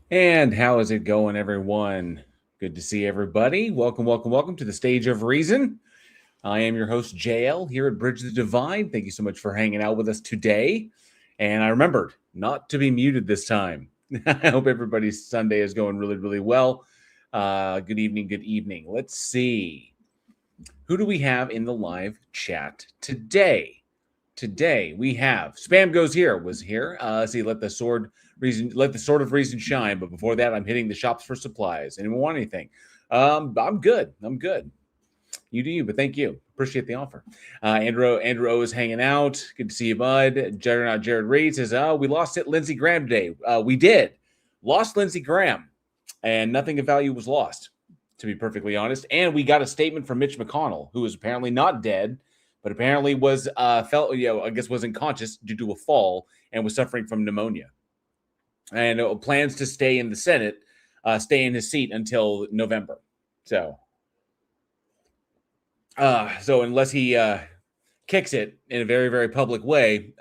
And how is it going, everyone? Good to see everybody. Welcome to the Stage of Reason. I am your host, JL, here at Bridge the Divide. Thank you so much for hanging out with us today. And I remembered not to be muted this time. I hope everybody's Sunday is going really, really well. Good evening, good evening. Let's see. Who do we have in the live chat today? Today we have Spam Goes Here was here. See, let the sword of reason shine. But before that, I'm hitting the shops for supplies. Anyone want anything? I'm good. You do you, but thank you. Appreciate the offer. Andrew O is hanging out. Good to see you, bud. Jared Reed says, we lost it, Lindsey Graham today. We did. Lost Lindsey Graham, and nothing of value was lost, to be perfectly honest. And we got a statement from Mitch McConnell, who is apparently not dead, but apparently was wasn't conscious due to a fall and was suffering from pneumonia, and plans to stay in the Senate, stay in his seat until November. So unless he kicks it in a very, very public way,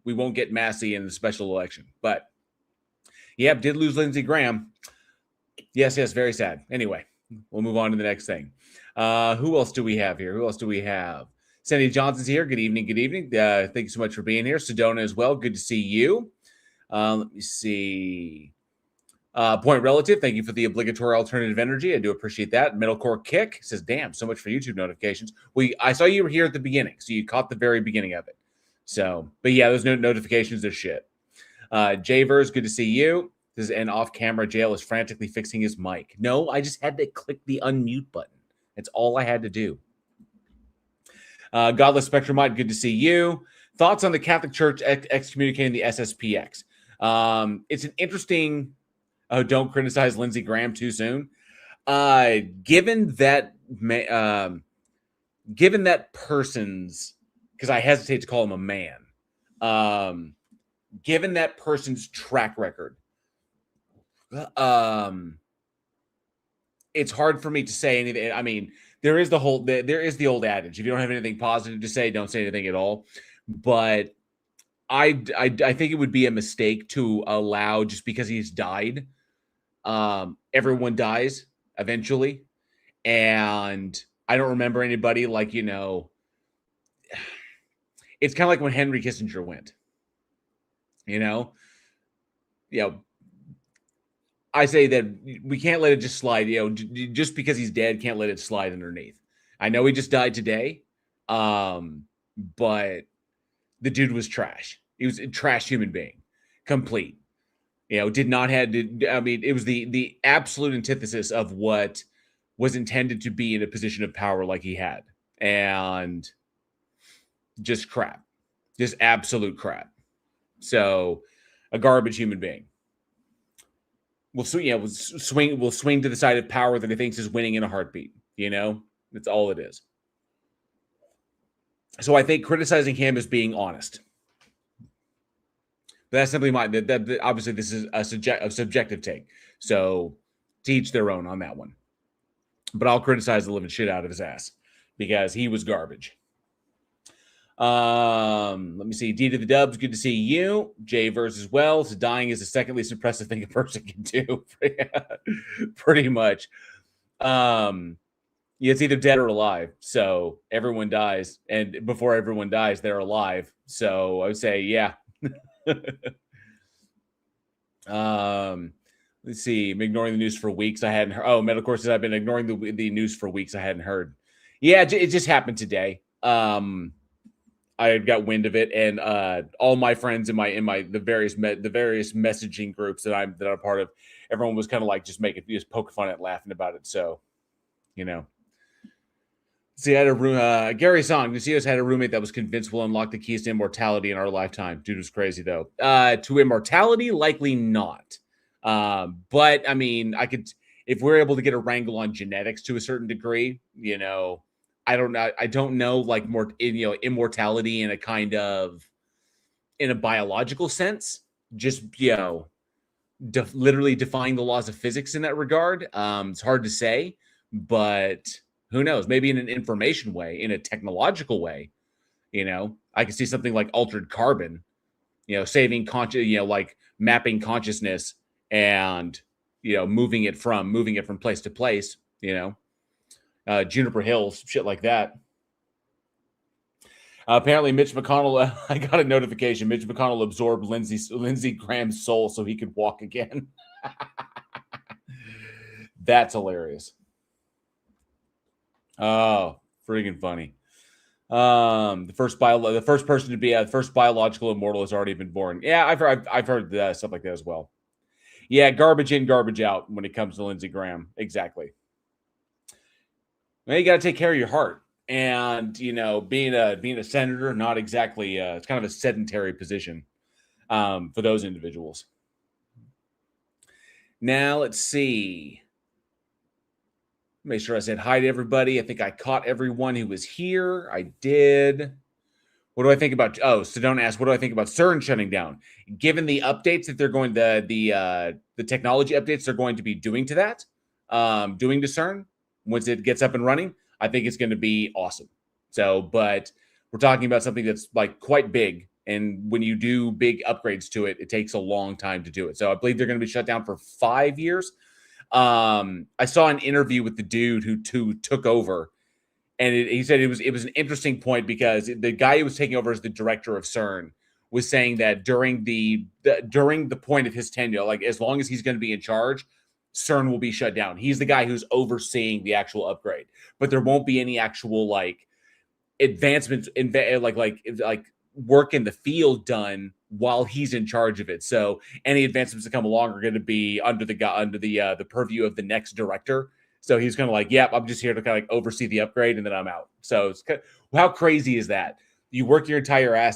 we won't get Massey in the special election. But yep, did lose Lindsey Graham. Yes, very sad. Anyway, we'll move on to the next thing. Who else do we have here? Sandy Johnson's here. Good evening. Thank you so much for being here. Sedona as well. Good to see you. Let me see. Point Relative, thank you for the obligatory alternative energy. I do appreciate that. Metalcore Kick says, damn, so much for YouTube notifications. I saw you were here at the beginning, so you caught the very beginning of it. So, but yeah, those notifications are shit. Javers, good to see you. This is an off-camera. Jail is frantically fixing his mic. No, I just had to click the unmute button. That's all I had to do. Godless Spectrumite, good to see you. Thoughts on the Catholic Church excommunicating the SSPX? It's an interesting... Oh, don't criticize Lindsey Graham too soon. Given that person's... Because I hesitate to call him a man. Given that person's track record, it's hard for me to say anything. I mean, there is the old adage: if you don't have anything positive to say, don't say anything at all. But I think it would be a mistake to allow, just because he's died. Everyone dies eventually, and I don't remember anybody it's kind of like when Henry Kissinger went. I say that we can't let it just slide. Just because he's dead, can't let it slide underneath. I know he just died today, but the dude was trash. He was a trash human being, complete. It was the absolute antithesis of what was intended to be in a position of power like he had, and just crap, just absolute crap. So, a garbage human being. We'll swing to the side of power that he thinks is winning in a heartbeat. That's all it is. So I think criticizing him is being honest. But that's simply obviously this is a subjective take. So to each their own on that one. But I'll criticize the living shit out of his ass because he was garbage. Let me see. D to the Dubs, good to see you. J verse as well. So dying is the second least impressive thing a person can do. Pretty much. It's either dead or alive. So everyone dies, and before everyone dies, they're alive. So I would say, yeah. Let's see. I'm ignoring the news for weeks. I hadn't heard. Oh, Metalcore says I've been ignoring the news for weeks. I hadn't heard. Yeah, it just happened today. I got wind of it, and all my friends in the various messaging groups that I'm part of, everyone was kind of like just poking fun at, laughing about it. So, See, I had a Gary Song. Lucios had a roommate that was convinced we'll unlock the keys to immortality in our lifetime. Dude was crazy though. To immortality, likely not. But I mean, if we're able to get a wrangle on genetics to a certain degree, I don't know. I don't know, like more, immortality in a kind of, in a biological sense. Just literally defying the laws of physics in that regard. It's hard to say, but who knows? Maybe in an information way, in a technological way. I could see something like altered carbon. Saving like mapping consciousness and moving it from place to place. Juniper Hills, shit like that. Apparently, Mitch McConnell. I got a notification. Mitch McConnell absorbed Lindsey Graham's soul so he could walk again. That's hilarious. Oh, freaking funny. The first person to be the first biological immortal has already been born. Yeah, I've heard stuff like that as well. Yeah, garbage in, garbage out when it comes to Lindsey Graham. Exactly. Well, you got to take care of your heart, and being a senator, not exactly. It's kind of a sedentary position for those individuals. Now let's see. Make sure I said hi to everybody. I think I caught everyone who was here. I did. What do I think about? Oh, so don't ask. What do I think about CERN shutting down? Given the updates that they're going the technology updates they're going to be doing to that, doing to CERN once it gets up and running, I think it's going to be awesome. So, but we're talking about something that's like quite big, and when you do big upgrades to it, it takes a long time to do it. So, I believe they're going to be shut down for 5 years. I saw an interview with the dude who took over, and he said it was an interesting point because the guy who was taking over as the director of CERN was saying that during the point of his tenure, like as long as he's going to be in charge, CERN will be shut down. He's the guy who's overseeing the actual upgrade, but there won't be any actual like advancements in like work in the field done while he's in charge of it. So any advancements that come along are going to be under the purview of the next director. So he's kind of like, yeah, I'm just here to kind of like oversee the upgrade and then I'm out. So it's kind of, how crazy is that? You work your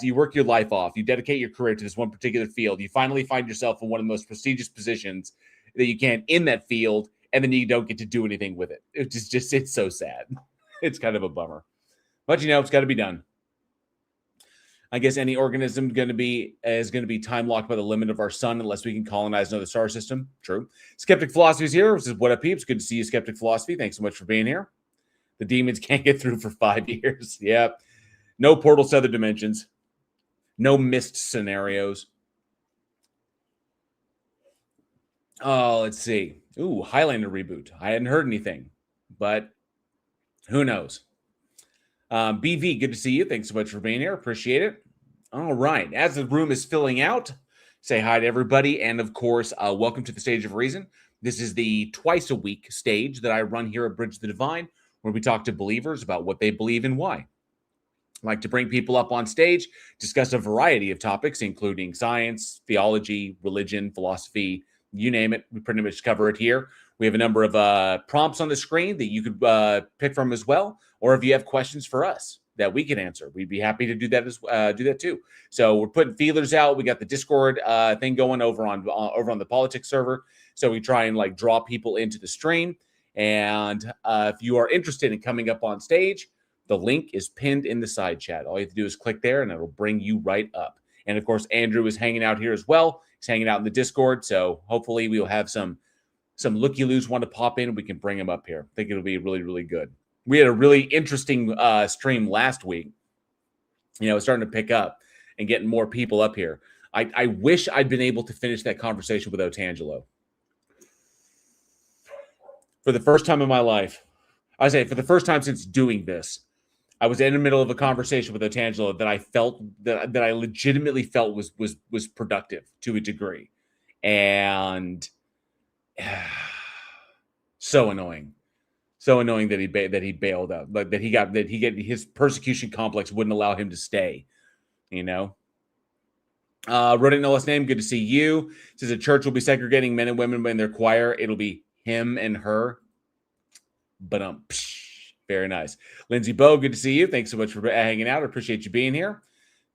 you work your life off, you dedicate your career to this one particular field. You finally find yourself in one of the most prestigious positions that you can in that field, and then you don't get to do anything with it. It's so sad. It's kind of a bummer. But it's got to be done. I guess any organism is going to be time locked by the limit of our sun unless we can colonize another star system. True. Skeptic Philosophy is here. This is What Up, Peeps? Good to see you, Skeptic Philosophy. Thanks so much for being here. The demons can't get through for 5 years. Yeah. No portals to other dimensions. No missed scenarios. Oh, let's see. Ooh, Highlander reboot. I hadn't heard anything, but who knows? BV, good to see you. Thanks so much for being here. Appreciate it. All right. As the room is filling out, say hi to everybody. And of course, welcome to the Stage of Reason. This is the twice a week stage that I run here at Bridge the Divine, where we talk to believers about what they believe and why. I like to bring people up on stage, discuss a variety of topics, including science, theology, religion, philosophy, you name it. We pretty much cover it here. We have a number of prompts on the screen that you could pick from as well, or if you have questions for us that we can answer, we'd be happy to do that too. So we're putting feelers out. We got the Discord thing going over on the politics server. So we try and like draw people into the stream. And if you are interested in coming up on stage, the link is pinned in the side chat. All you have to do is click there, and it'll bring you right up. And of course, Andrew is hanging out here as well. He's hanging out in the Discord. So hopefully we'll have some looky-loos want to pop in, and we can bring them up here. I think it'll be really, really good. We had a really interesting stream last week. Starting to pick up and getting more people up here. I wish I'd been able to finish that conversation with Otangelo. For the first time in my life, I say for the first time since doing this, I was in the middle of a conversation with Otangelo that I felt that I legitimately felt was productive to a degree, and so annoying that he bailed out, like that his persecution complex wouldn't allow him to stay. Wrote it no last name. Good to see you. Says a church will be segregating men and women in their choir. It'll be him and her. But very nice. Lindsay Bowe, good to see you. Thanks so much for hanging out. I appreciate you being here.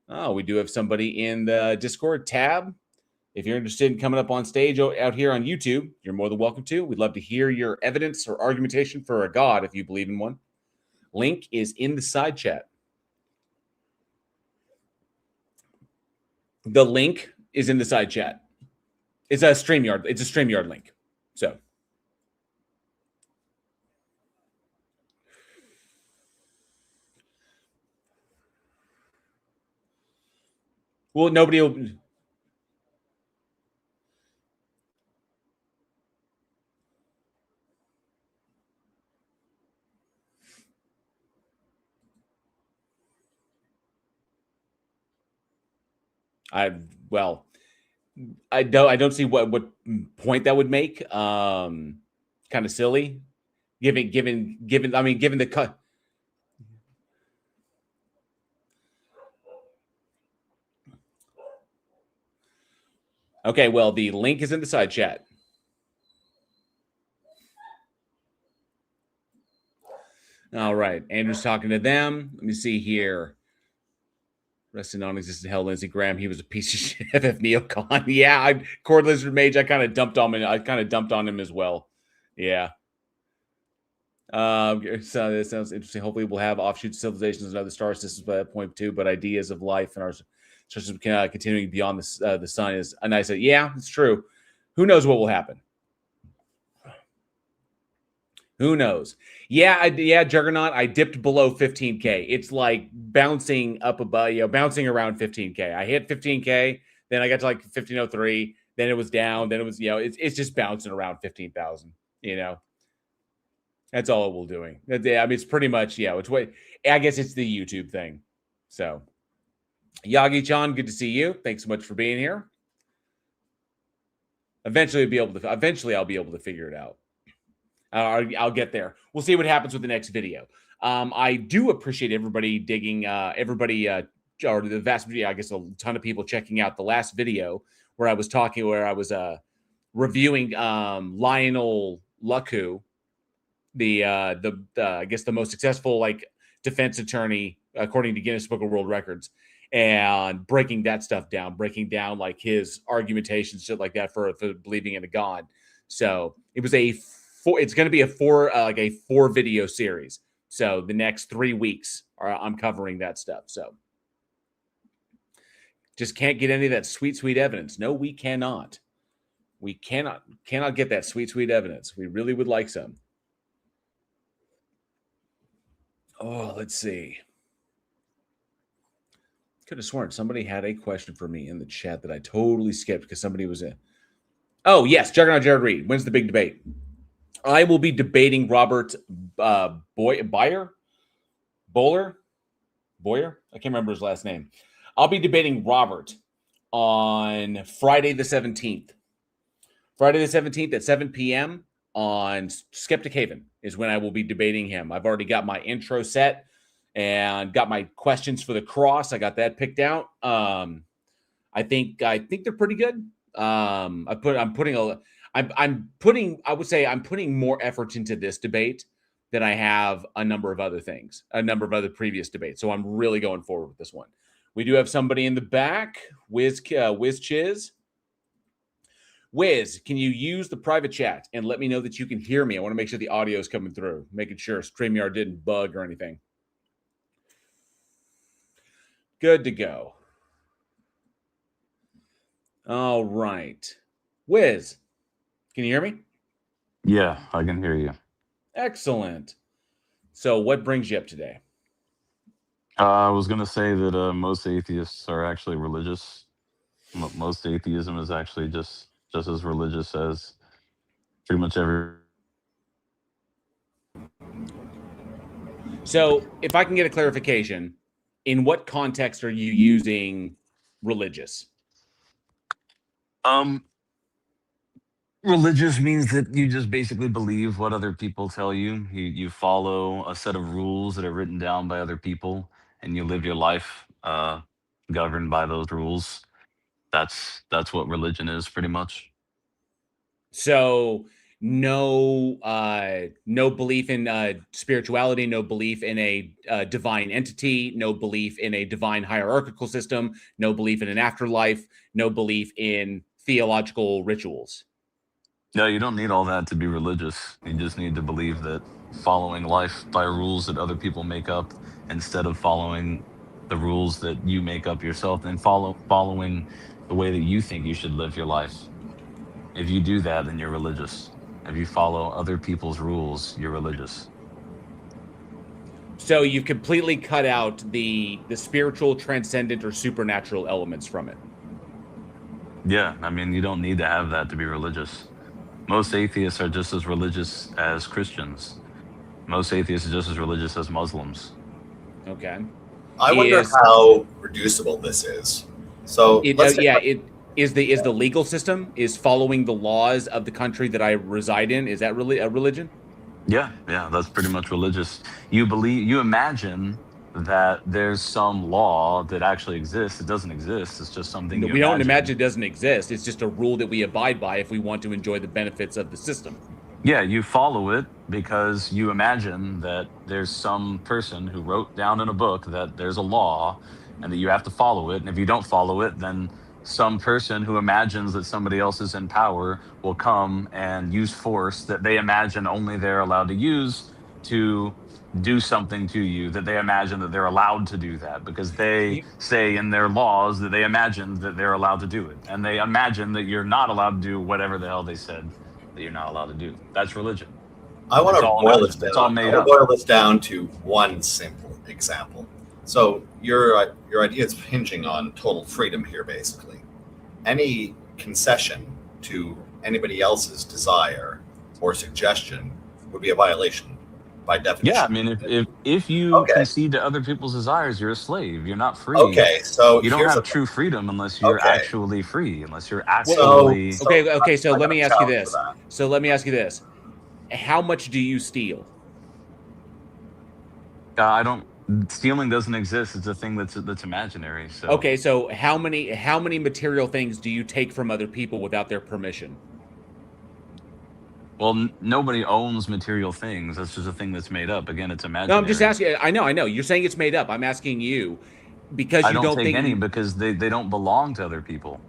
Oh, we do have somebody in the Discord tab. If you're interested in coming up on stage out here on YouTube, you're more than welcome to. We'd love to hear your evidence or argumentation for a God if you believe in one. Link is in the side chat. The link is in the side chat. It's a StreamYard. It's a StreamYard link. So. Well, nobody will. I don't see what point that would make. Kind of silly, given the cut. Okay, well, the link is in the side chat. All right, Andrew's talking to them. Let me see here. Rest in non-existent hell, Lindsey Graham. He was a piece of shit. FF Neocon. Yeah, Cord Lizard Mage. I kind of dumped on him as well. Yeah. So this sounds interesting. Hopefully, we'll have offshoot civilizations and other star systems by that point too. But ideas of life and our system continuing beyond the sun is a nice. Yeah, it's true. Who knows what will happen? Who knows? Yeah, Juggernaut. I dipped below 15K. It's like bouncing up above, bouncing around 15K. I hit 15K, then I got to like 1503. Then it was down. Then it was, it's just bouncing around 15,000. That's all it will doing. I mean, it's pretty much, it's what I guess it's the YouTube thing. So, Yagi-chan, good to see you. Thanks so much for being here. Eventually, I'll be able to figure it out. I'll get there. We'll see what happens with the next video. I do appreciate everybody digging, or the vast majority, I guess a ton of people checking out the last video where I was reviewing Lionel Lucku, I guess the most successful defense attorney according to Guinness Book of World Records, and breaking that stuff down, like his argumentation, shit like that for believing in a God. So it was it's going to be a 4 video series. So the next 3 weeks I'm covering that stuff. So just can't get any of that sweet evidence. No, we cannot. We cannot get that sweet evidence. We really would like some. Oh, let's see. Could have sworn somebody had a question for me in the chat that I totally skipped because somebody was in. Oh, yes. Juggernaut Jared Reed wins the big debate. I will be debating Robert Boyer. I can't remember his last name. I'll be debating Robert on Friday the 17th. Friday the 17th at 7 p.m. on Skeptic Haven is when I will be debating him. I've already got my intro set and got my questions for the cross. I got that picked out. I think they're pretty good. I'm putting more effort into this debate than I have a number of other previous debates. So I'm really going forward with this one. We do have somebody in the back, Wiz Chiz. Wiz, can you use the private chat and let me know that you can hear me? I want to make sure the audio is coming through, making sure StreamYard didn't bug or anything. Good to go. All right. Wiz, can you hear me? Yeah, I can hear you. Excellent. So what brings you up today? I was going to say that most atheists are actually religious. Most atheism is actually just as religious as pretty much every. So if I can get a clarification, in what context are you using religious? Religious means that you just basically believe what other people tell you. You follow a set of rules that are written down by other people, and you live your life governed by those rules. That's what religion is, pretty much. So no belief in spirituality, no belief in a divine entity, no belief in a divine hierarchical system, no belief in an afterlife, no belief in theological rituals. No, you don't need all that to be religious. You just need to believe that following life by rules that other people make up instead of following the rules that you make up yourself, and following the way that you think you should live your life. If you do that, then you're religious. If you follow other people's rules, you're religious. So you've completely cut out the spiritual, transcendent, or supernatural elements from it. Yeah, I mean, you don't need to have that to be religious. Most atheists are just as religious as Christians. Most atheists are just as religious as Muslims. Okay. I wonder how reducible this is. So let's say It is the legal system is following the laws of the country that I reside in. Is that really a religion? Yeah, yeah, that's pretty much religious. You imagine that there's some law that actually exists. It doesn't exist. It's just something No, you we don't imagine. imagine it doesn't exist. It's just a rule that we abide by if we want to enjoy the benefits of the system. Yeah, you follow it because you imagine that there's some person who wrote down in a book that there's a law and that you have to follow it. And if you don't follow it, then some person who imagines that somebody else is in power will come and use force that they imagine only they're allowed to use to do something to you, that they imagine that they're allowed to do that because they You, say in their laws that they imagine that they're allowed to do it. And they imagine that you're not allowed to do whatever the hell they said that you're not allowed to do. That's religion. I want It's to all boil this imagined. down. It's all I made want up. to boil this down to one simple example. So your idea is hinging on total freedom here, basically. Any concession to anybody else's desire or suggestion would be a violation by definition. Yeah, I mean, if you Okay. concede to other people's desires, you're a slave. You're not free. Okay, so You don't here's have true freedom unless you're Okay. actually free, unless you're So, actually. okay. So I let got me a ask you challenge this. for that. So let me ask you this: how much do you steal? I don't. Stealing doesn't exist. It's a thing that's imaginary. So Okay, so how many material things do you take from other people without their permission? well, nobody owns material things. That's just a thing that's made up. Again, it's No, imaginary. I'm just asking. I know. You're saying it's made up. I'm asking you because I you don't don't take think any because they don't belong to other people.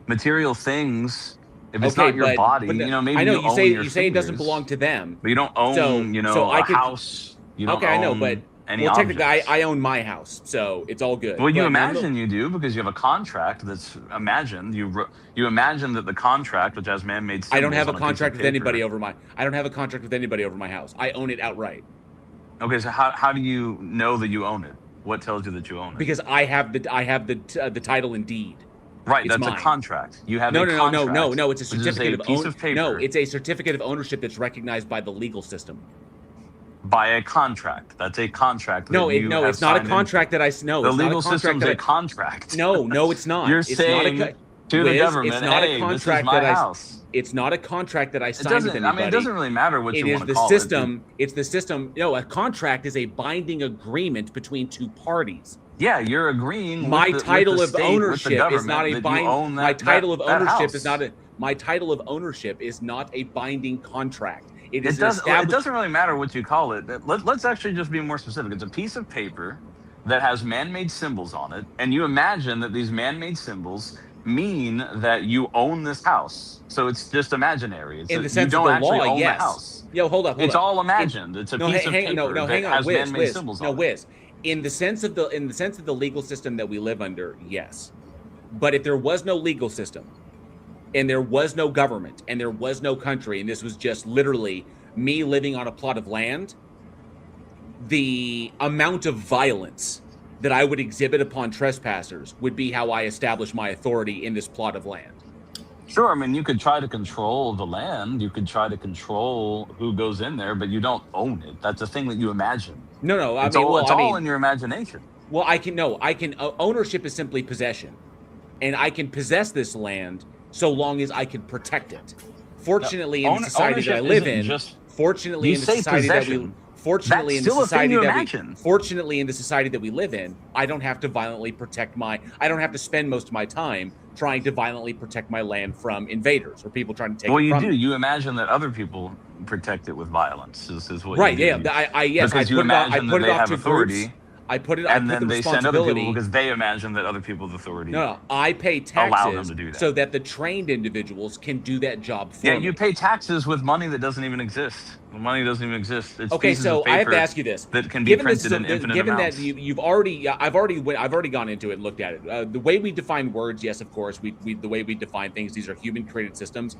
Material things, if it's okay, not your body, but maybe I know you own your you say it doesn't fingers, belong to them. but you don't own, So I a could house. You don't okay, I know, but own any well, technically, objects. I own my house, so it's all good. Well, you But imagine you do because you have a contract that's imagined. You imagine that the contract, which has man-made symbols I don't have a on piece of contract with anybody paper. over my. I don't have a contract with anybody over my house. I own it outright Okay, so how do you know that you own it? What tells you that you own it? because I have the title and deed. Right, It's that's mine. a contract. You have No, a no, no, no, contract. no, no. It's a which is certificate a of piece own. of paper. No, it's a certificate of ownership that's recognized by the legal system. By a contract. That's a contract. No, that you have it's not a signed contract that I no. The It's not a legal contract system's that a contract. No, it's not. You're It's saying not a to the Wiz, government, it's not hey, a this is contract my that house. It's not a contract that I It signed with doesn't. anybody. I mean, it doesn't really matter what It you is want the to call system. It's the system. No, a contract is a binding agreement between two parties. Yeah, you're agreeing. My with the, title with the of state, ownership with the is not a government that you own my title of that ownership house. is not a my title of ownership is not a binding contract. It is It does. It established. doesn't really matter what you call it. Let's actually just be more specific. It's a piece of paper that has man-made symbols on it, and you imagine that these man-made symbols mean that you own this house. So it's just imaginary. In the You sense of don't the actually law, own the yes. house. Yo, hold up. It's all imagined. It's a piece of paper No, that hang on. has Wiz, man-made symbols on it. Wiz. In the sense of the legal system that we live under, yes. But if there was no legal system, and there was no government, and there was no country, and this was just literally me living on a plot of land, the amount of violence that I would exhibit upon trespassers would be how I establish my authority in this plot of land. Sure, I mean, you could try to control the land. You could try to control who goes in there, but you don't own it. That's a thing that you imagine. No. It's all in your imagination. Well, I can ownership is simply possession, and I can possess this land so long as I can protect it. Fortunately, in the society that I live in, fortunately in the society that we live in, I don't have to violently protect I don't have to spend most of my time trying to violently protect my land from invaders or people trying to take it from me. Well, you do. You imagine that other people protect it with violence. Is what right? You do. Yes. Because you imagine that they have authority. I put it. And I put then the they send other responsibility. people because they imagine that other people with authority. No, I pay allow them taxes to do that. so that the trained individuals can do that job for me. Yeah, you pay taxes with money that doesn't even exist. The money doesn't even exist. It's Okay, pieces so of I have paper to ask you this: that can be printed in infinite given amounts. that you've already, I've already gone into it and looked at it. The way we define words, yes, of course, the way we define things, these are human-created systems.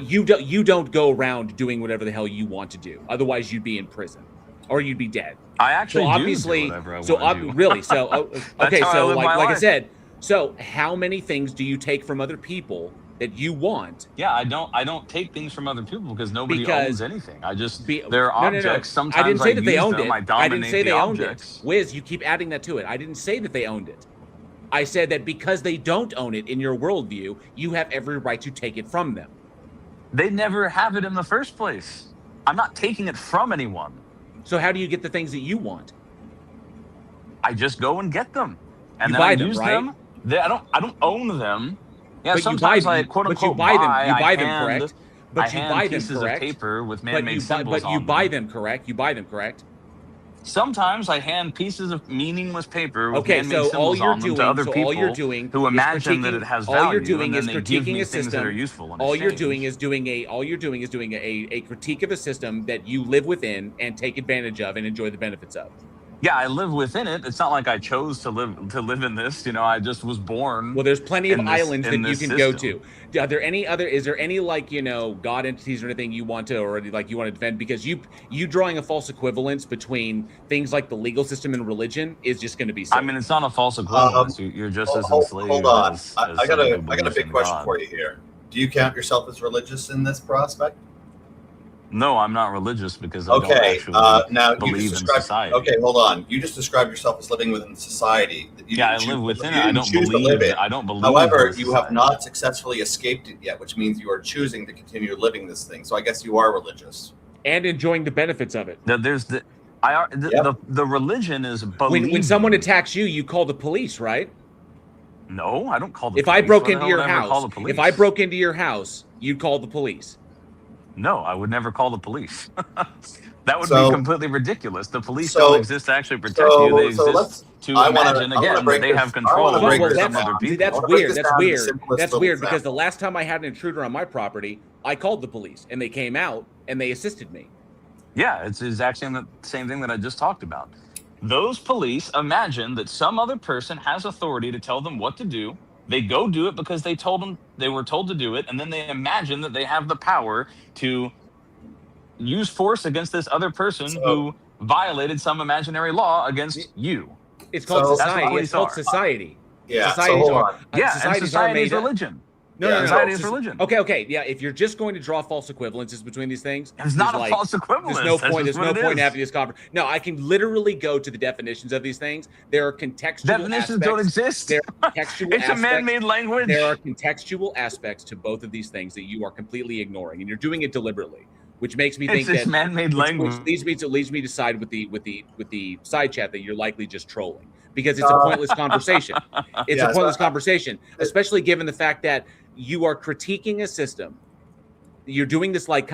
You don't go around doing whatever the hell you want to do. Otherwise, you'd be in prison or you'd be dead. I actually so do obviously, whatever I so want to do. really, so okay, how I so live my like I life. said, so how many things do you take from other people that you want? Yeah, I don't take things from other people because nobody owns anything. They're objects. No. Sometimes I didn't say that they use owned them. it. I I didn't dominate say the they owned objects. it. Wiz, you keep adding that to it. I didn't say that they owned it. I said that because they don't own it in your worldview, you have every right to take it from them. They never have it in the first place. I'm not taking it from anyone. So how do you get the things that you want? I just go and get them, and You then buy I them, use right? them. I don't own them. Yeah, But sometimes you buy I them, quote but unquote you buy them. You I buy them, hand- correct? I But you hand buy them, pieces correct? of paper with But man-made you buy, symbols but you on buy them. them, correct? You buy them, correct? Sometimes I hand pieces of meaningless paper with Okay, man-made so all symbols you're on them to doing, other so all you're people doing who is imagine that critiquing. it has All you're value, doing and then is they give critiquing me a things that are system. useful in All you're doing exchange. is doing a critique of a system that you live within and take advantage of and enjoy the benefits of. Yeah, I live within it. It's not like I chose to live in this. I just was born Well, there's plenty of in islands that you this can go system. to. Is there any like, God entities or anything you want to, or like you want to defend? Because you drawing a false equivalence between things like the legal system and religion is just going to be I silly. mean, it's not a false equivalence. You're just as Hold enslaved on. as I got someone who I got a believes big in question God. for you here. Do you count yourself as religious in this prospect? No, I'm not religious because I don't Okay. actually Now you believe just in described. society. Okay, hold on. You just described yourself as living within society. Yeah, I live within it. You I didn't don't choose to live believe. it. I don't believe. However, in you have society. not successfully escaped it yet, which means you are choosing to continue living this thing. So I guess you are religious. And enjoying the benefits of it. There's the religion is believing. When someone attacks you, you call the police, right? No, I don't call the If police. I broke Why the into hell your would I ever call house, the police? if I broke into your house, you'd call the police. No, I would never call the police. That would So- be completely ridiculous. The police so- don't exist to actually protect you. They exist to I wanna- imagine I wanna again break that they this- have I control wanna break over this some down. other See, people. that's I wanna break weird. this That's down to the weird. simplest That's little weird because example. the last time I had an intruder on my property, I called the police and they came out and they assisted me. Yeah, it's exactly the same thing that I just talked about. Those police imagine that some other person has authority to tell them what to do. They go do it because they were told to do it, and then they imagine that they have the power to use force against this other person who violated some imaginary law against you. It's called So- That's what society. police It's called are. society. Yeah. So Societies hold are. on. Yeah, and societies are society is made. religion. No, Yeah, no, no. society no. is religion. Okay. Yeah, if you're just going to draw false equivalences between these things, It's not a there's false equivalence. There's no That's point. just There's what no it point in is. having this conversation. No, I can literally go to the definitions of these things. There are contextual Definitions aspects. don't exist. There are contextual It's a aspects. man-made language. There are contextual aspects to both of these things that you are completely ignoring, and you're doing it deliberately, which makes me think It's that man-made language. which leads me to side with the side chat that you're likely just trolling because it's a pointless conversation. It's Yeah, a pointless so conversation, especially given the fact that you are critiquing a system. You're doing this like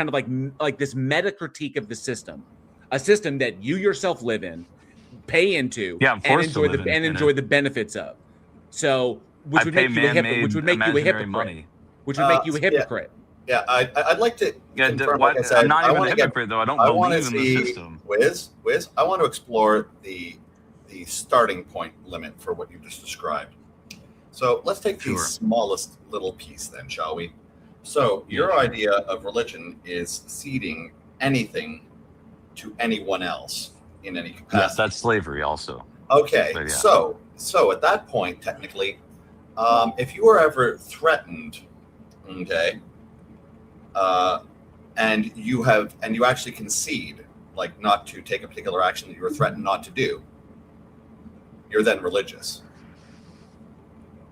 this meta critique of the system, a system that you yourself live in, pay into, Yeah, I'm and forced to enjoy live in enjoy it. the benefits of. So, which I would pay make you a man-made which would make you a imaginary hypocrite. money. Which would make you a yeah. hypocrite. Yeah, I'd like to. Yeah, confirm, like I said, I'm not I even a wanna get- hypocrite though. I don't I want to believe in the see system. Wiz. I want to explore the starting point limit for what you just described. So let's take the Sure. smallest little piece then, shall we? So your Yeah. idea of religion is ceding anything to anyone else in any capacity. Yes, that's slavery also. Okay, But yeah. so at that point, technically, if you were ever threatened, okay, and you actually concede, like not to take a particular action that you were threatened not to do, you're then religious.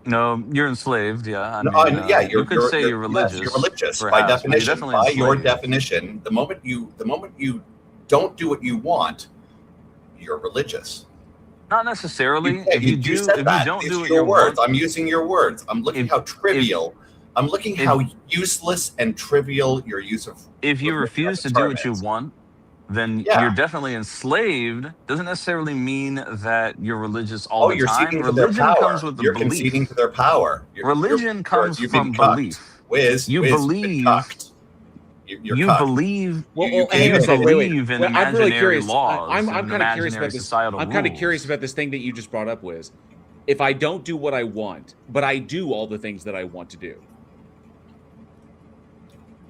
No, you're enslaved. Yeah, I No, mean, you could say you're yes, religious. you're religious by perhaps, but you're definition. definitely By your enslaved. definition, the moment you don't do what you want, you're religious. Not necessarily. You, if you you said if that. you don't It's do what your you words. want, I'm using your words. I'm looking how trivial. I'm looking how useless and trivial your use of. if you religion refuse as to a do term what you is. want, then Yeah. you're definitely enslaved. Doesn't necessarily mean that you're religious all the you're time. ceding to their Religion power. comes with the You're belief. conceding to their power. Religion comes you've been from cucked. belief. Wiz, You Wiz, you've been believe- cucked. You're You cucked. believe. Well, You hang on a believe second. Wait. believe in Well, I'm imaginary really curious. laws. I'm and kind of curious imaginary about this. societal I'm kind of rules. curious about this thing that you just brought up, Wiz. If I don't do what I want, but I do all the things that I want to do,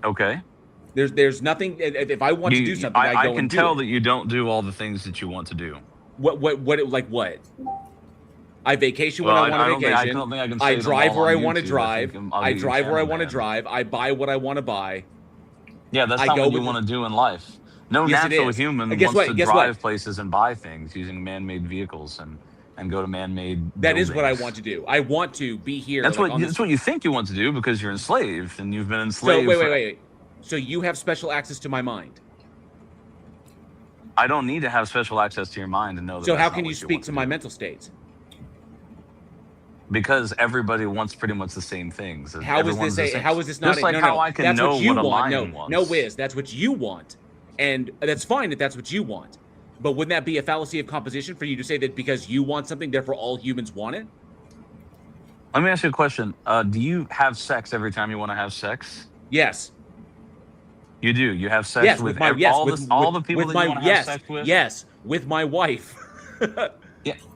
Okay. there's nothing. If I want to do something, I go can and do tell it. that you don't do all the things that you want to do. What? I vacation Well, when I want to I vacation. don't think I can I say them drive all where I on want to YouTube. drive. think I'll I be drive where I channel want to banned. drive. I buy what I want to buy. Yeah, that's I not go what you with want to do in life. No Yes, it natural is. human Guess wants what? to Guess drive what? places and buy things using man-made vehicles and and go to man-made That is what I buildings. want to do. I want to be here. That's like, what you think you want to do because you're enslaved and you've been So enslaved. wait. So you have special access to my mind. I don't need to have special access to your mind to know that. So that's how not can what you speak want to do. my mental states? Because everybody wants pretty much the same things. How is Everyone's the this? same. How is this not? Just like no, how no. I can That's know what you what a want. lion No, wants. no, Wiz. That's what you want, and that's fine if that's what you want. But wouldn't that be a fallacy of composition for you to say that because you want something, therefore all humans want it? Let me ask you a question. Do you have sex every time you want to have sex? Yes. You do. You have sex Yes, with all the people that you want to have sex with. Yes, with my wife.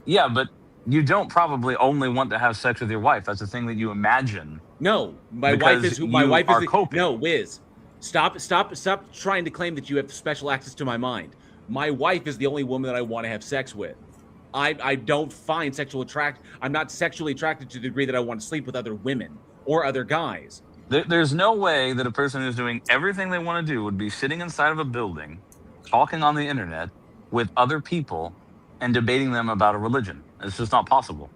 Yeah, but you don't probably only want to have sex with your wife. That's a thing that you imagine. No, my wife is who. My you wife are is coping. no, Wiz. Stop trying to claim that you have special access to my mind. My wife is the only woman that I want to have sex with. I don't find sexual attract. I'm not sexually attracted to the degree that I want to sleep with other women or other guys. There's no way that a person who's doing everything they want to do would be sitting inside of a building, talking on the internet with other people and debating them about a religion. It's just not possible.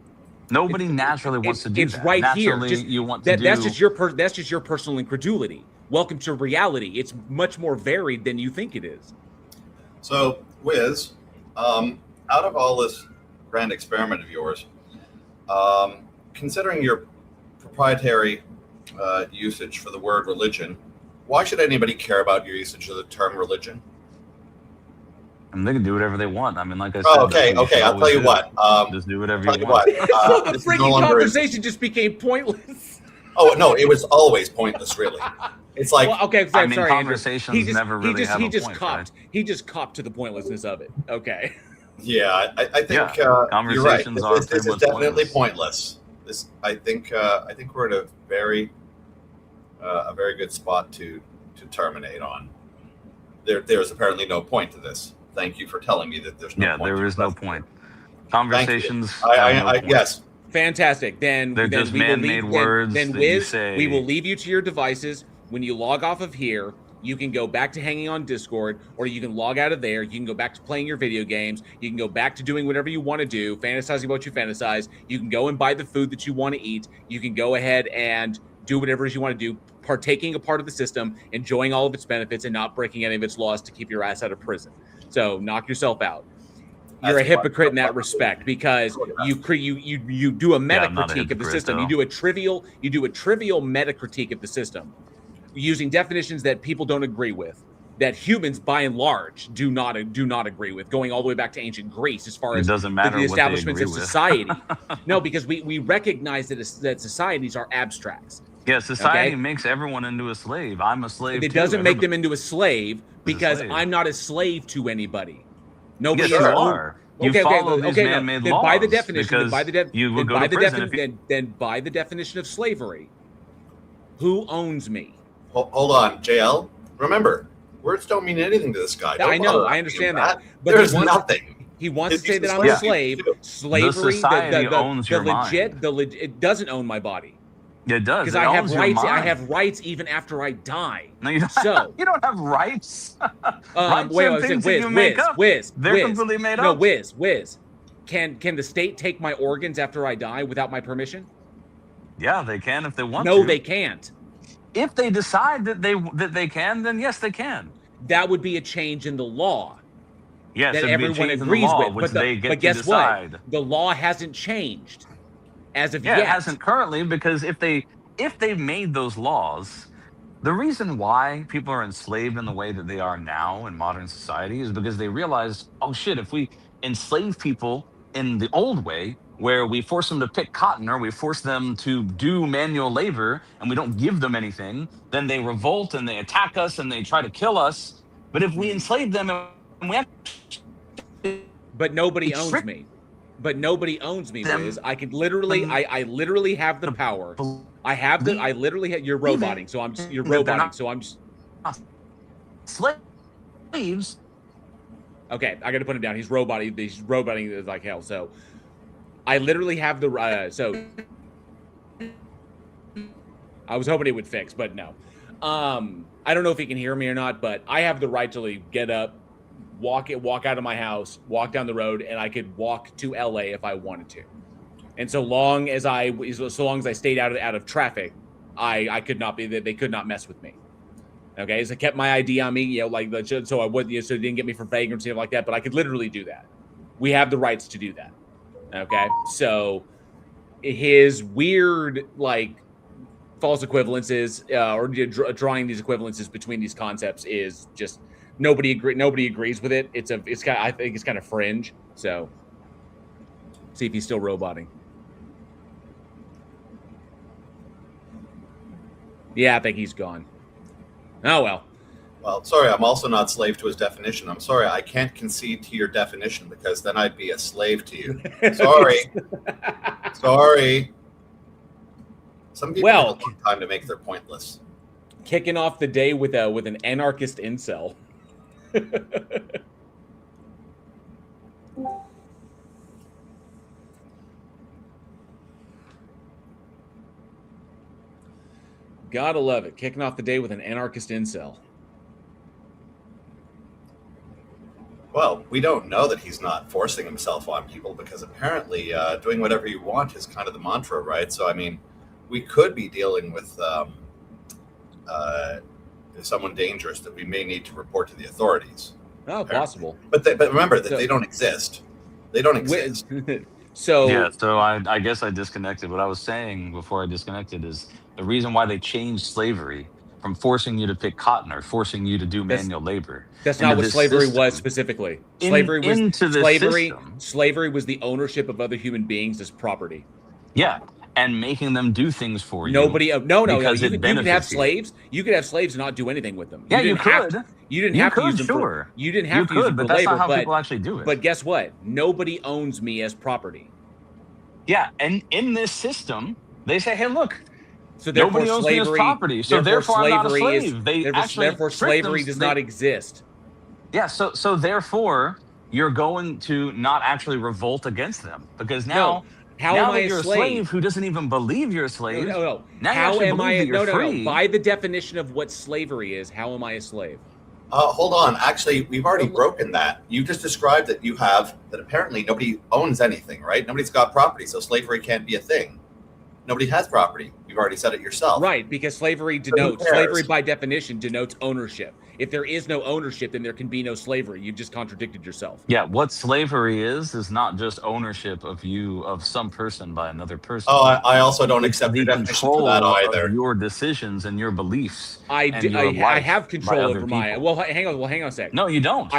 Nobody naturally wants to do It's that. right Naturally, here. you want to do. That's just your personal incredulity. Welcome to reality. It's much more varied than you think it is. So, Wiz, out of all this grand experiment of yours, considering your proprietary usage for the word religion, why should anybody care about your usage of the term religion? And they can do whatever they want. I mean, like I said. Oh, okay. I'll tell you what. Just do whatever Tell you you want. what. The This is no freaking longer conversation just became pointless. Oh no, it was always pointless. Really, it's like Well, okay, I mean, sorry, Andrew. conversations never really have a point, copped. right? He just copped to the pointlessness of it. Okay. yeah, I think Yeah, you're right. conversations are This pretty is much definitely pointless. pointless. I think we're at a very good spot to terminate on. There's apparently no point to this. Thank you for telling me that there's no point. Yeah, there is no point. Conversations. Yes. Fantastic. Then They're then just we will man-made leave, words Then that you Wiz, say. we will leave you to your devices. When you log off of here, you can go back to hanging on Discord, or you can log out of there. You can go back to playing your video games. You can go back to doing whatever you want to do, fantasizing what you fantasize. You can go and buy the food that you want to eat. You can go ahead and do whatever it is you want to do, partaking a part of the system, enjoying all of its benefits, and not breaking any of its laws to keep your ass out of prison. So knock yourself out. You're a hypocrite in that respect because you do a meta critique of the system. Though. You do a trivial meta critique of the system using definitions that people don't agree with, that humans by and large do not agree with, going all the way back to ancient Greece as far as the establishments of society. No, because we recognize that societies are abstracts. Yeah, society makes everyone into a slave. I'm a slave. It doesn't make them into a slave because I'm not a slave to anybody. Nobody yes, you are. You follow these man-made laws. By the definition, you will go to prison. Then by the definition of slavery, who owns me? Hold on, JL. Remember, words don't mean anything to this guy. I know, I understand that. But there's nothing. He wants to say that I'm a slave. Slavery, the society owns your mind. It doesn't own my body. It does. Because I have rights. I have rights even after I die. No, you don't. So you don't have rights. Rights are things that you make up. They're completely made up. No, Wiz. Can the state take my organs after I die without my permission? Yeah, they can if they want to. No, they can't. If they decide that they can, then yes, they can. That would be a change in the law. Yes, that everyone agrees with. But guess what? The law hasn't changed as of yet. It hasn't currently, because if they made those laws, the reason why people are enslaved in the way that they are now in modern society is because they realize, oh shit, if we enslave people in the old way, where we force them to pick cotton or we force them to do manual labor and we don't give them anything, then they revolt and they attack us and they try to kill us. But if we enslave them and we actually... But nobody owns me. But nobody owns me, Wiz. I can literally, I literally have the power. I literally have, you're roboting, so I'm just, you're roboting, so I'm just... Slaves? Okay, I gotta put him down. He's roboting like hell, so... I literally have the, so... I was hoping it would fix, but no. I don't know if he can hear me or not, but I have the right to get up, walk out of my house, walk down the road, and I could walk to LA if I wanted to. And so long as I stayed out of traffic, I could not be, they could not mess with me. Okay, so I kept my ID on me, so I would, so it didn't get me for vagrancy or like that. But I could literally do that. We have the rights to do that. Okay, so his weird false equivalences or drawing these equivalences between these concepts is just nobody agrees with it. I think it's kind of fringe. So see if he's still roboting. Yeah, I think he's gone. Oh, well. Well, sorry, I'm also not slave to his definition. I'm sorry, I can't concede to your definition because then I'd be a slave to you. Sorry. Sorry. Some people have a long time to make their pointless. Kicking off the day with an anarchist incel. Gotta love it. Kicking off the day with an anarchist incel. Well, we don't know that he's not forcing himself on people because apparently doing whatever you want is kind of the mantra, right? So, I mean, we could be dealing with someone dangerous that we may need to report to the authorities. Oh, apparently. Possible. But remember that they don't exist. They don't exist. So I guess I disconnected. What I was saying before I disconnected is the reason why they changed slavery from forcing you to pick cotton or forcing you to do manual labor. That's not what slavery was specifically. Slavery was the ownership of other human beings as property. Yeah, and making them do things for you. No. You can have slaves. You could have slaves and not do anything with them. Yeah, you could. You didn't have to use them for. You didn't have to use them for labor. But that's not how people actually do it. But guess what? Nobody owns me as property. Yeah, and in this system, they say, "Hey, look." So nobody owns me as property, so therefore I'm not a slave. Therefore slavery does not exist. Yeah, so therefore you're going to not actually revolt against them because now now that you're a slave who doesn't even believe you're a slave. No. Now how am I? No. By the definition of what slavery is, how am I a slave? Hold on. Actually, we've already broken that. You just described that that apparently nobody owns anything, right? Nobody's got property, so slavery can't be a thing. Nobody has property. You've already said it yourself. Right, because slavery by definition denotes ownership. If there is no ownership, then there can be no slavery. You've just contradicted yourself. Yeah, what slavery is not just ownership of some person by another person. Oh, I also don't accept the definition for that either. Of your decisions and your beliefs. I have control over my. Well, hang on a second. No, you don't.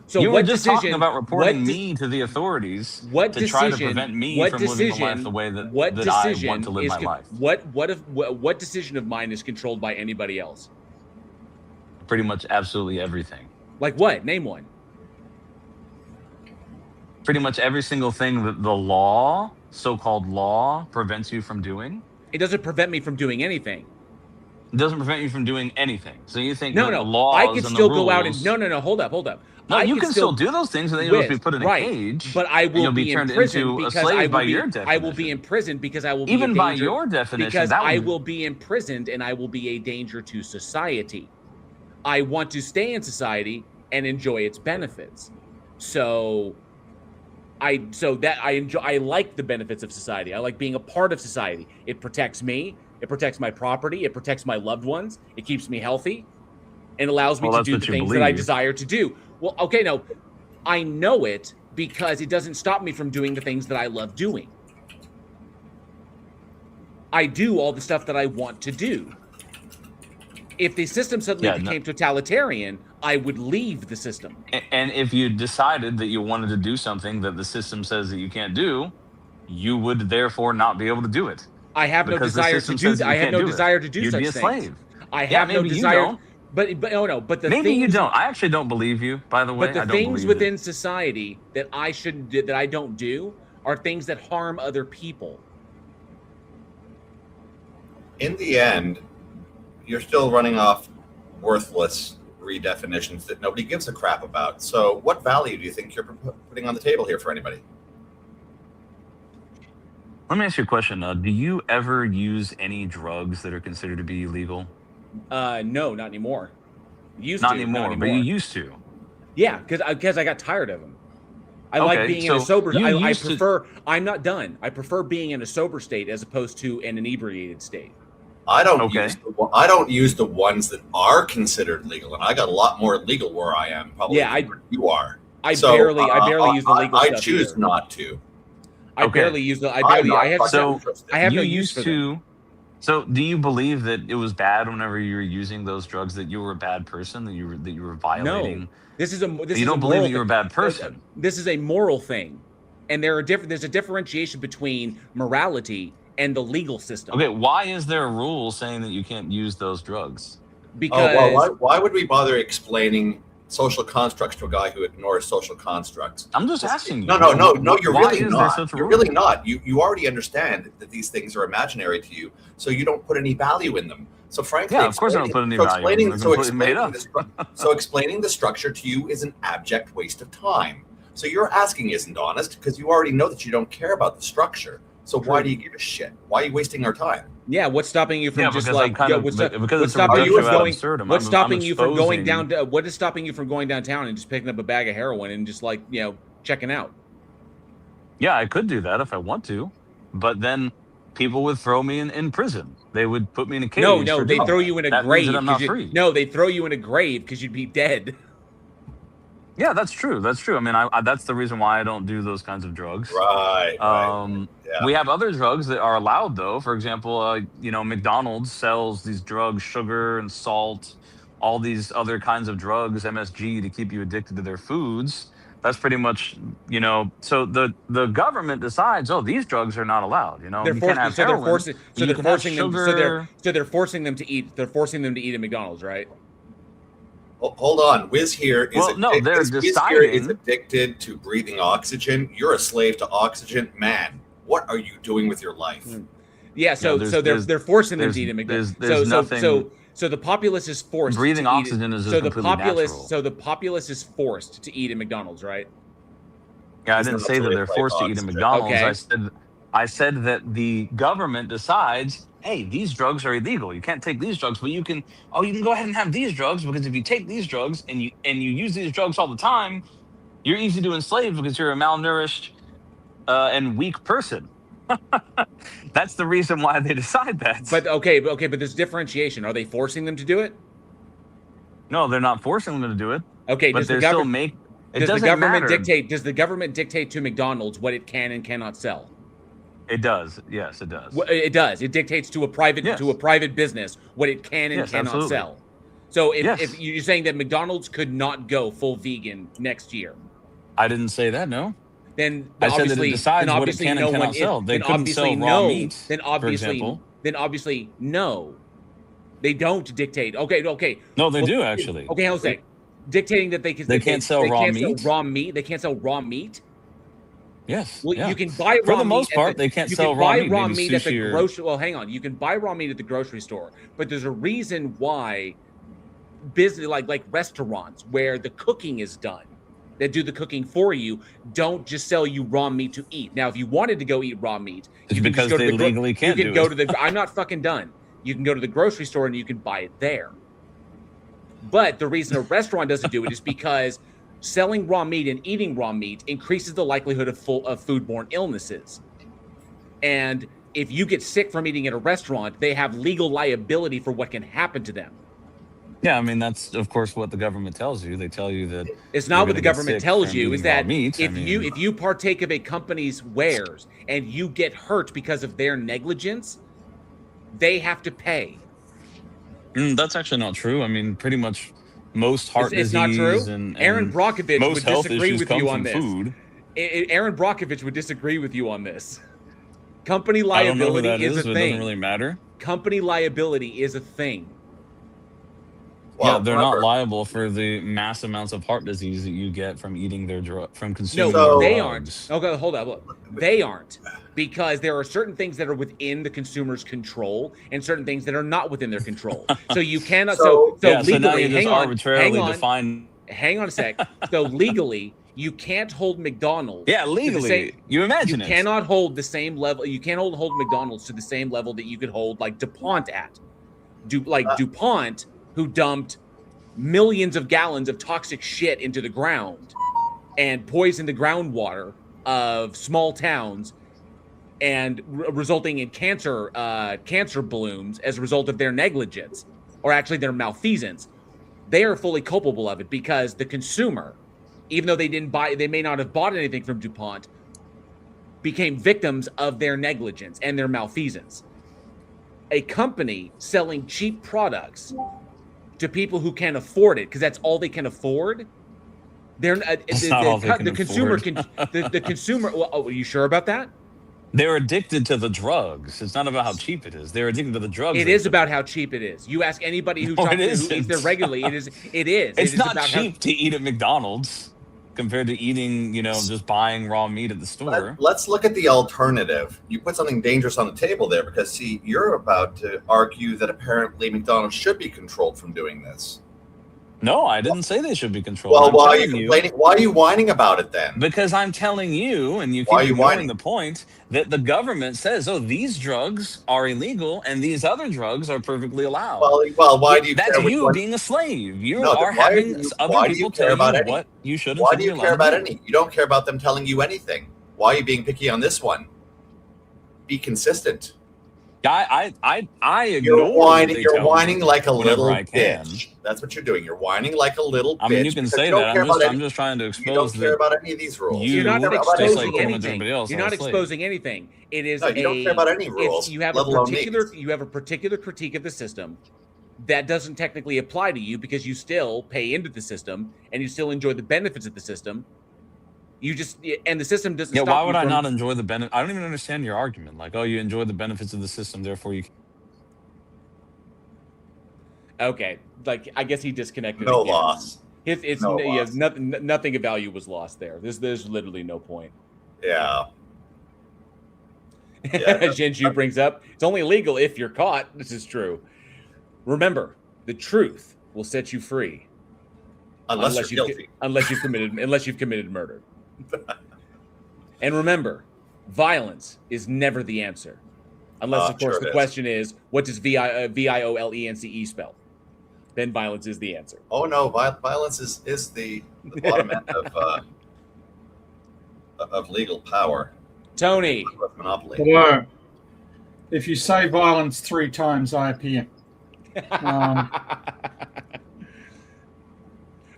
So you were just talking about reporting me to the authorities to try to prevent me from living my life the way that I want to live my life. What decision of mine is controlled by anybody else? Pretty much absolutely everything. Like what? Name one. Pretty much every single thing that the law, so-called law, prevents you from doing. It doesn't prevent me from doing anything. It doesn't prevent you from doing anything. So you think the laws I could still go out and hold up. No, you can still do those things, and then you'll be put in a cage. But I will be turned imprisoned into a slave by your definition. I will be imprisoned because I will be even by your definition. Because I will be imprisoned and I will be a danger to society. I want to stay in society and enjoy its benefits. So I like the benefits of society. I like being a part of society. It protects me. It protects my property. It protects my loved ones. It keeps me healthy and allows me to do the things that I desire to do. Well, okay, no, I know it because it doesn't stop me from doing the things that I love doing. I do all the stuff that I want to do. If the system suddenly became totalitarian, I would leave the system. And if you decided that you wanted to do something that the system says that you can't do, you would therefore not be able to do it. I have no desire to do that. I have no desire to do such things. You'd be a slave. I have no desire. But maybe you don't. I actually don't believe you, by the way. But the things within society that I don't do are things that harm other people. In the end, you're still running off worthless redefinitions that nobody gives a crap about. So what value do you think you're putting on the table here for anybody? Let me ask you a question. Do you ever use any drugs that are considered to be illegal? No, not anymore. Not anymore, but you used to. Yeah, because I got tired of them. I like being in a sober. I prefer. I'm not done. I prefer being in a sober state as opposed to an inebriated state. I don't use the ones that are considered legal, and I got a lot more legal where I am. Probably than you are. I barely use the legal stuff. I choose not to. I barely use the. I have no use for them. So, do you believe that it was bad whenever you were using those drugs? That you were a bad person? That you were violating? No, you don't believe that you're a bad person. This is a moral thing, and there's a differentiation between morality and the legal system. Okay, why is there a rule saying that you can't use those drugs? Because why would we bother explaining social constructs to a guy who ignores social constructs? I'm just asking you. No, you're really not. You're really not. You already understand that these things are imaginary to you, so you don't put any value in them. So frankly, yeah, of course I don't put any value in them. So explaining the structure to you is an abject waste of time. So your asking isn't honest because you already know that you don't care about the structure. So why do you give a shit? Why are you wasting our time? Yeah, what's stopping you from just like what's stopping you from going down? What is stopping you from going downtown and just picking up a bag of heroin and just like checking out? Yeah, I could do that if I want to, but then people would throw me in prison. They would put me in a cage. No, they throw you in a grave. I'm not free. No, they throw you in a grave because you'd be dead. Yeah, that's true. That's true. I mean, that's the reason why I don't do those kinds of drugs. Right. Yeah. We have other drugs that are allowed, though. For example, McDonald's sells these drugs, sugar and salt, all these other kinds of drugs, MSG, to keep you addicted to their foods. That's pretty much, so the government decides, these drugs are not allowed. They're forcing them to eat. They're forcing them to eat at McDonald's, right? Hold on, Wiz here is deciding. Addicted to breathing oxygen. You're a slave to oxygen, man. What are you doing with your life? Yeah, they're forcing them to eat at McDonald's. So the populace is forced. Breathing oxygen is just completely natural. So the populace is forced to eat at McDonald's, right? Yeah, I didn't say that they're forced to eat at McDonald's. Okay. I said that the government decides, hey, these drugs are illegal. You can't take these drugs, but you can go ahead and have these drugs, because if you take these drugs and you use these drugs all the time, you're easy to enslave because you're a malnourished and weak person. That's the reason why they decide that. But there's differentiation. Are they forcing them to do it? No, they're not forcing them to do it. Okay, but they're still make. Does the government dictate to McDonald's what it can and cannot sell? It does. Yes, it does. It does. It dictates to a private business what it can and cannot sell. So if you're saying that McDonald's could not go full vegan next year, I didn't say that. No. Then I said that it decides what it can and cannot sell. They couldn't sell raw meat, for example. Then obviously no, they don't dictate. Okay. No, they do actually. Okay, how's that? Dictating that they can't sell raw meat. They can't sell raw meat. Yes. Well, you can buy raw meat. For the most part, they can't sell raw meat. You can buy raw meat at the grocery. Well, hang on. You can buy raw meat at the grocery store, but there's a reason why business like restaurants where the cooking is done, that do the cooking for you, don't just sell you raw meat to eat. Now, if you wanted to go eat raw meat, because they legally can't do it. You can go to the. I'm not fucking done. You can go to the grocery store and you can buy it there. But the reason a restaurant doesn't do it is because selling raw meat and eating raw meat increases the likelihood of foodborne illnesses. And if you get sick from eating at a restaurant, they have legal liability for what can happen to them. Yeah, I mean, that's, of course, what the government tells you. They tell you that it's not what the government tells you. Is that if you partake of a company's wares and you get hurt because of their negligence, they have to pay. That's actually not true. I mean, pretty much most heart disease not true. And Aaron Brockovich most would health disagree issues with come you from on this. Food. Aaron Brockovich would disagree with you on this. Company liability is a thing. It doesn't really matter. Company liability is a thing. Well, yeah, they're not liable for the mass amounts of heart disease that you get from eating their from consuming. No, their they drugs. aren't. Okay, hold on. Look, they aren't, because there are certain things that are within the consumer's control and certain things that are not within their control. So you cannot. So legally, now you just arbitrarily define. Hang on a sec. So legally, you can't hold McDonald's. Yeah, legally. You imagine you cannot hold the same level. You can't hold McDonald's to the same level that you could hold like DuPont at. DuPont, who dumped millions of gallons of toxic shit into the ground and poison the groundwater of small towns, and resulting in cancer blooms as a result of their negligence, or actually their malfeasance. They are fully culpable of it because the consumer, even though they may not have bought anything from DuPont, became victims of their negligence and their malfeasance. A company selling cheap products to people who can afford it, because that's all they can afford. The consumer. Well, oh, are you sure about that? They're addicted to the drugs. It's not about how cheap it is. They're addicted to the drugs. It is about how cheap it is. You ask anybody who eats there regularly, it is. It's not cheap to eat at McDonald's compared to eating, just buying raw meat at the store. Let's look at the alternative. You put something dangerous on the table there because, see, you're about to argue that apparently McDonald's should be controlled from doing this. No, I didn't say they should be controlled. Well, why are you complaining? Why are you whining about it then? Because I'm telling you, and you keep ignoring the point, that the government says, oh, these drugs are illegal and these other drugs are perfectly allowed. Well, why do you That's care you being a slave. You are having other people tell you what you should and shouldn't be allowed. Why do you care about any? You don't care about them telling you anything. Why are you being picky on this one? Be consistent. I You're whining like a little bitch. That's what you're doing. You're whining like a little bitch. I mean, you can say that. I'm just trying to expose. You don't care about any of these rules. You're not exposing anything. You're not exposing anything. It is. You don't care about any rules. You have a particular critique of the system that doesn't technically apply to you because you still pay into the system and you still enjoy the benefits of the system. And the system doesn't. Yeah, why would I not enjoy the benefit? I don't even understand your argument. Like, oh, you enjoy the benefits of the system, therefore you. Okay, like I guess he disconnected. No loss. Nothing of value was lost there. There's literally no point. Yeah. Jinju brings up, it's only illegal if you're caught. This is true. Remember, the truth will set you free, unless you're guilty. Unless you've committed murder. And remember, violence is never the answer. Unless, of course, the question is, what does violence spell? Then violence is the answer. Oh, no, violence is the bottom end of legal power. Tony. Monopoly. Hello. If you say violence 3 times, I appear.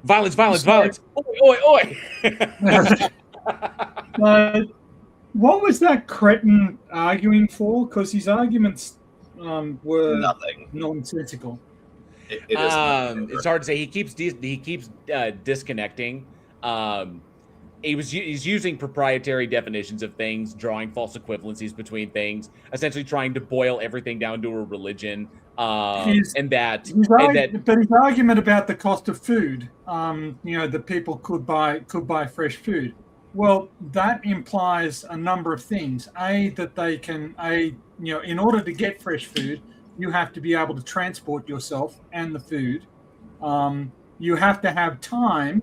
Violence. Oi, oi. What was that cretin arguing for? Because his arguments were nothing nonsensical. It's hard to say. He keeps disconnecting. He's using proprietary definitions of things, drawing false equivalencies between things, essentially trying to boil everything down to a religion. But his argument about the cost of food, that people could buy fresh food. Well, that implies a number of things. That they can, in order to get fresh food, you have to be able to transport yourself and the food. You have to have time,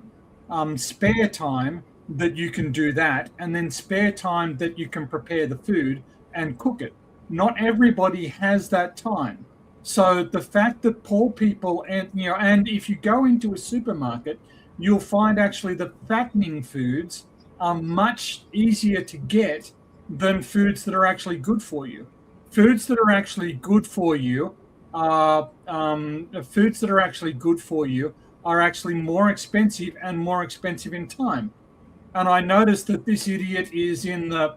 spare time that you can do that, and then spare time that you can prepare the food and cook it. Not everybody has that time. So the fact that poor people and if you go into a supermarket, you'll find actually the fattening foods are much easier to get than foods that are actually good for you. Foods that are actually good for you are actually more expensive and more expensive in time. And I noticed that this idiot is in the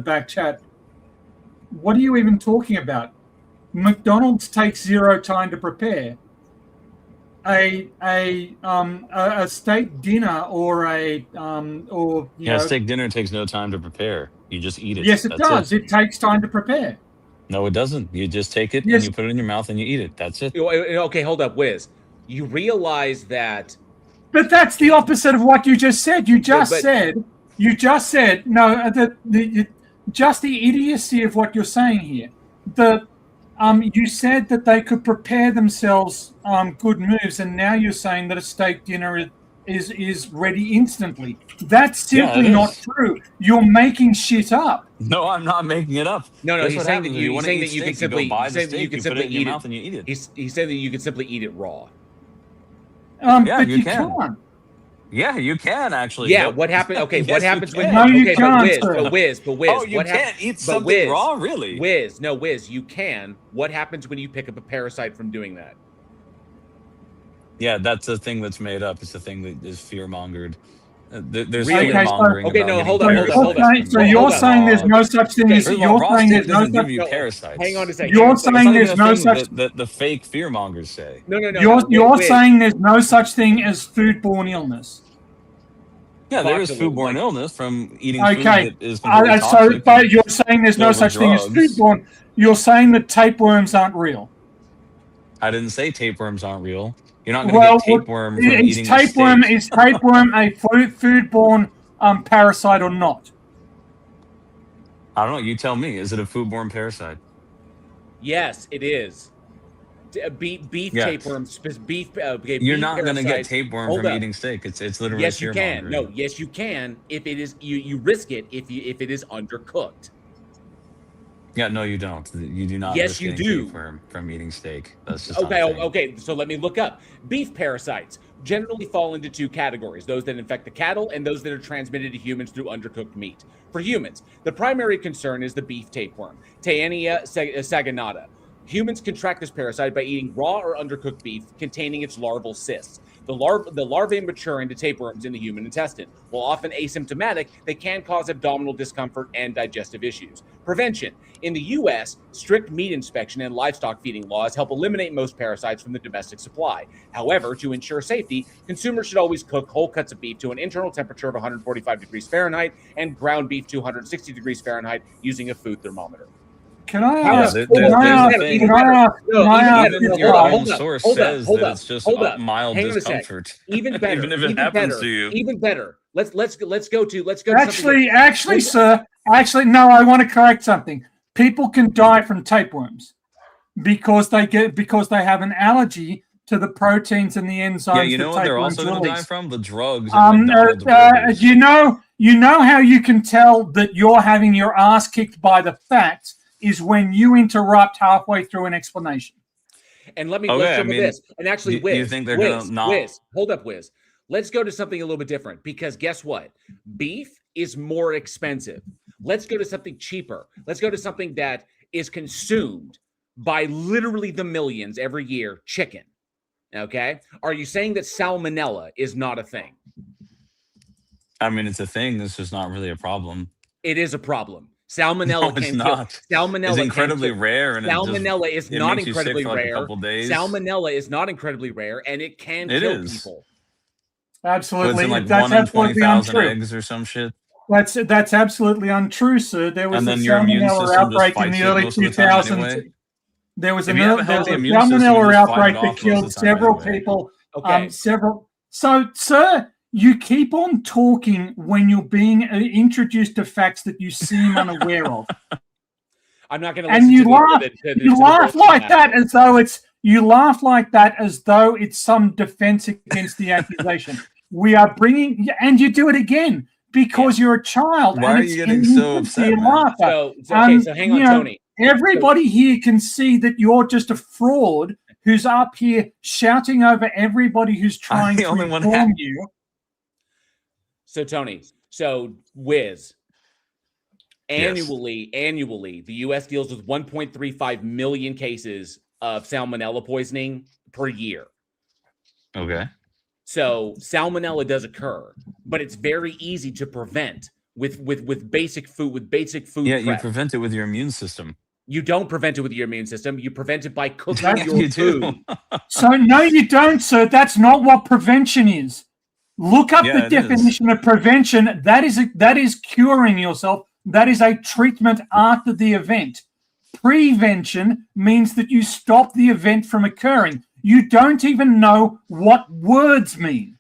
back chat. What are you even talking about? McDonald's takes 0 time to prepare. A steak dinner or steak dinner takes no time to prepare. You just eat it. Yes, it does. It takes time to prepare. No, it doesn't. You just take it and you put it in your mouth and you eat it. That's it. Okay, hold up, Wiz. You realize that. But that's the opposite of what you just said. You just said no. Just the idiocy of what you're saying here. You said that they could prepare themselves good moves, and now you're saying that a steak dinner is ready instantly. That's simply not true. You're making shit up. No, I'm not making it up. No, he's saying that you can simply eat eat it, and you eat it. He said that you can simply eat it raw. But you can't. Yeah, you can actually. Yeah, what happened? Okay, yes, what happens when? No, you okay, can't. but Wiz. Oh, you can't eat something raw, really? Wiz, you can. What happens when you pick up a parasite from doing that? Yeah, that's a thing that's made up. It's a thing that is fear-mongered. There's Really? fear-mongering. Okay, no, hold on. So you're saying there's no such thing as you're saying there's no such thing. Parasites. Hang on a second. You're saying there's no such. The fake fear-mongers say. No. You're saying there's no such thing as foodborne illness. Yeah, there is foodborne illness from eating food that is completely toxic. So, but you're saying there's no such thing as foodborne. You're saying that tapeworms aren't real. I didn't say tapeworms aren't real. You're not going to get tapeworm from eating tapeworm. steak. Is tapeworm a foodborne parasite or not? I don't know. You tell me. Is it a foodborne parasite? Yes, it is. Beef tapeworms. You're not going to get tapeworm from eating steak. It's literally yes, you can. No, yes, you can. If it is, you risk it if it is undercooked. Yeah, no, you don't. You do not. Yes, you do. From eating steak. That's just okay. So let me look up. Beef parasites generally fall into two categories: those that infect the cattle and those that are transmitted to humans through undercooked meat. For humans, the primary concern is the beef tapeworm, Taenia saginata. Humans contract this parasite by eating raw or undercooked beef containing its larval cysts. The larvae mature into tapeworms in the human intestine. While often asymptomatic, they can cause abdominal discomfort and digestive issues. Prevention. In the U.S., strict meat inspection and livestock feeding laws help eliminate most parasites from the domestic supply. However, to ensure safety, consumers should always cook whole cuts of beef to an internal temperature of 145 degrees Fahrenheit and ground beef to 160 degrees Fahrenheit using a food thermometer. Can I ask? Your own source says that it's just mild discomfort. Even better. Even if it happens to you. Even better. Let's go to Actually, sir. Actually, no. I want to correct something. People can die from tapeworms because they have an allergy to the proteins and the enzymes. Yeah, you know what they're also going to die from? The drugs. You know how you can tell that you're having your ass kicked by the facts is when you interrupt halfway through an explanation. And let's go with this. And actually, Wiz, you think they're going to not? Wiz, hold up, Wiz. Let's go to something a little bit different because guess what? Beef is more expensive. Let's go to something cheaper. Let's go to something that is consumed by literally the millions every year. Chicken. Okay. Are you saying that salmonella is not a thing? I mean, it's a thing. It's just not really a problem. It is a problem. Salmonella can kill. Salmonella is incredibly rare, and salmonella is not incredibly rare. Salmonella is not incredibly rare, and it can kill people. Absolutely, like that's 1 in 20,000 eggs or some shit. That's absolutely untrue, sir. There was a salmonella outbreak in the early 2000s. There was a salmonella outbreak that killed several people. Okay. So, sir, you keep on talking when you're being introduced to facts that you seem unaware of. I'm not going to. And you laugh like that as though it's some defense against the accusation. We are bringing, and you do it again because you're a child. Why are you getting so upset? So hang on, Tony. Everybody here can see that you're just a fraud who's up here shouting over everybody who's trying to inform you. So Tony, Wiz, annually, the U.S. deals with 1.35 million cases of salmonella poisoning per year. Okay. So salmonella does occur, but it's very easy to prevent with basic food. Yeah, prep. You prevent it with your immune system. You don't prevent it with your immune system. You prevent it by cooking your food. So no, you don't, sir. That's not what prevention is. Look up the definition of prevention. That is curing yourself. That is a treatment after the event. Prevention means that you stop the event from occurring. You don't even know what words mean.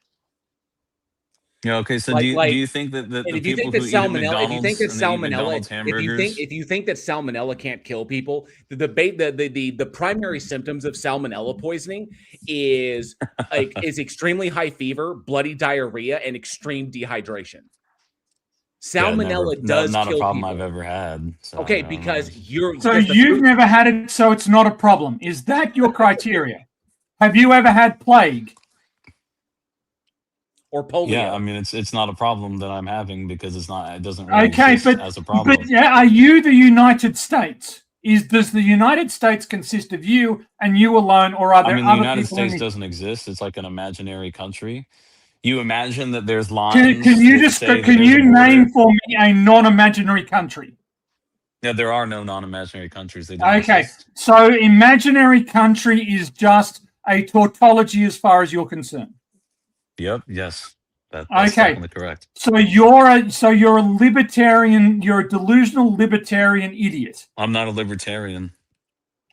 Yeah. Okay. So do you think that the if you people think that who eat at salmonella, if you think McDonald's that and they eat salmonella, McDonald's hamburgers, if you think that salmonella can't kill people, the primary symptoms of salmonella poisoning is is extremely high fever, bloody diarrhea, and extreme dehydration. Salmonella does not a kill problem people. I've ever had. So, Okay, no, because you've never had it, so it's not a problem. Is that your criteria? Have you ever had plague or polio? Yeah, I mean it's not a problem that I'm having because it doesn't really exist as a problem. But are you the United States? Does the United States consist of you and you alone, or are there the other United people States doesn't exist. It's like an imaginary country. You imagine that there's lines. Can you name for me a non-imaginary country? Yeah, there are no non-imaginary countries. They don't exist. So imaginary country is just a tautology as far as you're concerned. Yep. Yes. That's definitely correct. So you're a libertarian. You're a delusional libertarian idiot. I'm not a libertarian.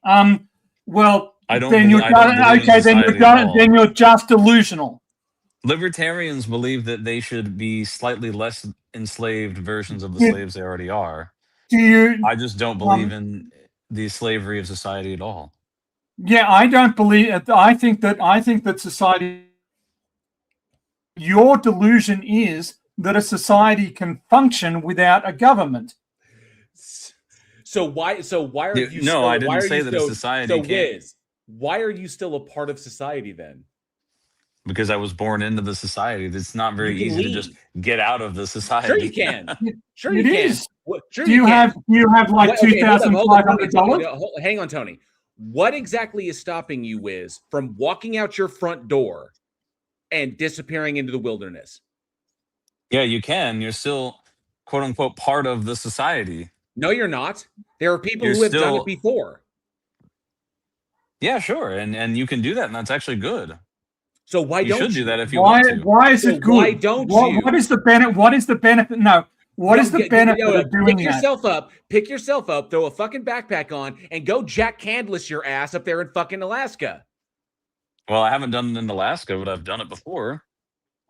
Well, I don't. Then you're just delusional. Libertarians believe that they should be slightly less enslaved versions of the slaves they already are. I just don't believe in the slavery of society at all. Yeah, I don't believe. I think that society. Your delusion is that a society can function without a government. So why are you? No, I didn't say that a society can't. Wiz, why are you still a part of society then? Because I was born into the society. It's not very easy to just get out of the society. Sure you can. Sure you can. Sure do you have like $2,500? Hang on, Tony. What exactly is stopping you, Wiz, from walking out your front door and disappearing into the wilderness? Yeah, you can. You're still, quote unquote, part of the society. No, you're not. There are people who have done it before. Yeah, sure. And you can do that, and that's actually good. So why don't you? You should do that if you want to. Why is it good? Why don't you? What is the benefit? What is the benefit? No. What is the benefit of doing that? Pick yourself up, throw a fucking backpack on, and go Jack Candless your ass up there in fucking Alaska. Well, I haven't done it in Alaska, but I've done it before.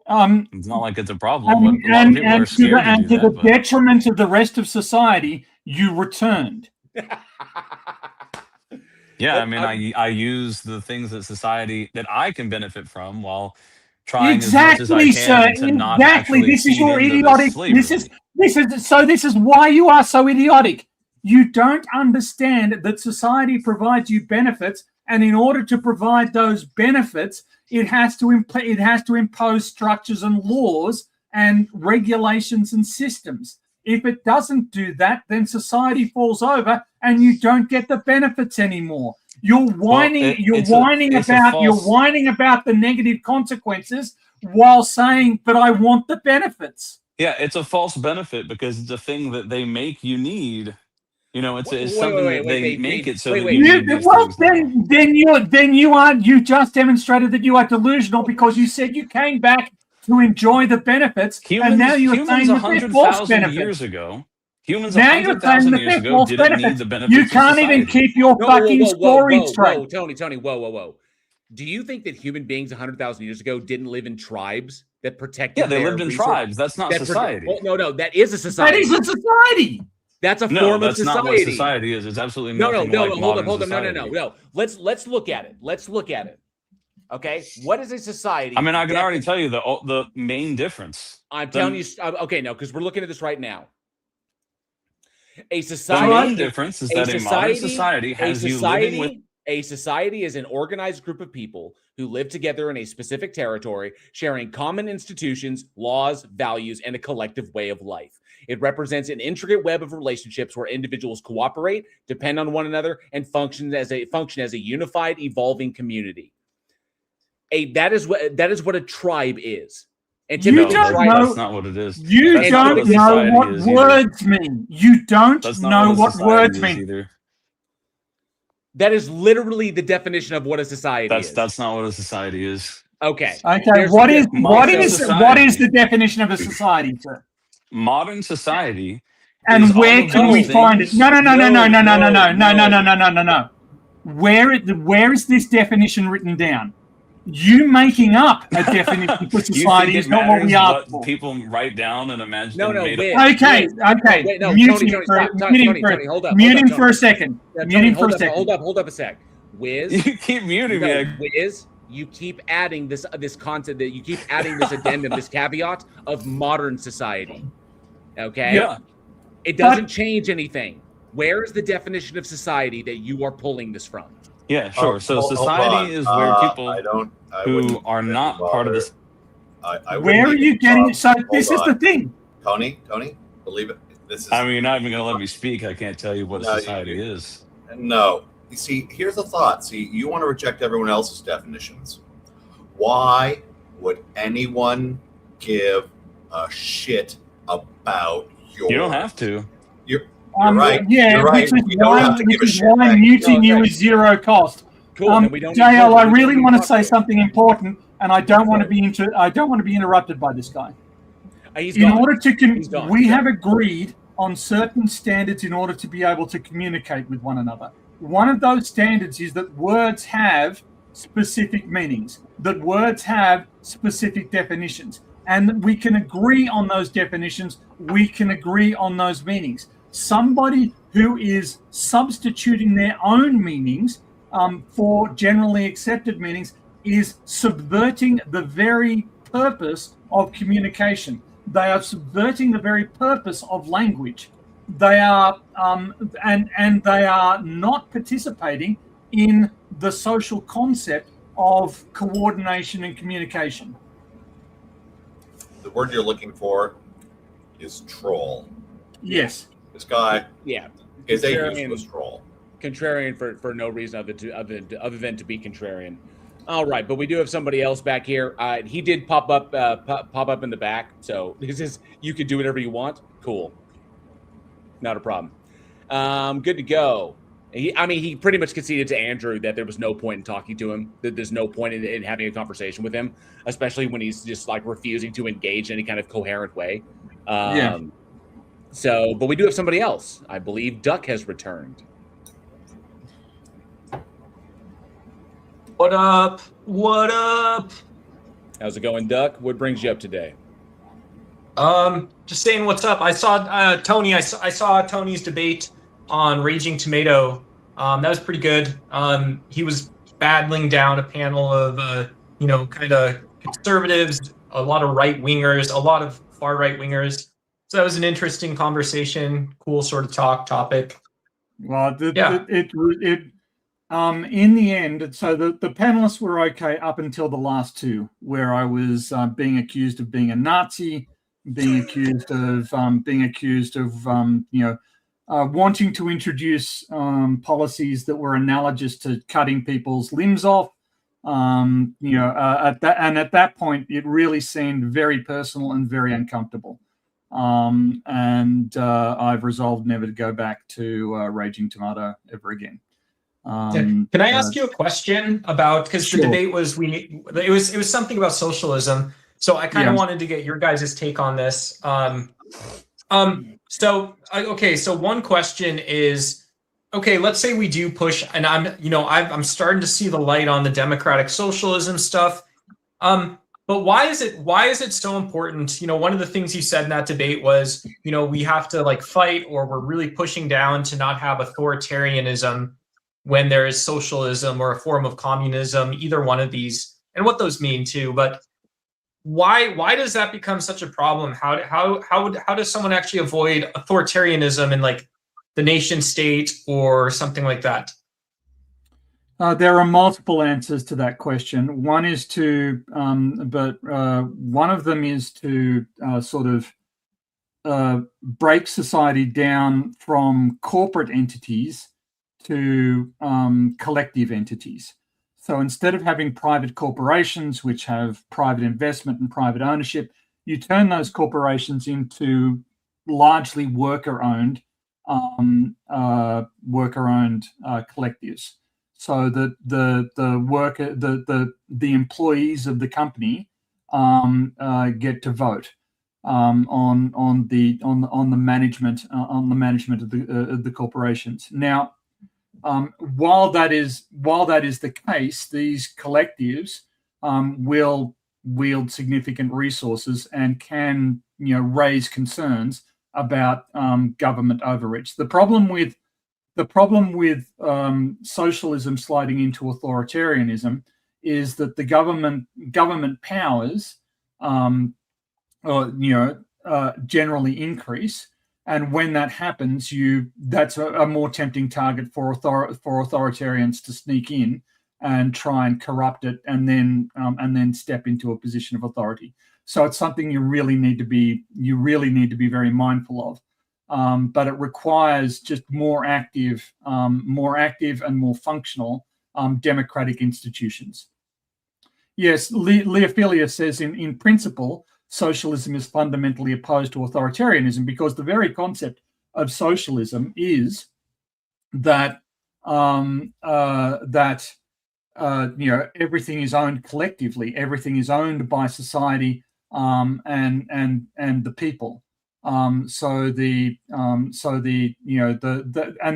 It's not like it's a problem. And to the detriment of the rest of society, you returned. Yeah, I mean, I use the things that I can benefit from while trying as much as I can to not actually this is your idiotic. This is why you are so idiotic. You don't understand that society provides you benefits, and in order to provide those benefits, it has to impose structures and laws and regulations and systems. If it doesn't do that, then society falls over and you don't get the benefits anymore. You're whining about the negative consequences while saying, but I want the benefits. Yeah, it's a false benefit because it's a thing that they make you need. You know, it's something that they make it so that you need these things. You just demonstrated that you are delusional because you said you came back to enjoy the benefits, and now you're saying that they're false benefits. Years ago, humans 100,000 years ago didn't need the benefits. You can't even keep your fucking story straight. Tony, whoa. Do you think that human beings 100,000 years ago didn't live in tribes that protected? Yeah, they lived in tribes. That's not society. No, that is a society. That is a society. That's a form of society. Not what society is. It's absolutely nothing like modern society. No. Let's look at it. Okay, what is a society? I mean, I can already tell you the main difference. I'm telling you. Okay, no, because we're looking at this right now. A society. The main difference is that a modern society has you living with. A society is an organized group of people who live together in a specific territory, sharing common institutions, laws, values, and a collective way of life. It represents an intricate web of relationships where individuals cooperate, depend on one another, and function as a unified, evolving community. That is what a tribe is. And that's not what it is. You don't know what words mean. You don't know what words mean either. That is literally the definition of what a society is. That's not what a society is. Okay. What is the definition of a society, sir? Modern society. And where can we find it? No. Where is this definition written down? You making up a definition for society is not what we asked for. People write down and imagine. No, made Wiz, up. Okay. Wait, no, Mute Tony, him Tony, hold up. Mute him for a second. Yeah, Mute him for a Tony, second. hold up a sec. Wiz, You keep muting me. Wiz, you keep adding this concept that you keep adding this addendum, this caveat of modern society. Okay? Yeah. It doesn't change anything. Where is the definition of society that you are pulling this from? Yeah, sure. So society is where people who are not part of this. Where are you getting? So this is the thing. Tony, believe it. This is. I mean, you're not even going to let me speak. I can't tell you what a society is. No. You see, here's the thought. See, you want to reject everyone else's definitions. Why would anyone give a shit about your? You don't have to. You're right. Yeah, You're right. which is why muting you is zero cost. Cool. JL, I really want to say something important, and I don't want to be interrupted by this guy. We have agreed on certain standards in order to be able to communicate with one another. One of those standards is that words have specific meanings, that words have specific definitions, and that we can agree on those definitions, we can agree on those meanings. Somebody who is substituting their own meanings for generally accepted meanings is subverting the very purpose of communication. They are subverting the very purpose of language. They are and they are not participating in the social concept of coordination and communication. The word you're looking for is troll. Yes. This guy. Yeah. His atheist was troll. Contrarian for no reason other than to be contrarian. All right, but we do have somebody else back here. He did pop up in the back, so this is you can do whatever you want. Cool, not a problem. Good to go. He pretty much conceded to Andrew that there was no point in talking to him. That there's no point in having a conversation with him, especially when he's just like refusing to engage in any kind of coherent way. Yeah. So, but we do have somebody else. I believe Duck has returned. What up? What up? How's it going, Duck? What brings you up today? Just saying what's up. I saw Tony. I saw Tony's debate on Raging Tomato. That was pretty good. He was battling down a panel of kind of conservatives, a lot of right wingers, a lot of far right wingers. So that was an interesting conversation. Cool sort of topic. Well, in the end, so the panelists were okay up until the last two, where I was being accused of being a Nazi, being accused of wanting to introduce policies that were analogous to cutting people's limbs off. At that point, it really seemed very personal and very uncomfortable. I've resolved never to go back to Raging Tomato ever again. Can I ask you a question about, because sure. The debate was it was something about socialism, so I kind of wanted to get your guys' take on this. So one question is, okay, let's say we do push, and I'm starting to see the light on the democratic socialism stuff. But why is it so important? One of the things you said in that debate was, we have to fight, or we're really pushing down to not have authoritarianism when there is socialism or a form of communism, either one of these, and what those mean too. But why does that become such a problem? How does someone actually avoid authoritarianism in the nation state or something like that? There are multiple answers to that question. One is one of them is to break society down from corporate entities to collective entities. So instead of having private corporations, which have private investment and private ownership, you turn those corporations into largely worker-owned collectives. So that the employees of the company get to vote on the management of the corporations. Now, while that is the case, these collectives will wield significant resources and can, raise concerns about government overreach. The problem with socialism sliding into authoritarianism is that the government powers, generally increase, and when that happens, that's a more tempting target for authoritarians to sneak in and try and corrupt it, and then step into a position of authority. So it's something you really need to be very mindful of. But it requires just more active and more functional democratic institutions. Yes, Leophilia says in principle, socialism is fundamentally opposed to authoritarianism, because the very concept of socialism is that everything is owned collectively, everything is owned by society and the people. And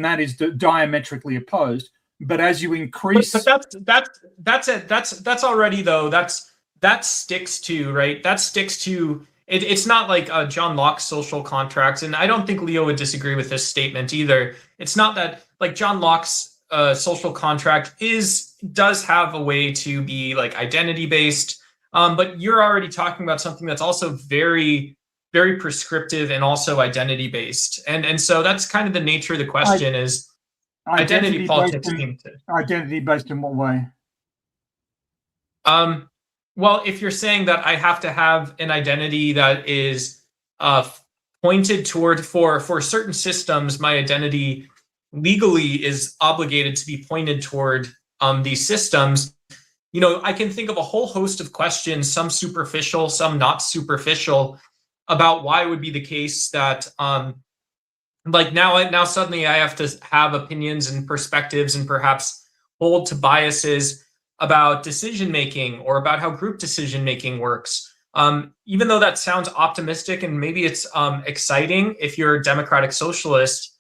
that is diametrically opposed. But as you increase, that's already, though, that sticks to, right? That sticks to it. It's not like John Locke's social contracts, and I don't think Leo would disagree with this statement either. It's not that, like, John Locke's social contract does have a way to be like identity based, but you're already talking about something that's also very, very prescriptive and also identity based, and so that's kind of the nature of the question. Is identity politics identity based in what way? Well, if you're saying that I have to have an identity that is pointed toward, for certain systems, my identity legally is obligated to be pointed toward these systems, I can think of a whole host of questions, some superficial, some not superficial, about why it would be the case that like now suddenly I have to have opinions and perspectives and perhaps hold to biases about decision making or about how group decision making works. Even though that sounds optimistic and maybe it's exciting if you're a democratic socialist,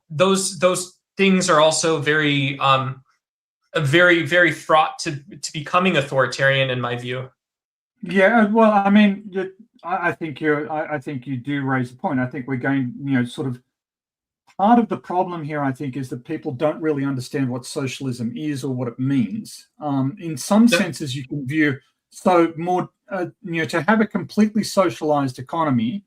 those things are also very very, very fraught to becoming authoritarian, in my view. Yeah, well, I mean, I think you do raise a point. I think we're going, sort of part of the problem here, I think, is that people don't really understand what socialism is or what it means. In some senses, you can view more, to have a completely socialized economy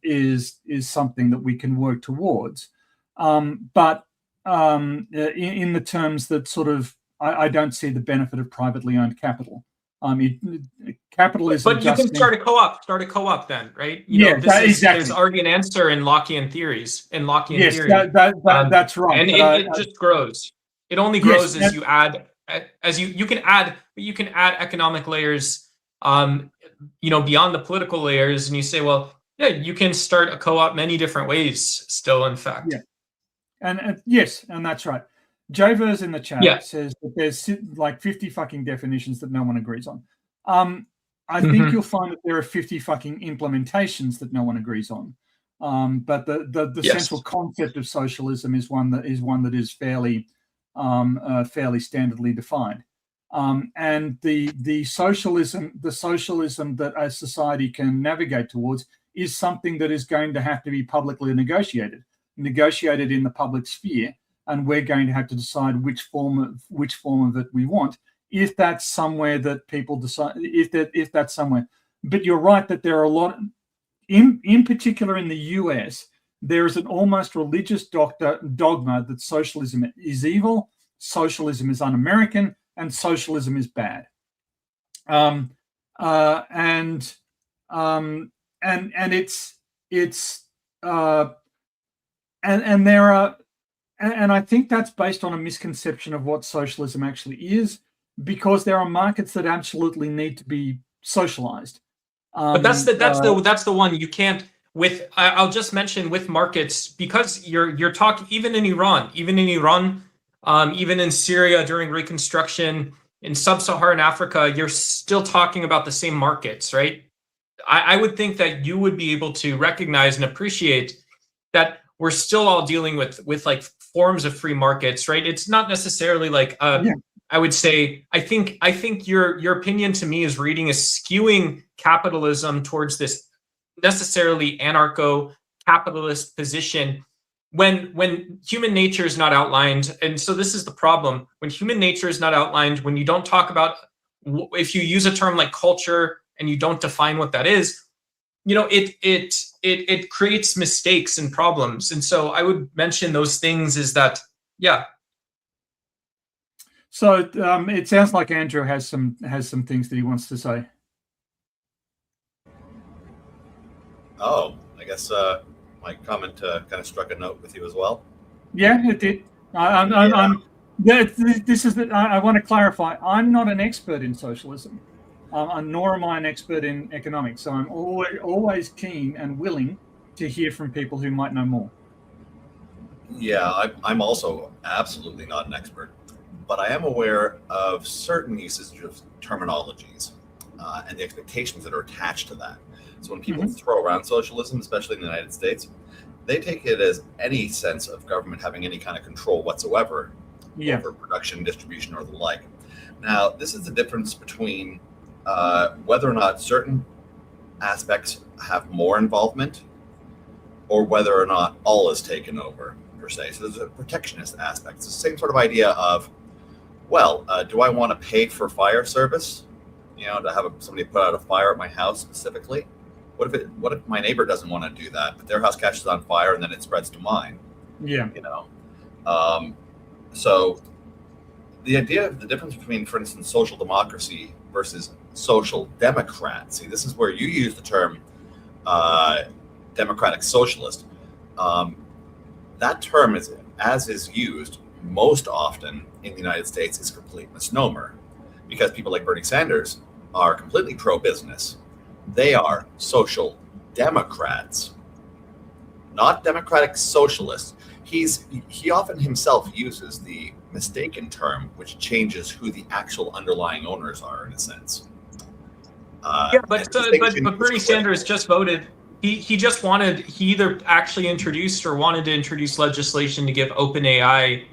is something that we can work towards. But in the terms that sort of, I don't see the benefit of privately owned capital. Capitalism. But you can start a co-op then, right? Exactly. There's Argan answer in Lockean theories, theory. That's right. And it just grows. It only grows as you add, you can add economic layers, beyond the political layers, and you say, well, yeah, you can start a co-op many different ways still, in fact. Yeah. And yes, and that's right. Javers in the chat says that there's like 50 fucking definitions that no one agrees on. I think you'll find that there are 50 fucking implementations that no one agrees on. But the central concept of socialism is one that is fairly standardly defined. And the socialism that a society can navigate towards is something that is going to have to be publicly negotiated in the public sphere. And we're going to have to decide which form of it we want, if that's somewhere that people decide, if that's somewhere. But you're right that there are a lot, in particular in the US, there is an almost religious dogma that socialism is evil, socialism is un-American, and socialism is bad. And there are. And I think that's based on a misconception of what socialism actually is, because there are markets that absolutely need to be socialized. But that's the one you can't. I'll just mention with markets, because you're talking even in Iran, even in Syria during Reconstruction, in sub-Saharan Africa, you're still talking about the same markets, right? I would think that you would be able to recognize and appreciate that we're still all dealing with like forms of free markets, right? It's not necessarily like I would say I think your opinion to me is reading is skewing capitalism towards this necessarily anarcho-capitalist position when human nature is not outlined. And so this is the problem. When human nature is not outlined, when you don't talk about, if you use a term like culture and you don't define what that is, it creates mistakes and problems. And so I would mention those things is that, yeah. So it sounds like Andrew has some things that he wants to say. Oh, I guess my comment kind of struck a note with you as well. Yeah, it did. I want to clarify. I'm not an expert in socialism, nor am I an expert in economics. So I'm always keen and willing to hear from people who might know more. Yeah, I'm also absolutely not an expert, but I am aware of certain usage of terminologies and the expectations that are attached to that. So when people throw around socialism, especially in the United States, they take it as any sense of government having any kind of control whatsoever over production, distribution, or the like. Now, this is the difference between whether or not certain aspects have more involvement or whether or not all is taken over, per se. So there's a protectionist aspect. It's the same sort of idea of, well, do I want to pay for fire service? To have somebody put out a fire at my house specifically? What if my neighbor doesn't want to do that, but their house catches on fire and then it spreads to mine? Yeah. So the idea of the difference between, for instance, social democracy versus social democrat. See, this is where you use the term democratic socialist. That term is used most often in the United States is complete misnomer, because people like Bernie Sanders are completely pro-business. They are social democrats, not democratic socialists. He often himself uses the mistaken term, which changes who the actual underlying owners are, in a sense. But Bernie Sanders just voted. He either actually introduced or wanted to introduce legislation to give OpenAI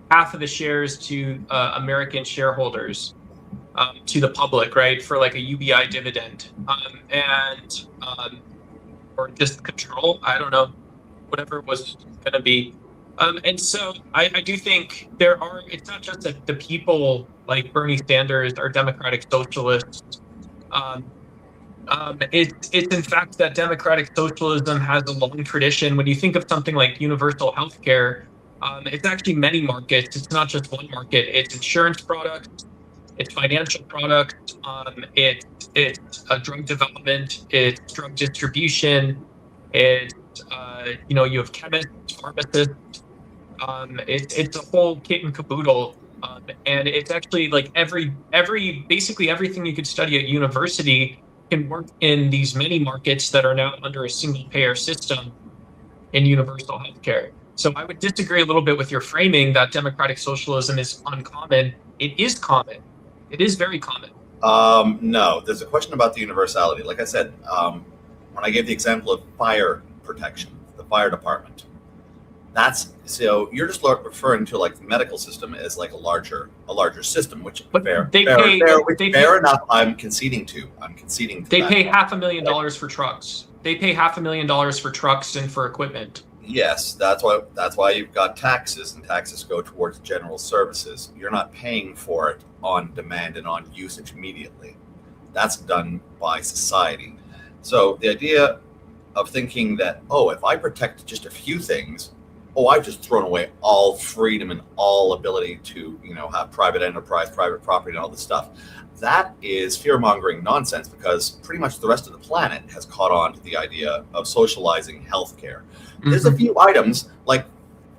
half of the shares to American shareholders. To the public, right, for like a UBI dividend, or just control. I don't know, whatever it was going to be. And so I do think it's not just that the people like Bernie Sanders are democratic socialists. It's in fact that democratic socialism has a long tradition. When you think of something like universal healthcare, it's actually many markets. It's not just one market. It's insurance products. It's financial products, it's drug development, it's drug distribution, it's you have chemists, pharmacists, it's a whole kit and caboodle, and it's actually like basically everything you could study at university can work in these many markets that are now under a single payer system in universal healthcare. So I would disagree a little bit with your framing that democratic socialism is uncommon. It is common. It is very common. No, there's a question about the universality. Like I said, when I gave the example of fire protection, the fire department, so you're just referring to like the medical system as like a larger system, which fair enough. I'm conceding to. They pay $500,000 for trucks. They pay $500,000 for trucks and for equipment. Yes, that's why you've got taxes, and taxes go towards general services. You're not paying for it on demand and on usage immediately. That's done by society. So the idea of thinking that, if I protect just a few things, I've just thrown away all freedom and all ability to, have private enterprise, private property, and all this stuff. That is fear-mongering nonsense, because pretty much the rest of the planet has caught on to the idea of socializing healthcare. There's a few items like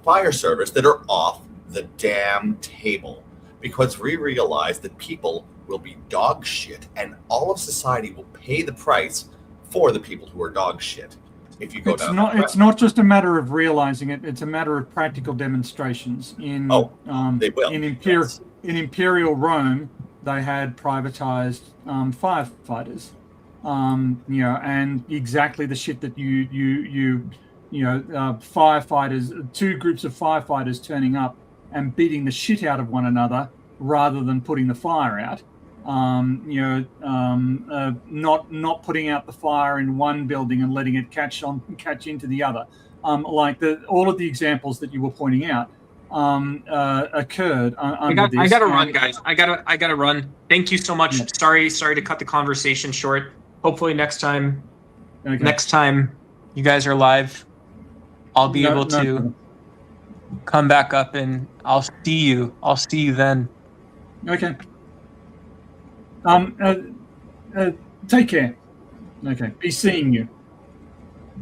fire service that are off the damn table, because we realize that people will be dog shit, and all of society will pay the price for the people who are dog shit. If you go it's not just a matter of realizing it; it's a matter of practical demonstrations. They will. In Imperial Rome, they had privatized firefighters, and exactly the shit that firefighters, two groups of firefighters turning up and beating the shit out of one another rather than putting the fire out. Not putting out the fire in one building and letting it catch into the other. All of the examples that you were pointing out occurred under this. I gotta run, guys. I gotta run. Thank you so much. Yeah. Sorry to cut the conversation short. Hopefully next time you guys are live, I'll be able to come back up and I'll see you. I'll see you then. Okay. Take care. Okay. Be seeing you.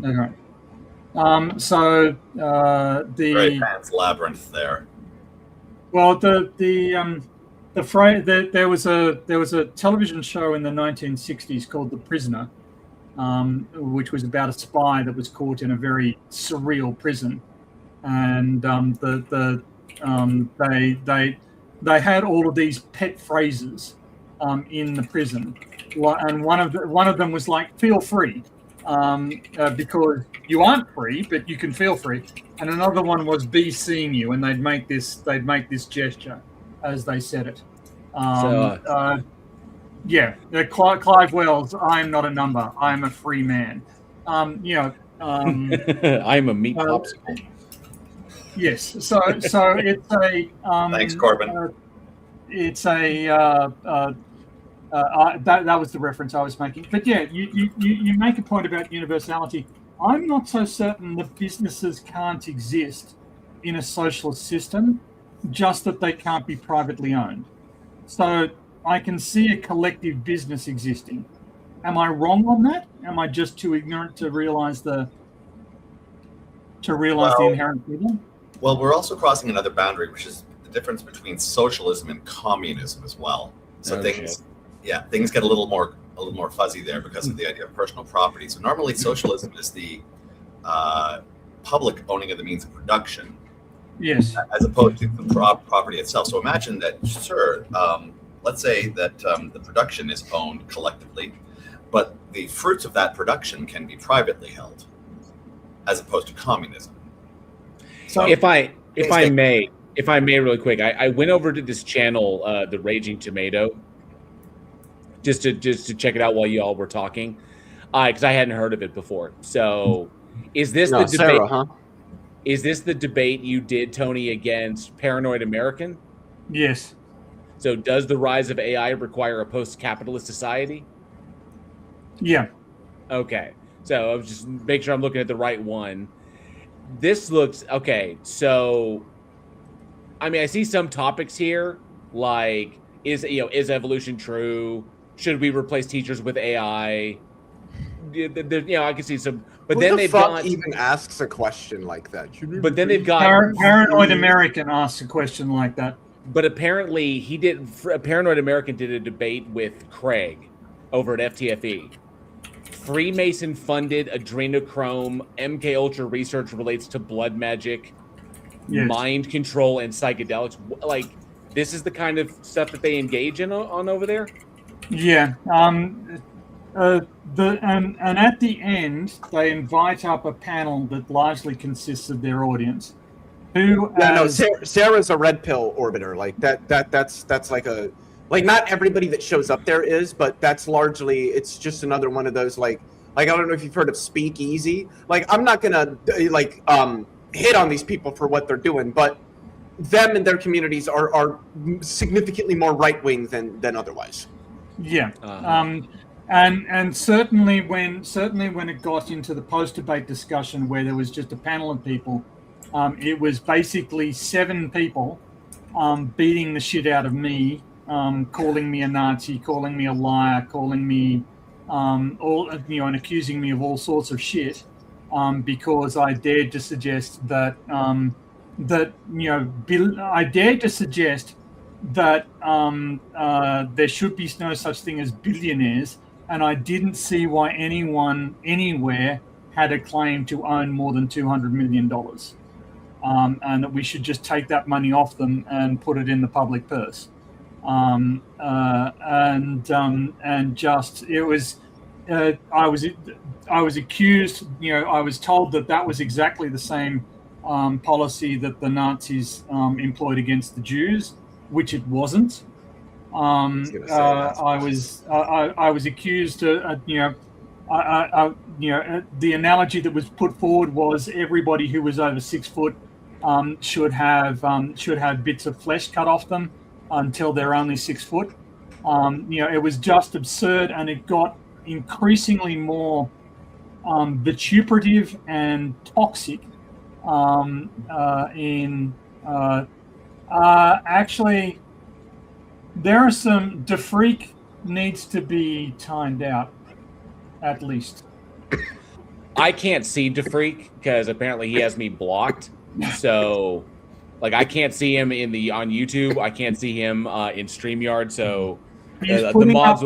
Okay. The Right, Pan's Labyrinth there. Well, there was a television show in the 1960s called The Prisoner, which was about a spy that was caught in a very surreal prison, and they had all of these pet phrases in the prison, and one of them was like "feel free," because you aren't free, but you can feel free. And another one was "be seeing you," and they'd make this gesture as they said it. Clive Wells, "I'm not a number. I'm a free man." I'm a meat popsicle. Yes. So it's a. Thanks, Corbin. It's a. That was the reference I was making. But yeah, you make a point about universality. I'm not so certain that businesses can't exist in a socialist system, just that they can't be privately owned. So I can see a collective business existing. Am I wrong on that? Am I just too ignorant to realize the inherent freedom? Well, we're also crossing another boundary, which is the difference between socialism and communism as well. So things get a little more fuzzy there because of the idea of personal property. So normally socialism is the public owning of the means of production, yes, as opposed to the property itself. So imagine that, let's say that the production is owned collectively, but the fruits of that production can be privately held, as opposed to communism. So if I may really quick, I went over to this channel, The Raging Tomato, just to check it out while you all were talking, because I hadn't heard of it before. So, is this the debate? Sarah, huh? Is this the debate you did, Tony, against Paranoid American? Yes. So, does the rise of AI require a post-capitalist society? Yeah. Okay. So, I was just make sure I'm looking at the right one. This looks okay. So, I mean, I see some topics here, like is evolution true? Should we replace teachers with AI? I can see some, but then they've got even asks a question like that. But then they've got Paranoid American asks a question like that. But apparently, Paranoid American did a debate with Craig over at FTFE. Freemason-funded adrenochrome MK Ultra research relates to blood magic, mind control, and psychedelics. Like, this is the kind of stuff that they engage in on over there. Yeah. And at the end, they invite up a panel that largely consists of their audience. Sarah's a red pill orbiter. Like that's like not everybody that shows up there is, but that's largely, it's just another one of those like I don't know if you've heard of speakeasy. Like, I'm not gonna hit on these people for what they're doing, but them and their communities are significantly more right wing than otherwise. Yeah. And certainly when it got into the post debate discussion where there was just a panel of people, it was basically 7 people beating the shit out of me, calling me a Nazi, calling me a liar, calling me and accusing me of all sorts of shit, because I dared to suggest that I dared to suggest that there should be no such thing as billionaires, and I didn't see why anyone anywhere had a claim to own more than $200 million, and that we should just take that money off them and put it in the public purse. I was accused. I was told that was exactly the same policy that the Nazis employed against the Jews, which it wasn't. I was accused, the analogy that was put forward was everybody who was over 6 foot should have bits of flesh cut off them until they're only 6 foot. It was just absurd, and it got increasingly more vituperative and toxic. Actually, there are some. DeFreak needs to be timed out, at least. I can't see DeFreak because apparently he has me blocked. So, like, I can't see him on YouTube. I can't see him in StreamYard. So the mods.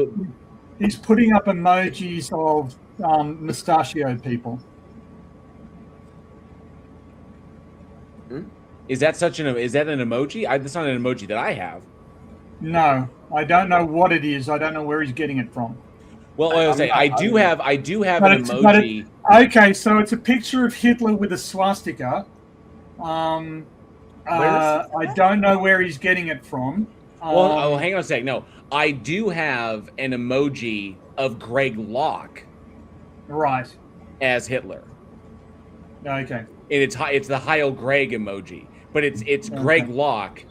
He's putting up emojis of mustachioed people. Is that an emoji? That's not an emoji that I have. No, I don't know what it is. I don't know where he's getting it from. Well, I do have an emoji. Okay, so it's a picture of Hitler with a swastika. I don't know where he's getting it from. Hang on a sec. No, I do have an emoji of Greg Locke. Right. As Hitler. Okay. And it's the Heil Greg emoji, but it's Greg Locke.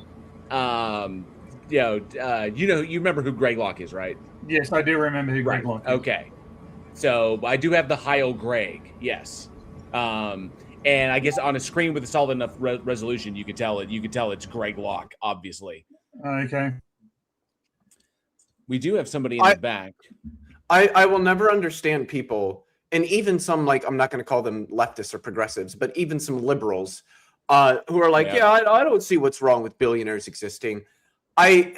You remember who Greg Locke is, right? Yes, I do remember who Greg Locke is. Okay. So I do have the Heil Greg, yes. And I guess on a screen with a solid enough resolution, you could tell it's Greg Locke, obviously. Okay. We do have somebody in the back. I will never understand people, and even some, like, I'm not going to call them leftists or progressives, but even some liberals who are like, I don't see what's wrong with billionaires existing. I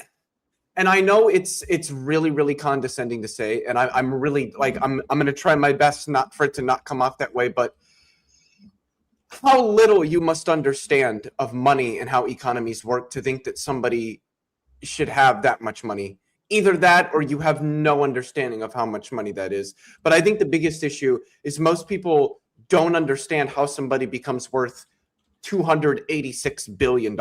know it's really, really condescending to say, and I'm really, like, I'm going to try my best not for it to not come off that way, but how little you must understand of money and how economies work to think that somebody should have that much money. Either that or you have no understanding of how much money that is. But I think the biggest issue is most people don't understand how somebody becomes worth $286 billion.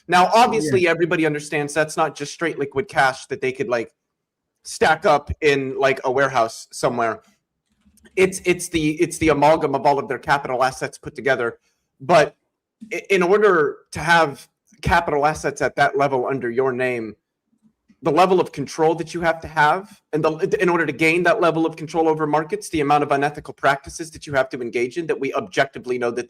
Now, obviously, everybody understands that's not just straight liquid cash that they could, like, stack up in, like, a warehouse somewhere. It's the amalgam of all of their capital assets put together. But in order to have capital assets at that level under your name, the level of control that you have to have, and in order to gain that level of control over markets, the amount of unethical practices that you have to engage in that we objectively know that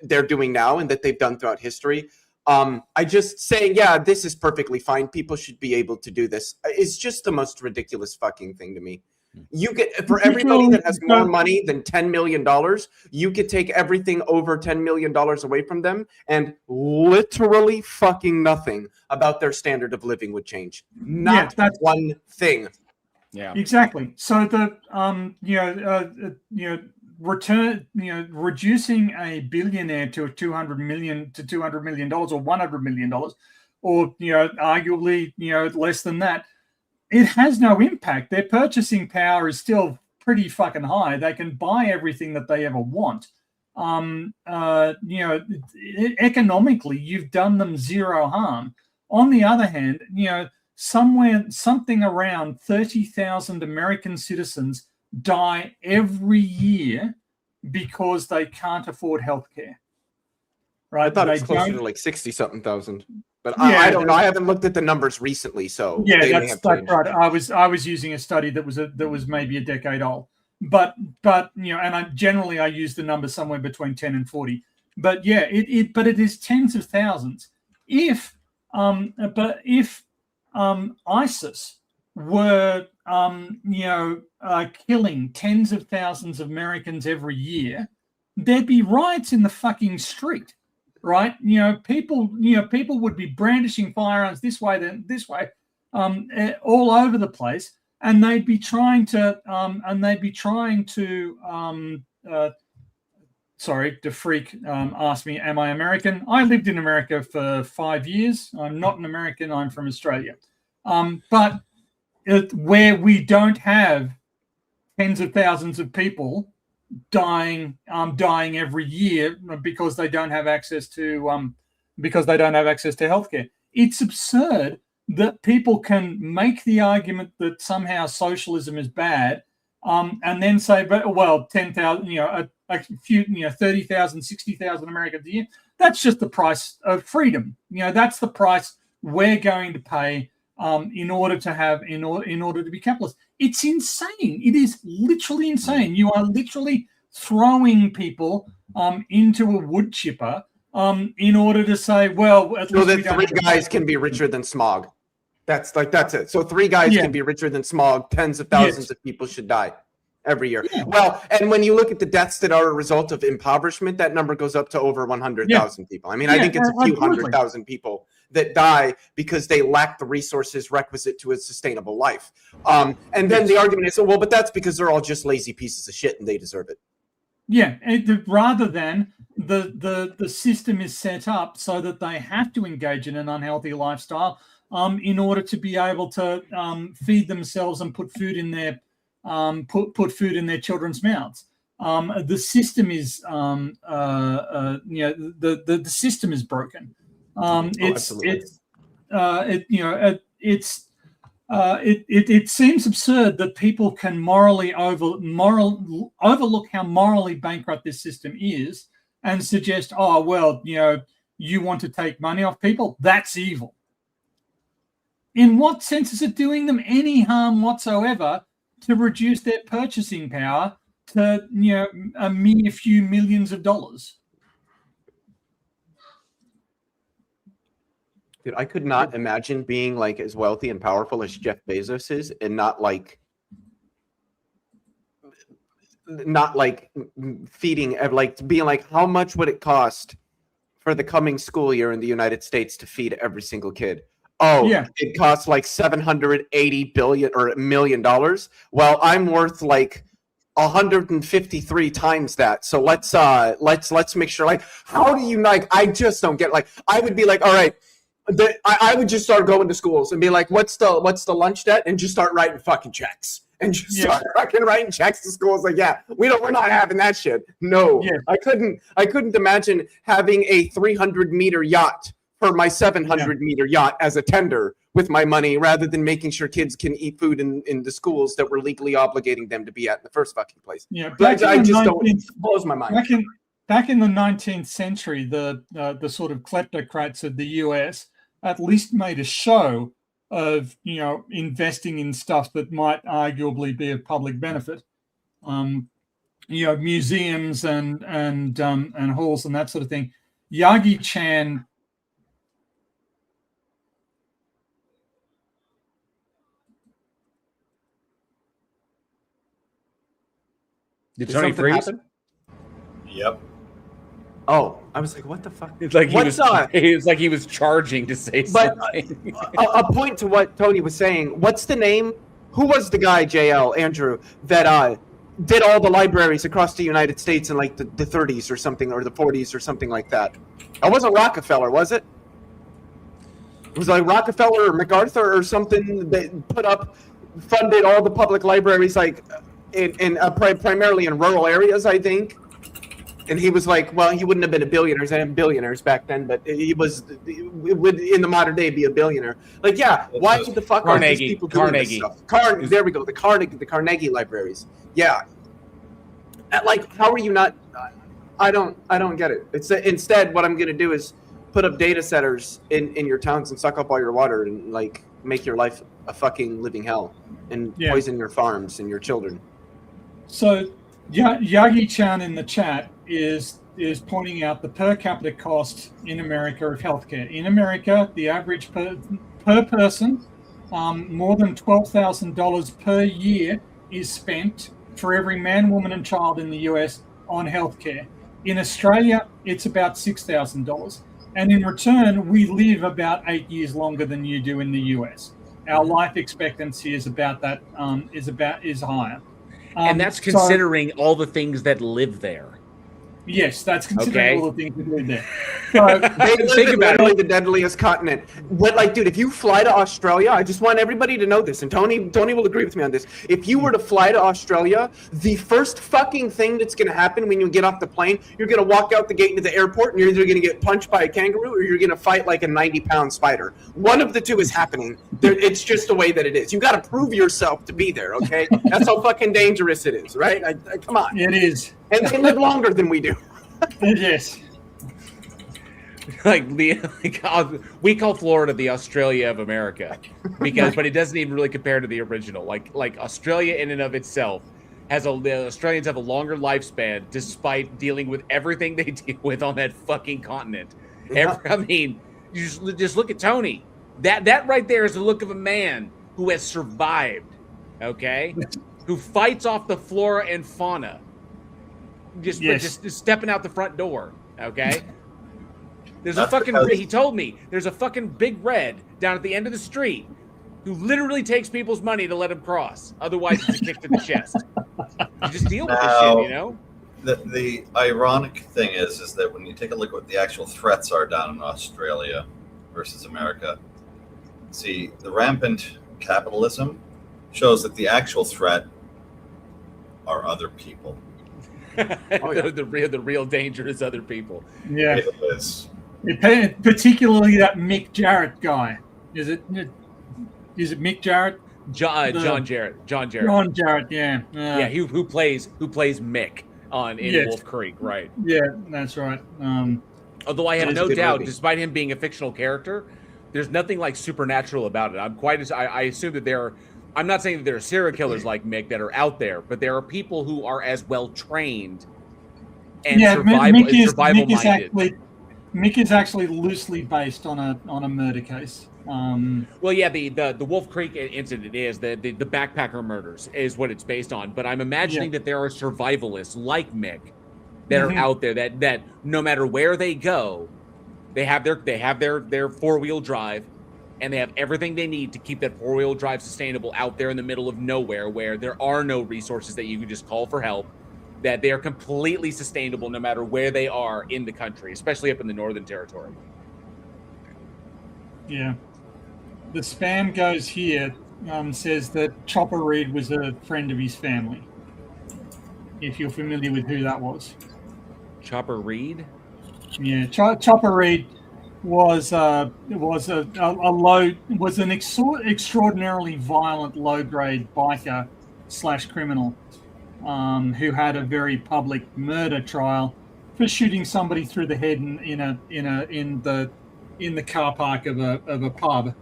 they're doing now and that they've done throughout history. I just saying, this is perfectly fine. People should be able to do this. It's just the most ridiculous fucking thing to me. You get, for everybody that has more money than $10 million, you could take everything over $10 million away from them, and literally fucking nothing about their standard of living would change. Not one thing. Yeah, exactly. So the reducing a billionaire to $200 million or $100 million, or arguably less than that, it has no impact. Their purchasing power is still pretty fucking high. They can buy everything that they ever want. Economically, you've done them zero harm. On the other hand, something around 30,000 American citizens die every year because they can't afford healthcare. Right? I thought it was closer to like 60-something thousand. But I don't know. I haven't looked at the numbers recently, so that's right. I was using a study that was maybe a decade old, but and I use the number somewhere between 10 and 40. But it is tens of thousands. If ISIS were killing tens of thousands of Americans every year, there'd be riots in the fucking street. Right, people would be brandishing firearms this way, then this way, all over the place, and they'd be trying to, sorry, DeFreak asked me, am I American? I lived in America for 5 years. I'm not an American. I'm from Australia, but where we don't have tens of thousands of people dying every year because they don't have access to healthcare. it's absurd that people can make the argument that somehow socialism is bad, and then say, but well, 10,000, a few, 30,000, 60,000 Americans a year. That's just the price of freedom. That's the price we're going to pay in order to be capitalist. It's insane. It is literally insane. You are literally throwing people into a wood chipper in order to say, well, at least so that three guys can be richer than smog. That's it. So 3 guys can be richer than smog. Tens of thousands of people should die every year. Yeah. Well, and when you look at the deaths that are a result of impoverishment, that number goes up to over 100,000 people. I mean, I think it's a few 100,000 people that die because they lack the resources requisite to a sustainable life. And then the argument is, well, but that's because they're all just lazy pieces of shit and they deserve it. Yeah, rather than the system is set up so that they have to engage in an unhealthy lifestyle in order to be able to feed themselves and put food in their put food in their children's mouths. The system is the system is broken. It seems absurd that people can overlook how morally bankrupt this system is and suggest, oh well, you want to take money off people, that's evil. In what sense is it doing them any harm whatsoever to reduce their purchasing power to a mere few millions of dollars? Dude, I could not imagine being like as wealthy and powerful as Jeff Bezos is and not feeding, like being like, how much would it cost for the coming school year in the United States to feed every single kid? Oh, yeah. It costs like $780 billion or $1 million. Well, I'm worth like 153 times that. So let's make sure. Like, how do you I just don't get. Like, I would be like, all right, I would just start going to schools and be like, what's the lunch debt, and just start writing fucking checks and just start fucking writing checks to schools. Like, we're not having that shit. No, I couldn't imagine having a 300-meter yacht for my 700-meter yacht as a tender with my money, rather than making sure kids can eat food in the schools that we're legally obligating them to be at in the first fucking place. Yeah, but it blows my mind. Back in the 19th century, the sort of kleptocrats of the US at least made a show of investing in stuff that might arguably be of public benefit. Museums and halls and that sort of thing. Yagi Chan. Did Tony freeze? Yep. Oh, I was like, what the fuck? It's like it was like he was charging to say something. A point to what Tony was saying. What's the name? Who was the guy, Andrew, that did all the libraries across the United States in like the 30s or something, or the 40s or something like that? It wasn't Rockefeller, was it? It was like Rockefeller or MacArthur or something that funded all the public libraries, like primarily in rural areas, I think. And he was like, well, he wouldn't have been a billionaire. They had billionaires back then, but he would in the modern day be a billionaire. Like, why the fuck are these people doing this stuff? There we go. The Carnegie libraries. Yeah. Like, how are you not? I don't get it. It's instead, what I'm gonna do is put up data centers in your towns and suck up all your water and like make your life a fucking living hell and poison your farms and your children. So Yagi Chan in the chat is pointing out the per capita cost in America of healthcare. In America, the average per person, more than $12,000 per year is spent for every man, woman, and child in the US on healthcare. In Australia, it's about $6,000, and in return, we live about 8 years longer than you do in the US. Our life expectancy is about that is higher. And that's considering all the things that live there. Yes, that's considering all the things we do there. They live in literally the deadliest continent. What, like, dude, if you fly to Australia, I just want everybody to know this, and Tony will agree with me on this. If you were to fly to Australia, the first fucking thing that's going to happen when you get off the plane, you're going to walk out the gate into the airport, and you're either going to get punched by a kangaroo or you're going to fight like a 90-pound spider. One of the two is happening. It's just the way that it is. You got to prove yourself to be there, okay? That's how fucking dangerous it is, right? Come on. It is. And they live longer than we do. Yes. We call Florida the Australia of America but it doesn't even really compare to the original. Like Australia in and of itself the Australians have a longer lifespan despite dealing with everything they deal with on that fucking continent. I mean, you just look at Tony. That right there is the look of a man who has survived. Okay, who fights off the flora and fauna. Just stepping out the front door, okay? There's he told me, there's a fucking big red down at the end of the street who literally takes people's money to let him cross. Otherwise, it's a kick to the chest. You just deal with this shit, you know? The ironic thing is that when you take a look at what the actual threats are down in Australia versus America, see, the rampant capitalism shows that the actual threat are other people. The real danger is other people. Yeah, it is. Particularly that Mick Jarrett guy. Is it Mick Jarrett? John Jarrett. John Jarrett. Yeah. Yeah. Who plays Mick in Wolf Creek, right? Yeah, that's right. Although I have no doubt, despite him being a fictional character, there's nothing like supernatural about it. I assume that I'm not saying that there are serial killers like Mick that are out there, but there are people who are as well trained and survival minded. Mick is actually loosely based on a murder case. Well, yeah, the Wolf Creek incident is the backpacker murders is what it's based on. But I'm imagining that there are survivalists like Mick that are out there that no matter where they go, they have their 4-wheel drive. And they have everything they need to keep that 4-wheel drive sustainable out there in the middle of nowhere where there are no resources that you can just call for help, that they are completely sustainable no matter where they are in the country, especially up in the Northern Territory. Yeah. The spam goes here, says that Chopper Reed was a friend of his family. If you're familiar with who that was. Chopper Reed? Yeah, Chopper Reed was an extraordinarily violent low-grade biker / criminal who had a very public murder trial for shooting somebody through the head in the car park of a pub.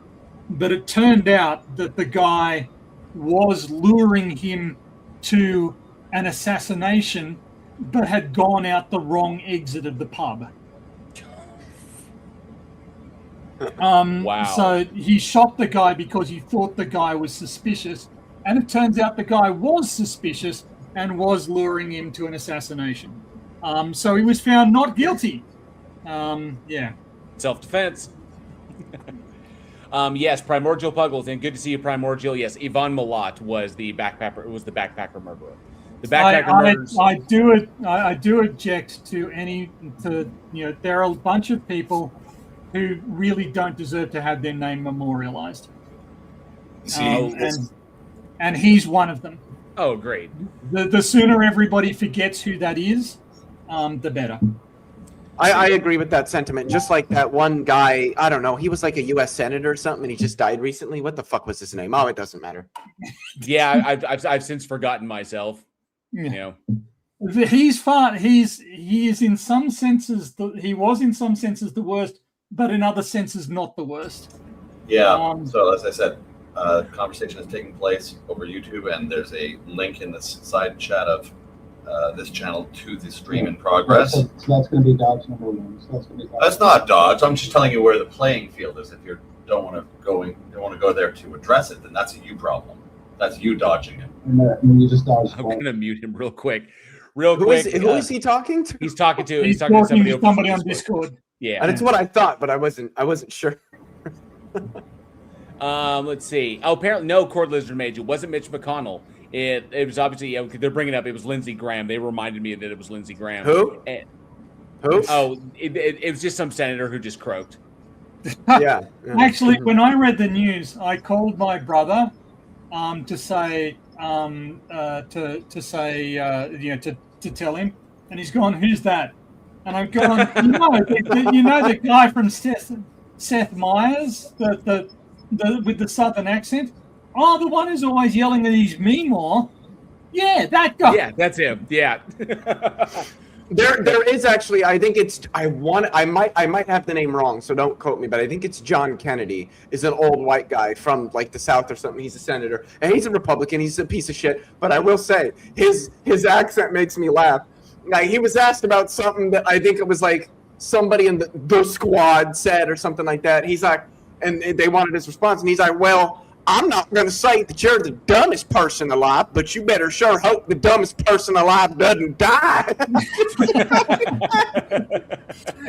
But it turned out that the guy was luring him to an assassination, but had gone out the wrong exit of the pub. Wow. So he shot the guy because he thought the guy was suspicious, and it turns out the guy was suspicious and was luring him to an assassination. So he was found not guilty. Self-defense. Yes, Primordial Puggles, and good to see you, Primordial. Yes, Yvonne Malott was the backpacker. Was the backpacker murderer. The backpacker murders. I do object to there are a bunch of people who really don't deserve to have their name memorialized. And he's one of them. Oh, great. The sooner everybody forgets who that is, the better. I agree with that sentiment. Just like that one guy, I don't know, he was like a U.S. senator or something, and he just died recently. What the fuck was his name? Oh, it doesn't matter. Yeah, I've since forgotten myself. Yeah. You know. He's fun. He is in some senses he was in some senses the worst, but in other senses not the worst. Yeah. So as I said, conversation is taking place over YouTube, and there's a link in the side chat of this channel to the stream in progress. So that's going to be dodge number one. So that's not dodge. I'm just telling you where the playing field is. If you don't want to go there to address it, then that's a you problem. That's you dodging it. And you just dodge. I'm going to mute him real quick. Who is he talking to? He's talking to somebody on Discord. Yeah, and it's what I thought, but I wasn't sure. Let's see. Oh, apparently no Cord Lizard Mage. It wasn't Mitch McConnell. It was obviously they're bringing up. It was Lindsey Graham. They reminded me that it was Lindsey Graham. Who? Who? Oh, it was just some senator who just croaked. Yeah. Actually, when I read the news, I called my brother to say to tell him, and he's gone, "Who's that?" And I've gone, you know the guy from Seth Meyers, the with the southern accent. Oh, the one who's always yelling that he's me more. Yeah, that guy. Yeah, that's him. Yeah. There is actually, I think it's, I might have the name wrong, so don't quote me, but I think it's John Kennedy, is an old white guy from like the South or something. He's a senator and he's a Republican. He's a piece of shit, but I will say his accent makes me laugh. Like, he was asked about something that I think it was like somebody in the squad said or something like that. He's like, and they wanted his response, and he's like, well, I'm not going to say that you're the dumbest person alive, but you better sure hope the dumbest person alive doesn't die.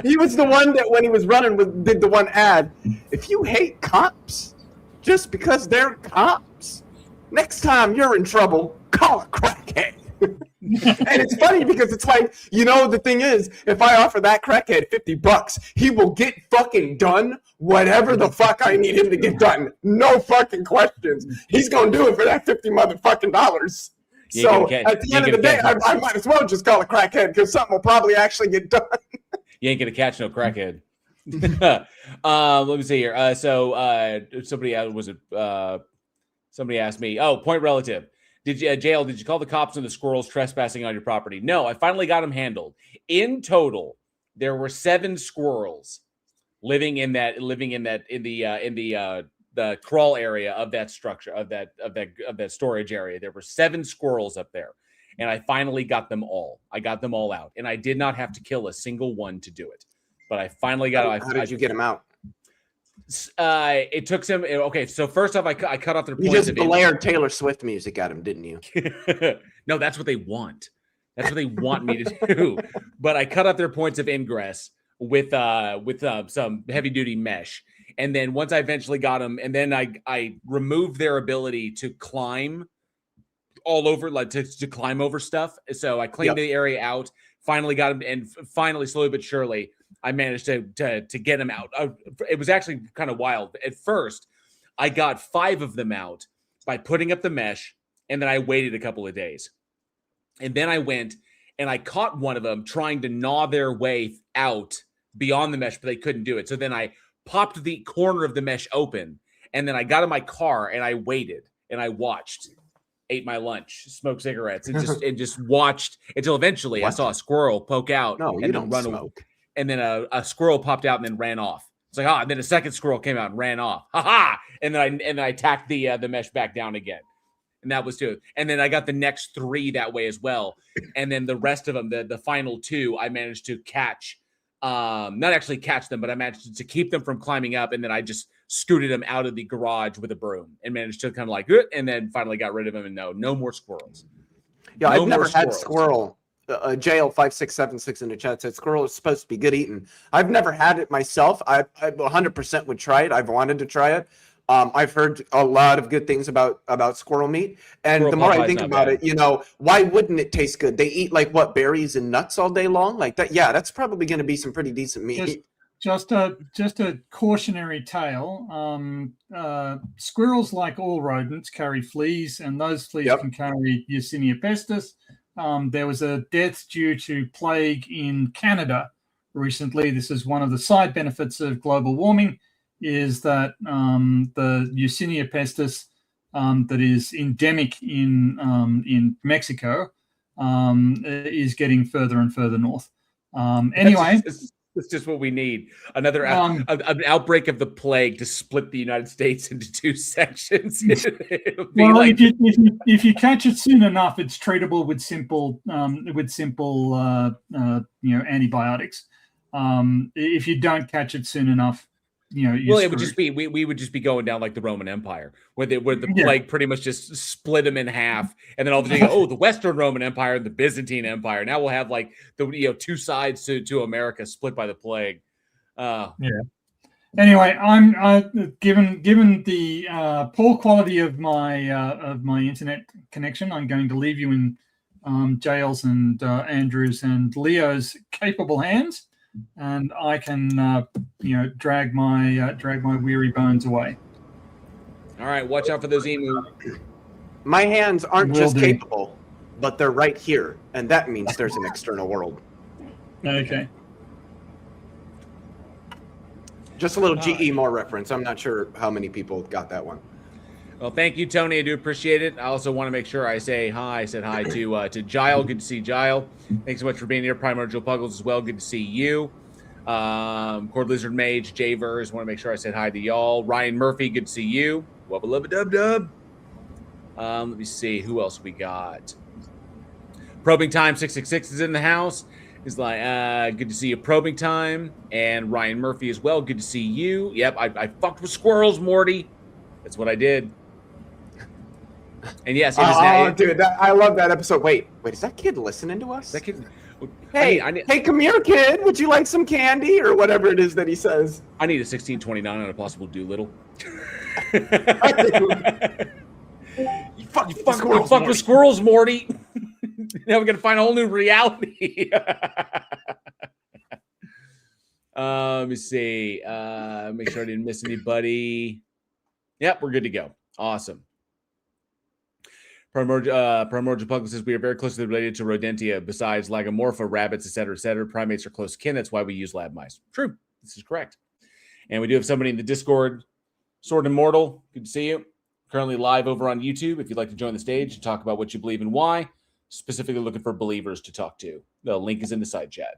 He was the one that, when he was running, did the one ad, if you hate cops just because they're cops, next time you're in trouble, call a crackhead. And it's funny because it's like, the thing is, if I offer that crackhead $50, he will get fucking done whatever the fuck I need him to get done. No fucking questions. He's gonna do it for that $50 motherfucking dollars. So at the end of the day, I might as well just call a crackhead because something will probably actually get done. You ain't gonna catch no crackhead. Let me see here. Somebody asked me. Oh, point relative. Did you call the cops on the squirrels trespassing on your property? No, I finally got them handled. In total, there were 7 squirrels living in the crawl area of that structure, of that storage area. There were 7 squirrels up there, and I finally got them all. I got them all out, and I did not have to kill a single one to do it. But I finally got. How did you get them out? It took some. Okay, so first off, I cut off their points. You just blared Taylor Swift music at him, didn't you? No, that's what they want. That's what they want me to do. But I cut off their points of ingress with some heavy duty mesh, and then once I eventually got them, and then I removed their ability to climb all over, like to climb over stuff. So I cleaned the area out. Finally got them, and finally, slowly but surely, I managed to get them out. It was actually kind of wild. At first, I got 5 of them out by putting up the mesh, and then I waited a couple of days. And then I went and I caught one of them trying to gnaw their way out beyond the mesh, but they couldn't do it. So then I popped the corner of the mesh open, and then I got in my car and I waited and I watched. Ate my lunch, smoked cigarettes, and just watched until eventually I saw a squirrel poke out. No, you don't run away. And then a squirrel popped out and then ran off. It's like, and then a second squirrel came out and ran off. And then I tacked the mesh back down again. And that was 2. And then I got the next 3 that way as well. And then the rest of them, the final 2, I managed to catch. Not actually catch them, but I managed to keep them from climbing up. And then I just scooted them out of the garage with a broom and managed to kind of like, and then finally got rid of them. And no more squirrels. Yeah, I've never had squirrel. JL5676 in the chat said squirrel is supposed to be good eating. I've never had it myself. I 100% would try it. I've wanted to try it. I've heard a lot of good things about squirrel meat, and squirrel the more I think about it, why wouldn't it taste good? They eat like what, berries and nuts all day long, like that. Yeah, that's probably going to be some pretty decent meat. Just a cautionary tale. Squirrels, like all rodents, carry fleas, and those fleas can carry Yersinia pestis. There was a death due to plague in Canada recently. This is one of the side benefits of global warming, is that the Yersinia pestis that is endemic in Mexico is getting further and further north. Anyway. It's just what we need. Another an outbreak of the plague to split the United States into 2 sections. Well, if you catch it soon enough, it's treatable with simple antibiotics. If you don't catch it soon enough, it would just be we would just be going down like the Roman Empire, where the plague pretty much just split them in half, and then all of a sudden, the Western Roman Empire and the Byzantine Empire. Now we'll have like the 2 sides to America split by the plague. Anyway, I'm given the poor quality of my internet connection, I'm going to leave you in Jail's and Andrew's and Leo's capable hands, and I can drag my weary bones away. All right, watch out for those emu. My hands aren't Will just do. capable, but they're right here, and that means there's an external world. Okay. Just a little GE Moore reference. I'm not sure how many people got that one. Well, thank you, Tony. I do appreciate it. I also want to make sure I say hi. I said hi to Gile. Good to see Gile. Thanks so much for being here. Primordial Puggles as well. Good to see you. Cord Lizard Mage, Javers. Want to make sure I said hi to y'all. Ryan Murphy. Good to see you. Wubba lubba dub dub. Let me see who else we got. Probing Time 666 is in the house. He's like, good to see you, Probing Time, and Ryan Murphy as well. Good to see you. Yep, I fucked with squirrels, Morty. That's what I did. And yes, it is dude, I love that episode. Wait, is that kid listening to us? that kid. Hey, hey, come here, kid. Would you like some candy or whatever it is that he says? I need a 1629 on a possible Doolittle. You fuck with squirrels, Morty. Now we're gonna find a whole new reality. Let me see. Make sure I didn't miss anybody. Yep, we're good to go. Awesome. Primordial Puggles says we are very closely related to Rodentia. Besides Lagomorpha, rabbits, etc., primates are close kin. That's why we use lab mice. True. This is correct. And we do have somebody in the Discord. Sword Immortal, good to see you. Currently live over on YouTube. If you'd like to join the stage and talk about what you believe and why, specifically looking for believers to talk to. The link is in the side chat.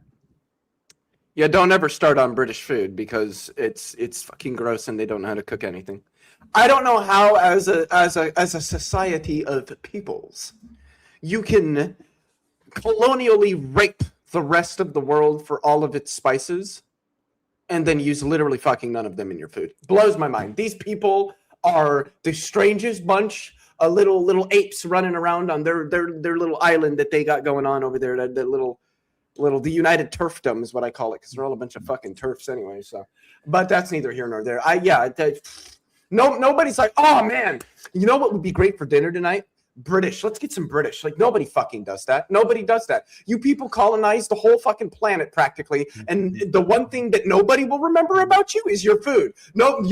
Yeah, don't ever start on British food because it's fucking gross and they don't know how to cook anything. I don't know how, as a society of peoples, you can colonially rape the rest of the world for all of its spices and then use literally fucking none of them in your food. Blows my mind. These people are the strangest bunch of little apes running around on their little island that they got going on over there. That little the United Turfdom is what I call it because they're all a bunch of fucking turfs anyway. So, but that's neither here nor there. Nobody's like, oh man, you know what would be great for dinner tonight? British. Let's get some British. Like nobody fucking does that. Nobody does that. You people colonized the whole fucking planet practically, and the one thing that nobody will remember about you is your food. Not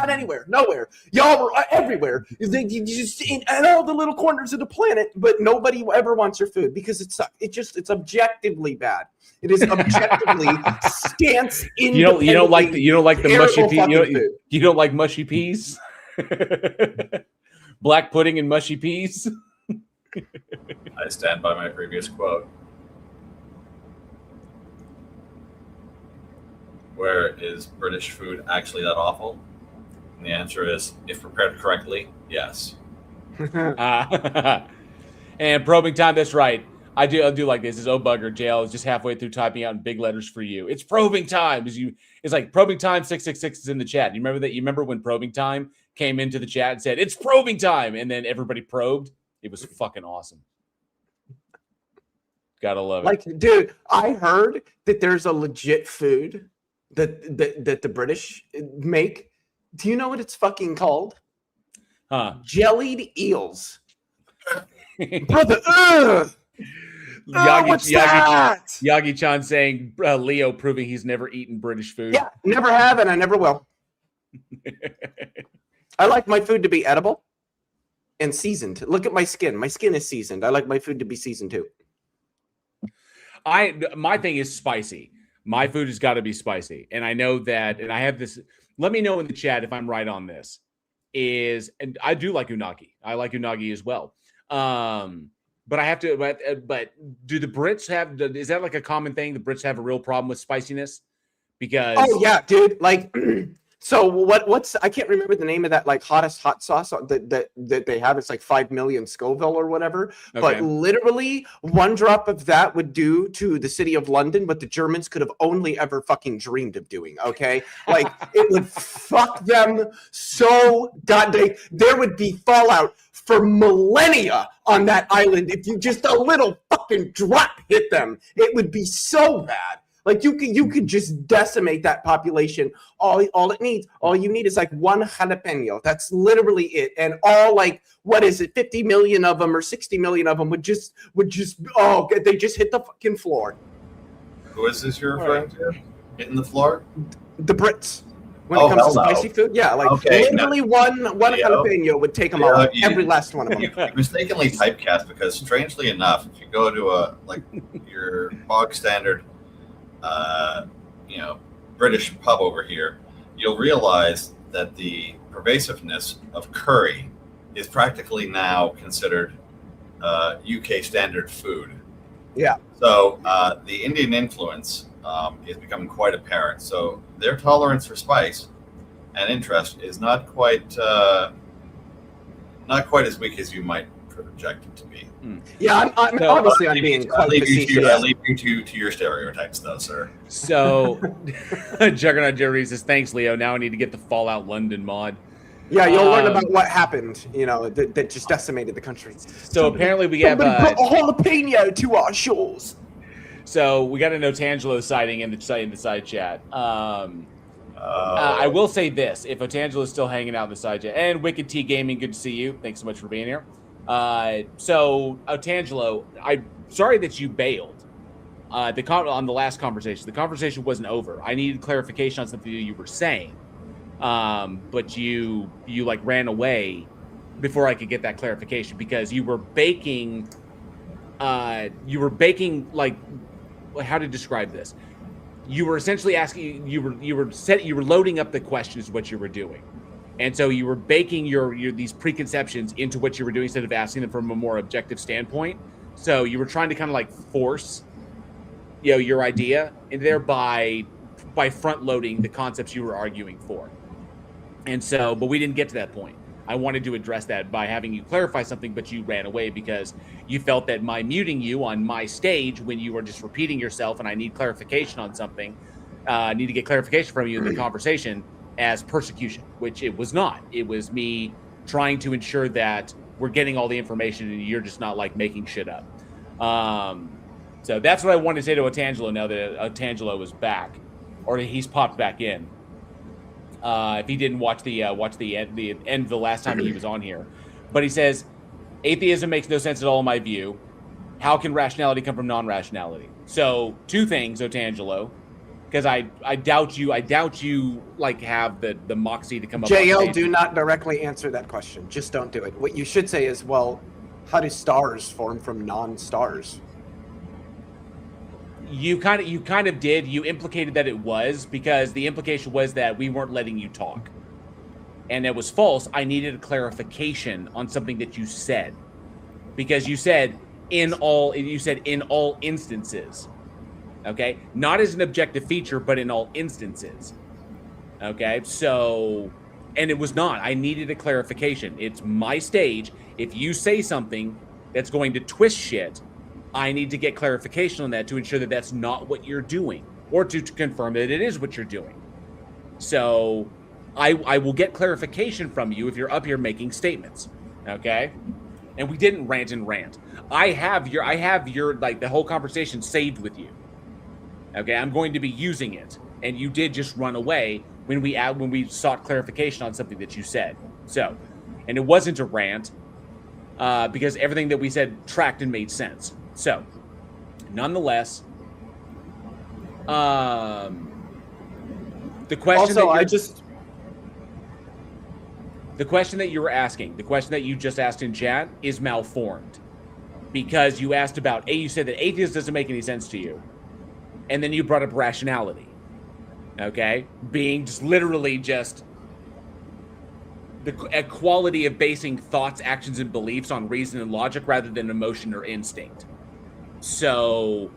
anywhere, nowhere. Y'all were everywhere. You just in all the little corners of the planet, but nobody ever wants your food because it sucks. It's objectively bad. It is objectively stance in. You don't like the mushy peas. You don't like mushy peas. Black pudding and mushy peas. I stand by my previous quote. Where is British food actually that awful? And the answer is, if prepared correctly, yes. And Probing Time, that's right. I do like this. Is oh bugger, jail is just halfway through typing out in big letters for you. It's Probing Time. It's like Probing Time 666 is in the chat. You remember that? You remember when Probing Time came into the chat and said, it's probing time. And then everybody probed. It was fucking awesome. Gotta love it. Like, dude, I heard that there's a legit food that the British make. Do you know what it's fucking called? Huh? Jellied eels. Brother, ugh. What's that? Yagi-chan saying Leo proving he's never eaten British food. Yeah, never have and I never will. I like my food to be edible and seasoned. Look at my skin. My skin is seasoned. I like my food to be seasoned too. My thing is spicy. My food has got to be spicy. And I know that, and I have this, let me know in the chat if I'm right on this, and I do like unagi. I like unagi as well. But I have to, but do the Brits have, is that like a common thing? The Brits have a real problem with spiciness? Because. Oh, yeah, dude. Like, so what's, I can't remember the name of that, like, hottest hot sauce that they have. It's like 5 million Scoville or whatever. Okay. But literally, one drop of that would do to the city of London, but the Germans could have only ever fucking dreamed of doing, okay? Like, it would fuck them so goddamn. There would be fallout for millennia on that island if you just a little fucking drop hit them. It would be so bad. Like you could just decimate that population. All you need is like one jalapeno. That's literally it. And all like, what is it, 50 million of them or 60 million of them would just they just hit the fucking floor. Who is this you're referring to? Hitting the floor? The Brits. When it comes to spicy food, yeah, like literally one jalapeno would take them all, every last one of them. You mistakenly typecast, because strangely enough, if you go to your bog standard, British pub over here, you'll realize that the pervasiveness of curry is practically now considered UK standard food. Yeah. So the Indian influence is becoming quite apparent. So their tolerance for spice and interest is not quite as weak as you might project it to be. Yeah, I'm obviously I'm being quite facetious. I leave you to your stereotypes, though, sir. So, Juggernaut Jerry says, "Thanks, Leo. Now I need to get the Fallout London mod." Yeah, you'll learn about what happened. That just decimated the country. So apparently we have put a jalapeno to our shores. So we got a Otangelo sighting in the side chat. I will say this: if Otangelo is still hanging out in the side chat, and Wicked T Gaming, good to see you. Thanks so much for being here. So Otangelo, I'm sorry that you bailed. On the last conversation, the conversation wasn't over. I needed clarification on something that you were saying, but you like ran away before I could get that clarification because you were baking. Like, how to describe this? You were essentially asking. You were loading up the questions. What you were doing. And so you were baking your these preconceptions into what you were doing instead of asking them from a more objective standpoint. So you were trying to kind of like force, your idea in there by front loading the concepts you were arguing for. And so, but we didn't get to that point. I wanted to address that by having you clarify something, but you ran away because you felt that my muting you on my stage when you were just repeating yourself and I need clarification on something, need to get clarification from you in the conversation, as persecution, which it was not. It was me trying to ensure that we're getting all the information and you're just not like making shit up. So that's what I wanted to say to Otangelo now that Otangelo is back, or he's popped back in. If he didn't watch the end of the last time he was on here, but he says atheism makes no sense at all in my view. How can rationality come from non-rationality? So two things, Otangelo. Because I doubt you like have the moxie to come up. JL, do not directly answer that question. Just don't do it. What you should say is, well, how do stars form from non-stars? You kind of did. You implicated that it was because the implication was that we weren't letting you talk, and it was false. I needed a clarification on something that you said, because you said in all instances. Okay, not as an objective feature, but in all instances. Okay, so, and it was not. I needed a clarification. It's my stage. If you say something that's going to twist shit, I need to get clarification on that to ensure that that's not what you're doing, or to confirm that it is what you're doing. So, I will get clarification from you if you're up here making statements. Okay, and we didn't rant and rant. I have your like the whole conversation saved with you. Okay, I'm going to be using it, and you did just run away when we sought clarification on something that you said. So, and it wasn't a rant because everything that we said tracked and made sense. So, nonetheless, the question. Also, the question that you were asking, the question that you just asked in chat, is malformed because you asked about. You said that atheism doesn't make any sense to you. And then you brought up rationality, okay? Being just literally just a quality of basing thoughts, actions, and beliefs on reason and logic rather than emotion or instinct. So,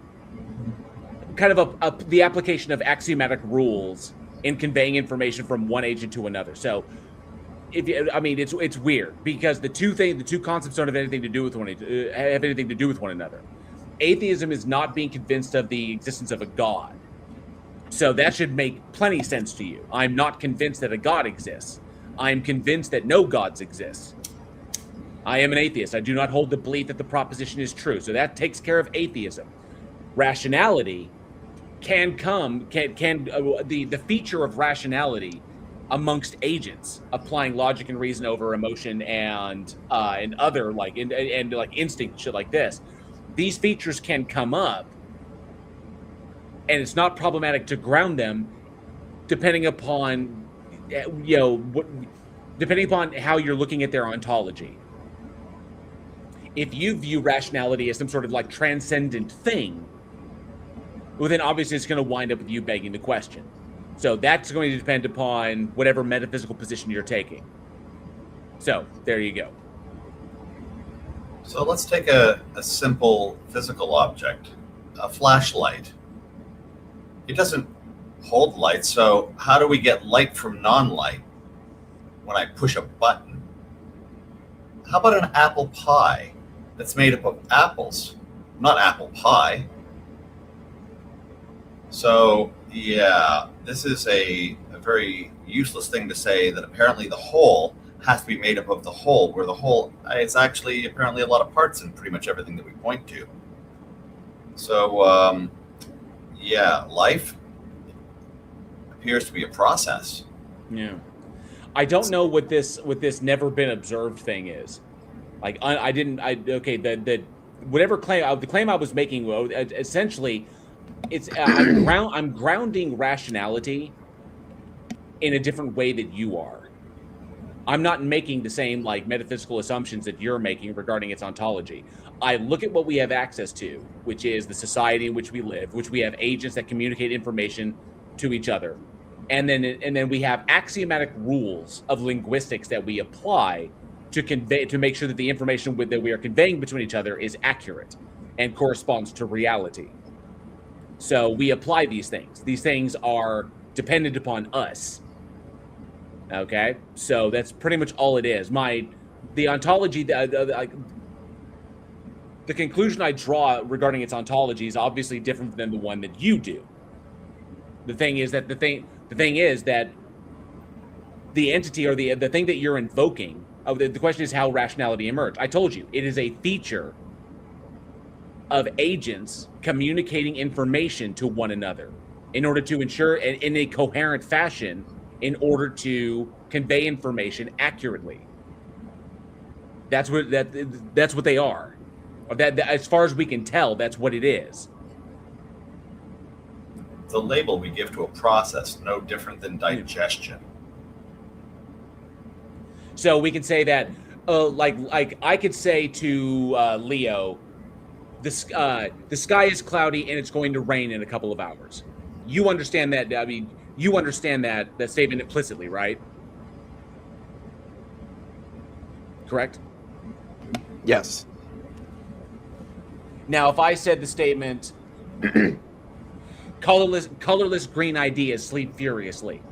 kind of the application of axiomatic rules in conveying information from one agent to another. So, it's weird because the two concepts don't have anything to do with one another. Atheism is not being convinced of the existence of a God. So that should make plenty sense to you. I'm not convinced that a God exists. I'm convinced that no gods exist. I am an atheist. I do not hold the belief that the proposition is true. So that takes care of atheism. Rationality the feature of rationality amongst agents applying logic and reason over emotion and other like and like instinct shit like this, these features can come up, and it's not problematic to ground them, depending upon depending upon how you're looking at their ontology. If you view rationality as some sort of like transcendent thing, well, then obviously it's going to wind up with you begging the question. So that's going to depend upon whatever metaphysical position you're taking. So there you go. So let's take a simple physical object, a flashlight. It doesn't hold light, so how do we get light from non-light when I push a button? How about an apple pie that's made up of apples, not apple pie? So, yeah, this is a very useless thing to say, that apparently the whole has to be made up of the whole, where the whole, it's actually apparently a lot of parts in pretty much everything that we point to. So, yeah, life appears to be a process. Yeah. I don't know what this never been observed thing is. Like, the claim I was making, essentially, it's I'm grounding rationality in a different way that you are. I'm not making the same like metaphysical assumptions that you're making regarding its ontology. I look at what we have access to, which is the society in which we live, which we have agents that communicate information to each other, and then we have axiomatic rules of linguistics that we apply to make sure that the information that we are conveying between each other is accurate and corresponds to reality. So we apply these things. These things are dependent upon us. Okay, so that's pretty much all it is. The ontology, the conclusion I draw regarding its ontology is obviously different than the one that you do. The thing is that the entity or the thing that you're invoking. The question is how rationality emerged. I told you it is a feature of agents communicating information to one another in order to ensure in a coherent fashion, in order to convey information accurately. That's what they are. That as far as we can tell, that's what it is. The label we give to a process, no different than digestion. So we can say that, like I could say to Leo, the sky is cloudy and it's going to rain in a couple of hours. You understand that? I mean, you understand that statement implicitly, right? Correct? Yes. Now, if I said the statement, colorless green ideas sleep furiously.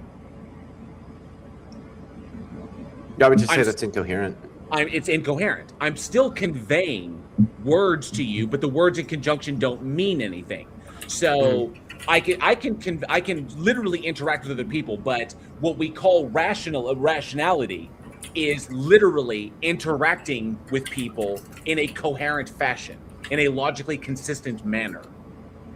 I would just say that's incoherent. It's incoherent. I'm still conveying words to you, but the words in conjunction don't mean anything. So I can literally interact with other people, but what we call rationality is literally interacting with people in a coherent fashion, in a logically consistent manner.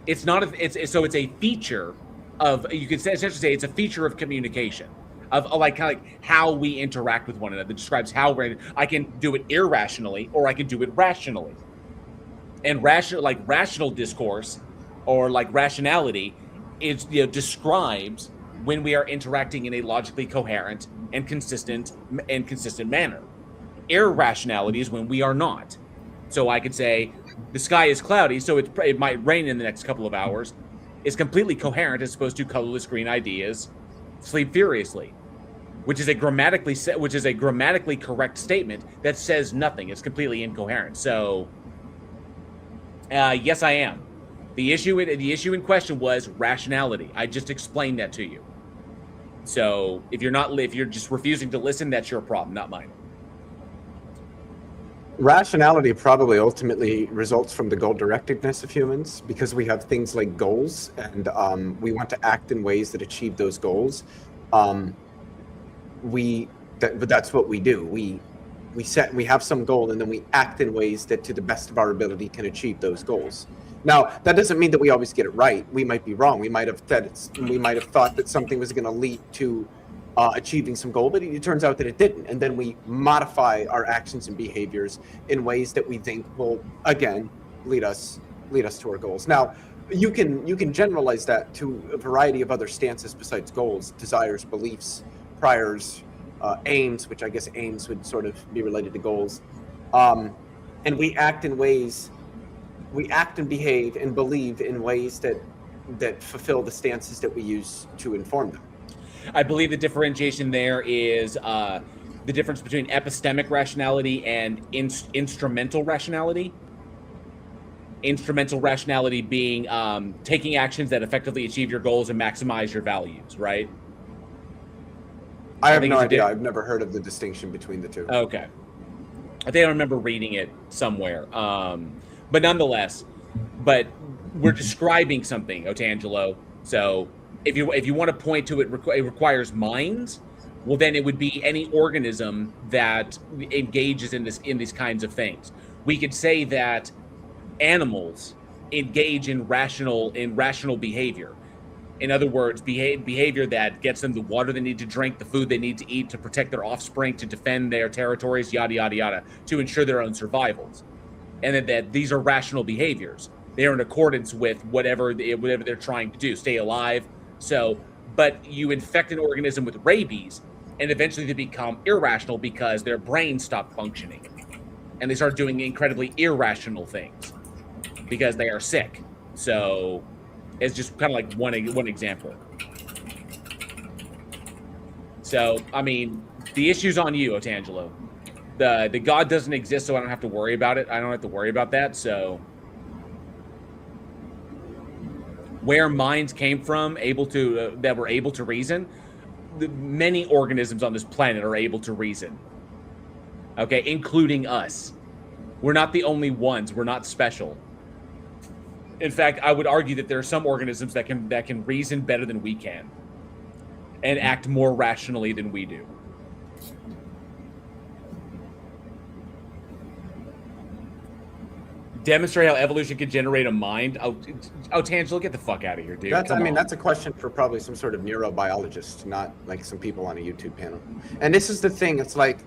It's not. It's a feature of, you could essentially say it's a feature of communication, of kind of like how we interact with one another. It describes how I can do it irrationally or I can do it rationally. And rational discourse or like rationality is describes when we are interacting in a logically coherent and consistent manner. Irrationality is when we are not. So I could say the sky is cloudy, so it might rain in the next couple of hours. It's completely coherent as opposed to colorless green ideas sleep furiously, which is a grammatically correct statement that says nothing. It's completely incoherent. So yes, I am. The issue in question was rationality. I just explained that to you. So if you're just refusing to listen, that's your problem, not mine. Rationality probably ultimately results from the goal-directedness of humans, because we have things like goals, and we want to act in ways that achieve those goals. But that's what we do. we have some goal, and then we act in ways that to the best of our ability can achieve those goals. Now, that doesn't mean that we always get it right. We might be wrong. We might have thought that something was going to lead to achieving some goal, but it turns out that it didn't. And then we modify our actions and behaviors in ways that we think will, again, lead us to our goals. Now, you can generalize that to a variety of other stances besides goals: desires, beliefs, priors, aims, which I guess aims would sort of be related to goals. And we act and behave and believe in ways that fulfill the stances that we use to inform them. I believe the differentiation there is the difference between epistemic rationality and instrumental rationality. Instrumental rationality being taking actions that effectively achieve your goals and maximize your values, right? I have no idea. I've never heard of the distinction between the two. Okay. I think I remember reading it somewhere. But nonetheless, we're describing something, Otangelo. So if you want to point to it, it requires minds. Well, then it would be any organism that engages in these kinds of things. We could say that animals engage in rational behavior. In other words, behavior that gets them the water they need to drink, the food they need to eat, to protect their offspring, to defend their territories, yada, yada, yada, to ensure their own survivals. And that these are rational behaviors. They are in accordance with whatever they're trying to do, stay alive. So, but you infect an organism with rabies, and eventually they become irrational because their brains stop functioning. And they start doing incredibly irrational things because they are sick. So it's just kind of like one example. So, I mean, the issue's on you, Otangelo. The God doesn't exist, so I don't have to worry about it. I don't have to worry about that. So where minds came from, that were able to reason, many organisms on this planet are able to reason. Okay, including us. We're not the only ones. We're not special. In fact, I would argue that there are some organisms that can reason better than we can and act more rationally than we do. Demonstrate how evolution can generate a mind. Tangelo, get the fuck out of here, dude. That's a question for probably some sort of neurobiologist, not like some people on a YouTube panel. And this is the thing. It's like,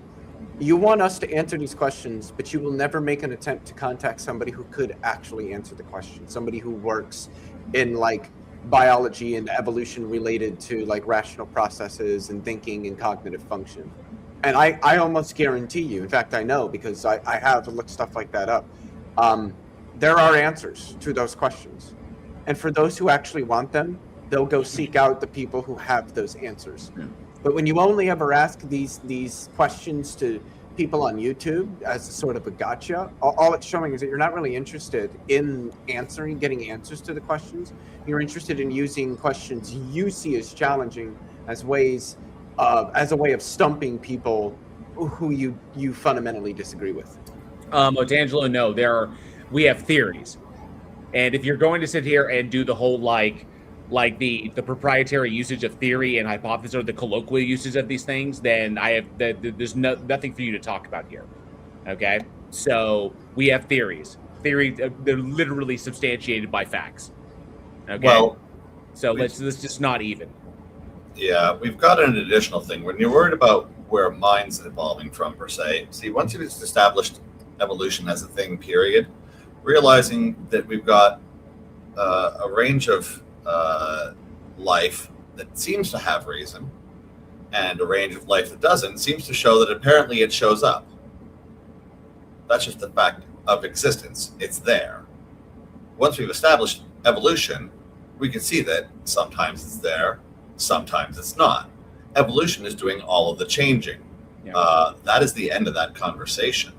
you want us to answer these questions, but you will never make an attempt to contact somebody who could actually answer the question. Somebody who works in like biology and evolution related to like rational processes and thinking and cognitive function. And I almost guarantee you, in fact, I know because I have looked stuff like that up. There are answers to those questions. And for those who actually want them, they'll go seek out the people who have those answers. Yeah. But when you only ever ask these questions to people on YouTube as a sort of a gotcha, all it's showing is that you're not really interested in getting answers to the questions. You're interested in using questions you see as challenging as a way of stumping people who you fundamentally disagree with. Otangelo, no, we have theories. And if you're going to sit here and do the whole like the proprietary usage of theory and hypothesis, or the colloquial usage of these things, then there's nothing for you to talk about here. Okay, so we have theories. They're literally substantiated by facts. Okay, well, so let's just not even. Yeah, we've got an additional thing. When you're worried about where mind's evolving from, per se, see, once you've established evolution as a thing, period, realizing that we've got a range of life that seems to have reason and a range of life that doesn't, seems to show that apparently it shows up. That's just the fact of existence. It's there. Once we've established evolution, we can see that sometimes it's there, sometimes it's not. Evolution is doing all of the changing. Yeah. That is the end of that conversation.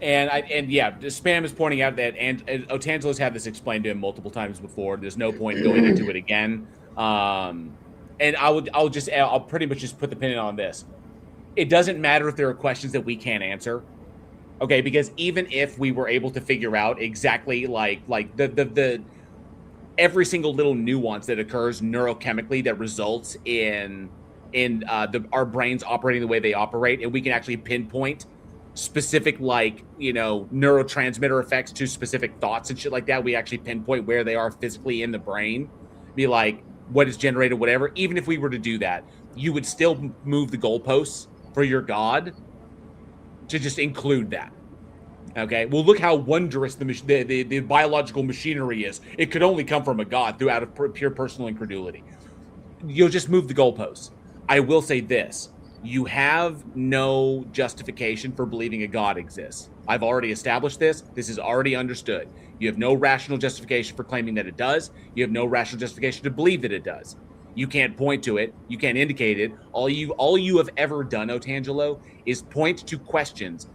And Spam is pointing out that, and Otangelo's had this explained to him multiple times before. There's no point going into it again. And I'll pretty much just put the pin on this. It doesn't matter if there are questions that we can't answer. Okay, because even if we were able to figure out exactly like the every single little nuance that occurs neurochemically that results in in our brains operating the way they operate, and we can actually pinpoint specific, like, neurotransmitter effects to specific thoughts and shit like that. We actually pinpoint where they are physically in the brain, be like what is generated, whatever. Even if we were to do that, you would still move the goalposts for your God to just include that. Okay, well, look how wondrous the biological machinery is. It could only come from a God out of pure personal incredulity. You'll just move the goalposts. I will say this. You have no justification for believing a God exists. I've already established this. This is already understood. You have no rational justification for claiming that it does. You have no rational justification to believe that it does. You can't point to it. You can't indicate it. All you have ever done, Otangelo, is point to questions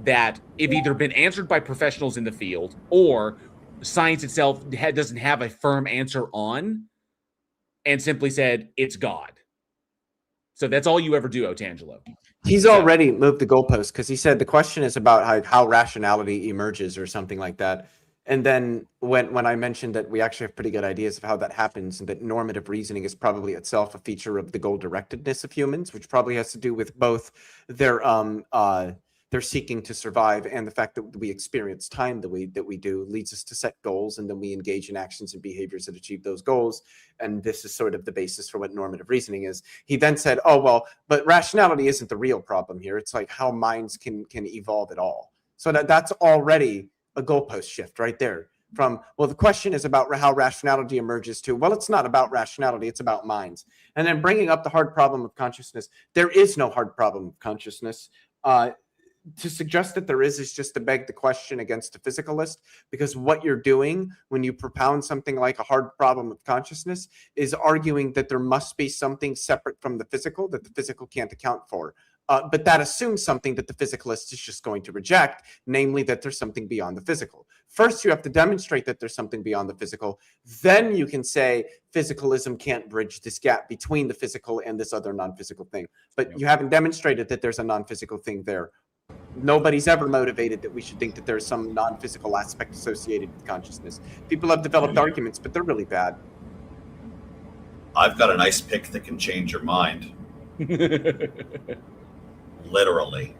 that have either been answered by professionals in the field or science itself doesn't have a firm answer on, and simply said it's God. So that's all you ever do, Otangelo. He's already moved the goalpost because he said the question is about how rationality emerges or something like that. And then when I mentioned that we actually have pretty good ideas of how that happens, and that normative reasoning is probably itself a feature of the goal-directedness of humans, which probably has to do with both they're seeking to survive, and the fact that we experience time the way that we do leads us to set goals, and then we engage in actions and behaviors that achieve those goals. And this is sort of the basis for what normative reasoning is. He then said, oh, well, but rationality isn't the real problem here. It's like how minds can evolve at all. So that's already a goalpost shift right there. From, well, the question is about how rationality emerges to, well, it's not about rationality, it's about minds. And then bringing up the hard problem of consciousness. There is no hard problem of consciousness. To suggest that there is just to beg the question against a physicalist, because what you're doing when you propound something like a hard problem of consciousness is arguing that there must be something separate from the physical that the physical can't account for. But that assumes something that the physicalist is just going to reject, namely that there's something beyond the physical. First, you have to demonstrate that there's something beyond the physical. Then you can say physicalism can't bridge this gap between the physical and this other non-physical thing. But you haven't demonstrated that there's a non-physical thing there. Nobody's ever motivated that we should think that there's some non-physical aspect associated with consciousness. People have developed arguments, but they're really bad. I've got an ice pick that can change your mind. Literally.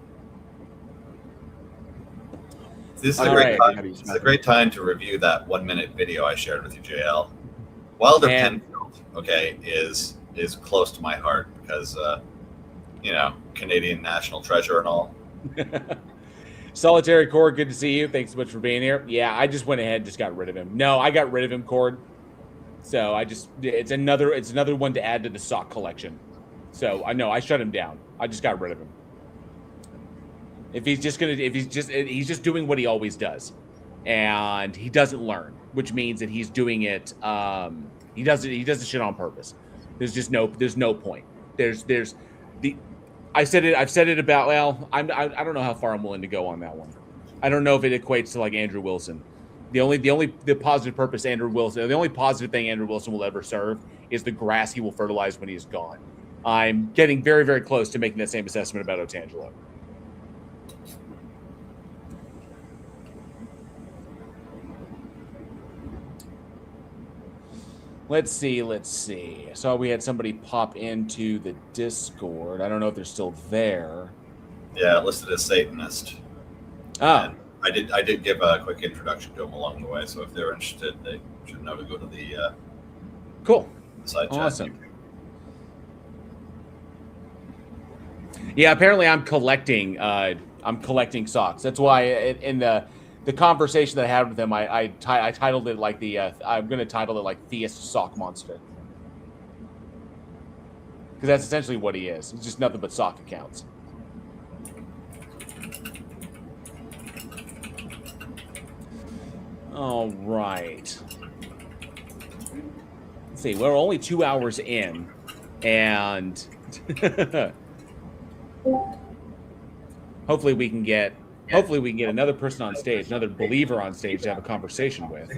This is a great time to review that 1-minute video I shared with you, JL. Wilder Penfield, okay, is close to my heart because, Canadian national treasure and all. Solitary Cord, good to see you. Thanks so much for being here. Yeah, I just went ahead and just got rid of him. No, I got rid of him, Cord. So it's another one to add to the sock collection. So I know I shut him down. I just got rid of him. He's just doing what he always does, and he doesn't learn, which means that he's doing it. He does the shit on purpose. There's no point. I've said it about, well, I don't know how far I'm willing to go on that one. I don't know if it equates to like Andrew Wilson. The positive purpose Andrew Wilson, the only positive thing Andrew Wilson will ever serve is the grass he will fertilize when he is gone. I'm getting very, very close to making that same assessment about Otangelo. Let's see. So we had somebody pop into the Discord. I don't know if they're still there. Yeah, listed as Satanist. Ah. And I did give a quick introduction to them along the way, so if they're interested, they should know to go to the cool side chat. Awesome. Yeah, apparently I'm collecting socks. That's why in the conversation that I had with him, I titled it like I'm going to title it like Theist Sock Monster. Because that's essentially what he is. He's just nothing but sock accounts. All right. Let's see. We're only 2 hours in, and hopefully we can get another person on stage, another believer on stage to have a conversation with.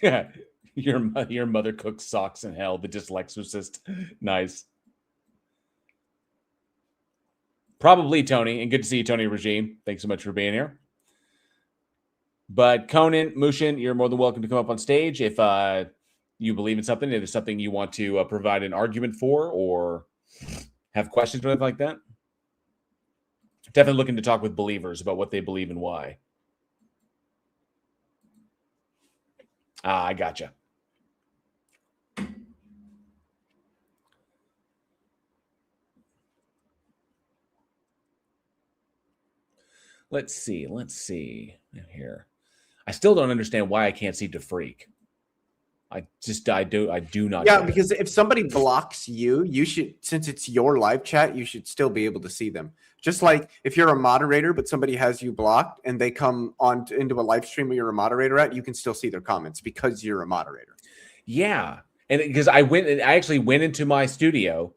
Yeah, your mother cooks socks in hell. The Dyslexorcist. Nice. Probably Tony, and good to see you, Tony Regime. Thanks so much for being here. But Conan, Mushin, you're more than welcome to come up on stage. If You believe in something? Is there something you want to provide an argument for, or have questions or anything like that? Definitely looking to talk with believers about what they believe and why. Ah, I gotcha. Let's see here. I still don't understand why I can't see DeFreak. I do not. Yeah, get it. because if somebody blocks you, you should, since it's your live chat, you should still be able to see them. Just like if you're a moderator, but somebody has you blocked and they come on into a live stream where you're a moderator at, you can still see their comments because you're a moderator. Yeah, and because I actually went into my studio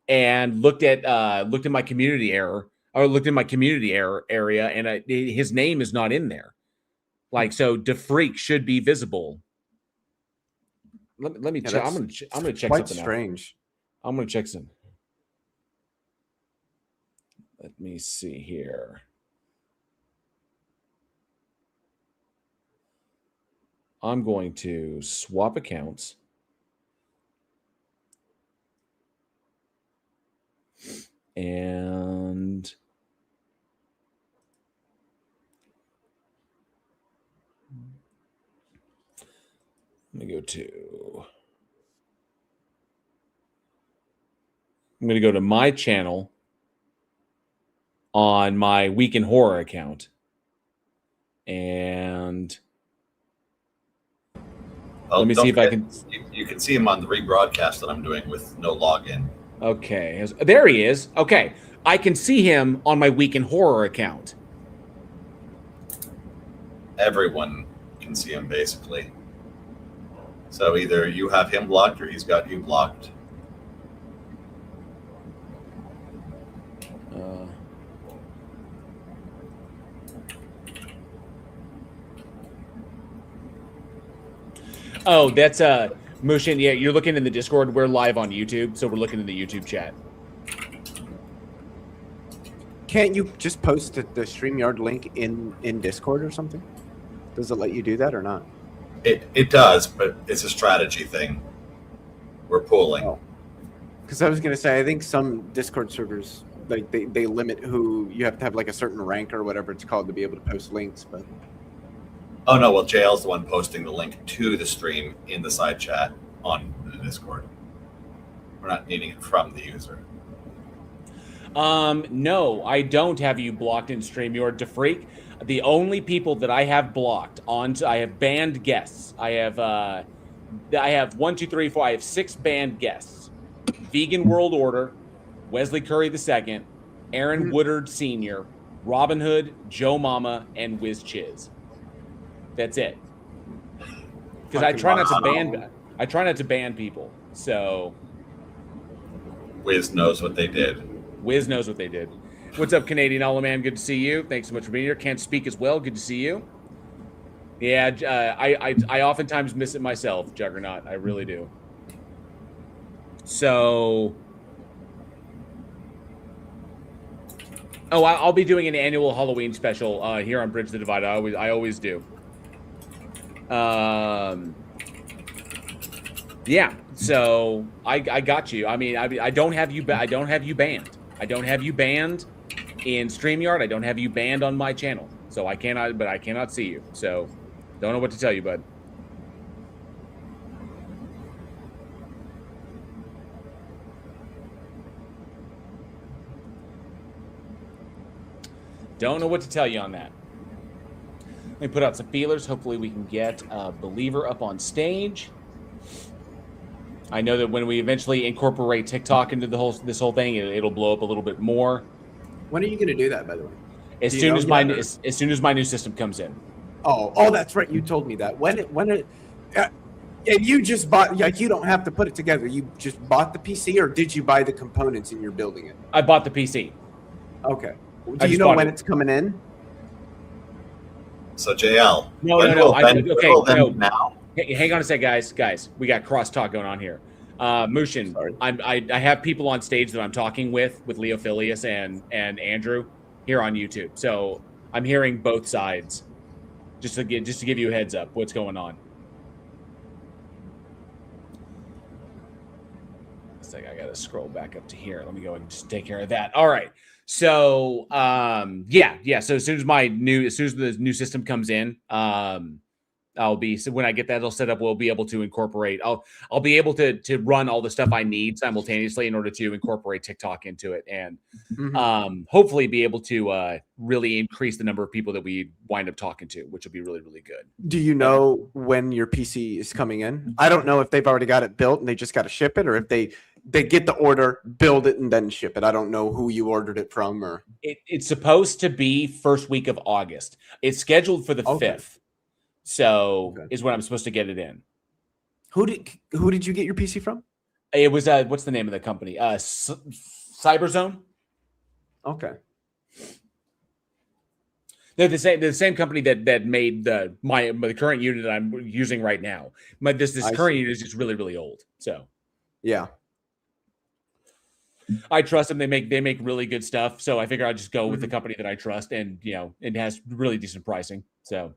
and looked at my community area, and his name is not in there. Like, so DeFreak should be visible. Let me check. I'm gonna check quite something strange. out. I'm gonna check some. Let me see here. I'm going to swap accounts. And let me go to. I'm going to go to my channel on my Week in Horror account. And let me see if I can. You can see him on the rebroadcast that I'm doing with no login. Okay. There he is. Okay. I can see him on my Week in Horror account. Everyone can see him, basically. So either you have him blocked or he's got you blocked. Oh, that's Mushin. Yeah, you're looking in the Discord. We're live on YouTube, so we're looking in the YouTube chat. Can't you just post the StreamYard link in Discord or something? Does it let you do that or not? It does, but it's a strategy thing. We're pooling. Because I was going to say, I think some Discord servers, like they limit who you have to have, like a certain rank or whatever it's called to be able to post links. But oh no, well JL's the one posting the link to the stream in the side chat on the Discord. We're not needing it from the user. No, I don't have you blocked in StreamYard, DeFreak. The only people that I have blocked I have banned guests. I have 1, 2, 3, 4. I have 6 banned guests. Vegan World Order, Wesley Curry II, Aaron Woodard Sr., Robin Hood, Joe Mama, and Wiz Chiz. That's it. Because I try not to ban people. So Wiz knows what they did. Wiz knows what they did. What's up, Canadian All Man? Good to see you. Thanks so much for being here. Can't speak as well. Good to see you. Yeah, I oftentimes miss it myself, Juggernaut. I really do. So, I'll be doing an annual Halloween special here on Bridge the Divide. I always do. Yeah. So I got you. I mean, I don't have you. I don't have you banned. I don't have you banned in StreamYard. I don't have you banned on my channel. So I cannot see you. So don't know what to tell you, bud. Don't know what to tell you on that. Let me put out some feelers. Hopefully we can get a believer up on stage. I know that when we eventually incorporate TikTok into this whole thing, it'll blow up a little bit more. When are you going to do that, by the way? As soon as my new system comes in. Oh, that's right. You told me that. And you just bought, like, you don't have to put it together. You just bought the PC, or did you buy the components and you're building it? I bought the PC. Okay. Do you know when it's coming in? So JL. No. Now. Hey, hang on a sec, guys. We got crosstalk going on here. Mushin, I have people on stage that I'm talking with Leo Filius and Andrew here on YouTube. So I'm hearing both sides. Just to give you a heads up, what's going on. second. I got to scroll back up to here. Let me go and just take care of that. All right. So, yeah. So as soon as the new system comes in, when I get that all set up, we'll be able to incorporate. I'll be able to run all the stuff I need simultaneously in order to incorporate TikTok into it, and hopefully be able to really increase the number of people that we wind up talking to, which will be really, really good. Do you know when your PC is coming in? I don't know if they've already got it built and they just got to ship it, or if they get the order, build it, and then ship it. I don't know who you ordered it from, or it's supposed to be first week of August. It's scheduled for the 5th. So is when I'm supposed to get it in. Who did you get your PC from? It was what's the name of the company? Cyberzone. Okay. They're the same company that made the current unit that I'm using right now. This current unit is just really, really old. So yeah. I trust them. They make really good stuff. So I figure I'll just go with the company that I trust, and it has really decent pricing. So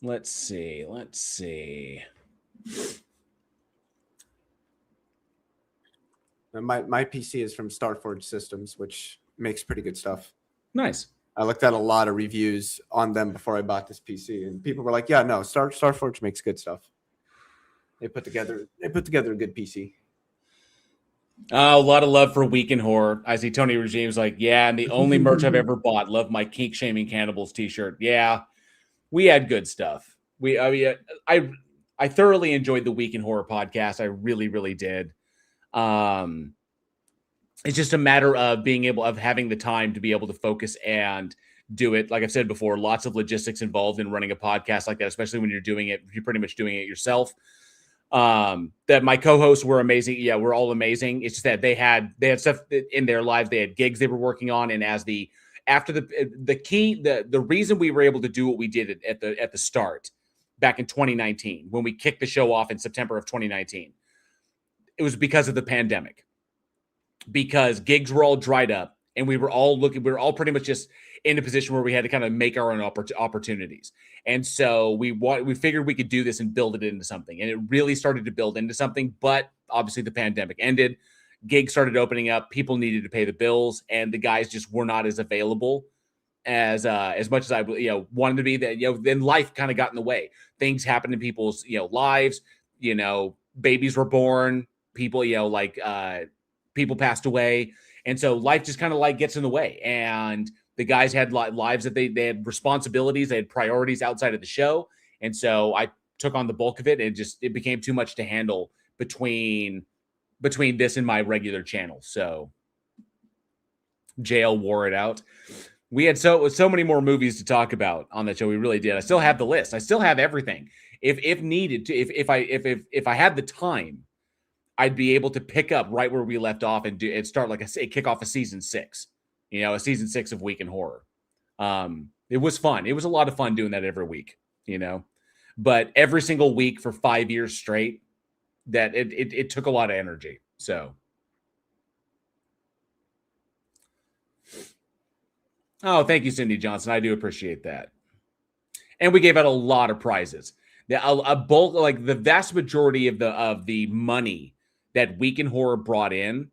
Let's see. My PC is from Starforge Systems, which makes pretty good stuff. Nice. I looked at a lot of reviews on them before I bought this PC, and people were like, "Yeah, no, Starforge makes good stuff. They put together a good PC." A lot of love for Week in Horror. I see Tony Regime's like, yeah, and the only merch I've ever bought. Love my Kink Shaming Cannibals t-shirt. Yeah. We had good stuff. I thoroughly enjoyed the Week in Horror podcast. I really, really did. It's just a matter of having the time to be able to focus and do it. Like I've said before, lots of logistics involved in running a podcast like that, especially when you're pretty much doing it yourself. That my co-hosts were amazing. Yeah, we're all amazing. It's just that they had stuff in their lives. They had gigs they were working on, and after the reason we were able to do what we did at the start back in 2019, when we kicked the show off in September of 2019, it was because of the pandemic, because gigs were all dried up, and we were all pretty much just in a position where we had to kind of make our own opportunities. And so we figured we could do this and build it into something, and it really started to build into something. But obviously the pandemic ended. Gigs started opening up, people needed to pay the bills, and the guys just were not as available as much as I wanted to be. That then life kind of got in the way. Things happened in people's lives. Babies were born. People people passed away, and so life just kind of gets in the way. And the guys had lives that they had responsibilities, they had priorities outside of the show, and so I took on the bulk of it. And it became too much to handle between this and my regular channel. So JL wore it out. We had so many more movies to talk about on that show. We really did. I still have the list. I still have everything. If needed to, if I had the time, I'd be able to pick up right where we left off and start kick off a season 6, a season 6 of Week in Horror. It was fun. It was a lot of fun doing that every week, but every single week for 5 years straight, that it took a lot of energy. So, thank you, Cindy Johnson. I do appreciate that. And we gave out a lot of prizes. A bulk, the vast majority of the money that Week in Horror brought in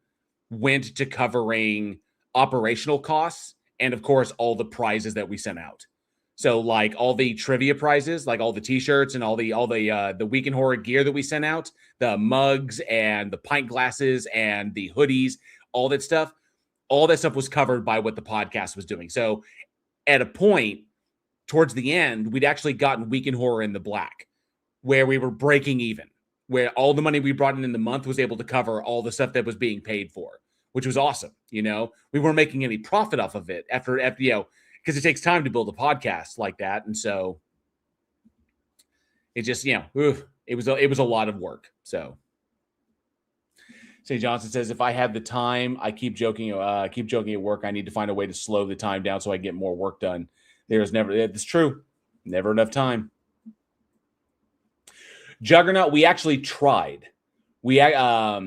went to covering operational costs, and of course all the prizes that we sent out. So all the trivia prizes, all the t-shirts and all the Week in Horror gear that we sent out, the mugs and the pint glasses and the hoodies, all that stuff was covered by what the podcast was doing. So at a point towards the end, we'd actually gotten Week in Horror in the black, where we were breaking even, where all the money we brought in the month was able to cover all the stuff that was being paid for, which was awesome. We weren't making any profit off of it after because it takes time to build a podcast like that. And so it just, it was a lot of work. So St. Johnson says, if I had the time, I keep joking at work. I need to find a way to slow the time down so I get more work done. It's true. Never enough time. Juggernaut, we actually tried. I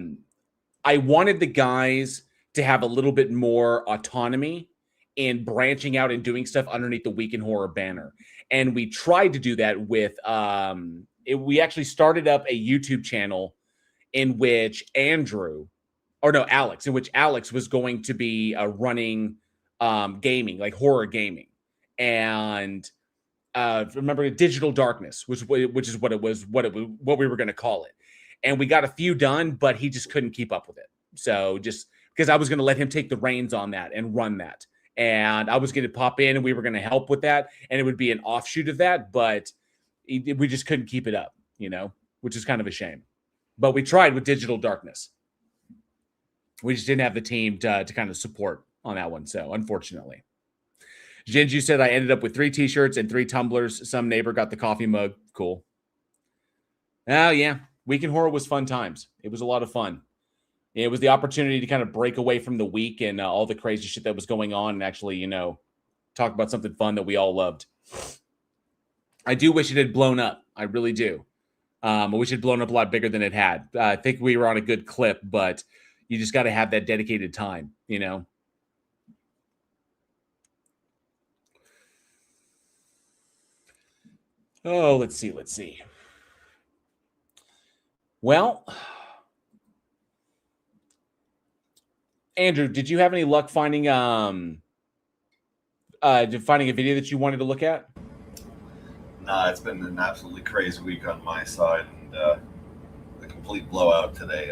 wanted the guys to have a little bit more autonomy in branching out and doing stuff underneath the Week in Horror banner. And we tried to do that with we actually started up a YouTube channel in which Alex was going to be running gaming, like horror gaming. And remember Digital Darkness, which is what we were going to call it. And we got a few done, but he just couldn't keep up with it. So just because I was going to let him take the reins on that and run that. And I was going to pop in and we were going to help with that. And it would be an offshoot of that, but we just couldn't keep it up, which is kind of a shame. But we tried with Digital Darkness. We just didn't have the team to kind of support on that one. So unfortunately. Jinju said I ended up with 3 t-shirts and 3 tumblers. Some neighbor got the coffee mug. Cool. Oh, yeah. Week in Horror was fun times. It was a lot of fun. It was the opportunity to kind of break away from the week and all the crazy shit that was going on and actually, talk about something fun that we all loved. I do wish it had blown up. I really do. I wish it had blown up a lot bigger than it had. I think we were on a good clip, but you just got to have that dedicated time, Oh, let's see. Well, Andrew, did you have any luck finding a video that you wanted to look at? Nah, it's been an absolutely crazy week on my side, and a complete blowout today.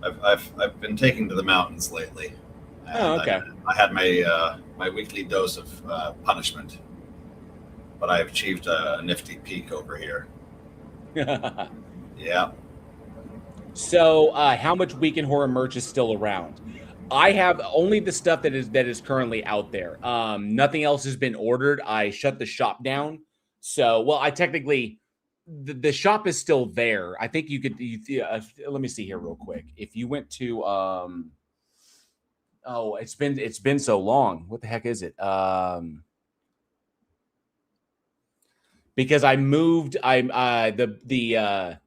I've been taking to the mountains lately. Oh, okay. I had my weekly dose of punishment, but I've achieved a nifty peak over here. Yeah. So, how much Week in Horror merch is still around? I have only the stuff that is currently out there. Nothing else has been ordered. I shut the shop down. So, well, I technically the shop is still there. I think you could. Let me see here real quick. If you went to it's been so long. What the heck is it? Because I moved. The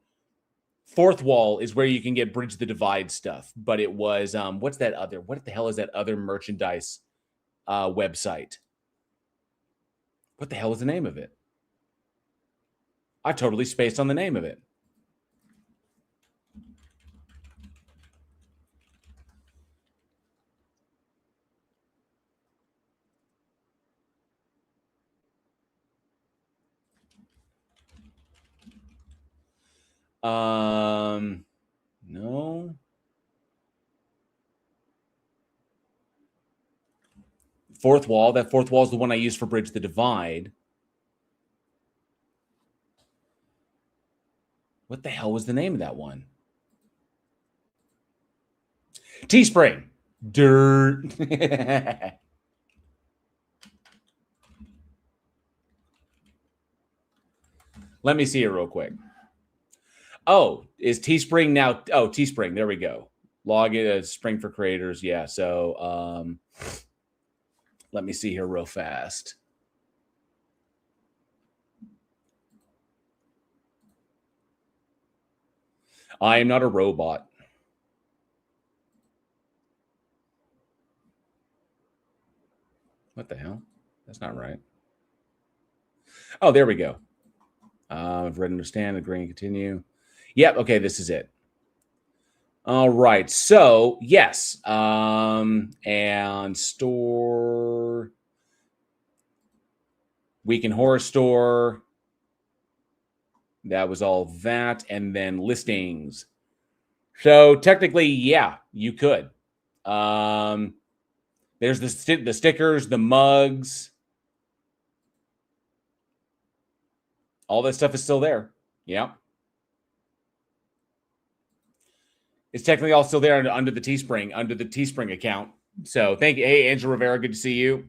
fourth wall is where you can get Bridge the Divide stuff, but it was what the hell is that other merchandise website? What the hell is the name of it? I totally spaced on the name of it. No. Fourth wall. That fourth wall is the one I use for Bridge the Divide. What the hell was the name of that one? Teespring. Dirt. Let me see it real quick. Oh, is Teespring now? Oh, Teespring. There we go. Log it as Spring for Creators. Yeah. So let me see here real fast. I am not a robot. What the hell? That's not right. Oh, there we go. I've read, understand, agree, and continue. Yep. Okay, this is it. All right. So yes, and store, Week in Horror store. That was all that, and then listings. So technically, yeah, you could. There's the stickers, the mugs. All that stuff is still there. Yeah. It's technically all still there under the Teespring account. So thank you. Hey, Angel Rivera, good to see you.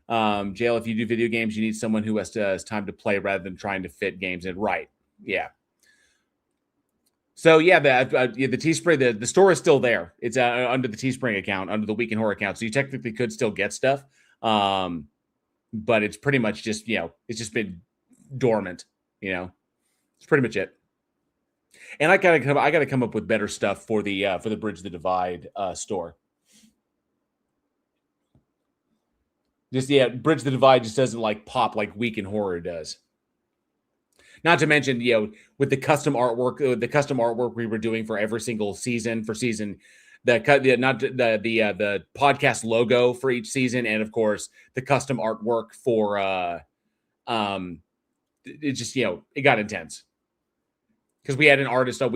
Jail, if you do video games, you need someone who has time to play rather than trying to fit games in. Right. Yeah. So yeah, the Teespring, the store is still there. It's under the Teespring account, under the Week in Horror account. So you technically could still get stuff. But it's pretty much just, it's just been dormant, It's pretty much it. And I gotta come up with better stuff for the Bridge the Divide store. Just Bridge the Divide just doesn't like pop like Weekend Horror does. Not to mention, with the custom artwork we were doing for every single season the podcast logo for each season, and of course the custom artwork for it just it got intense because we had an artist on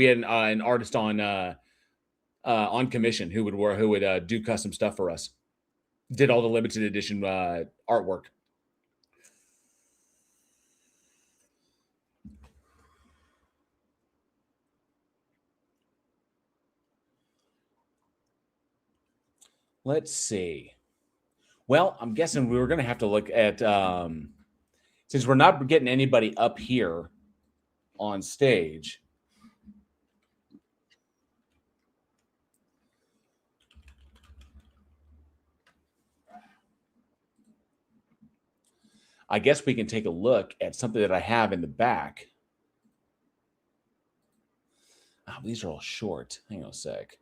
commission who would do custom stuff for us. Did all the limited edition artwork. Let's see. Well, I'm guessing we were going to have to look at, since we're not getting anybody up here on stage. I guess we can take a look at something that I have in the back. Oh, these are all short. Hang on a sec.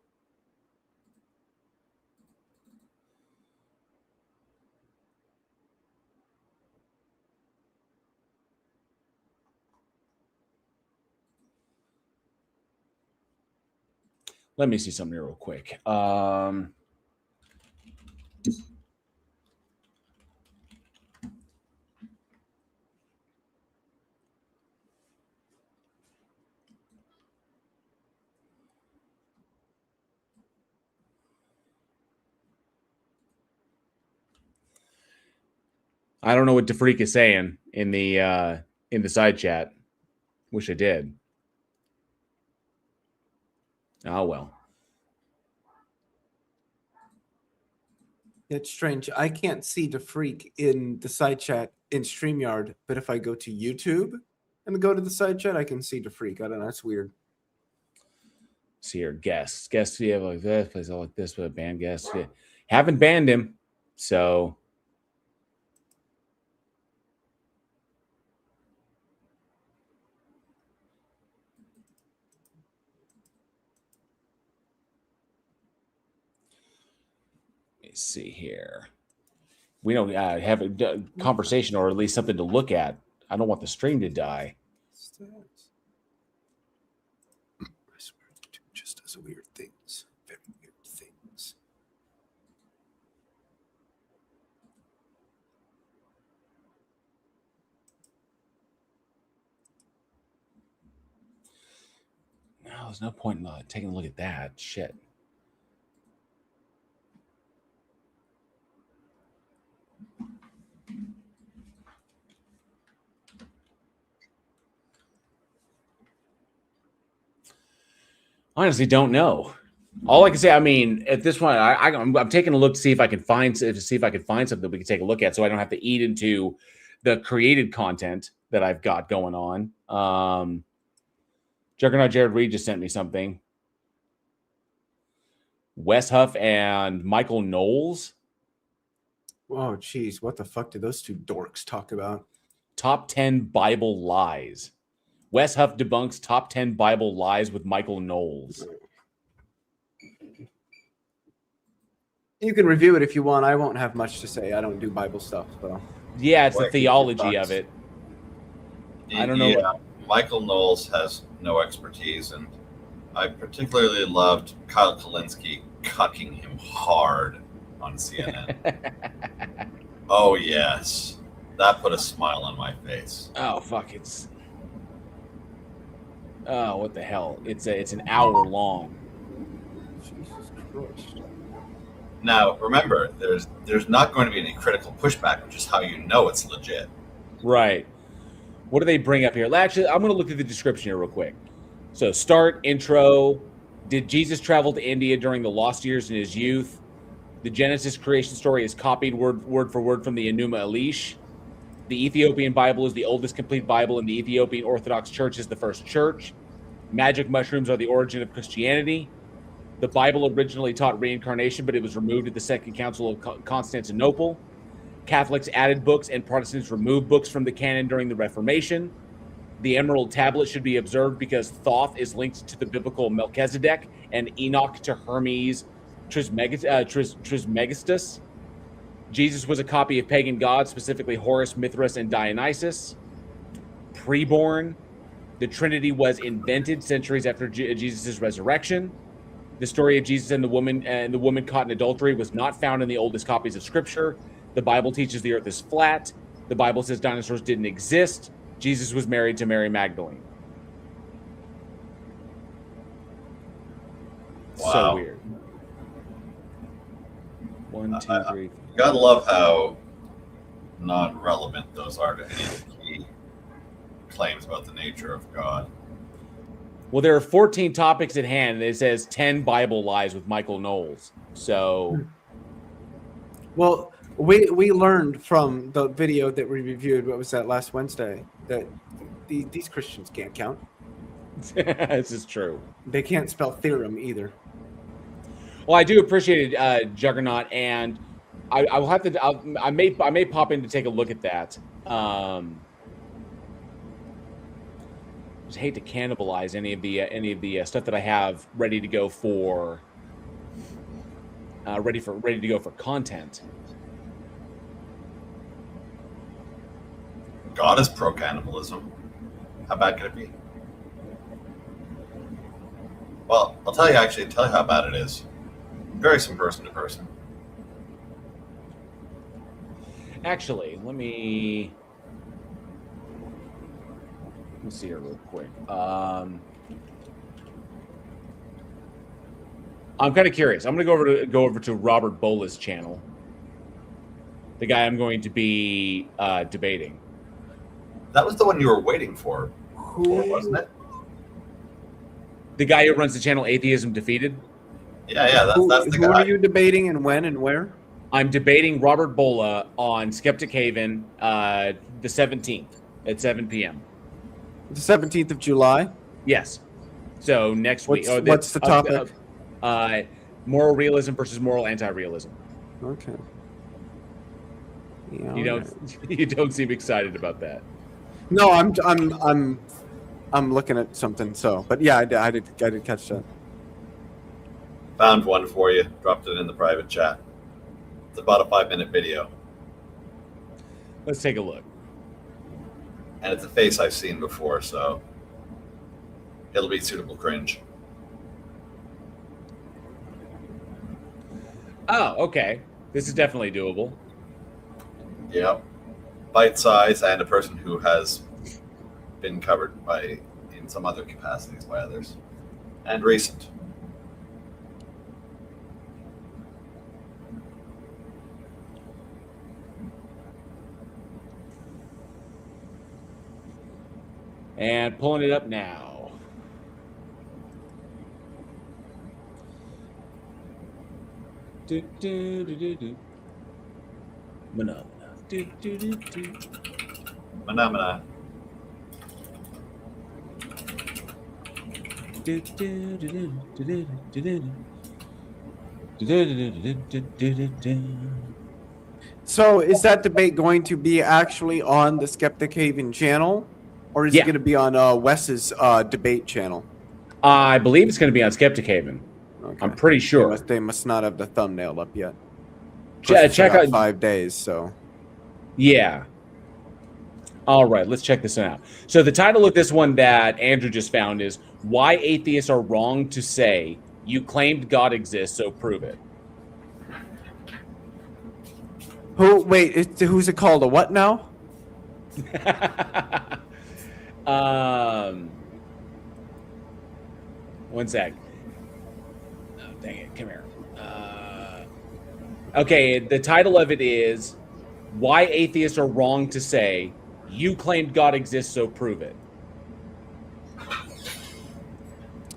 Let me see something here real quick. I don't know what DeFreak is saying in the side chat. Wish I did. Oh, well. It's strange. I can't see DeFreak in the side chat in StreamYard, but if I go to YouTube and go to the side chat, I can see DeFreak. I don't know. That's weird. See here, guests. Guests, we have like this, plays all like this, but banned guests. Yeah. Haven't banned him, so. See here. We don't have a conversation or at least something to look at. I don't want the stream to die. I swear, YouTube just does weird things. Very weird things. No, there's no point in taking a look at that. Shit. Honestly, don't know. All I can say, I mean, at this point, I'm taking a look to see if I can find something we can take a look at, so I don't have to eat into the created content that I've got going on. Juggernaut Jared Reed just sent me something. Wes Huff and Michael Knowles. Oh, geez. What the fuck did those two dorks talk about? Top 10 Bible lies. Wes Huff debunks top 10 Bible lies with Michael Knowles. You can review it if you want. I won't have much to say. I don't do Bible stuff. So. Yeah, it's the theology of it. I don't know. Yeah, Michael Knowles has no expertise, and I particularly loved Kyle Kalinske cucking him hard on CNN. Oh, yes. That put a smile on my face. Oh, fuck. Oh, what the hell? It's an hour long. Jesus Christ. Now, remember, there's not going to be any critical pushback, which is how you know it's legit. Right. What do they bring up here? Actually, I'm going to look at the description here real quick. So, start, intro. Did Jesus travel to India during the lost years in his youth? The Genesis creation story is copied word for word from the Enuma Elish. The Ethiopian Bible is the oldest complete Bible, and the Ethiopian Orthodox Church is the first church. Magic mushrooms are the origin of Christianity. The Bible originally taught reincarnation, but it was removed at the Second Council of Constantinople. Catholics added books, and Protestants removed books from the canon during the Reformation. The Emerald Tablet should be observed because Thoth is linked to the biblical Melchizedek, and Enoch to Hermes Trismegistus. Jesus was a copy of pagan gods, specifically Horus, Mithras, and Dionysus. Preborn. The Trinity was invented centuries after Jesus' resurrection. The story of Jesus and the woman caught in adultery was not found in the oldest copies of Scripture. The Bible teaches the earth is flat. The Bible says dinosaurs didn't exist. Jesus was married to Mary Magdalene. Wow. So weird. 1, 2, 3. You gotta love how non-relevant those are to any of the key claims about the nature of God. Well, there are 14 topics at hand, and it says 10 Bible lies with Michael Knowles. So, Well, we learned from the video that we reviewed. What was that, last Wednesday? That these Christians can't count. this is true. They can't spell theorem either. Well, I do appreciate it, Juggernaut, and I will have to. I may pop in to take a look at that. Just hate to cannibalize any of the stuff that I have ready to go for. Ready to go for content. God is pro-cannibalism. How bad could it be? Well, I'll tell you how bad it is. Varies from person to person. Actually, let me see here real quick. I'm kind of curious. I'm going to go over to Robert Bola's channel, the guy I'm going to be debating. That was the one you were waiting for, wasn't it? The guy who runs the channel Atheism Defeated. Yeah, that's the Who guy. are you debating, and when and where? I'm debating Robert Bola on Skeptic Haven the 17th at 7 p.m. The 17th of July. Yes. So next week. What's the topic? Moral realism versus moral anti-realism. Okay. Yeah, You don't seem excited about that. No, I'm looking at something. So, but yeah, I did catch that. Found one for you. Dropped it in the private chat. It's about a 5-minute video, Let's take a look. and it's a face I've seen before, so it'll be suitable cringe. Oh, okay. This is definitely doable. Yep. Bite size, and a person who has been covered in some other capacities by others, and recent. And pulling it up now. Do, do, do, do, do. Phenomena. Do, do, do, do. Phenomena. Do, do, do, do, do, do, do, do. Do, do, do, do, do, do, do, do. So, is that debate going to be actually on the Skeptic Haven channel, or is it Yeah. going to be on Wes's debate channel? I believe it's going to be on Skeptic Haven. Okay. I'm pretty sure. They must not have the thumbnail up yet. Check out 5 days. So, Yeah. All right, let's check this out. So the title of this one that Andrew just found is Why Atheists Are Wrong to Say You Claimed God Exists, So Prove It. who's it called? A what now? One sec. Oh, dang it. Come here. Okay, the title of it is Why Atheists Are Wrong to Say You Claimed God Exists, So Prove It.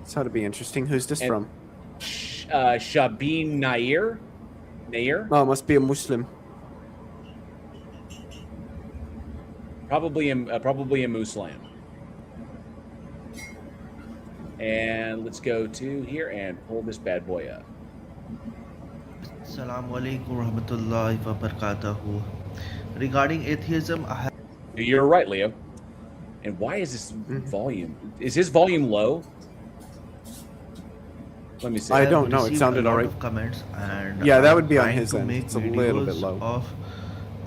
This ought to be interesting. Who's this from? Shabin Nair? Oh, it must be a Muslim. Probably a Muslim. And let's go to here and pull this bad boy up. Assalamu alaikum warahmatullahi wabarakatuh. Regarding atheism, I have You're right, Leo. And why is this volume? Is his volume low? Let me see. I have don't know. It received sounded a lot alright. of comments, and Yeah, that I'm would be on trying his to end. make It's a little bit videos low.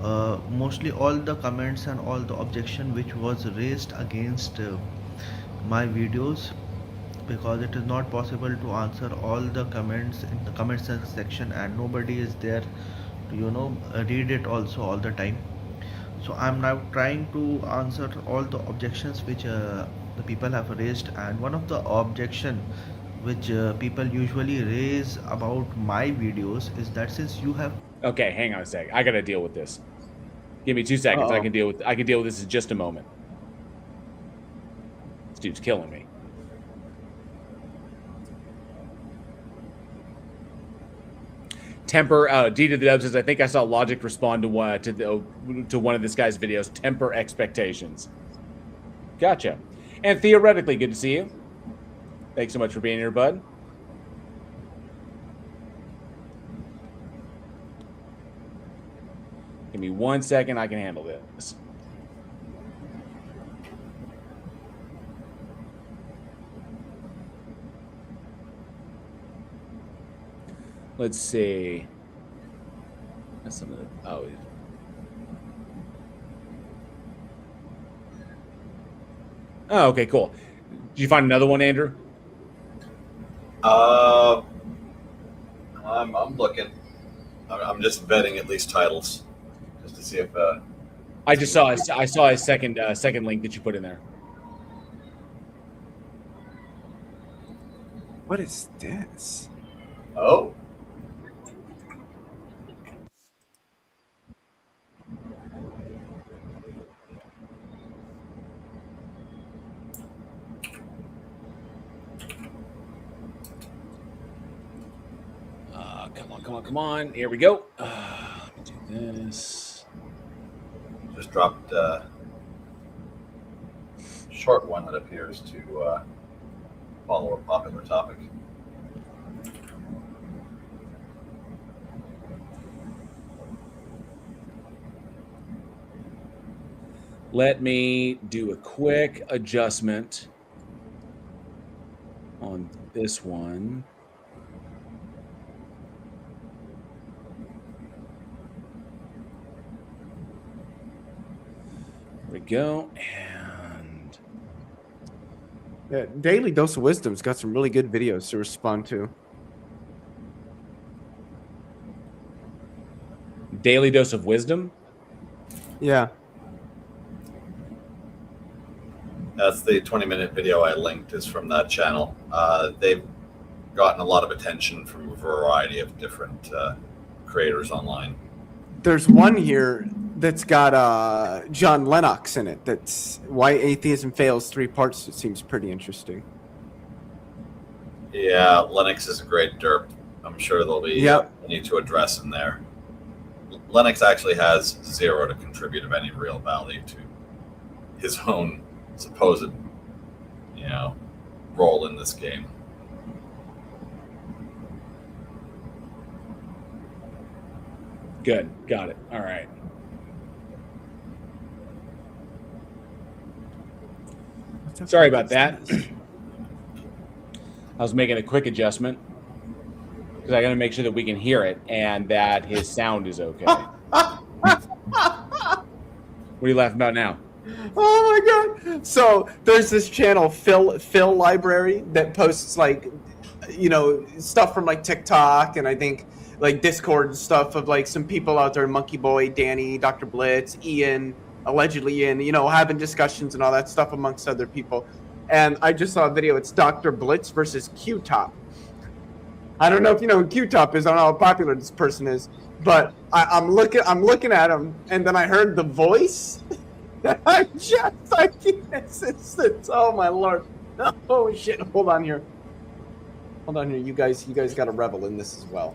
of mostly all the comments and all the objection which was raised against my videos, because it is not possible to answer all the comments in the comment section, and nobody is there to read it also all the time. So I'm now trying to answer all the objections which the people have raised, and one of the objection which people usually raise about my videos is that since you have Okay, hang on a sec. I gotta deal with this. Give me 2 seconds. I Uh-oh. can deal with this in just a moment. This dude's killing me. Temper. D to the Dub says, I think I saw Logic respond to one of this guy's videos. Temper expectations. Gotcha. And theoretically, good to see you. Thanks so much for being here, bud. Give me 1 second. I can handle this. Let's see. That's some of the. Oh. Oh, okay, cool. Did you find another one, Andrew? I'm looking. I'm just vetting at least titles, just to see if. I just saw. I saw a second link that you put in there. What is this? Oh. Come on. Here we go. Let me do this. Just dropped a short one that appears to follow a popular topic. Let me do a quick adjustment on this one. There we go. And Yeah, Daily Dose of Wisdom's got some really good videos to respond to. Daily Dose of Wisdom. Yeah. That's the 20-minute video I linked is from that channel. They've gotten a lot of attention from a variety of different creators online. There's one here that's got John Lennox in it. That's Why Atheism Fails, 3 parts. It seems pretty interesting. Yeah, Linux is a great derp. I'm sure there'll be need to address in there. Linux actually has 0 to contribute of any real value to his own supposed, role in this game. Good. Got it. All right. Sorry about that. I was making a quick adjustment because I got to make sure that we can hear it and that his sound is okay. What are you laughing about now? Oh my god! So there's this channel, Phil Library, that posts stuff from TikTok and I think Discord and stuff of some people out there, Monkey Boy, Danny, Dr. Blitz, Ian, allegedly Ian, having discussions and all that stuff amongst other people. And I just saw a video. It's Dr. Blitz versus Q-Top. I don't know if you know who Q-Top is. I don't know how popular this person is, but I'm looking at him, and then I heard the voice. I can't. Oh my lord! Oh shit! Hold on here. You guys got to revel in this as well.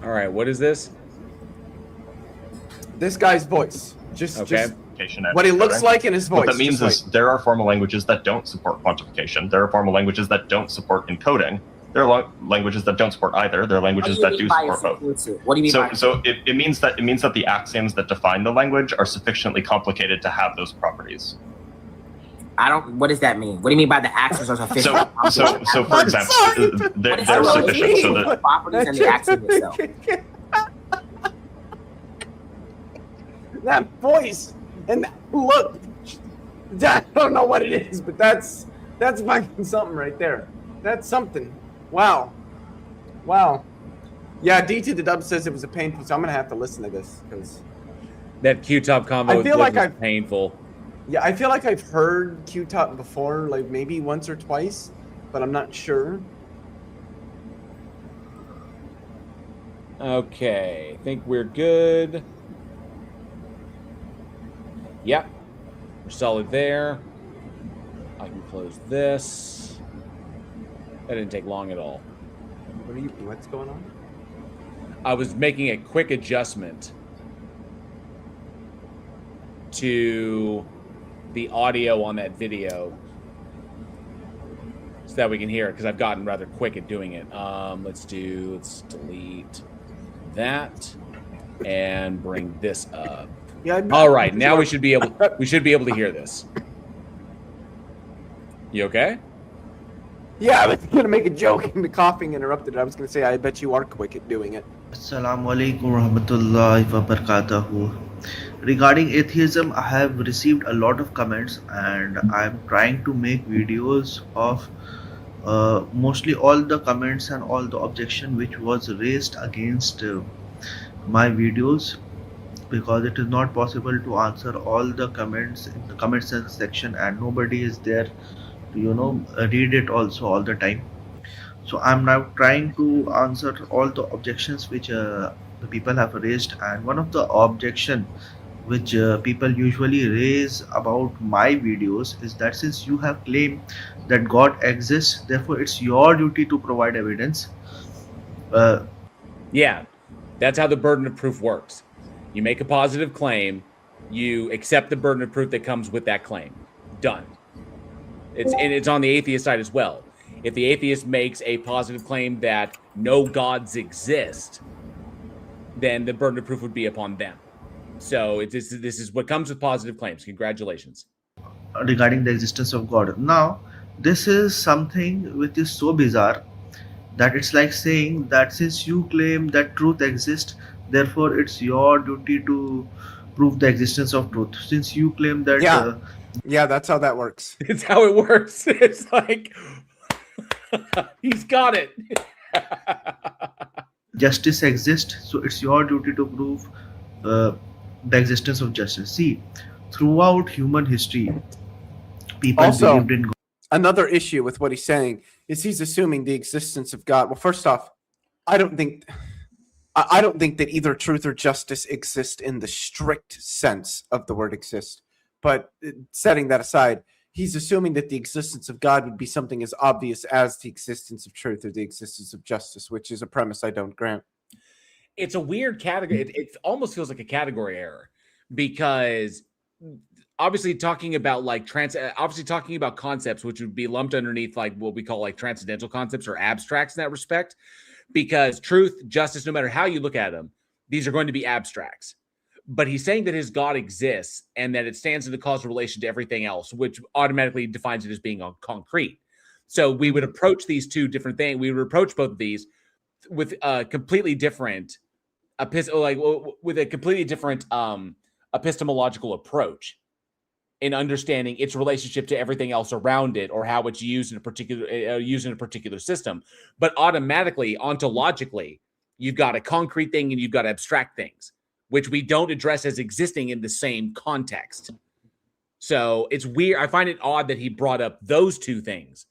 All right, what is this? This guy's voice. Just what he looks like in his voice. What that means is there are formal languages that don't support quantification. There are formal languages that don't support encoding. There are languages that don't support either. There are languages that do support both. What do you mean by So it means that the axioms that define the language are sufficiently complicated to have those properties. What does that mean? What do you mean by the axioms are sufficient? So for example, they're sufficient so that properties and the axiom itself. That voice and that look. I don't know what it is, but that's fucking something right there. That's something. Wow. Yeah, D to the dub says it was a painful, so I'm gonna have to listen to this because that Q-top combo I feel like was painful. Yeah, I feel like I've heard Q-top before, like maybe once or twice, but I'm not sure. Okay, I think we're good. Yep, we're solid there. I can close this. That didn't take long at all. What's going on? I was making a quick adjustment to the audio on that video so that we can hear it, because I've gotten rather quick at doing it. Let's delete that and bring this up. Yeah. All right, now we should be able to hear this. You okay? Yeah, I was gonna make a joke and the coughing interrupted it. I was gonna say I bet you are quick at doing it. Assalamu alaikum warahmatullahi wabarakatuh. Regarding atheism, I have received a lot of comments and I'm trying to make videos of mostly all the comments and all the objection which was raised against my videos, because it is not possible to answer all the comments in the comment section and nobody is there to read it also all the time. So I'm now trying to answer all the objections which the people have raised, and one of the objection which people usually raise about my videos is that since you have claimed that God exists, therefore it's your duty to provide evidence. Yeah, that's how the burden of proof works. You make a positive claim, you accept the burden of proof that comes with that claim. Done. It's on the atheist side as well. If the atheist makes a positive claim that no gods exist, then the burden of proof would be upon them. So this is what comes with positive claims. Congratulations. Regarding the existence of God. Now, this is something which is so bizarre that it's like saying that since you claim that truth exists, therefore it's your duty to prove the existence of truth. Since you claim that... Yeah, that's how that works. It's how it works. It's like, he's got it. Justice exists, so it's your duty to prove the existence of justice. See, throughout human history, people also believed in God. Another issue with what he's saying is he's assuming the existence of God. Well, first off, I don't think that either truth or justice exist in the strict sense of the word exist. But setting that aside, he's assuming that the existence of God would be something as obvious as the existence of truth or the existence of justice, which is a premise I don't grant. It's a weird category. It almost feels like a category error, because obviously talking about concepts which would be lumped underneath like what we call like transcendental concepts or abstracts in that respect, because truth, justice, no matter how you look at them, these are going to be abstracts. But he's saying that his God exists and that it stands in the causal relation to everything else, which automatically defines it as being concrete. So we would approach these two different things. We would approach both of these with a completely different epistemological approach in understanding its relationship to everything else around it, or how it's used in a particular system. But automatically, ontologically, you've got a concrete thing and you've got abstract things, which we don't address as existing in the same context. So it's weird. I find it odd that he brought up those two things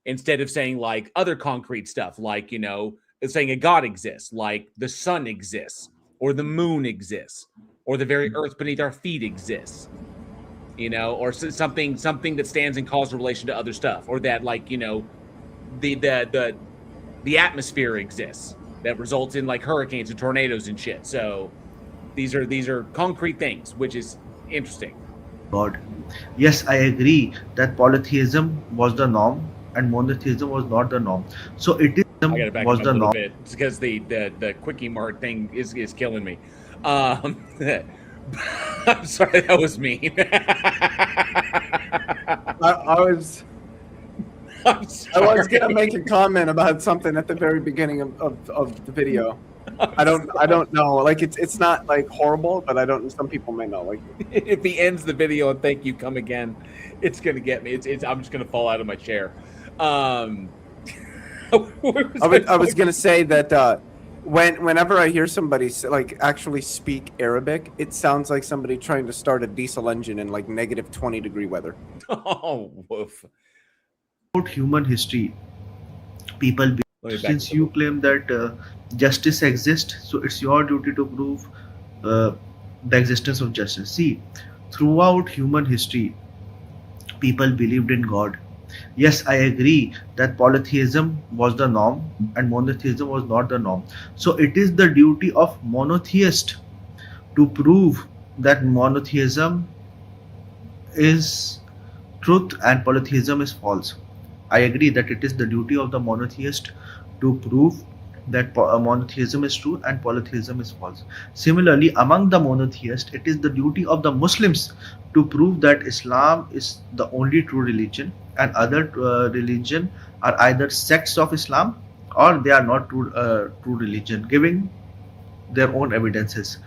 instead of saying like other concrete stuff, like, saying a God exists, like the sun exists, or the moon exists, or the very earth beneath our feet exists, or something that stands in causal relation to other stuff, or that like, the atmosphere exists that results in like hurricanes and tornadoes and shit. So these are concrete things, which is interesting. God. Yes, I agree that polytheism was the norm and monotheism was not the norm. So Atheism I got to back was him up the a little norm. bit because the quickie mart thing is killing me. I'm sorry, that was mean. I was gonna make a comment about something at the very beginning of the video. I don't know. Like it's not like horrible, but I don't. Some people may not like it. If he ends the video and thank you, come again, it's gonna get me. It's I'm just gonna fall out of my chair. I was gonna say that whenever I hear somebody like actually speak Arabic, it sounds like somebody trying to start a diesel engine in like negative 20-degree weather. Oh, woof. About human history, people since you claim that justice exists, so it's your duty to prove the existence of justice. See, throughout human history, people believed in God. Yes, I agree that polytheism was the norm and monotheism was not the norm. So it is the duty of monotheist to prove that monotheism is truth and polytheism is false. I agree that it is the duty of the monotheist to prove that monotheism is true and polytheism is false. Similarly, among the monotheists, it is the duty of the Muslims to prove that Islam is the only true religion and other religion are either sects of Islam or they are not true religion, giving their own evidences.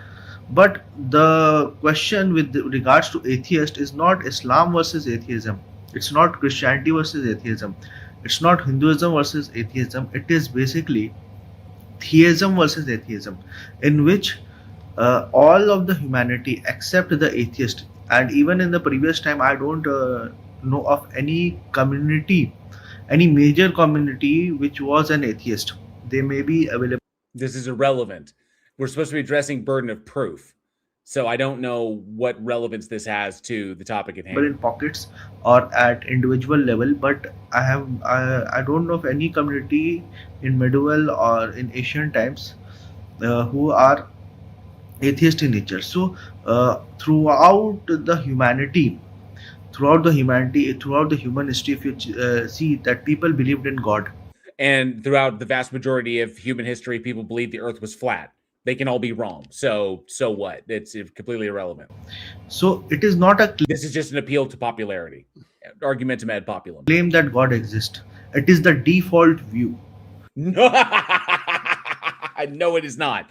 But the question with regards to atheist is not Islam versus atheism. It's not Christianity versus atheism. It's not Hinduism versus atheism. It is basically theism versus atheism, in which all of the humanity except the atheist, and even in the previous time, I don't know of any community, any major community which was an atheist. They may be available. This is irrelevant. We're supposed to be addressing burden of proof. So I don't know what relevance this has to the topic at hand. In pockets or at individual level, but I don't know of any community in medieval or in ancient times who are atheist in nature. So throughout the human history, if you see that people believed in God. And throughout the vast majority of human history, people believed the earth was flat. They can all be wrong. So what? It's completely irrelevant. So it is not a this is just an appeal to popularity. Argumentum ad populum. Claim that God exists. It is the default view. No, it is not.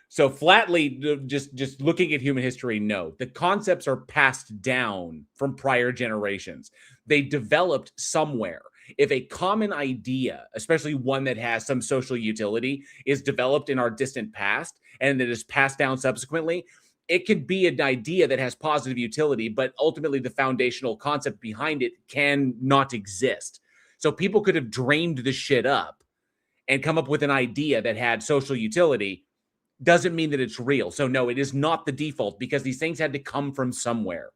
So flatly, just looking at human history, no. The concepts are passed down from prior generations. They developed somewhere. If a common idea, especially one that has some social utility, is developed in our distant past and that is passed down subsequently, it could be an idea that has positive utility, but ultimately the foundational concept behind it can not exist. So people could have dreamed this shit up and come up with an idea that had social utility. Doesn't mean that it's real. So no, it is not the default because these things had to come from somewhere.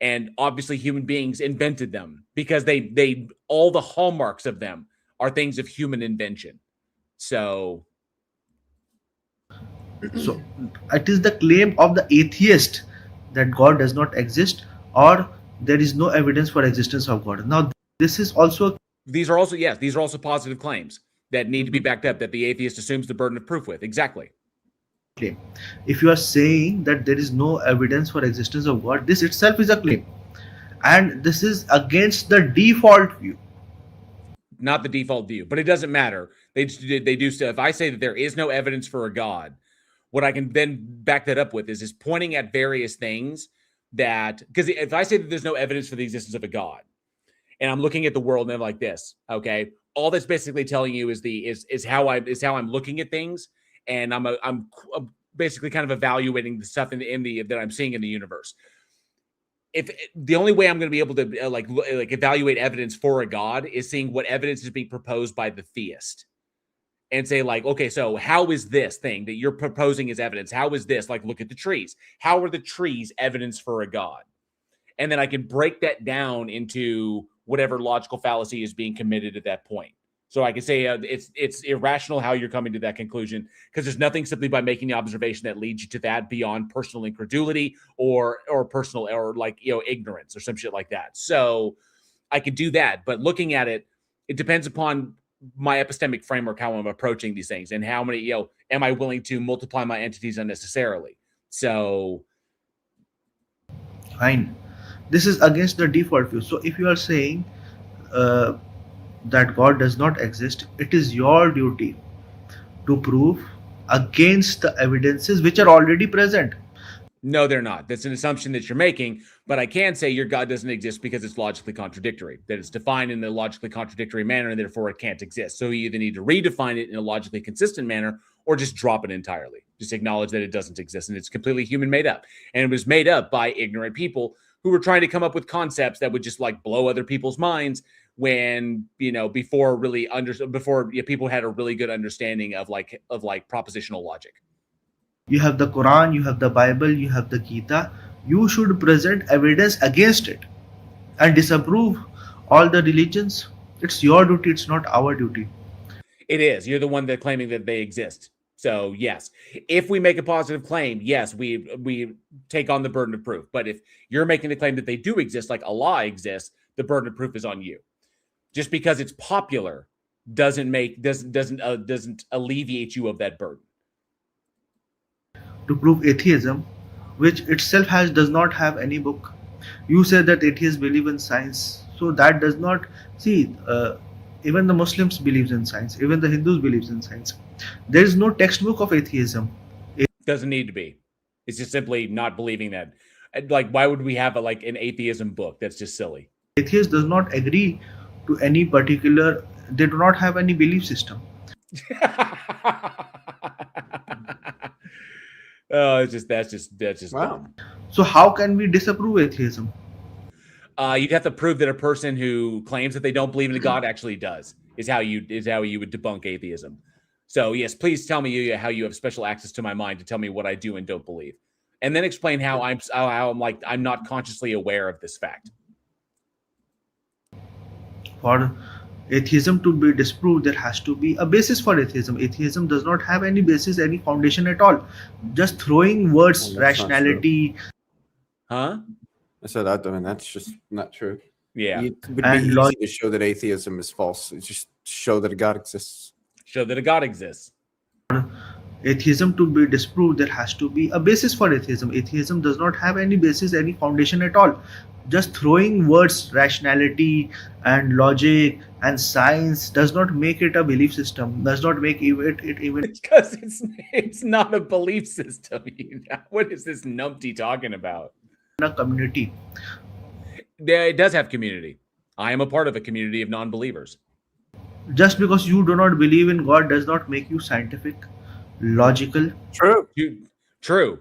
And obviously human beings invented them because they all the hallmarks of them are things of human invention. So it is the claim of the atheist that God does not exist or there is no evidence for existence of God. Now this is also these are also positive claims that need to be backed up that the atheist assumes the burden of proof with. Exactly. Claim. If you are saying that there is no evidence for existence of God, this itself is a claim, and this is against the default view. Not the default view, but it doesn't matter. They do stuff. If I say that there is no evidence for a God, what I can then back that up with is pointing at various things that, because if I say that there's no evidence for the existence of a God, and I'm looking at the world and I'm like this, okay, all that's basically telling you is how I'm looking at things. And I'm basically kind of evaluating the stuff that I'm seeing in the universe. If the only way I'm going to be able to like evaluate evidence for a God is seeing what evidence is being proposed by the theist, and say like, okay, so how is this thing that you're proposing as evidence? How is this? Like, look at the trees. How are the trees evidence for a God? And then I can break that down into whatever logical fallacy is being committed at that point. So I can say it's irrational how you're coming to that conclusion because there's nothing simply by making the observation that leads you to that beyond personal incredulity or personal or like ignorance or some shit like that. So I could do that. But looking at it, it depends upon my epistemic framework, how I'm approaching these things, and how many, am I willing to multiply my entities unnecessarily? So Fine. This is against the default view. So if you are saying uh, that God does not exist, it is your duty to prove against the evidences which are already present. no, they're not. That's an assumption that you're making. But I can say your God doesn't exist because it's logically contradictory, that it's defined in a logically contradictory manner, and therefore it can't exist. So you either need to redefine it in a logically consistent manner or just drop it entirely. Just acknowledge that it doesn't exist and it's completely human made up. And it was made up by ignorant people who were trying to come up with concepts that would just like blow other people's minds when, before people had a really good understanding of propositional logic. You have the Quran, you have the Bible, you have the Gita. You should present evidence against it and disapprove all the religions. It's your duty, it's not our duty. It is. You're the one that claiming that they exist. So yes, if we make a positive claim, yes, we take on the burden of proof. But if you're making the claim that they do exist, like Allah exists, the burden of proof is on you. Just because it's popular doesn't alleviate you of that burden. To prove atheism, which itself does not have any book. You say that atheists believe in science, so that does not even the Muslims believes in science, even the Hindus believes in science. There is no textbook of atheism. It doesn't need to be. It's just simply not believing that. Like, why would we have an atheism book? That's just silly. Atheists does not agree to any particular. They do not have any belief system. Oh, that's just Wow. dumb. So how can we disapprove atheism? You'd have to prove that a person who claims that they don't believe in a God actually does. Is how you would debunk atheism. So yes, please tell me how you have special access to my mind to tell me what I do and don't believe, and then explain how I'm not consciously aware of this fact. For atheism to be disproved, there has to be a basis for atheism. Atheism does not have any basis, any foundation at all. Just throwing words, rationality. Huh? So that's just not true. Yeah. It would be easy to show that atheism is false. It's just show that a God exists. Show that a God exists. Atheism to be disproved, there has to be a basis for atheism. Atheism does not have any basis, any foundation at all. Just throwing words, rationality and logic and science does not make it a belief system. Does not make it even because it's not a belief system. What is this numpty talking about? A community. It does have community. I am a part of a community of non-believers. Just because you do not believe in God does not make you scientific, logical. True.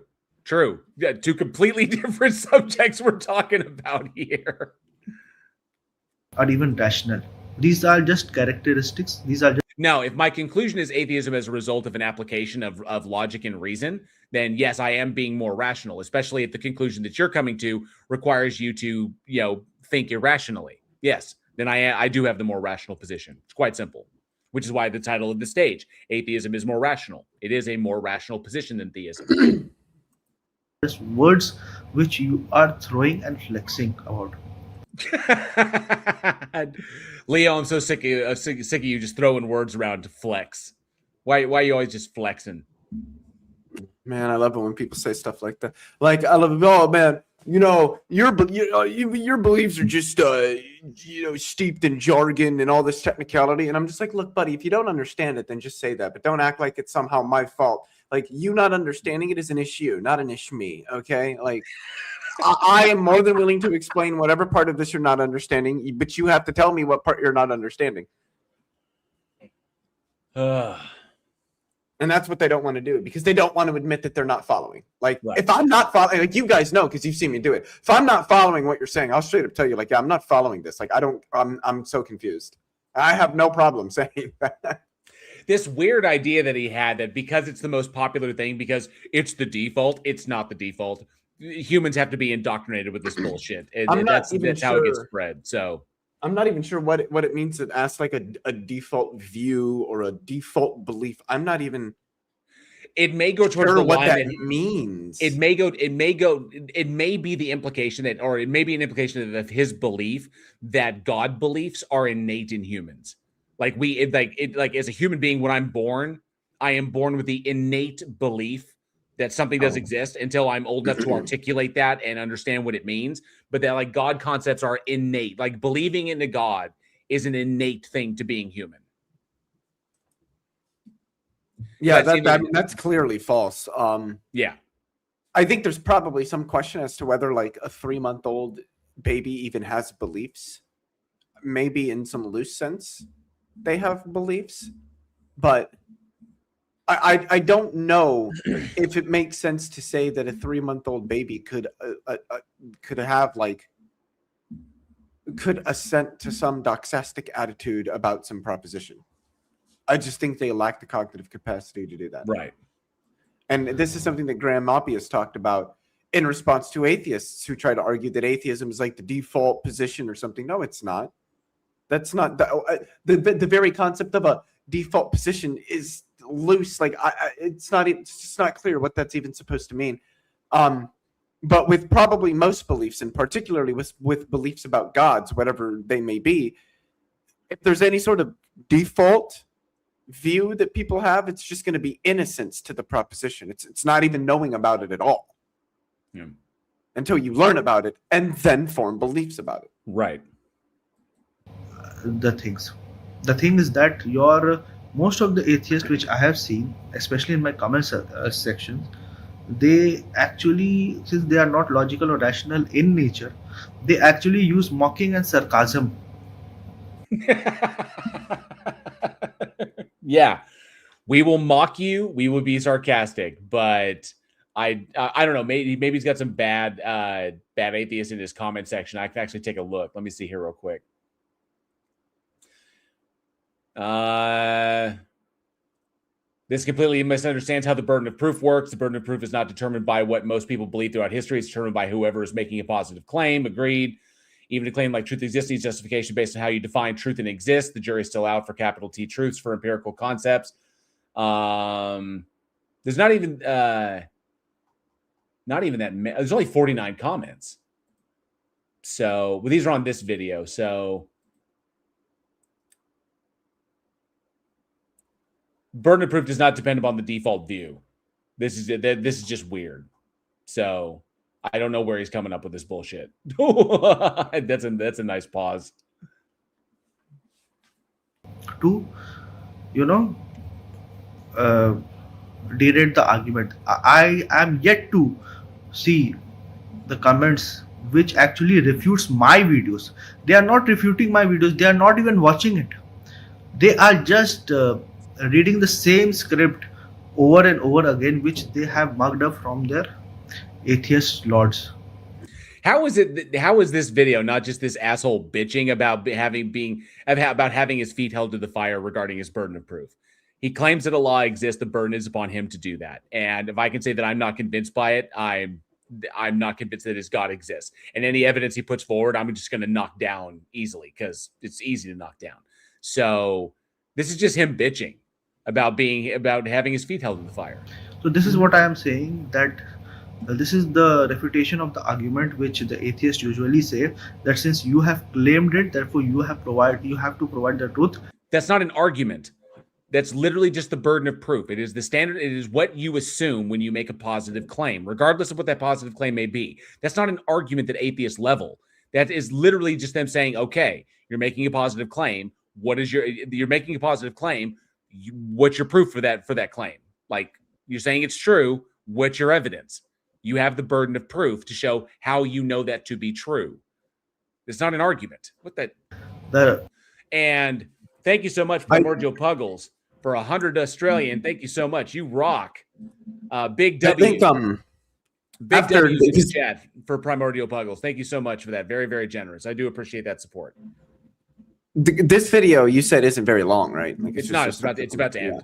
Yeah, two completely different subjects we're talking about here. Or even rational. These are just characteristics. These are just. Now, if my conclusion is atheism as a result of an application of logic and reason, then yes, I am being more rational, especially if the conclusion that you're coming to requires you to, think irrationally. Yes, then I do have the more rational position. It's quite simple, which is why the title of the stage, Atheism is More Rational. It is a more rational position than theism. Just words which you are throwing and flexing about. Leo, I'm so sick of you just throwing words around to flex. Why are you always just flexing? Man, I love it when people say stuff like that. Like, I love it. Oh, man, your beliefs are just, steeped in jargon and all this technicality. And I'm just like, look, buddy, if you don't understand it, then just say that. But don't act like it's somehow my fault. Like, you not understanding it is an issue, not an issue me, okay? Like, I am more than willing to explain whatever part of this you're not understanding, but you have to tell me what part you're not understanding. And that's what they don't want to do, because they don't want to admit that they're not following. Like, right. If I'm not following, like, you guys know, because you've seen me do it. If I'm not following what you're saying, I'll straight up tell you, like, yeah, I'm not following this. Like, I'm so confused. I have no problem saying that. This weird idea that he had that because it's the most popular thing, because it's the default, it's not the default. Humans have to be indoctrinated with this bullshit. And that's how it gets spread. So I'm not even sure what it means to ask like a default view or a default belief. I'm not even. it may go towards sure the what line that that means. it may be the implication that, or it may be an implication of his belief that God beliefs are innate in humans. Like as a human being, when I'm born, I am born with the innate belief that something does exist until I'm old enough to articulate that and understand what it means. But that like God concepts are innate. Like believing in a God is an innate thing to being human. Yeah, that's clearly false. Yeah. I think there's probably some question as to whether like a 3-month-old baby even has beliefs. Maybe in some loose sense they have beliefs, but I don't know if it makes sense to say that a 3-month-old baby could assent to some doxastic attitude about some proposition. I just think they lack the cognitive capacity to do that. Right. And this is something that Graham Moppius talked about in response to atheists who try to argue that atheism is like the default position or something. No, it's not. That's not the very concept of a default position is loose. Like it's just not clear what that's even supposed to mean. But with probably most beliefs, and particularly with beliefs about gods, whatever they may be, if there's any sort of default view that people have, it's just going to be innocence to the proposition. It's not even knowing about it at all. Yeah. Until you learn about it and then form beliefs about it. Right. The thing is that most of the atheists which I have seen, especially in my comment section, they actually, since they are not logical or rational in nature, they actually use mocking and sarcasm. Yeah, we will mock you. We will be sarcastic, but I don't know. Maybe he's got some bad atheists in his comment section. I can actually take a look. Let me see here real quick. This completely misunderstands how the burden of proof works. The burden of proof is not determined by what most people believe throughout history. It's determined by whoever is making a positive claim. Agreed. Even a claim like truth exists needs justification based on how you define truth and exist. The jury's still out for capital T truths for empirical concepts. There's not even that. There's only 49 comments. So these are on this video. So burden of proof does not depend upon the default view. This is just weird. So I don't know where he's coming up with this bullshit. That's a nice pause. To, derate the argument. I am yet to see the comments which actually refutes my videos. They are not refuting my videos. They are not even watching it. They are just reading the same script over and over again, which they have mugged up from their atheist lords. How is this video not just this asshole bitching about having his feet held to the fire regarding his burden of proof? He claims that a law exists. The burden is upon him to do that. And if I can say that I'm not convinced by it, I'm not convinced that his God exists. And any evidence he puts forward, I'm just going to knock down easily because it's easy to knock down. So this is just him bitching about having his feet held to the fire. So this is what I am saying, that this is the refutation of the argument which the atheists usually say, that since you have claimed it, therefore you have to provide the truth. That's not an argument. That's literally just the burden of proof. It is the standard. It is what you assume when you make a positive claim, regardless of what that positive claim may be. That's not an argument at atheist level. That is literally just them saying, okay, you're making a positive claim. You're making a positive claim. What's your proof for that claim? Like, you're saying it's true. What's your evidence? You have the burden of proof to show how you know that to be true. It's not an argument. And thank you so much, Primordial Puggles, for 100 Australian. Thank you so much. You rock. Big W. I think, big W in the chat for Primordial Puggles. Thank you so much for that. Very, very generous. I do appreciate that support. This video you said isn't very long, right? Like it's not. It's about to end.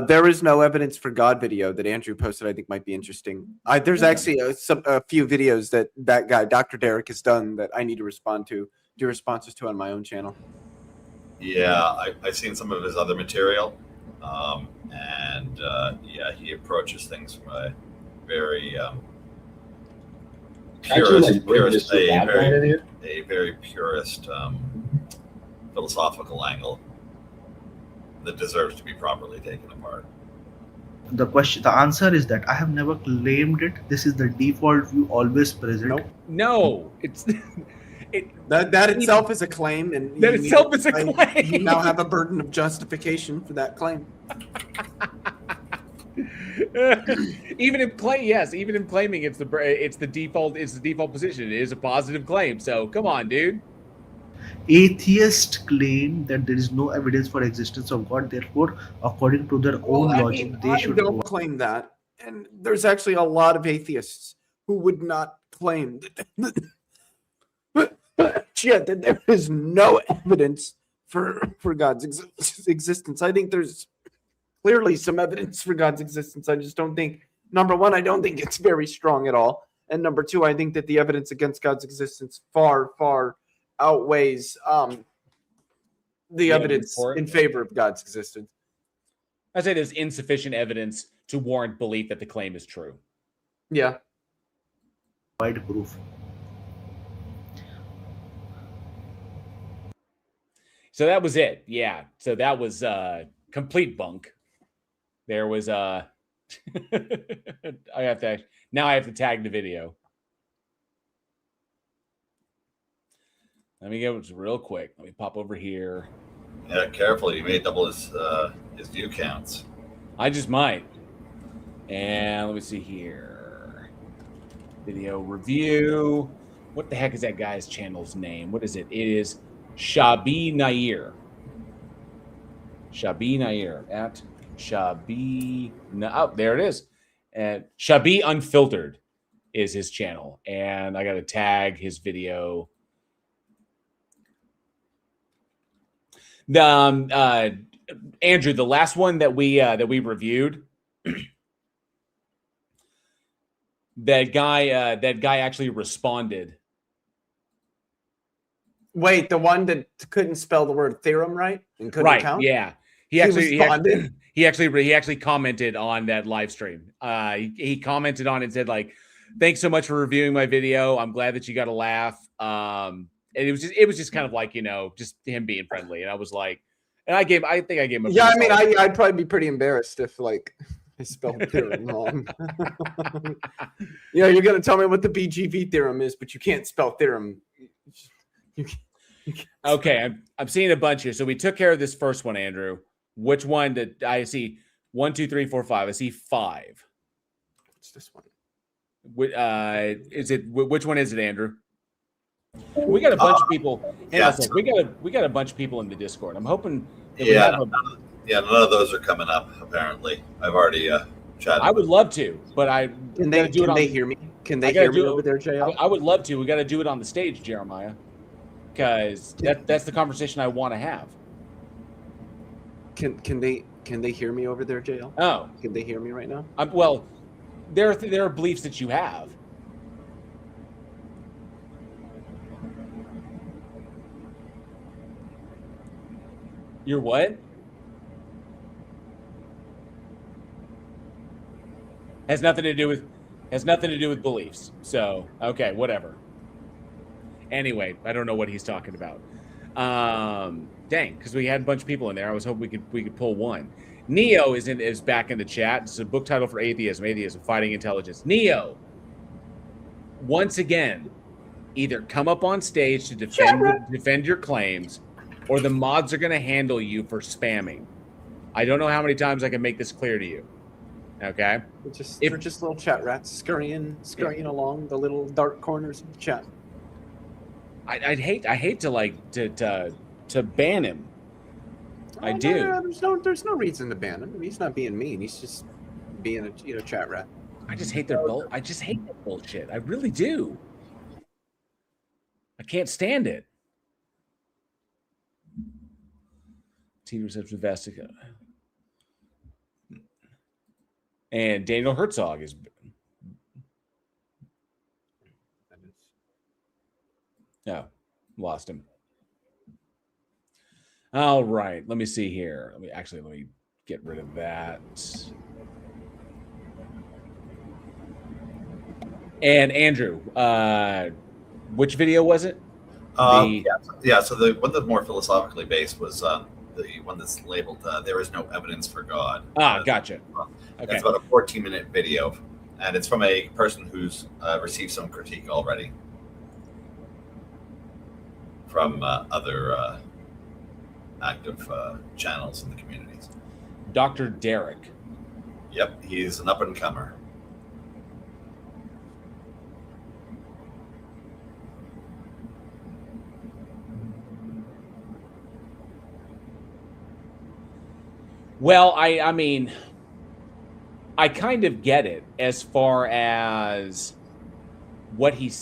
There is no evidence for God video that Andrew posted, I think might be interesting. There's actually a few videos that guy, Dr. Derek, has done that I need to do responses to on my own channel. Yeah, I've seen some of his other material, and he approaches things from a very purist, a very purist philosophical angle that deserves to be properly taken apart. The answer is that I have never claimed it. This is the default view always present. Nope. No, it's that itself is a claim, and that itself is a claim. You now have a burden of justification for that claim. even in claiming it's the default position. It is a positive claim. So come on, dude. Atheists claim that there is no evidence for existence of God. Therefore, according to their own logic, they should don't claim that. And there's actually a lot of atheists who would not claim that there is no evidence for God's existence. I think there's clearly some evidence for God's existence. I just don't think, number one, I don't think it's very strong at all. And number two, I think that the evidence against God's existence far, far outweighs the evidence in favor of God's existence. I say there's insufficient evidence to warrant belief that the claim is true. Yeah. Wide proof. So that was it. Yeah. So that was complete bunk. There was I have to tag the video. Let me go real quick. Let me pop over here. Yeah, careful. You may double his view counts. I just might. And let me see here. Video review. What the heck is that guy's channel's name? What is it? It is Shabi Nair. Shabi Nair at Shabi. Oh, there it is. And Shabi Unfiltered is his channel. And I got to tag his video. The Andrew, the last one that we reviewed, that guy actually responded. Wait, the one that couldn't spell the word theorem right and couldn't count? Yeah. He actually commented on that live stream. He commented on it and said, like, thanks so much for reviewing my video. I'm glad that you got a laugh. And it was just kind of like, just him being friendly. And I was like, and I think I gave him a yeah, I mean, I'd probably be pretty embarrassed if like I spelled theorem wrong. You're gonna tell me what the BGV theorem is, but you can't spell theorem. You can't. Okay, I'm seeing a bunch here. So we took care of this first one, Andrew. Which one did I see? 1, 2, 3, 4, 5. I see 5. What's this one? Which one is it, Andrew? We got a bunch of people. We got a bunch of people in the Discord. I'm hoping. None of those are coming up. Apparently, I've already chatted. I would love to, but can they hear me? Can they hear me over there, JL? I would love to. We got to do it on the stage, Jeremiah, because that's the conversation I want to have. Can they hear me over there, JL? Oh, can they hear me right now? Well, there are beliefs that you have. You're what? Has nothing to do with beliefs. So, okay, whatever. Anyway, I don't know what he's talking about. Dang, because we had a bunch of people in there. I was hoping we could pull one. Neo is back in the chat. It's a book title for Atheism, Fighting Intelligence. Neo, once again, either come up on stage to defend your claims, or the mods are going to handle you for spamming. I don't know how many times I can make this clear to you. Okay? They're just little chat rats scurrying along the little dark corners of the chat. I hate to ban him. I do. There's no reason to ban him. He's not being mean. He's just being a chat rat. I just hate their bullshit. I really do. I can't stand it. Reception Vastica. And Daniel Herzog is. No, lost him. All right. Let me see here. Let me get rid of that. And Andrew, which video was it? Yeah. So the one that's more philosophically based was the one that's labeled "There is no evidence for God." Gotcha. Okay. It's about a 14-minute video, and it's from a person who's received some critique already from other active channels in the communities. Dr. Derek. Yep, he's an up-and-comer. Well, I mean, I kind of get it as far as what he's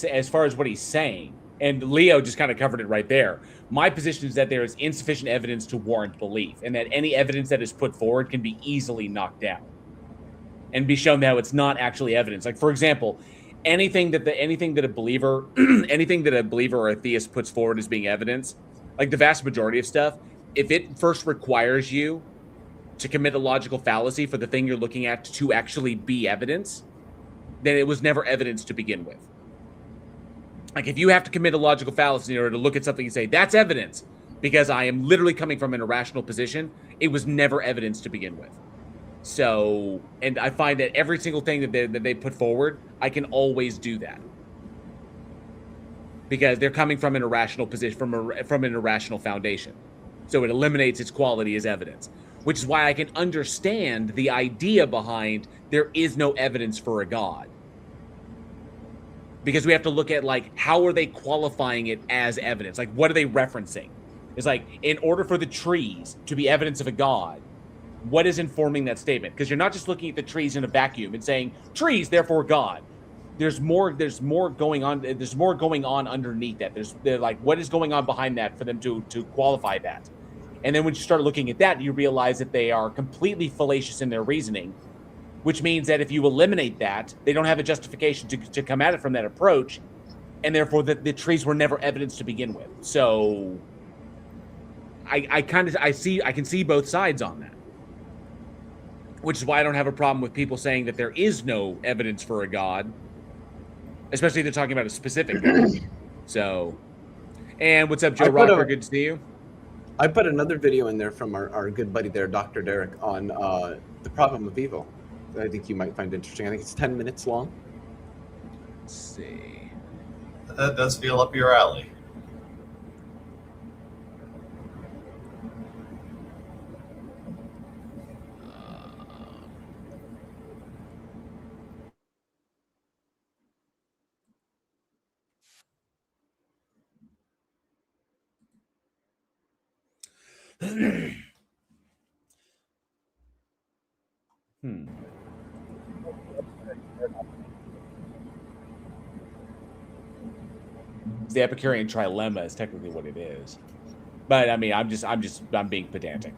saying, and Leo just kind of covered it right there. My position is that there is insufficient evidence to warrant belief, and that any evidence that is put forward can be easily knocked down and be shown that it's not actually evidence. Like, for example, anything that a believer or a theist puts forward as being evidence, like the vast majority of stuff, if it first requires you to commit a logical fallacy for the thing you're looking at to actually be evidence, then it was never evidence to begin with. Like, if you have to commit a logical fallacy in order to look at something and say, that's evidence, because I am literally coming from an irrational position, it was never evidence to begin with. So, and I find that every single thing that they put forward, I can always do that. Because they're coming from an irrational position, from an irrational foundation. So it eliminates its quality as evidence. Which is why I can understand the idea behind there is no evidence for a God. Because we have to look at, like, how are they qualifying it as evidence? Like, what are they referencing? It's like, in order for the trees to be evidence of a God, what is informing that statement? Because you're not just looking at the trees in a vacuum and saying, trees, therefore God. There's more going on. There's more going on underneath that. They're like, what is going on behind that for them to qualify that? And then when you start looking at that, you realize that they are completely fallacious in their reasoning, which means that if you eliminate that, they don't have a justification to come at it from that approach, and therefore the trees were never evidence to begin with. So I can see both sides on that, which is why I don't have a problem with people saying that there is no evidence for a God, especially if they're talking about a specific God. So, and what's up, Joe Rocker? Good to see you. I put another video in there from our good buddy there, Dr. Derek, on the problem of evil. I think you might find interesting. I think it's 10 minutes long. Let's see. That does feel up your alley. The Epicurean trilemma is technically what it is, but I mean, I'm being pedantic.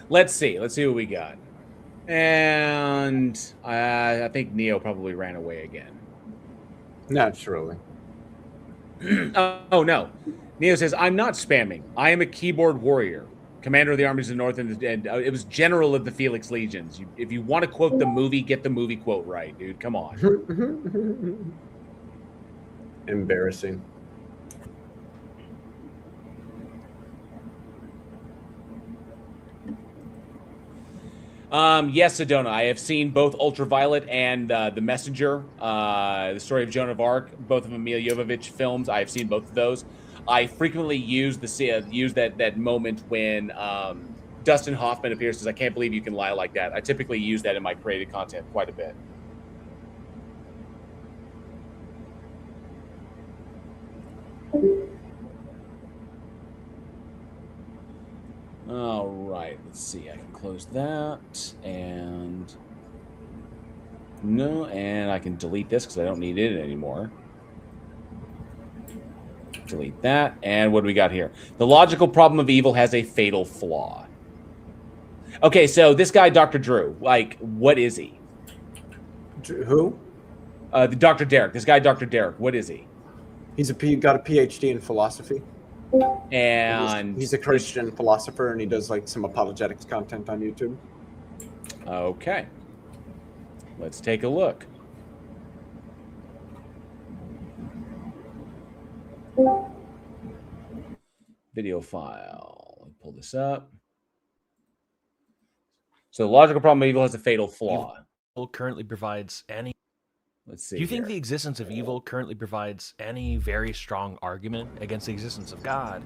Let's see what we got. And I think Neo probably ran away again. Naturally. Oh, no. Neo says, I'm not spamming. I am a keyboard warrior, commander of the armies of the north, and it was general of the Felix Legions. If you want to quote the movie, get the movie quote right, dude. Come on. Embarrassing. Yes, Sedona. I have seen both Ultraviolet and The Messenger, the story of Joan of Arc, both of Milla Jovovich films. I have seen both of those. I frequently use that moment when Dustin Hoffman appears and says, I can't believe you can lie like that. I typically use that in my created content quite a bit. All right, let's see. I can close that, and no, and I can delete this because I don't need it anymore. Delete that. And what do we got here? The logical problem of evil has a fatal flaw. Okay, so this guy, Dr. Drew, like, what is he? Who? The Dr. Derek. This guy, Dr. Derek, what is he? He's got a PhD in philosophy. And he's a Christian philosopher, and he does like some apologetics content on YouTube. Okay. Let's take a look. Video file. Let me pull this up. So the logical problem of evil has a fatal flaw. Evil currently provides any. Let's see. Do you think here. the existence of evil currently provides any very strong argument against the existence of God?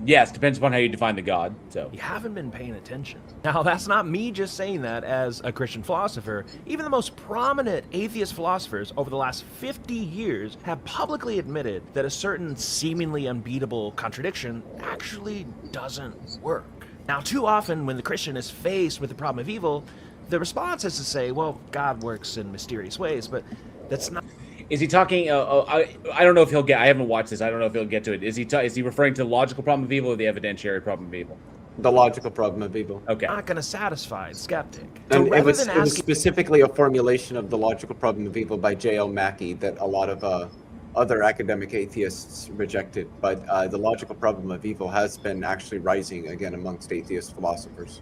Yes, depends upon how you define the God. So you haven't been paying attention. Now, that's not me just saying that as a Christian philosopher. Even the most prominent atheist philosophers over the last 50 years have publicly admitted that a certain seemingly unbeatable contradiction actually doesn't work. Now, too often when the Christian is faced with the problem of evil, the response is to say, well, God works in mysterious ways, but that's not. Is he talking? I don't know if he'll get. I haven't watched this. I don't know if he'll get to it. Is he referring to the logical problem of evil or the evidentiary problem of evil? The logical problem of evil. Okay. Not going to satisfy the skeptic. And So it was rather than asking, specifically a formulation of the logical problem of evil by J.L. Mackie that a lot of other academic atheists rejected. But the logical problem of evil has been actually rising again amongst atheist philosophers.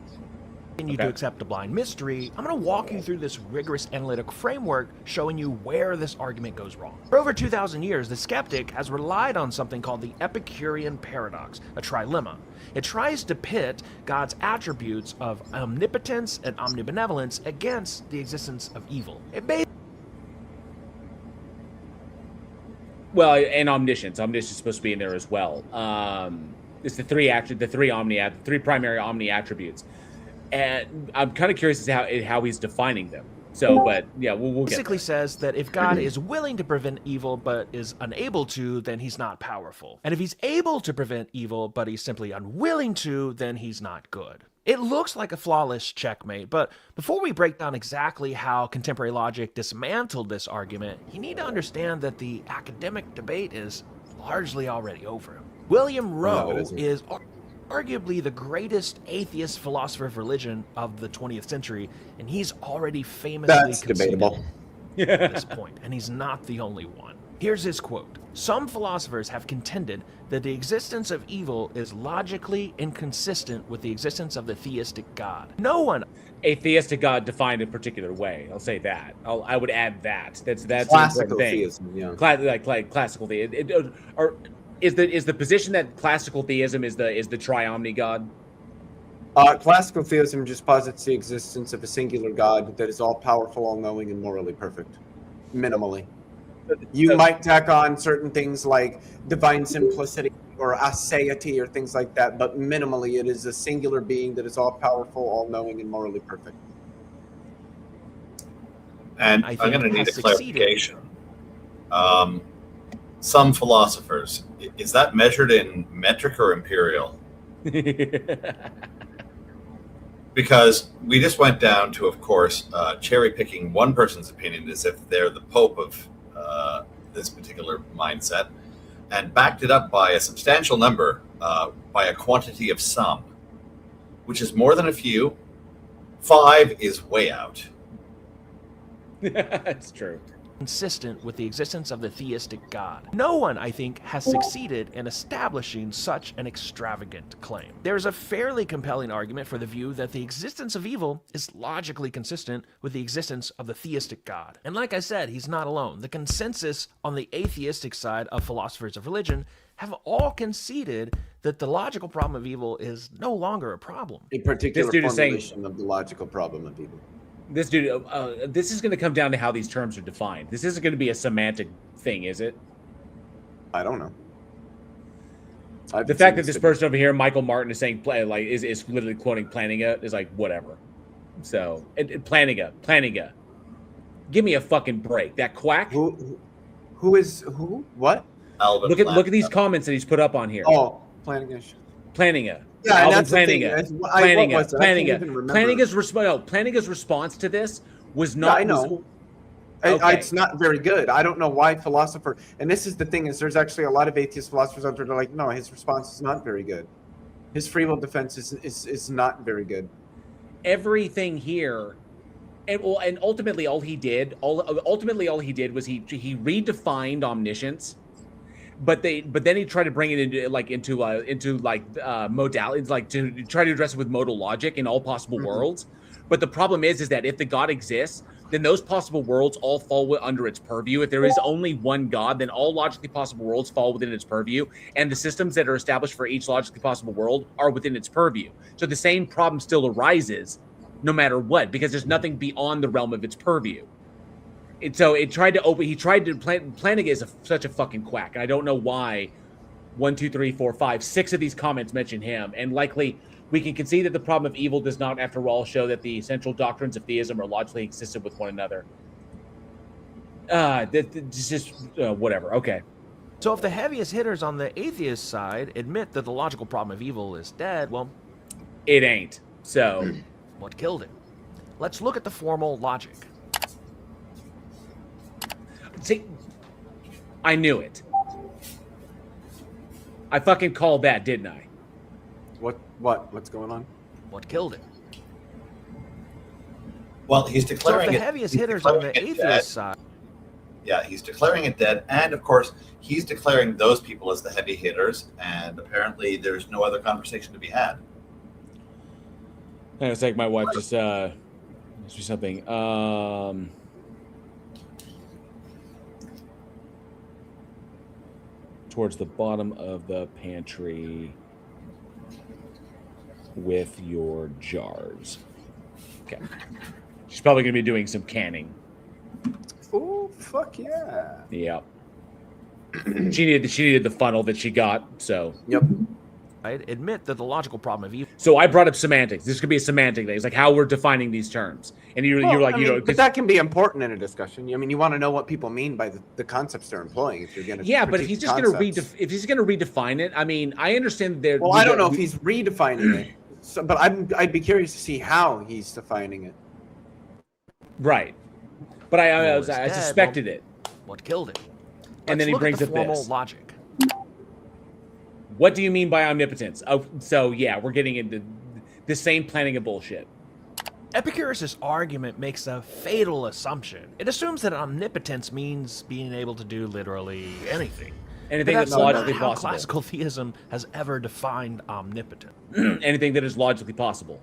continue to accept a blind mystery, I'm going to walk you through this rigorous analytic framework showing you where this argument goes wrong. For over 2,000 years, the skeptic has relied on something called the Epicurean paradox, a trilemma. It tries to pit God's attributes of omnipotence and omnibenevolence against the existence of evil. Well, and omniscience. Omniscience is supposed to be in there as well. It's the three primary omni attributes. And I'm kind of curious as to how he's defining them. So, but yeah, we'll get basically says that if God is willing to prevent evil but is unable to, then he's not powerful. And if he's able to prevent evil but he's simply unwilling to, then he's not good. It looks like a flawless checkmate, but before we break down exactly how contemporary logic dismantled this argument, you need to understand that the academic debate is largely already over. William Rowe is arguably the greatest atheist philosopher of religion of the 20th century, and he's already famously conceded at this point, and he's not the only one. Here's his quote. Some philosophers have contended that the existence of evil is logically inconsistent with the existence of the theistic God. No one... A theistic God defined in a particular way. I'll say that. I would add that. That's classical thing. Theism, yeah. Like classical theism. Is the position that classical theism is the triomni God? Classical theism just posits the existence of a singular God that is all-powerful, all-knowing, and morally perfect. Minimally. You might tack on certain things like divine simplicity or aseity or things like that, but minimally it is a singular being that is all-powerful, all-knowing, and morally perfect. And I'm going to need a clarification. Some philosophers, is that measured in metric or imperial? Because we just went down to, of course, cherry picking one person's opinion as if they're the pope of this particular mindset, and backed it up by a substantial number, by a quantity of some, which is more than a few. 5 is way out. That's true. Consistent with the existence of the theistic God. No one, I think, has succeeded in establishing such an extravagant claim. There's a fairly compelling argument for the view that the existence of evil is logically consistent with the existence of the theistic God. And like I said, he's not alone. The consensus on the atheistic side of philosophers of religion have all conceded that the logical problem of evil is no longer a problem. A particular formulation of the logical problem of evil. This dude, this is going to come down to how these terms are defined. This isn't going to be a semantic thing, is it? I don't know. The fact that this person over here, Michael Martin, is saying is literally quoting Plantinga is like whatever. So Plantinga, give me a fucking break. That quack. Who is who? What? Alvin look at these comments that he's put up on here. Oh, Plantinga. Yeah, and that's Plantinga's response to this was not. Yeah, I know. It's not very good. I don't know why philosopher, and this is the thing, is there's actually a lot of atheist philosophers out there that are like, no, his response is not very good. His free will defense is not very good. Everything here, and ultimately all he did was he redefined omniscience, but then he tried to bring it into modalities, like to try to address it with modal logic in all possible worlds. But the problem is that if the God exists, then those possible worlds all fall under its purview. If there is only one God, then all logically possible worlds fall within its purview, and the systems that are established for each logically possible world are within its purview. So the same problem still arises no matter what, because there's nothing beyond the realm of its purview. And so he tried to Planning is such a fucking quack, and I don't know why 1, 2, 3, 4, 5, 6 of these comments mention him, and likely we can concede that the problem of evil does not, after all, show that the central doctrines of theism are logically consistent with one another. It's just whatever. Okay. So if the heaviest hitters on the atheist side admit that the logical problem of evil is dead, well, it ain't. So what killed it? Let's look at the formal logic. See, I knew it. I fucking called that, didn't I? What's going on? What killed it? Well, he's declaring so if the heaviest hitters on the atheist side. Yeah, he's declaring it dead, and of course, he's declaring those people as the heavy hitters, and apparently there's no other conversation to be had. It's like my wife just let's do something. Towards the bottom of the pantry with your jars. Okay. She's probably going to be doing some canning. Oh, fuck yeah. Yeah. She needed the funnel that she got, so. Yep. I admit that the logical problem of evil. So I brought up semantics. This could be a semantic thing. It's like how we're defining these terms. And you're like, but that can be important in a discussion. I mean, you want to know what people mean by the concepts they're employing if you're going to. Yeah, but if he's just going to redefine it, I mean, I understand that. Well, I don't know if he's redefining it, but I'd be curious to see how he's defining it. Right, but I suspected it. What killed it? And then he brings up formal this logic. What do you mean by omnipotence? Oh, so yeah, we're getting into the same planning of bullshit. Epicurus' argument makes a fatal assumption. It assumes that omnipotence means being able to do literally anything. Anything that's logically how possible. Classical theism has ever defined omnipotence. Anything that is logically possible.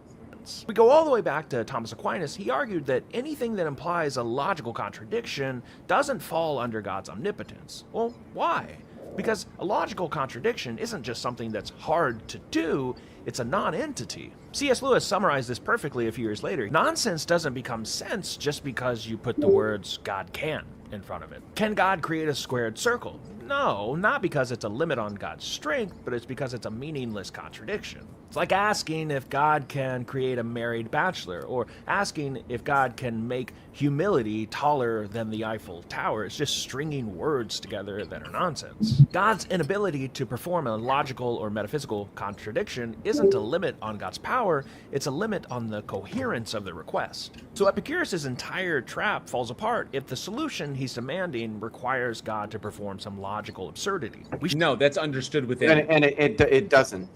We go all the way back to Thomas Aquinas. He argued that anything that implies a logical contradiction doesn't fall under God's omnipotence. Well, why? Because a logical contradiction isn't just something that's hard to do, it's a non-entity. C.S. Lewis summarized this perfectly a few years later. Nonsense doesn't become sense just because you put the words "God can" in front of it. Can God create a squared circle? No, not because it's a limit on God's strength, but it's because it's a meaningless contradiction. It's like asking if God can create a married bachelor, or asking if God can make humility taller than the Eiffel Tower. It's just stringing words together that are nonsense. God's inability to perform a logical or metaphysical contradiction isn't a limit on God's power, it's a limit on the coherence of the request. So Epicurus' entire trap falls apart if the solution he's demanding requires God to perform some logical absurdity. No, that's understood within. And it doesn't.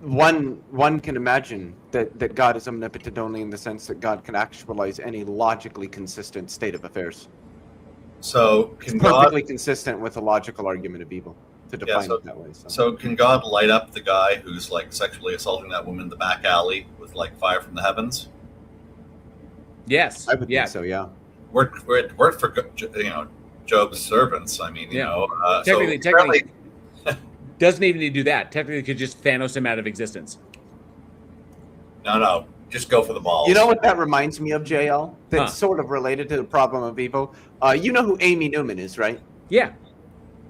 One can imagine that God is omnipotent only in the sense that God can actualize any logically consistent state of affairs. So it's perfectly consistent with a logical argument of evil to define it that way. So can God light up the guy who's like sexually assaulting that woman in the back alley with like fire from the heavens? Yes, I would think so. Yeah. Worked for Job's servants. I mean, technically. Doesn't even need to do that. Technically, could just Thanos him out of existence. No. Just go for the balls. You know what that reminds me of, JL? That's sort of related to the problem of evil. You know who Amy Newman is, right? Yeah.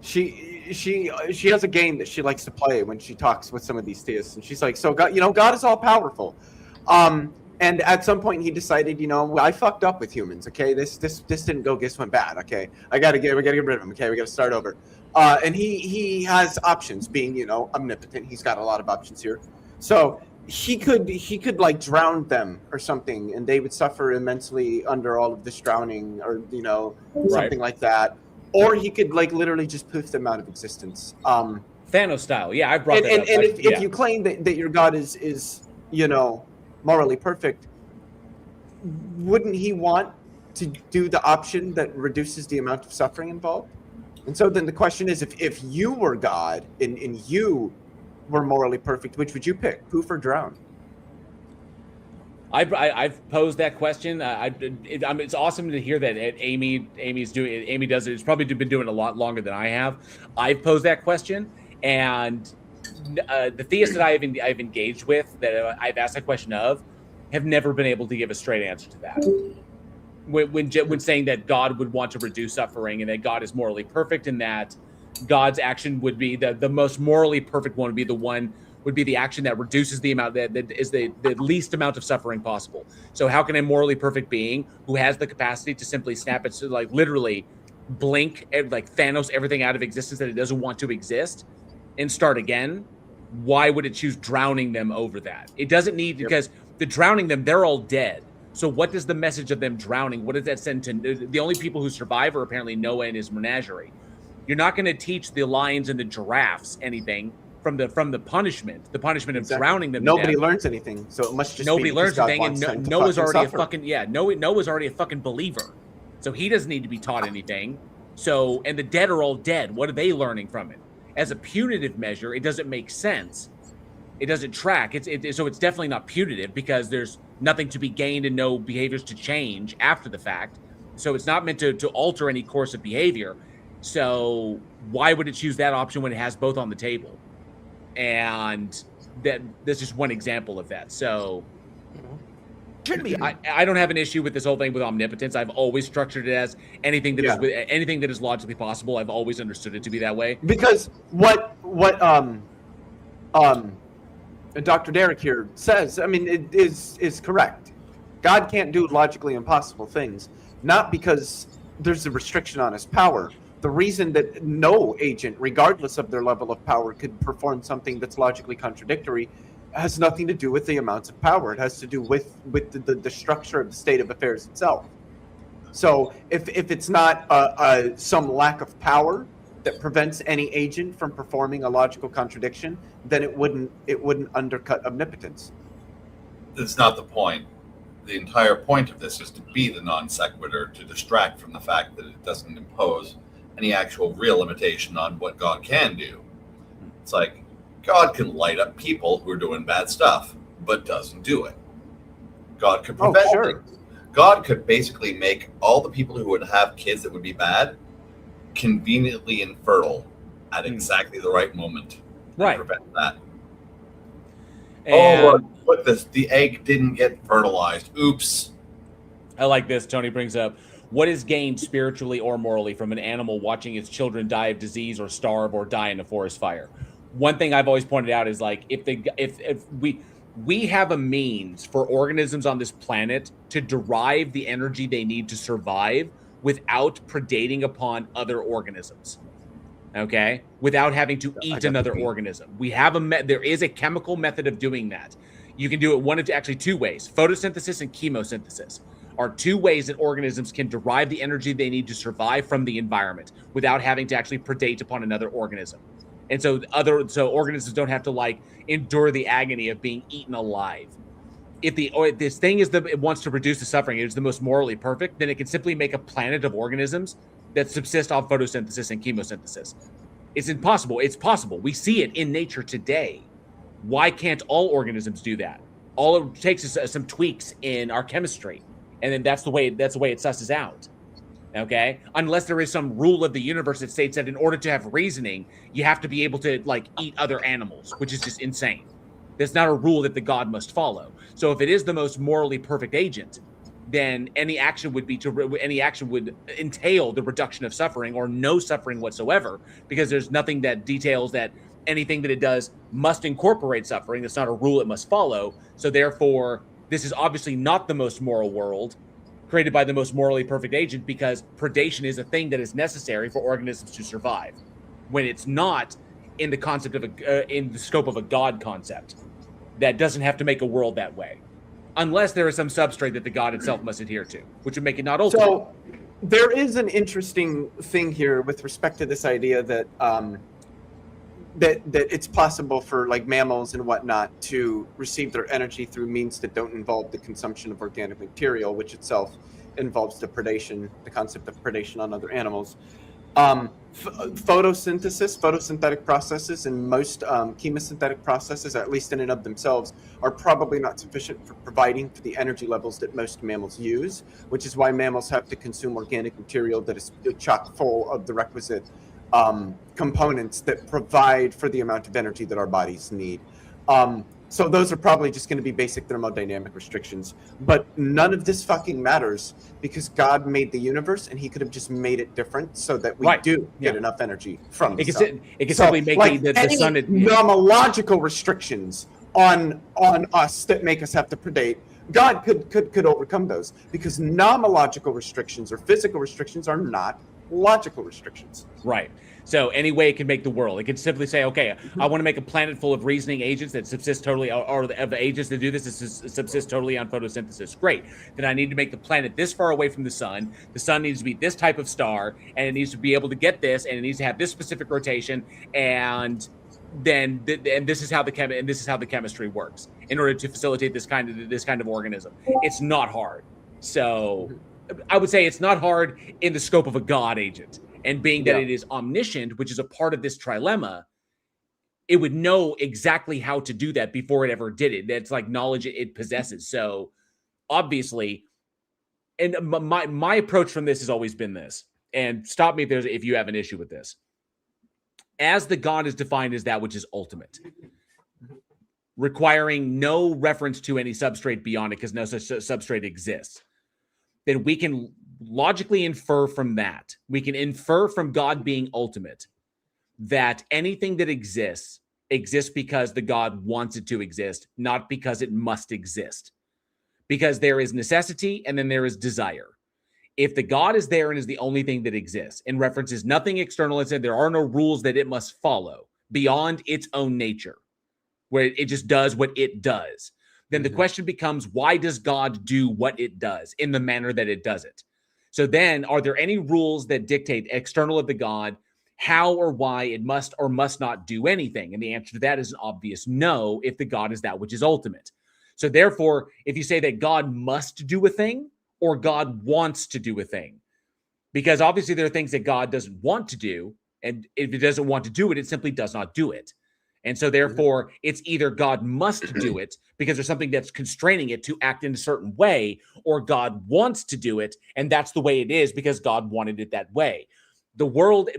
She has a game that she likes to play when she talks with some of these theists, and she's like, "So God, God is all powerful." And at some point, he decided, I fucked up with humans. Okay, this didn't go. This went bad. Okay, we gotta get rid of him. Okay, we gotta start over. And he has options, being omnipotent. He's got a lot of options here. So he could like drown them or something, and they would suffer immensely under all of this drowning, or something like that. Or he could like literally just poof them out of existence. Thanos style. Yeah, I brought that up. And if you claim that your God is morally perfect, wouldn't he want to do the option that reduces the amount of suffering involved? And so then the question is, if you were God and you were morally perfect, which would you pick, poof or drown? I've posed that question. It's awesome to hear that Amy's doing it. Amy does it. It's probably been doing it a lot longer than I have. I've posed that question, and the theists that I've engaged with, that I've asked that question of, have never been able to give a straight answer to that. When saying that God would want to reduce suffering and that God is morally perfect, and that God's action would be the most morally perfect one would be the action that reduces the amount that is the least amount of suffering possible. So how can a morally perfect being who has the capacity to simply snap it, to like literally blink, like Thanos, everything out of existence that it doesn't want to exist and start again, why would it choose drowning them over that? It doesn't need, because the drowning them, they're all dead. So what does the message of them drowning, what does that send to the only people who survive are apparently Noah and his menagerie? You're not going to teach the lions and the giraffes anything from the punishment of drowning them. Nobody learns anything, so it must just nobody be learns anything, and Noah's already Noah's already a fucking believer, so he doesn't need to be taught anything. So, and the dead are all dead. What are they learning from it? As a punitive measure, it doesn't make sense. It doesn't track. So it's definitely not punitive, because there's nothing to be gained and no behaviors to change after the fact. So it's not meant to alter any course of behavior. So why would it choose that option when it has both on the table? And that's just one example of that. So I don't have an issue with this whole thing with omnipotence. I've always structured it as anything that is logically possible. I've always understood it to be that way. Because what Dr. Derek here says, I mean, it is correct. God can't do logically impossible things, not because there's a restriction on his power. The reason that no agent, regardless of their level of power, could perform something that's logically contradictory has nothing to do with the amounts of power. It has to do with the structure of the state of affairs itself. So if it's not some lack of power that prevents any agent from performing a logical contradiction, then it wouldn't undercut omnipotence. That's not the point. The entire point of this is to be the non sequitur, to distract from the fact that it doesn't impose any actual real limitation on what God can do. It's like, God can light up people who are doing bad stuff, but doesn't do it. God could prevent it. God could basically make all the people who would have kids that would be bad conveniently infertile at exactly the right moment. Right. Prevent that. And look, the egg didn't get fertilized. Oops. I like this. Tony brings up, what is gained spiritually or morally from an animal watching its children die of disease or starve or die in a forest fire? One thing I've always pointed out is, like, if we have a means for organisms on this planet to derive the energy they need to survive without predating upon other organisms. Okay, without having to eat another organism. We have there is a chemical method of doing that. You can do it actually two ways. Photosynthesis and chemosynthesis are two ways that organisms can derive the energy they need to survive from the environment without having to actually predate upon another organism. And so organisms don't have to like endure the agony of being eaten alive. If this thing it wants to reduce the suffering, it is the most morally perfect, then it can simply make a planet of organisms that subsist on photosynthesis and chemosynthesis. It's impossible. It's possible. We see it in nature today. Why can't all organisms do that? All it takes is some tweaks in our chemistry, and then that's the way it susses out. Okay, unless there is some rule of the universe that states that in order to have reasoning, you have to be able to like eat other animals, which is just insane. That's not a rule that the God must follow. So if it is the most morally perfect agent, then any action would entail the reduction of suffering or no suffering whatsoever, because there's nothing that details that anything that it does must incorporate suffering. That's not a rule it must follow. So therefore, this is obviously not the most moral world created by the most morally perfect agent, because predation is a thing that is necessary for organisms to survive, when it's not in the concept of in the scope of a God concept. that doesn't have to make a world that way, unless there is some substrate that the God itself must adhere to, which would make it not ultimate. So there is an interesting thing here with respect to this idea that that it's possible for like mammals and whatnot to receive their energy through means that don't involve the consumption of organic material, which itself involves the concept of predation on other animals. Photosynthetic processes, and most chemosynthetic processes, at least in and of themselves, are probably not sufficient for providing for the energy levels that most mammals use, which is why mammals have to consume organic material that is chock full of the requisite components that provide for the amount of energy that our bodies need. So those are probably just going to be basic thermodynamic restrictions. But none of this fucking matters because God made the universe and he could have just made it different so that we do get enough energy from the sun. It can simply make the sun... Nomological restrictions on us that make us have to predate, God could overcome those, because nomological restrictions or physical restrictions are not logical restrictions. Right. So any way it can make the world, it can simply say, okay, I want to make a planet full of reasoning agents that subsist totally, or of agents that do this subsist totally on photosynthesis. Great. Then I need to make the planet this far away from the sun. The sun needs to be this type of star, and it needs to be able to get this, and it needs to have this specific rotation, and then this is how the chemistry works in order to facilitate this kind of organism. It's not hard. So I would say it's not hard in the scope of a God agent. And being that it is omniscient, which is a part of this trilemma, it would know exactly how to do that before it ever did it. That's like knowledge it possesses. So obviously, and my approach from this has always been this, and stop me if you have an issue with this. As the God is defined as that which is ultimate, requiring no reference to any substrate beyond it because no such substrate exists, then we can logically infer from that. We can infer from God being ultimate that anything that exists because the God wants it to exist, not because it must exist. Because there is necessity and then there is desire. If the God is there and is the only thing that exists and references nothing external and said there are no rules that it must follow beyond its own nature, where it just does what it does, then the question becomes, why does God do what it does in the manner that it does it? So then, are there any rules that dictate external of the God how or why it must or must not do anything? And the answer to that is an obvious no, if the God is that which is ultimate. So therefore, if you say that God must do a thing or God wants to do a thing, because obviously there are things that God doesn't want to do, and if it doesn't want to do it, it simply does not do it. And so therefore, it's either God must do it because there's something that's constraining it to act in a certain way, or God wants to do it, and that's the way it is because God wanted it that way. The world,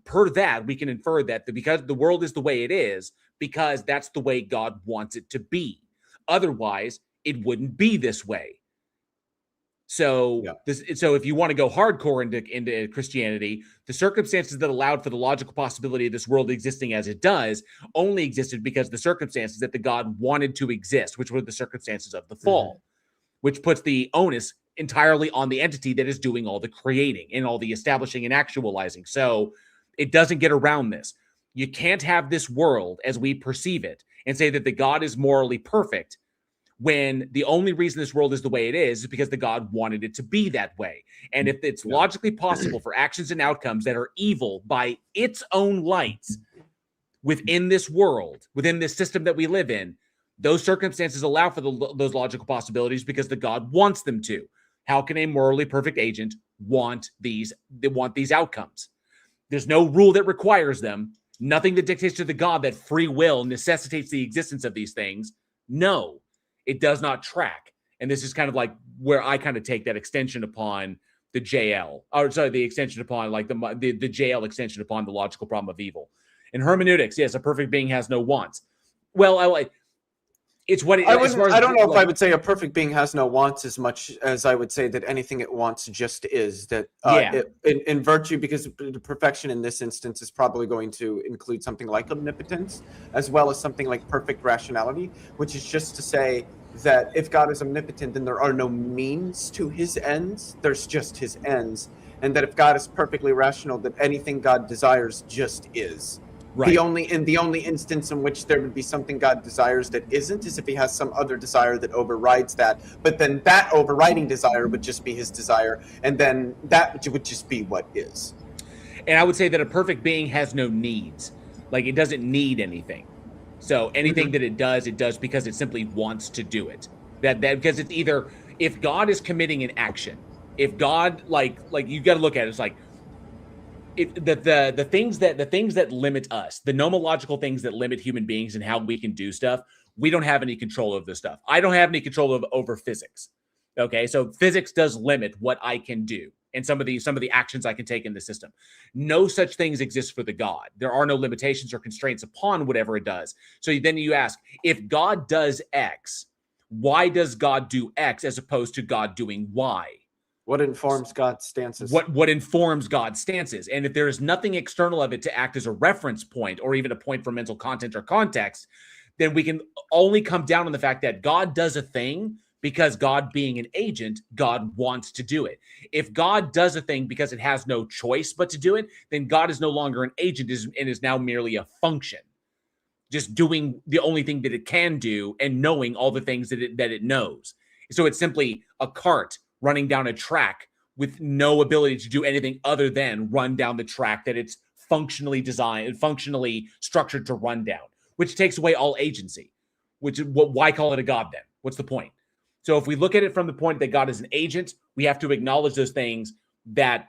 per that, we can infer that because the world is the way it is because that's the way God wants it to be. Otherwise, it wouldn't be this way. So, so if you want to go hardcore into Christianity, the circumstances that allowed for the logical possibility of this world existing as it does only existed because the circumstances that the God wanted to exist, which were the circumstances of the fall, which puts the onus entirely on the entity that is doing all the creating and all the establishing and actualizing. So it doesn't get around this. You can't have this world as we perceive it and say that the God is morally perfect when the only reason this world is the way it is because the God wanted it to be that way. And if it's logically possible for actions and outcomes that are evil by its own lights within this world, within this system that we live in, those circumstances allow for those logical possibilities because the God wants them to. How can a morally perfect agent want these outcomes? There's no rule that requires them. Nothing that dictates to the God that free will necessitates the existence of these things. No. It does not track. And this is kind of like where I kind of take that extension upon the JL, or sorry, the extension upon like the JL extension upon the logical problem of evil. In hermeneutics, yes, a perfect being has no wants. Well, it's what it, I don't know if I would say a perfect being has no wants as much as I would say that anything it wants just is. That in virtue, because the perfection in this instance is probably going to include something like omnipotence as well as something like perfect rationality, which is just to say that if God is omnipotent, then there are no means to his ends. There's just his ends. And that if God is perfectly rational, that anything God desires just is. Right. The only instance in which there would be something God desires that isn't is if he has some other desire that overrides that. But then that overriding desire would just be his desire, and then that would just be what is. And I would say that a perfect being has no needs. Like, it doesn't need anything. So anything that it does because it simply wants to do it. That because it's either, if God is committing an action, if God like you got to look at it, it's like, the things that limit us, the nomological things that limit human beings and how we can do stuff, we don't have any control over this stuff. I don't have any control over physics. Okay, so physics does limit what I can do and some of the actions I can take in the system. No such things exist for the God. There are no limitations or constraints upon whatever it does. So then you ask, if God does X, why does God do X as opposed to God doing Y? What informs God's stances? What informs God's stances? And if there is nothing external of it to act as a reference point or even a point for mental content or context, then we can only come down on the fact that God does a thing because God, being an agent, God wants to do it. If God does a thing because it has no choice but to do it, then God is no longer an agent and is now merely a function, just doing the only thing that it can do and knowing all the things that it knows. So it's simply a cart running down a track with no ability to do anything other than run down the track that it's functionally designed and functionally structured to run down, which takes away all agency. Which is why call it a God then? What's the point? So if we look at it from the point that God is an agent, we have to acknowledge those things that,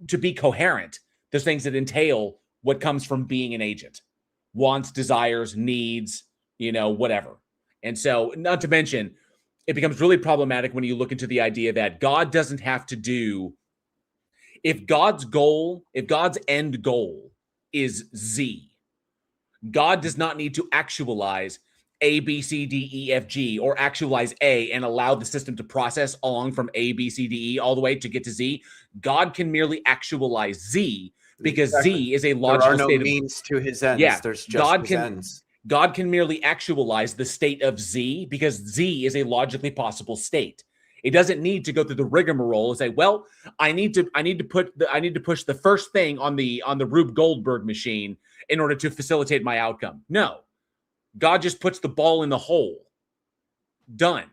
to be coherent, those things that entail what comes from being an agent: wants, desires, needs, whatever. And so, not to mention, it becomes really problematic when you look into the idea that God doesn't have to do, if God's end goal is Z, God does not need to actualize A, B, C, D, E, F, G, or actualize A and allow the system to process along from A, B, C, D, E all the way to get to Z. God can merely actualize Z because Z is a logical state of means to his ends. Yeah, There's just his ends. God can merely actualize the state of Z because Z is a logically possible state. It doesn't need to go through the rigmarole and say, well, I need to push the first thing on the Rube Goldberg machine in order to facilitate my outcome. No. God just puts the ball in the hole. Done.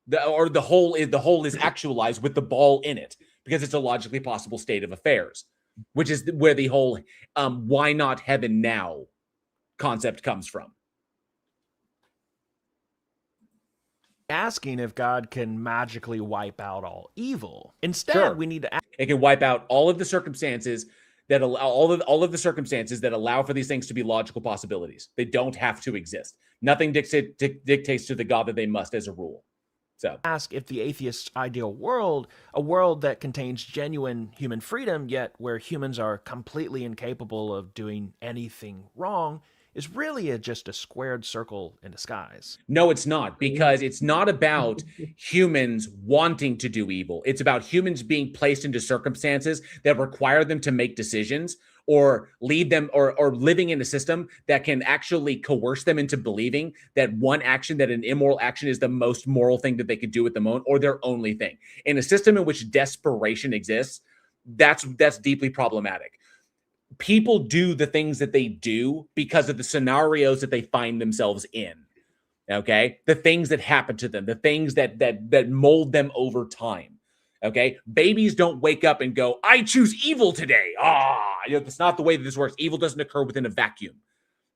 The hole is actualized with the ball in it because it's a logically possible state of affairs, which is where the whole why not heaven now concept comes from. Asking if God can magically wipe out all evil. Instead, we need to ask. It can wipe out all of the circumstances that allow all of the circumstances that allow for these things to be logical possibilities. They don't have to exist. Nothing dictates to the God that they must, as a rule. So ask if the atheist's ideal world, a world that contains genuine human freedom, yet where humans are completely incapable of doing anything wrong, is really just a squared circle in disguise. No, it's not, because it's not about humans wanting to do evil. It's about humans being placed into circumstances that require them to make decisions or lead them or living in a system that can actually coerce them into believing that that an immoral action is the most moral thing that they could do at the moment or their only thing. In a system in which desperation exists, that's deeply problematic. People do the things that they do because of the scenarios that they find themselves in. Okay, the things that happen to them, the things that mold them over time. Okay, babies don't wake up and go, "I choose evil today." That's not the way that this works. Evil doesn't occur within a vacuum.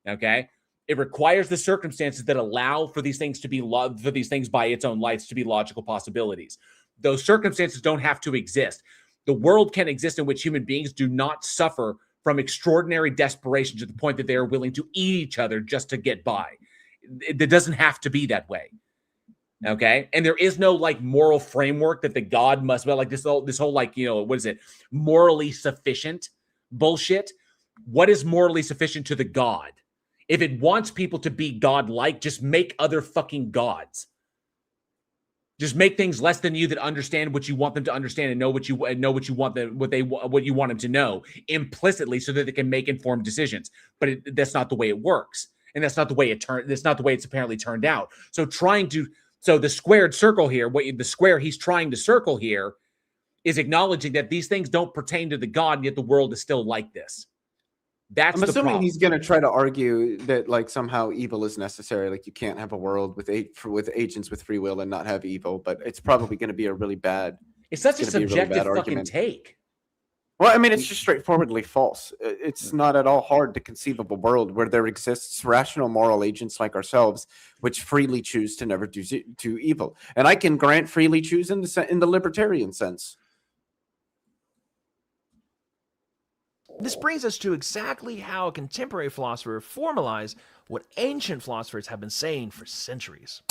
Okay, it requires the circumstances that allow for these things to be for these things by its own lights to be logical possibilities. Those circumstances don't have to exist. The world can exist in which human beings do not suffer from extraordinary desperation to the point that they are willing to eat each other just to get by. It doesn't have to be that way. Okay. And there is no moral framework that the God must, this whole what is it? Morally sufficient bullshit. What is morally sufficient to the God? If it wants people to be God-like, just make other fucking gods. Just make things less than you that understand what you want them to understand and know what you want them, what you want them to know implicitly, so that they can make informed decisions. But that's not the way it works, and that's not the way that's not the way it's apparently turned out. So the squared circle here, the square he's trying to circle here, is acknowledging that these things don't pertain to the God, and yet the world is still like this. That's I'm the assuming problem. he's going to try to argue that like somehow evil is necessary. Like you can't have a world with agents with free will and not have evil, but it's probably going to be a really bad. It's such a gonna be really subjective bad fucking argument. take. Well, I mean, it's just straightforwardly false. It's not at all hard to conceive of a world where there exists rational moral agents like ourselves, which freely choose to never do evil. And I can grant freely choose in the libertarian sense. This brings us to exactly how a contemporary philosopher formalized what ancient philosophers have been saying for centuries.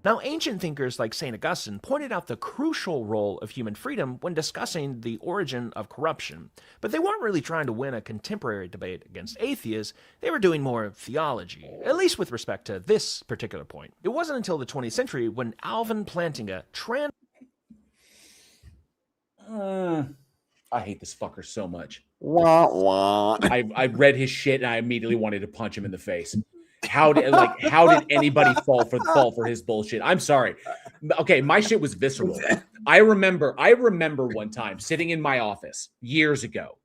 Now, ancient thinkers like St. Augustine pointed out the crucial role of human freedom when discussing the origin of corruption, but they weren't really trying to win a contemporary debate against atheists. They were doing more theology, at least with respect to this particular point. It wasn't until the 20th century when Alvin Plantinga I hate this fucker so much. Wah, wah. I read his shit and I immediately wanted to punch him in the face. How did anybody fall for his bullshit? I'm sorry. Okay, my shit was visceral. I remember one time sitting in my office years ago,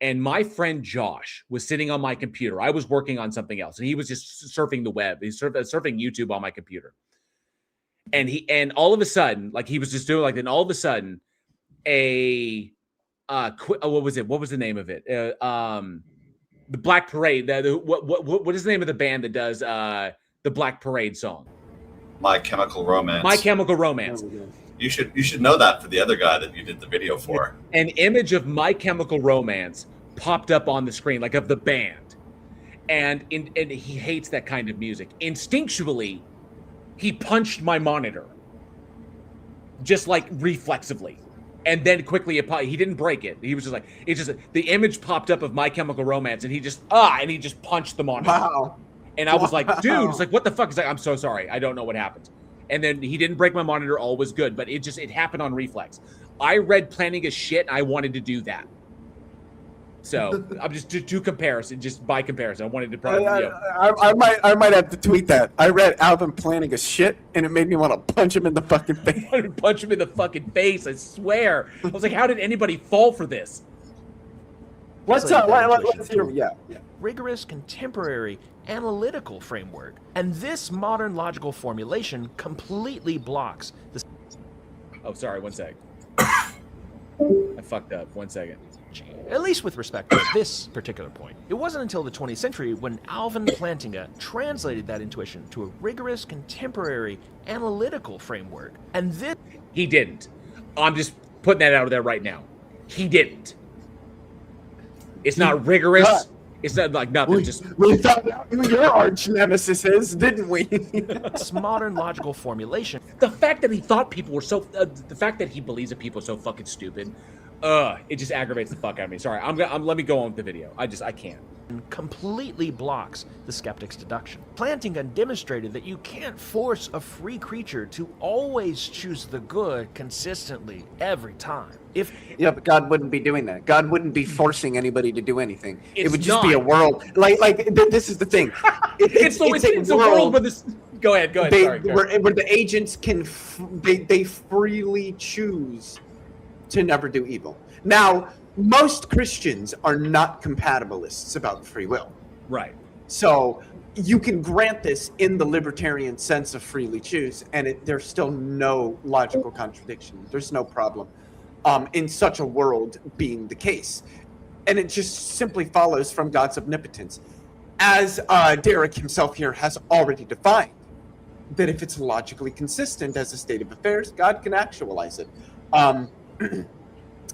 and my friend Josh was sitting on my computer. I was working on something else, and he was just surfing the web. He's surfing YouTube on my computer. And all of a sudden, like he was just doing like, then all of a sudden, what was it? What was the name of it? The Black Parade. What is the name of the band that does the Black Parade song? My Chemical Romance. My Chemical Romance. You should know that for the other guy that you did the video for. An image of My Chemical Romance popped up on the screen, like of the band, and he hates that kind of music. Instinctually, he punched my monitor, just like reflexively. And then quickly, he didn't break it. He was just like, the image popped up of My Chemical Romance, and he just punched the monitor. Wow. And I was like, dude, it's like, what the fuck? He's like, I'm so sorry. I don't know what happened. And then he didn't break my monitor. All was good. But it happened on reflex. I read Plantinga's shit, and I wanted to do that. So I'm just to comparison, just by comparison. I wanted to probably. I might have to tweet that. I read Alvin Plantinga's shit, and it made me want to punch him in the fucking face. I wanted to punch him in the fucking face. I swear. I was like, how did anybody fall for this? Let's hear. Yeah. rigorous contemporary analytical framework, and this modern logical formulation completely blocks the. Oh, sorry. 1 sec. I fucked up. 1 second. At least with respect to this particular point. It wasn't until the 20th century when Alvin Plantinga translated that intuition to a rigorous contemporary analytical framework. And this. He didn't. I'm just putting that out there right now. He didn't. It's not rigorous. It's not like nothing. We found out who your arch nemesis is, didn't we? This modern logical formulation. The fact that he thought people were so. The fact that he believes that people are so fucking stupid. It just aggravates the fuck out of me. Sorry, let me go on with the video. I can't. Completely blocks the skeptic's deduction. Plantinga demonstrated that you can't force a free creature to always choose the good consistently every time. But God wouldn't be doing that. God wouldn't be forcing anybody to do anything. It would just not. be a world this is the thing. It's a world where this. Go ahead. Sorry. Where the agents can they freely choose to never do evil. Now, most Christians are not compatibilists about free will. Right. So you can grant this in the libertarian sense of freely choose, and there's still no logical contradiction. There's no problem in such a world being the case. And it just simply follows from God's omnipotence. As Derek himself here has already defined, that if it's logically consistent as a state of affairs, God can actualize it.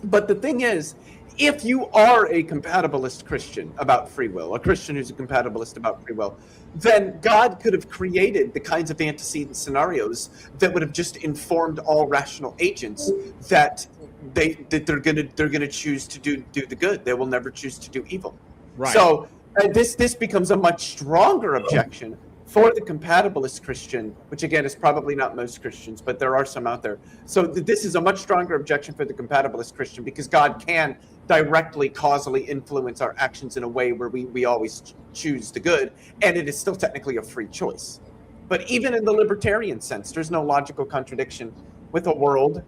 But the thing is, if you are a compatibilist Christian about free will, a Christian who's a compatibilist about free will, then God could have created the kinds of antecedent scenarios that would have just informed all rational agents that they're gonna choose to do the good. They will never choose to do evil. Right. So this becomes a much stronger objection for the compatibilist Christian, which again is probably not most Christians, but there are some out there. So this is a much stronger objection for the compatibilist Christian because God can directly, causally influence our actions in a way where we always choose the good, and it is still technically a free choice. But even in the libertarian sense, there's no logical contradiction with a world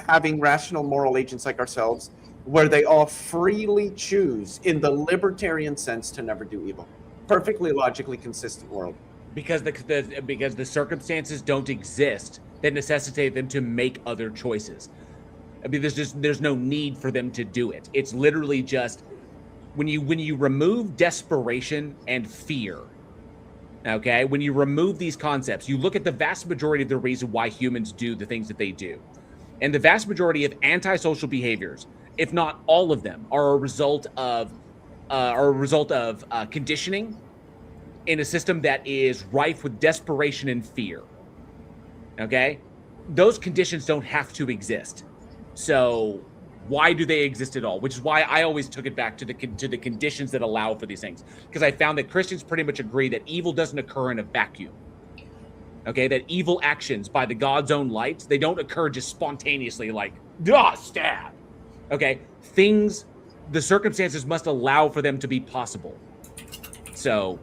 having rational moral agents like ourselves, where they all freely choose, in the libertarian sense, to never do evil. Perfectly logically consistent world. Because the circumstances don't exist that necessitate them to make other choices. I mean, there's no need for them to do it. It's literally just when you remove desperation and fear. Okay, when you remove these concepts, you look at the vast majority of the reason why humans do the things that they do. And the vast majority of antisocial behaviors, if not all of them, are a result of conditioning in a system that is rife with desperation and fear. Okay? Those conditions don't have to exist. So why do they exist at all? Which is why I always took it back to the conditions that allow for these things. Because I found that Christians pretty much agree that evil doesn't occur in a vacuum. Okay, that evil actions by the God's own light, they don't occur just spontaneously like, stab. Okay, the circumstances must allow for them to be possible. So,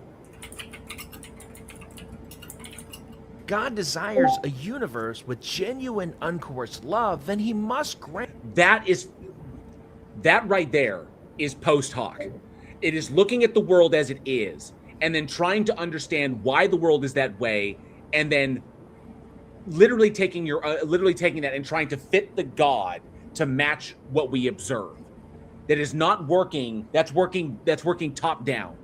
God desires a universe with genuine uncoerced love, then he must grant. That right there is post hoc. It is looking at the world as it is, and then trying to understand why the world is that way, and then literally taking that and trying to fit the God to match what we observe. That is not working. That's working top down.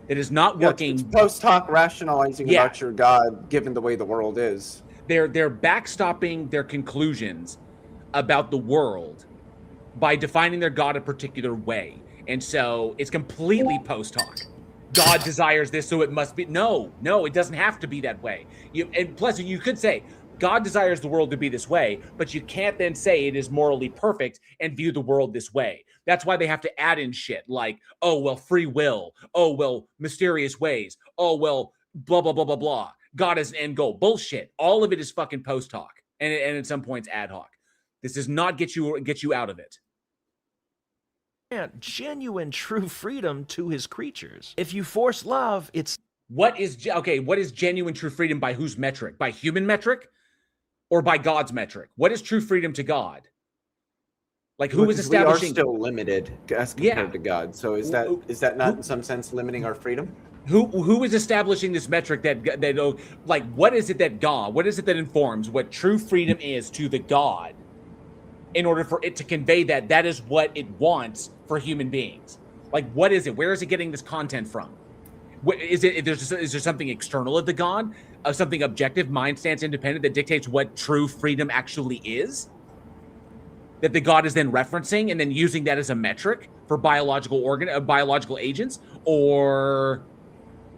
It is not working. It's post hoc rationalizing about your God, given the way the world is. They're backstopping their conclusions about the world by defining their God a particular way, and so it's completely post hoc. God desires this, so it must be. No, it doesn't have to be that way. And plus, you could say God desires the world to be this way, but you can't then say it is morally perfect and view the world this way. That's why they have to add in shit like, oh, well, free will. Oh, well, mysterious ways. Oh, well, blah, blah, blah, blah, blah. God is an end goal. Bullshit. All of it is fucking post hoc and at some points ad hoc. This does not get you out of it. Genuine true freedom to his creatures. If you force love, it's what is genuine true freedom by whose metric? By human metric or by God's metric? What is true freedom to God? Like who is establishing? We are still limited as compared to God. So is that not in some sense limiting our freedom? Who is establishing this metric that like what is it that informs what true freedom is to the God in order for it to convey that is what it wants for human beings? Like what is it? Where is it getting this content from? Is there something external of the God, of something objective, mind stance independent that dictates what true freedom actually is? That the God is then referencing and then using that as a metric for biological agents, or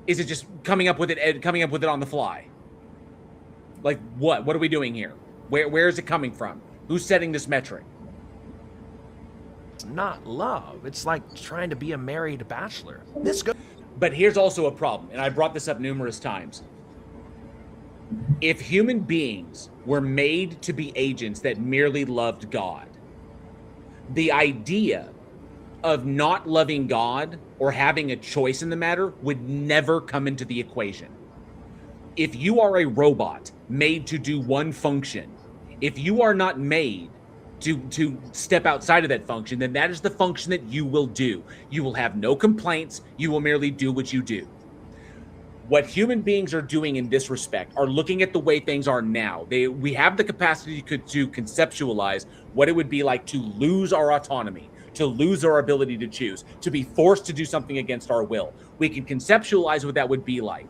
is it just coming up with it on the fly? Like what are we doing here? Where is it coming from? Who's setting this metric? It's not love. It's like trying to be a married bachelor. But here's also a problem, and I brought this up numerous times. If human beings were made to be agents that merely loved God, the idea of not loving God or having a choice in the matter would never come into the equation. If you are a robot made to do one function, if you are not made to step outside of that function, then that is the function that you will do. You will have no complaints. You will merely do what you do. What human beings are doing in this respect are looking at the way things are now. We have the capacity to conceptualize what it would be like to lose our autonomy, to lose our ability to choose, to be forced to do something against our will. We can conceptualize what that would be like.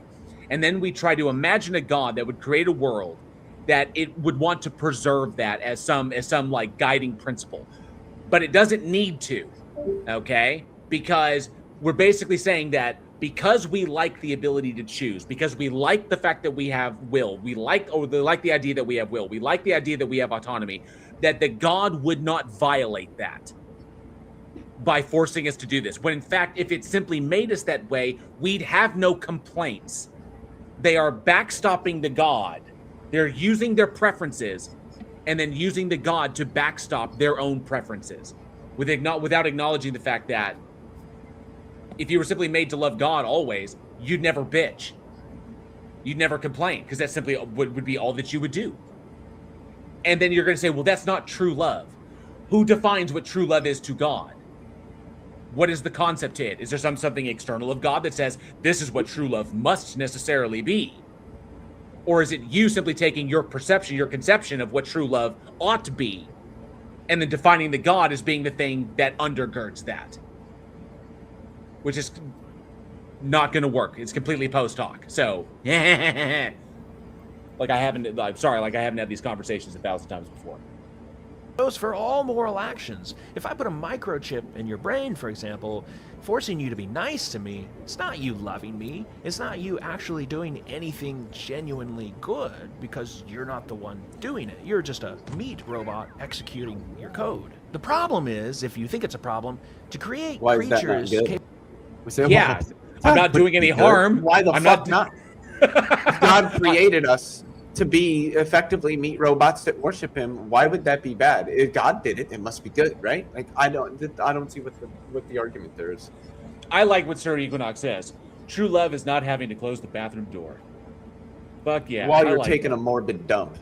And then we try to imagine a God that would create a world that it would want to preserve that as some like guiding principle. But it doesn't need to, okay? Because we're basically saying that because we like the ability to choose, because we like the fact that we have will, we like the idea that we have will, we like the idea that we have autonomy, that the God would not violate that by forcing us to do this. When in fact, if it simply made us that way, we'd have no complaints. They are backstopping the God. They're using their preferences and then using the God to backstop their own preferences without acknowledging the fact that if you were simply made to love God always, you'd never bitch. You'd never complain because that simply would be all that you would do. And then you're going to say, well, that's not true love. Who defines what true love is to God? What is the concept to it? Is there something external of God that says this is what true love must necessarily be? Or is it you simply taking your perception, your conception of what true love ought to be, and then defining the God as being the thing that undergirds that? Which is not going to work. It's completely post hoc. So, I'm sorry, like I haven't had these conversations 1,000 times before. Goes for all moral actions. If I put a microchip in your brain, for example, forcing you to be nice to me, it's not you loving me. It's not you actually doing anything genuinely good because you're not the one doing it. You're just a meat robot executing your code. The problem is, if you think it's a problem, to create creatures. Yeah, I'm not doing any harm. Why the fuck not? God created us to be effectively meat robots that worship him. Why would that be bad? If God did it, it must be good, right? Like I don't see what the argument there is. I like what Sir Equinox says. True love is not having to close the bathroom door. Fuck yeah. While you're taking a morbid dump.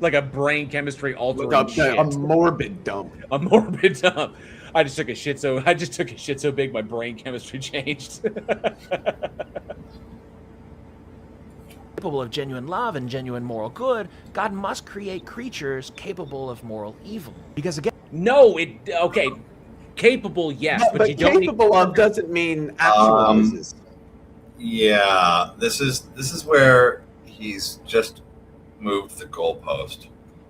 Like a brain chemistry altering shit. A morbid dump. A morbid dump. I just took a shit so big my brain chemistry changed. Capable of genuine love and genuine moral good, God must create creatures capable of moral evil. Because again, capable, yes, but you don't capable of doesn't mean actualizes. Yeah, this is where he's just moved the goalpost,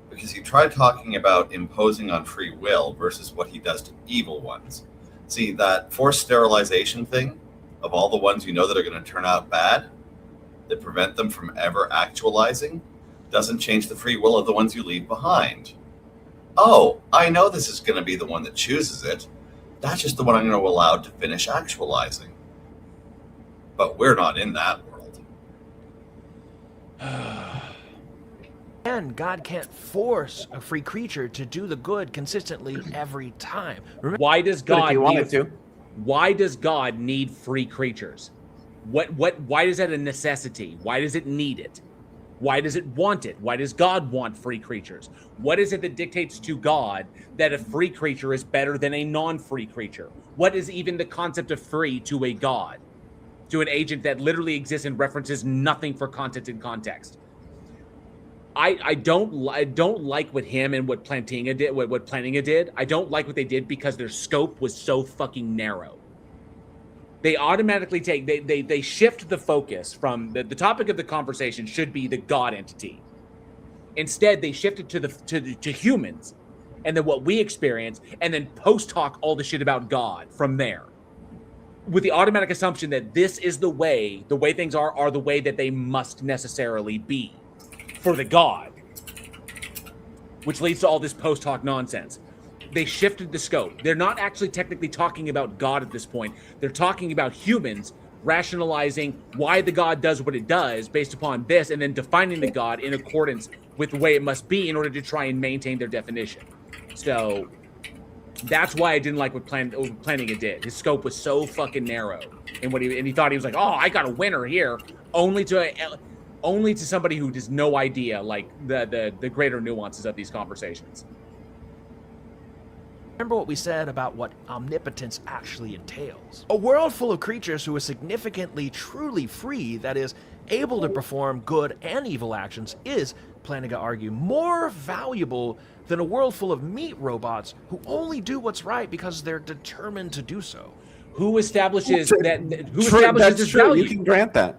because he tried talking about imposing on free will versus what he does to evil ones. See, that forced sterilization thing of all the ones you know that are going to turn out bad, that prevent them from ever actualizing, doesn't change the free will of the ones you leave behind. Oh, I know this is going to be the one that chooses it. That's just the one I'm going to allow to finish actualizing. But we're not in that world. And God can't force a free creature to do the good consistently every time. Why does God to? Why does God need free creatures? Why is that a necessity? Why does it need it? Why does it want it? Why does God want free creatures? What is it that dictates to God that a free creature is better than a non-free creature? What is even the concept of free to a God? To an agent that literally exists and references nothing for content and context? I don't like what him and what Plantinga did, what Plantinga did. I don't like what they did because their scope was so fucking narrow. They automatically they shift the focus from the topic of the conversation should be the God entity. Instead, they shifted to humans, and then what we experience, and then post talk all the shit about God from there, with the automatic assumption that this is the way things are the way that they must necessarily be for the God, which leads to all this post talk nonsense. They shifted the scope. They're not actually technically talking about God at this point. They're talking about humans rationalizing why the God does what it does based upon this, and then defining the God in accordance with the way it must be in order to try and maintain their definition. So that's why I didn't like what Plantinga did. His scope was so fucking narrow, and he thought he was like, oh, I got a winner here, only to somebody who has no idea like the greater nuances of these conversations. Remember what we said about what omnipotence actually entails. A world full of creatures who is significantly truly free, that is, able to perform good and evil actions, is, Plantinga argue, more valuable than a world full of meat robots who only do what's right because they're determined to do so. Who establishes that? Who True, establishes that's this true. value? You can grant that.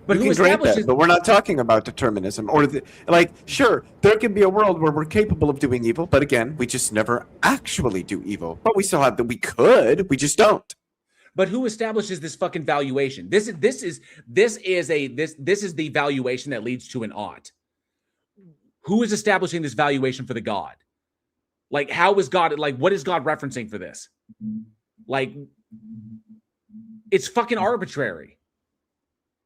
But you who can grant that, establishes? but we're not talking about determinism. Or sure, there can be a world where we're capable of doing evil, but again, we just never actually do evil. But we still have that. We could. We just don't. But who establishes this fucking valuation? This is the valuation that leads to an ought. Who is establishing this valuation for the God? Like, how is God? Like, what is God referencing for this? Like, it's fucking arbitrary.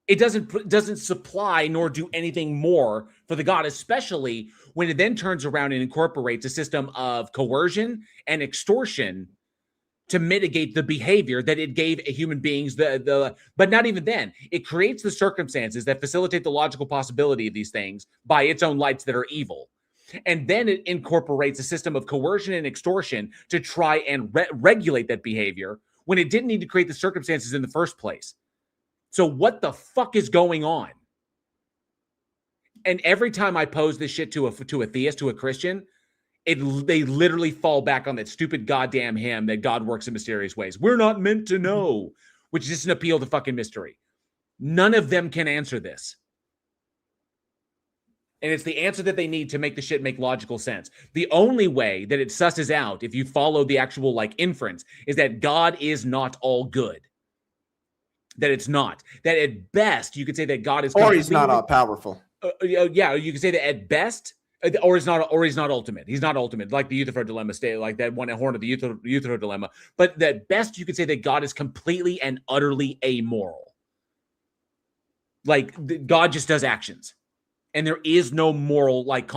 It doesn't supply nor do anything more for the God, especially when it then turns around and incorporates a system of coercion and extortion to mitigate the behavior that it gave human beings. But not even then. It creates the circumstances that facilitate the logical possibility of these things by its own lights that are evil. And then it incorporates a system of coercion and extortion to try and regulate that behavior when it didn't need to create the circumstances in the first place. So what the fuck is going on? And every time I pose this shit to a theist, to a Christian, they literally fall back on that stupid goddamn hymn that God works in mysterious ways. We're not meant to know, which is just an appeal to fucking mystery. None of them can answer this. And it's the answer that they need to make the shit make logical sense. The only way that it susses out, if you follow the actual like inference, is that God is not all good. That it's not. That at best, you could say that God is... Or he's not all powerful. Yeah, you could say that at best... Or he's not ultimate. He's not ultimate, like the Euthyphro dilemma state, like that one horn of the Euthyphro dilemma. But at best, you could say that God is completely and utterly amoral. Like God just does actions, and there is no moral like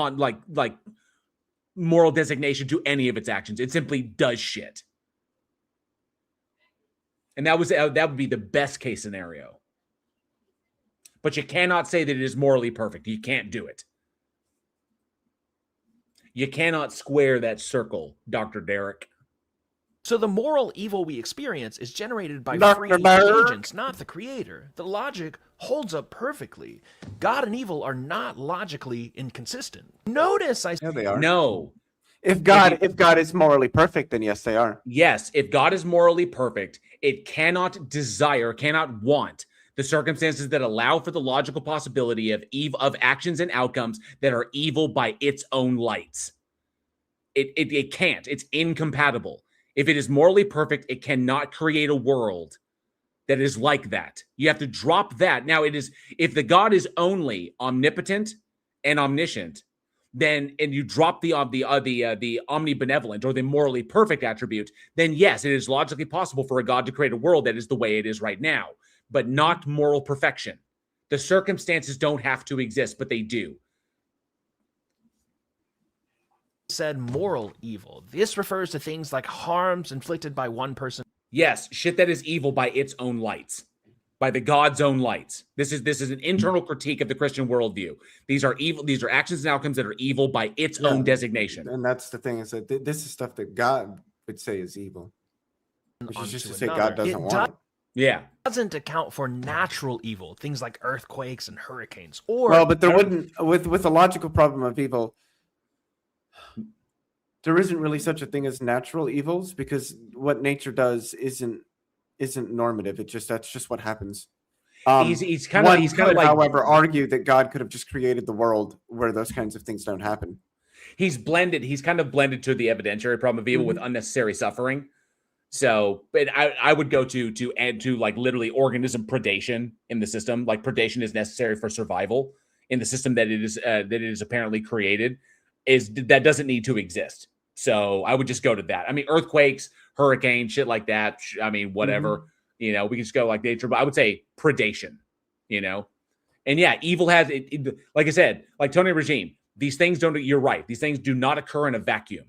moral designation to any of its actions. It simply does shit, and that would be the best case scenario. But you cannot say that it is morally perfect. You can't do it. You cannot square that circle, Dr. Derek. So the moral evil we experience is generated by Dr. free Derek. agents, not the creator. The logic holds up perfectly. God and evil are not logically inconsistent. Notice Yeah, they are. No. If God is morally perfect, then yes, they are. Yes, if God is morally perfect, it cannot want the circumstances that allow for the logical possibility of actions and outcomes that are evil by its own lights. It can't. It's incompatible. If it is morally perfect, it cannot create a world that is like that. You have to drop that. Now, if the God is only omnipotent and omniscient, then and you drop the omnibenevolent or the morally perfect attribute, then yes, it is logically possible for a God to create a world that is the way it is right now, but not moral perfection. The circumstances don't have to exist, but they do. said moral evil. This refers to things like harms inflicted by one person. Yes, shit that is evil by its own lights, by the God's own lights. This is an internal critique of the Christian worldview. These are evil. These are actions and outcomes that are evil by its own designation. And that's the thing, is that this is stuff that God would say is evil, which is just to say God doesn't want it. Yeah, doesn't account for natural evil, things like earthquakes and hurricanes. Or well, but there wouldn't with the logical problem of evil. There isn't really such a thing as natural evils, because what nature does isn't normative. That's just what happens. He's kind of like, however, argue that God could have just created the world where those kinds of things don't happen. He's kind of blended to the evidentiary problem of evil with unnecessary suffering. So, but I would go to add to like literally organism predation in the system. Like predation is necessary for survival in the system that it is apparently created. That doesn't need to exist. So I would just go to that. I mean, earthquakes, hurricanes, shit like that. I mean, whatever. We can just go like nature. But I would say predation. And yeah, evil has it. Like I said, like Tony Regime. These things don't. You're right. These things do not occur in a vacuum.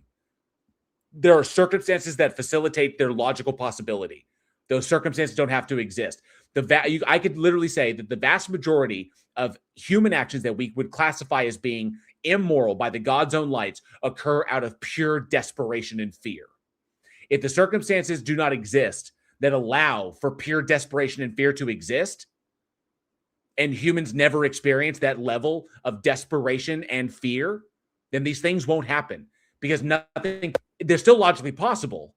There are circumstances that facilitate their logical possibility. Those circumstances don't have to exist. I could literally say that the vast majority of human actions that we would classify as being immoral by the God's own lights occur out of pure desperation and fear. If the circumstances do not exist that allow for pure desperation and fear to exist, and humans never experience that level of desperation and fear, then these things won't happen, because they're still logically possible.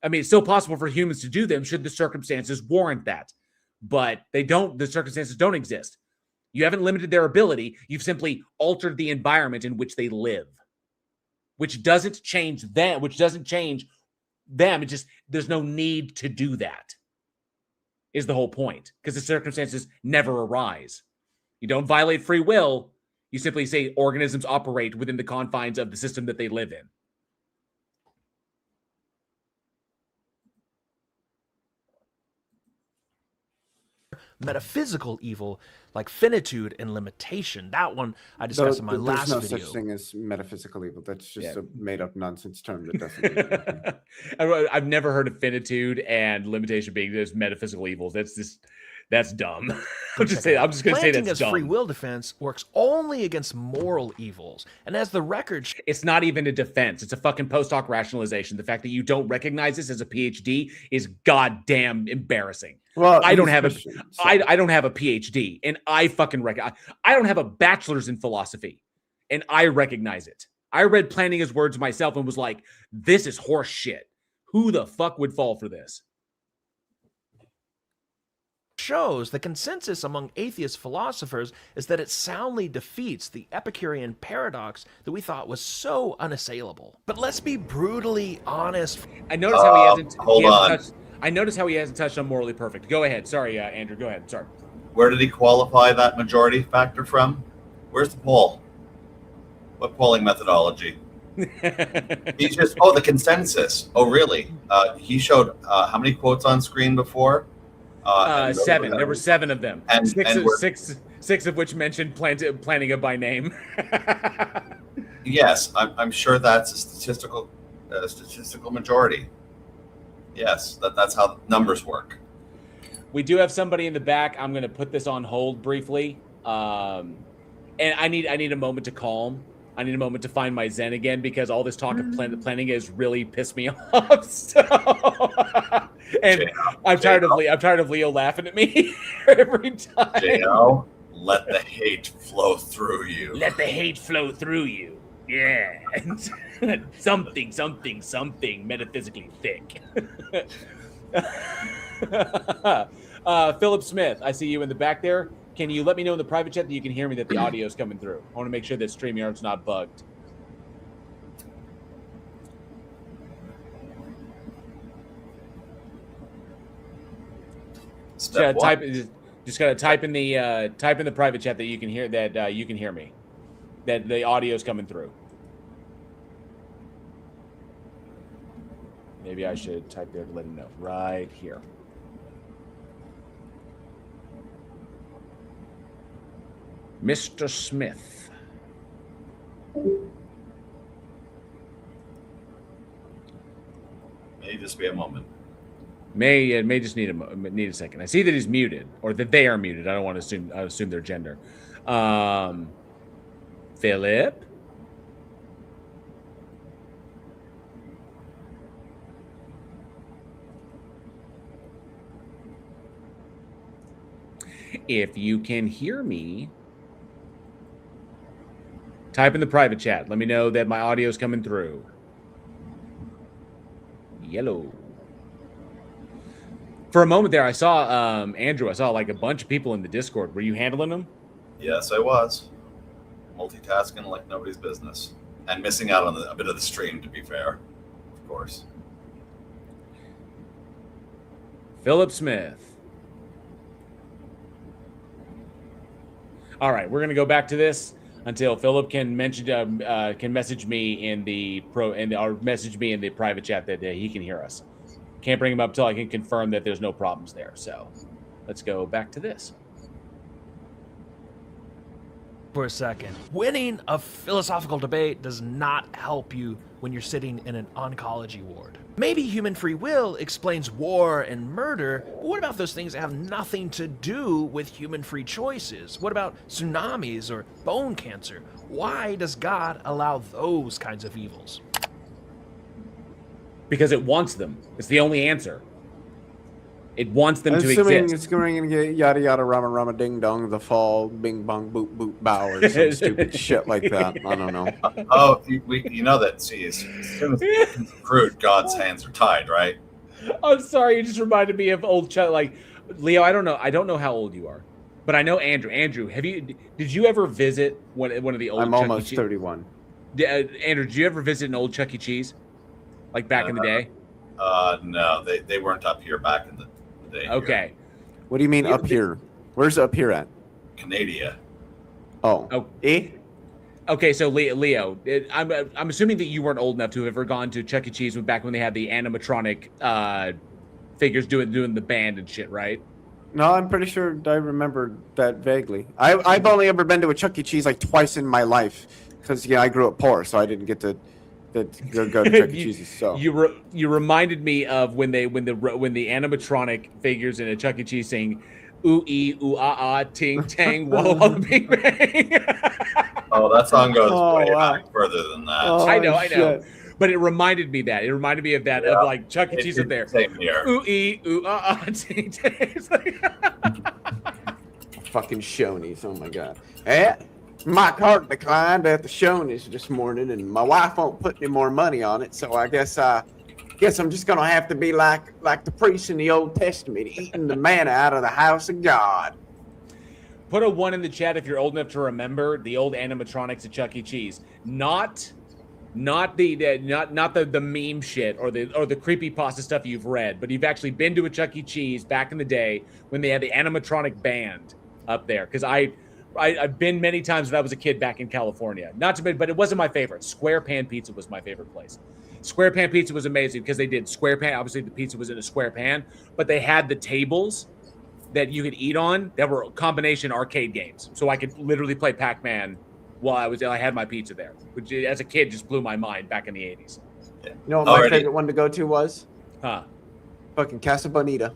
I mean, it's still possible for humans to do them should the circumstances warrant that, but the circumstances don't exist. You haven't limited their ability. You've simply altered the environment in which they live, which doesn't change them, It's just, there's no need to do that, is the whole point, because the circumstances never arise. You don't violate free will. You simply say organisms operate within the confines of the system that they live in. Metaphysical evil, like finitude and limitation. That one I discussed in my last video. There's no such thing as metaphysical evil. That's just a made-up nonsense term that doesn't. I've never heard of finitude and limitation being those metaphysical evils. That's just That's dumb. I'm just going to say Planting that's as dumb. free will defense works only against moral evils. And as the record It's not even a defense. It's a fucking post hoc rationalization. The fact that you don't recognize this as a PhD is goddamn embarrassing. Well, I don't have I don't have a PhD, and I fucking I don't have a bachelor's in philosophy, and I recognize it. I read Planting His Words myself and was like, this is horse shit. Who the fuck would fall for this? shows the consensus among atheist philosophers is that it soundly defeats the Epicurean paradox that we thought was so unassailable. But let's be brutally honest. I notice how he hasn't. Hold on. I notice how he hasn't touched on morally perfect. Go ahead. Sorry, Andrew. Go ahead. Sorry. Where did he qualify that majority factor from? Where's the poll? What polling methodology? He's just the consensus. Oh, really? He showed how many quotes on screen before? 7. There were 7 of them. And six of which mentioned planting it by name. Yes, I'm sure that's a statistical majority. Yes, that's how numbers work. We do have somebody in the back. I'm going to put this on hold briefly, and I need a moment to calm. I need a moment to find my zen again because all this talk of planning has really pissed me off. So, and I'm tired of Leo laughing at me every time. JL, let the hate flow through you. Let the hate flow through you. Yeah. something metaphysically thick. Philip Smith, I see you in the back there. Can you let me know in the private chat that you can hear me, that the audio is coming through? I want to make sure that StreamYard's not bugged. Just gotta type in the private chat that you can hear you can hear me, that the audio is coming through. Maybe I should type there to let him know. Right here. Mr. Smith. May just be a moment. May just need a second. I see that he's muted, or that they are muted. I don't want to assume their gender. Philip. If you can hear me, type in the private chat. Let me know that my audio is coming through. Yellow. For a moment there, I saw Andrew. I saw like a bunch of people in the Discord. Were you handling them? Yes, I was. Multitasking like nobody's business. And missing out on a bit of the stream, to be fair. Of course. Philip Smith. All right, we're going to go back to this until Philip can message me in the message me in the private chat that he can hear us. Can't bring him up till I can confirm that there's no problems there. So let's go back to this. For a second. Winning a philosophical debate does not help you when you're sitting in an oncology ward. Maybe human free will explains war and murder, but what about those things that have nothing to do with human free choices? What about tsunamis or bone cancer? Why does God allow those kinds of evils? Because it wants them. It's the only answer. It wants them to Assuming exist. it's going to get yada yada rama rama ding dong the fall bing bong boop boop bow or some stupid shit like that. I don't know. Oh, you know that. See, as soon as it's fruit, God's hands are tied, right? I'm sorry. You just reminded me of old Chuck. Like Leo, I don't know how old you are, but I know Andrew. Andrew, did you ever visit one of the old? I'm almost 31. Andrew, did you ever visit an old Chuck E. Cheese, like back in the day? No, they weren't up here back in the day. Okay. Here. What do you mean up here? Where's up here at? Canada. Oh. Eh? Okay, so Leo, I'm assuming that you weren't old enough to have ever gone to Chuck E. Cheese back when they had the animatronic figures doing the band and shit, right? No, I'm pretty sure I remember that vaguely. I've only ever been to a Chuck E. Cheese like twice in my life because I grew up poor, so I didn't get to go to Chuck E. Cheese's. So you reminded me of when the animatronic figures in a Chuck E. Cheese thing ooh ee ooh ah ah ting tang walla walla bing bang. Oh, that song goes Oh, way wow. back further than that. Oh, I know, shit. but it reminded me that. It reminded me of that Yeah. of like Chuck E. Cheese up there. Same here. Ooh ee ooh ah ah ting tang. It's like- Fucking Shoney's. Oh my god. My card declined at the Shoney's this morning, and my wife won't put any more money on it. So I guess I'm just gonna have to be like the priest in the Old Testament, eating the manna out of the house of God. Put a 1 in the chat if you're old enough to remember the old animatronics at Chuck E. Cheese. Not the meme shit or the creepypasta stuff you've read, but you've actually been to a Chuck E. Cheese back in the day when they had the animatronic band up there. Because I've been many times when I was a kid back in California. Not to be, but it wasn't my favorite. Square Pan Pizza was my favorite place. Square Pan Pizza was amazing because they did square pan. Obviously, the pizza was in a square pan, but they had the tables that you could eat on that were combination arcade games. So I could literally play Pac-Man while I had my pizza there, which as a kid just blew my mind back in the 80s. You know what my favorite one to go to was? Huh. Fucking Casa Bonita.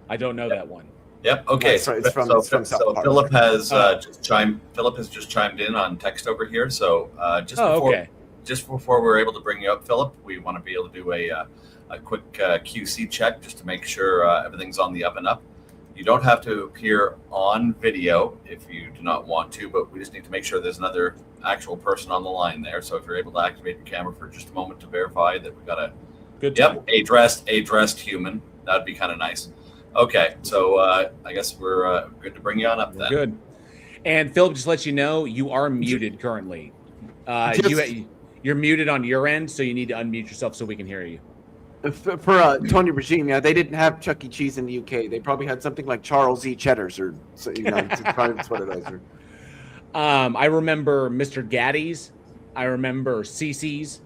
I don't know that one. Yep. Okay. That's right, it's from South Park. Philip has just chimed in on text over here. So just before we're able to bring you up, Philip, we want to be able to do a quick QC check just to make sure everything's on the up and up. You don't have to appear on video if you do not want to, but we just need to make sure there's another actual person on the line there. So if you're able to activate your camera for just a moment to verify that we've got a a dressed human, that'd be kind of nice. Okay, so I guess we're good to bring you on up then. Good. And Philip, just let you know, you are muted currently. You're muted on your end, so you need to unmute yourself so we can hear you. For Tony Regime, yeah, they didn't have Chuck E. Cheese in the UK. They probably had something like Charles E. Cheddar's, or that's what it is. I remember Mr. Gaddy's. I remember Cece's,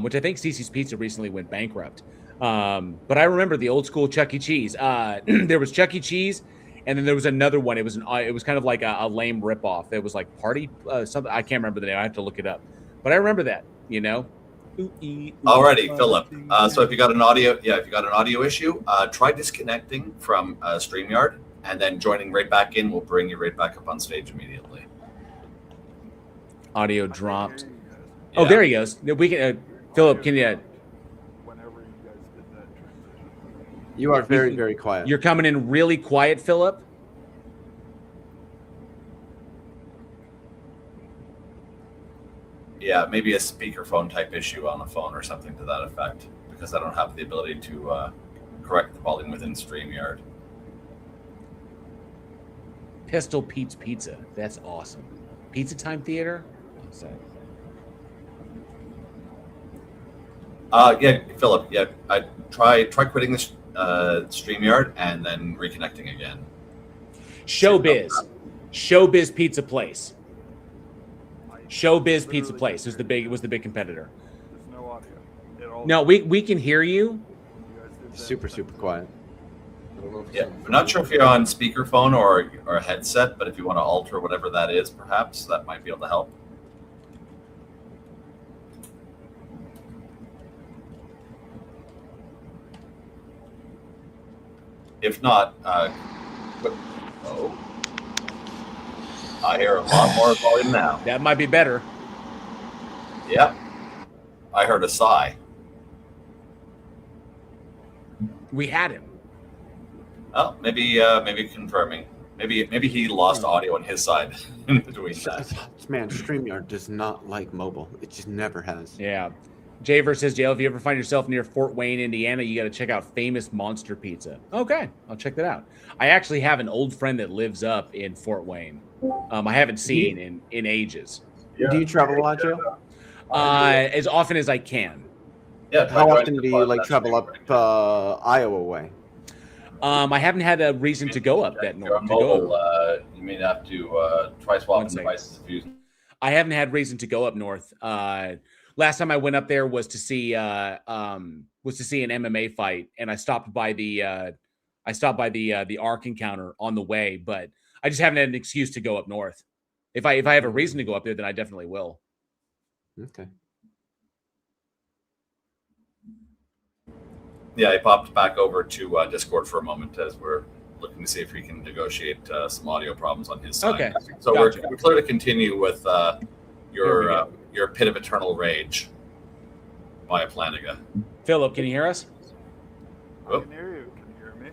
which I think Cece's Pizza recently went bankrupt. But I remember the old school Chuck E. Cheese. There was Chuck E. Cheese, and then there was another one. It was kind of like a lame ripoff. It was like Party something. I can't remember the name. I have to look it up. But I remember that. Alrighty, Philip. So if you got an audio issue, try disconnecting from StreamYard and then joining right back in. We'll bring you right back up on stage immediately. Audio dropped. Yeah. Oh, there he goes. We can. Philip, can you? You are very, very quiet. You're coming in really quiet, Philip. Yeah, maybe a speakerphone type issue on the phone or something to that effect, because I don't have the ability to correct the volume within StreamYard. Pistol Pete's Pizza. That's awesome. Pizza Time Theater? Yeah, Philip. Yeah, I try quitting this StreamYard and then reconnecting again. Showbiz Pizza Place. Showbiz Pizza Place was the big competitor. There's no audio. No, we can hear you. Super quiet. Yeah, I'm not sure if you're on speakerphone or a headset, but if you want to alter whatever that is, perhaps that might be able to help. If not, I hear a lot more volume now. That might be better. Yep. I heard a sigh. We had him. Oh, maybe confirming. Maybe he lost audio on his side in between that. Man, StreamYard does not like mobile. It just never has. Yeah. Javer says, Jail, if you ever find yourself near Fort Wayne, Indiana, you got to check out Famous Monster Pizza. Okay, I'll check that out. I actually have an old friend that lives up in Fort Wayne. I haven't seen in ages. Yeah. Do you travel a lot, Joe? As often as I can. Yeah. How often do you travel up Iowa way? I haven't had a reason to go up that north. You may have to try swapping devices. I haven't had reason to go up north. Last time I went up there was to see an MMA fight, and I stopped by the Ark encounter on the way, but I just haven't had an excuse to go up north. If I have a reason to go up there, then I definitely will. Okay. Yeah, he popped back over to Discord for a moment as we're looking to see if we can negotiate some audio problems on his side. Okay, So gotcha. we're clear to continue with your pit of eternal rage by Planiga. Philip, can you hear us? I can hear you. Can you hear me?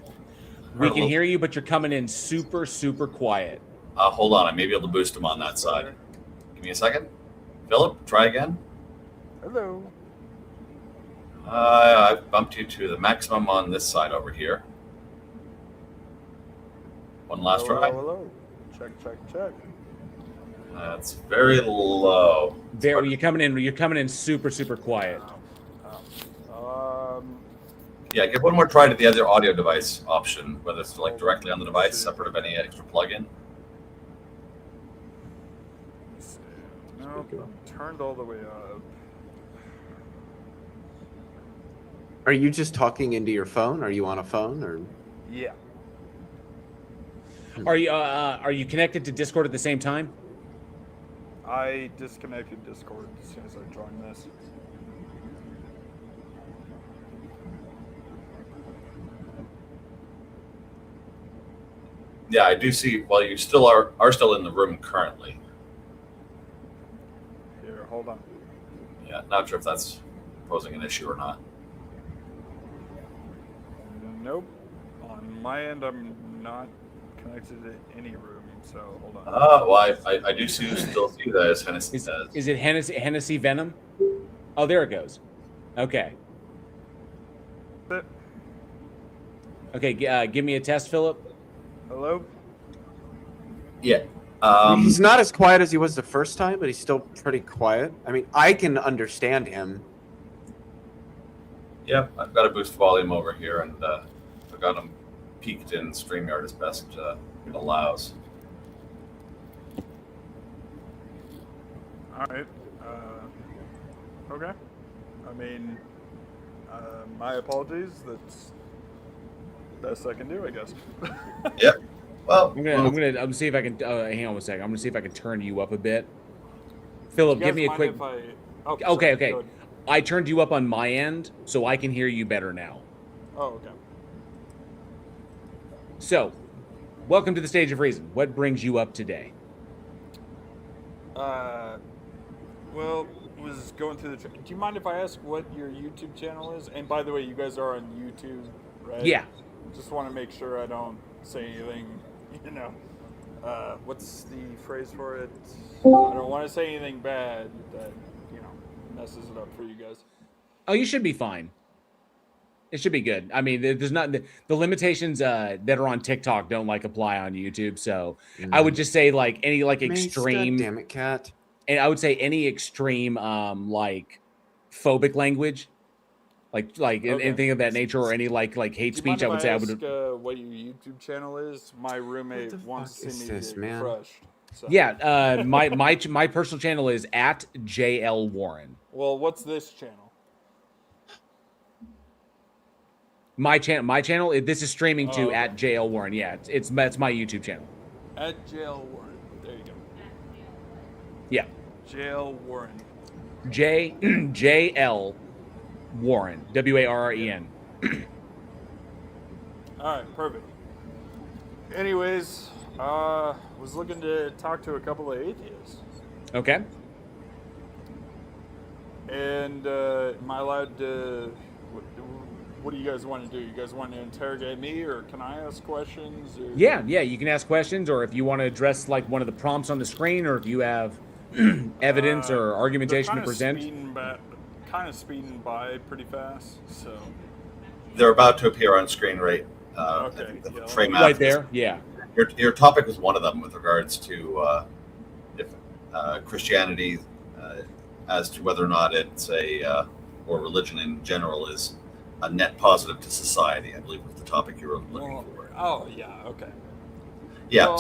We can hear you, but you're coming in super, super quiet. Hold on, I may be able to boost him on that side. Give me a second. Philip, try again. Hello. I've bumped you to the maximum on this side over here. One last hello, try. Hello. Check. That's very low. There, you're coming in super, super quiet. Yeah, give one more try to the other audio device option, whether it's like directly on the device, separate of any extra plug-in. No, I'm turned all the way up. Are you just talking into your phone? Are you on a phone or? Yeah. Are you connected to Discord at the same time? I disconnected Discord as soon as I joined this. Yeah, I do see. Well, you still are still in the room currently. Here, hold on. Yeah, not sure if that's posing an issue or not. Nope. On my end, I'm not connected to any room, so hold on. Well, I do still see that as Hennessy says. Is it Hennessy Venom? Oh, there it goes. Okay. Okay, give me a test, Philip. Hello? Yeah. He's not as quiet as he was the first time, but he's still pretty quiet. I mean, I can understand him. Yeah, I've got to boost volume over here, and I've got him peaked in StreamYard as best it allows. All right. Okay. I mean, my apologies. That's best I can do, I guess. Yep. Well, I'm gonna see if I can. Hang on one second. I'm gonna see if I can turn you up a bit. Philip, give me a quick. Okay. I turned you up on my end, so I can hear you better now. Oh, okay. So, welcome to the Stage of Reason. What brings you up today? Well, was going through the. Do you mind if I ask what your YouTube channel is? And by the way, you guys are on YouTube, right? Yeah. Just want to make sure I don't say anything, what's the phrase for it? I don't want to say anything bad that, messes it up for you guys. Oh, you should be fine. It should be good. I mean, there's not the limitations that are on TikTok don't apply on YouTube. So I would just say any extreme. God damn it, cat. And I would say any extreme phobic language, anything of that nature, or any hate speech. I would say I would. What your YouTube channel is? My roommate wants to see me get crushed. So. Yeah, my personal channel is at JL Warren. Well, what's this channel? My channel. This is streaming to at JL Warren. Yeah, it's my YouTube channel. At JL Warren. There you go. Yeah. JL Warren. JL Warren. WARREN. All right, perfect. Anyways, was looking to talk to a couple of atheists. Okay. And am I allowed to? What do you guys want to do? You guys want to interrogate me, or can I ask questions? Or? Yeah, you can ask questions, or if you want to address one of the prompts on the screen, or if you have evidence or argumentation to present. Kind of speeding by pretty fast, so. They're about to appear on screen right. Okay. Frame right there. Yeah. Your topic was one of them with regards to if Christianity, as to whether or not it's or religion in general is a net positive to society. I believe was the topic you were looking for. Oh yeah. Okay. Yeah. Well,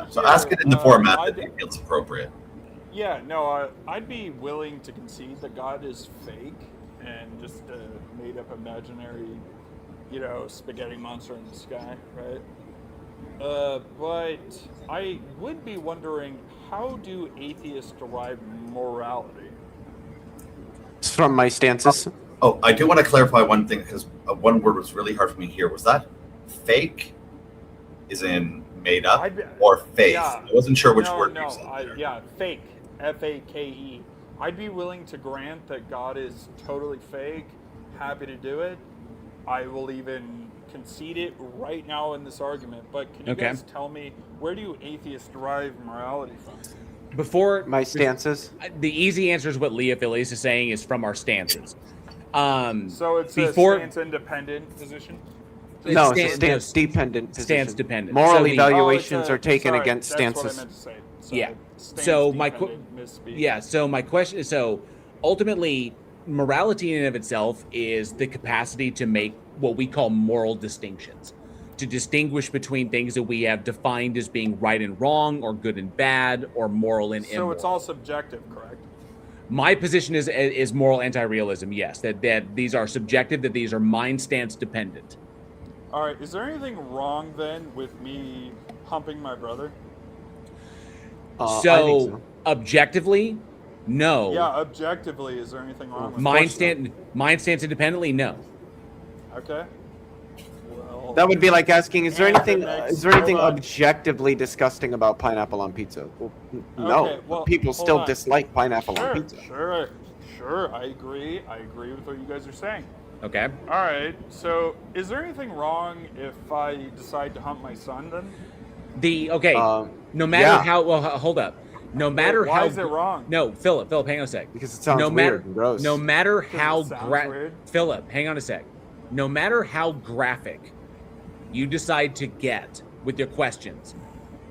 so ask it in the format that you feel is appropriate. Yeah. No. I'd be willing to concede that God is fake and just a made-up imaginary, spaghetti monster in the sky, right? But I would be wondering, how do atheists derive morality? From my stances. Oh, I do want to clarify one thing because one word was really hard for me here. Was that fake? Is in made up or faith? Yeah. I wasn't sure which no, word no, you said there. yeah, fake. F-A-K-E. I'd be willing to grant that God is totally fake. Happy to do it. I will even concede it right now in this argument. But can you guys tell me, where do atheists derive morality from? Before My stances. the easy answer is what Leah Phillies is saying is from our stances. So it's before, a stance-independent position? No, it's a stance-dependent position. Stance-dependent. Moral evaluations are taken against stances. That's what I meant to say. Yeah. So my question is, so ultimately, morality in and of itself is the capacity to make what we call moral distinctions, to distinguish between things that we have defined as being right and wrong, or good and bad, or moral and immoral. So it's all subjective, correct? My position is moral anti-realism. Yes, that these are subjective, that these are mind stance dependent. All right. Is there anything wrong then with me humping my brother? I think so. Objectively, no. Yeah, objectively, is there anything wrong with mind stance independently? No. Okay. Well, That would be like asking, is there anything objectively disgusting about pineapple on pizza? Well, no, Okay, well, people hold still on. dislike pineapple on pizza. Sure. I agree with what you guys are saying. Okay. All right. So, is there anything wrong if I decide to hump my son then? No matter how hold up. No matter why how is it wrong? No, Philip, hang on a sec. Because it sounds weird and gross. No matter how weird? Philip, hang on a sec. No matter how graphic you decide to get with your questions,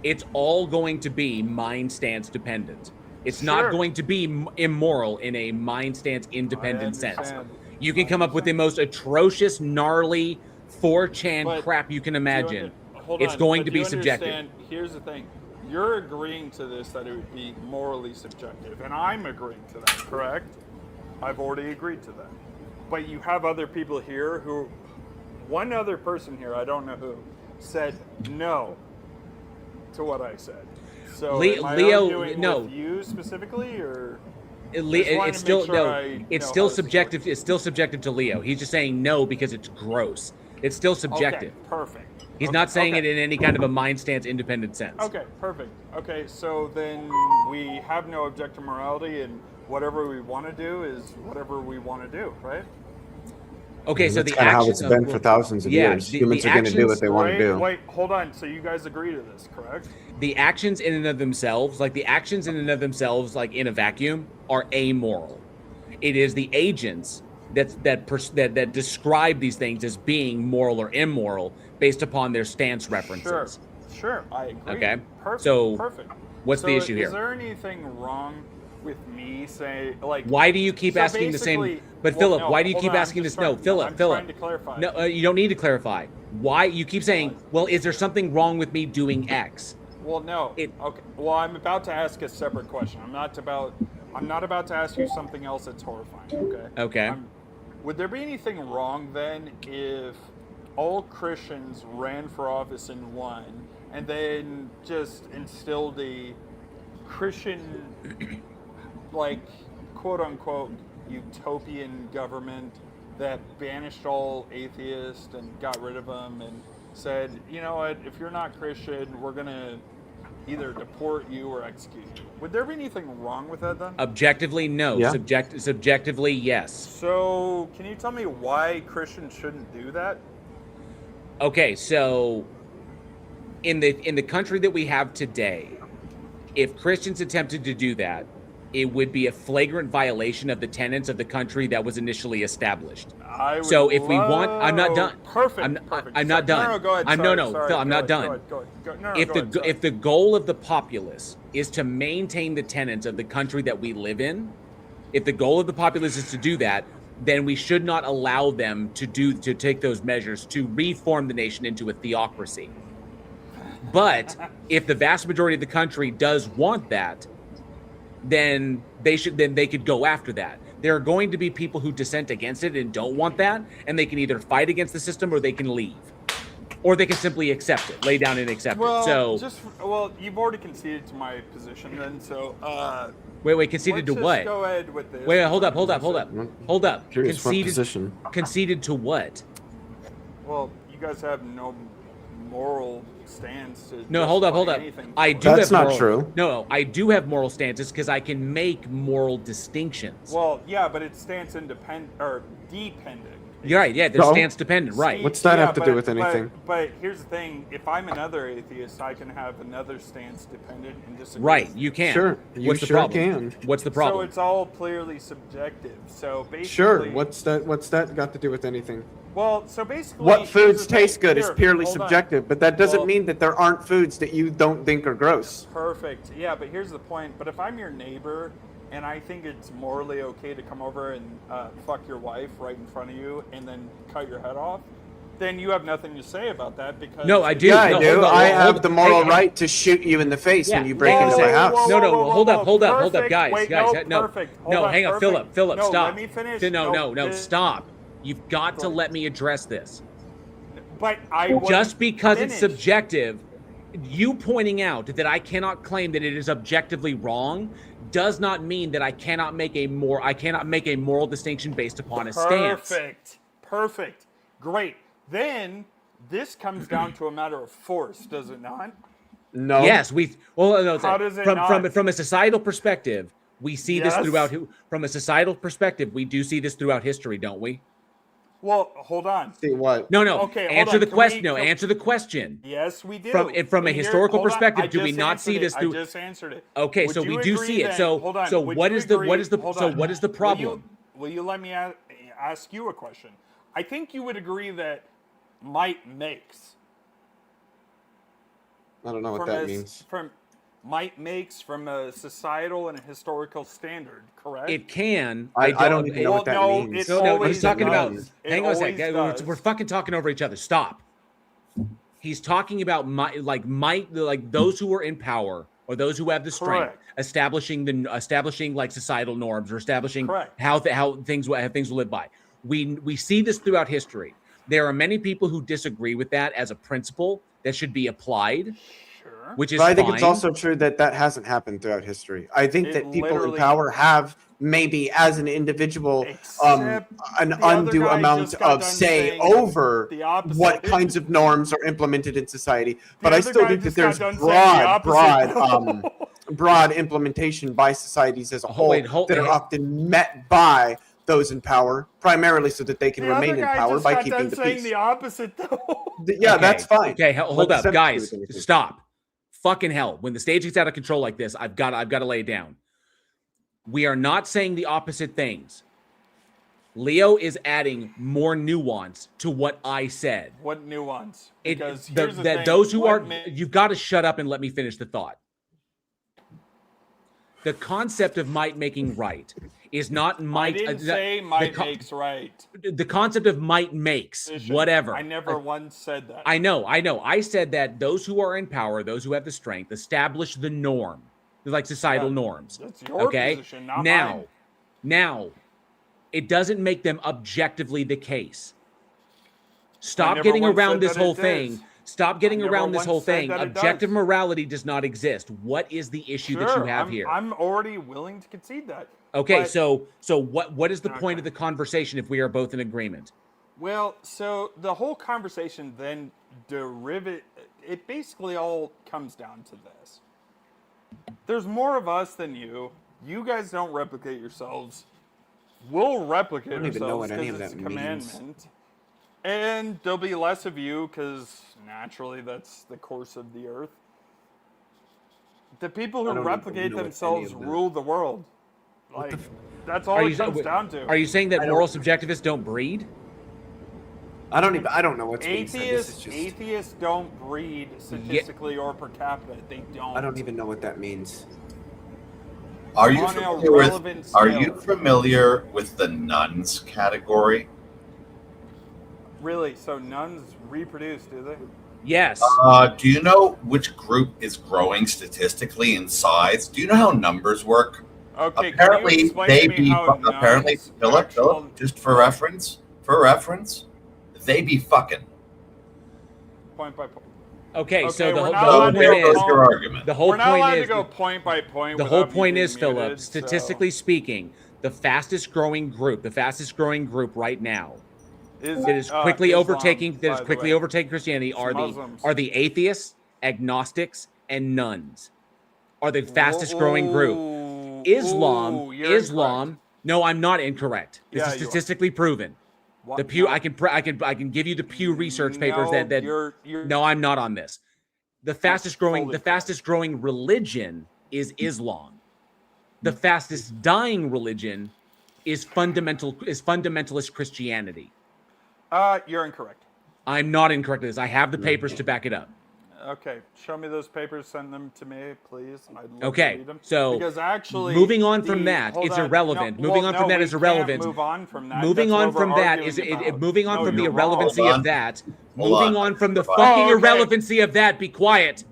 it's all going to be mind stance dependent. It's not going to be immoral in a mind stance independent sense. You can come up with the most atrocious, gnarly 4chan crap you can imagine. It's going to be subjective. Here's the thing. You're agreeing to this that it would be morally subjective, and I'm agreeing to that, correct? I've already agreed to that. But you have other people here who, one other person here, I don't know who, said no to what I said. So am I arguing with you specifically, or? It's still subjective. It's still subjective to Leo. He's just saying no because it's gross. It's still subjective. Okay, perfect. He's not saying it in any kind of a mind stance independent sense. Okay, perfect. Okay, so then we have no objective morality, and whatever we want to do is whatever we want to do, right? Okay, so that's kind of how it's been for thousands of years. Humans are going to do what they want to do. Wait, hold on. So you guys agree to this, correct? The actions in and of themselves, like in a vacuum, are amoral. It is the agents that describe these things as being moral or immoral based upon their stance references. Sure, I agree. Okay, perfect. What's the issue here? Is there anything wrong with me saying, like? Why do you keep asking the same? But Philip, why do you keep asking this? No, Philip. I'm trying to clarify. No, you don't need to clarify. Why you keep saying? Well, is there something wrong with me doing X? Well, no. Okay. Well, I'm about to ask a separate question. I'm not about to ask you something else that's horrifying. Okay. Okay. Would there be anything wrong then if all Christians ran for office and won, and then just instilled a Christian, like, quote unquote, utopian government that banished all atheists and got rid of them and said, you know what, if you're not Christian, we're going to either deport you or execute you. Would there be anything wrong with that then? Objectively, no. Yeah. Subjectively, yes. So, can you tell me why Christians shouldn't do that? Okay, so in the country that we have today, if Christians attempted to do that, it would be a flagrant violation of the tenets of the country that was initially established. So if we want, I'm not done. Perfect. I'm not done. No, go ahead. Phil, I'm not done. Go ahead. If the goal of the populace is to maintain the tenets of the country that we live in, if the goal of the populace is to do that, then we should not allow them to take those measures to reform the nation into a theocracy. But if the vast majority of the country does want that, then they could go after that. There are going to be people who dissent against it and don't want that, and they can either fight against the system or they can leave. or they can simply accept it, lay down and accept Well, it. So well, you've already conceded to my position, then. So wait, conceded to let's what? just go ahead with this. Wait, hold up. Curious what Conceded, position? conceded to what? Well, you guys have no moral stance to. No, hold up. anything I for do it. That's have not moral, true. No, I do have moral stances because I can make moral distinctions. Well, yeah, but it stance independent or dependent. You're right. Yeah, they're No. stance dependent. Right. What's that have to do with anything? But here's the thing: if I'm another atheist, I can have another stance dependent and disagree. Right. You can. Sure, you What's the sure problem? can. What's the So problem? it's all clearly subjective. So basically, Sure. What's that got to do with anything? Well, so basically, What here's foods the thing. taste good is Here, purely hold on. subjective, but that doesn't Well- mean that there aren't foods that you don't think are gross. Perfect. Yeah, but here's the point. But if I'm your neighbor and I think it's morally okay to come over and fuck your wife right in front of you and then cut your head off, then you have nothing to say about that because No, I do. Yeah, No, I do. hold on, I hold have on. the moral Hey, right to shoot you in the face Yeah. when you break Whoa, into whoa, my whoa, house. No, hold up, Perfect. guys, Wait, guys, no, no, perfect. no, Hold on, hang on, perfect. Philip, No, stop. let me finish. No, this- stop. You've got to let me address this. But I Just because it's finished. subjective, you pointing out that I cannot claim that it is objectively wrong does not mean that I cannot make a moral distinction based upon a stance. Perfect. Great. Then this comes down to a matter of force, does it not? No. Yes, How does it not? from a societal perspective, we see this Yes. throughout. From a societal perspective, we do see this throughout history, don't we? Well, hold on. See what? No. Okay, hold Answer on. the Can question. we- No, answer the question. Yes, we do. From a And here- historical hold on, perspective, I do we just not answered see it. this through? I just answered it. Okay, Would so we you do agree see it. then- So, hold on. so Would what you is the agree- what is the hold so on. what is the problem? Will you let me ask you a question? I think you would agree that might makes. I don't know what that means. Might makes from a societal and a historical standard, correct? It can. I don't even know what that no, means. it No, always he's talking about. does. It Hang on a always second. does. We're fucking talking over each other. Stop. He's talking about might those who are in power or those who have the strength, Correct. establishing like societal norms or establishing Correct. how things will live by. We see this throughout history. There are many people who disagree with that as a principle that should be applied, Sure. which is But I think fine. it's also true that that hasn't happened throughout history. I think It that people in literally- power have maybe as an individual Except an the other undue guy amount just got of done say saying over the opposite. what kinds of norms are implemented in society. But I other still guy think that just got there's done saying the broad opposite. broad implementation by societies as a whole wait, that are often met by those in power, primarily so that they can The other remain in guy power just by got keeping done the saying peace. the opposite, though. Yeah, Okay, that's fine. Okay, hold What does up, that have to do guys. with anything? Stop. Fucking hell. When the stage gets out of control like this, I've got to lay it down. We are not saying the opposite things. Leo is adding more nuance to what I said. What nuance? It, Because the, here's the that thing, those who what are, ma- you've got to shut up and let me finish the thought. The concept of might making right is not I might. didn't say might makes right. The concept of might makes Listen, whatever. I never once said that. I know. I said that those who are in power, those who have the strength, establish the norm, like societal Yeah, norms. that's your okay. position, not now, mine. now, it doesn't make them objectively the case. Stop never getting once around said this that whole it thing. is. Stop getting never around this once whole said thing. that it Objective does. morality does not exist. What is the issue that you have here? I'm already willing to concede that. Okay, But- so what is the point Okay. of the conversation if we are both in agreement? Well, so the whole conversation then it basically all comes down to this. There's more of us than you. You guys don't replicate yourselves. We'll replicate I don't even know ourselves what any because of it's a that means. commandment. And there'll be less of you because naturally that's the course of the earth. The people I who don't even replicate know what any themselves of that- rule the world. Like, that's all Are it you, comes down to. are you saying that moral subjectivists don't breed? I don't know what's being said. This is just, Atheists don't breed statistically or per capita. They don't. I don't even know what that means. Are you On a familiar with, relevant are scale. you familiar with the nuns category? Really? So nuns reproduce, do they? Yes. Do you know which group is growing statistically in size? Do you know how numbers work? Okay. Apparently, can you explain they to me be how apparently nuns Philip, just for reference, they be fucking. point by point. Okay, so Okay, the we're whole, not the whole allowed to point go is your argument. the whole We're not point allowed is to go point by point. the whole without me point being is, Philip, muted, statistically speaking, the fastest growing group right now is that is quickly Islam, overtaking by the way. overtaking Christianity It's are Muslims. the atheists, agnostics, and nuns are the fastest growing group. Ooh, you're Islam. No, I'm not incorrect. This Yeah, is you are. statistically proven. What? The Pew, No. I can give you the Pew research papers No, that you're no, I'm not on this. The fastest growing fully religion is Islam. The fastest dying religion is fundamentalist Christianity. You're incorrect. I'm not incorrect in this. I have the papers to back it up. Okay, show me those papers. Send them to me, please. I'd love to Okay, read them. so because actually, moving on from that, it's irrelevant. Moving on from that is irrelevant. Move on from that. Moving That's on what from we're that arguing is about. moving on No, from the you're wrong. irrelevancy Hold of on. that. Hold Moving on. on from the Oh, fucking okay. irrelevancy of that. Be quiet.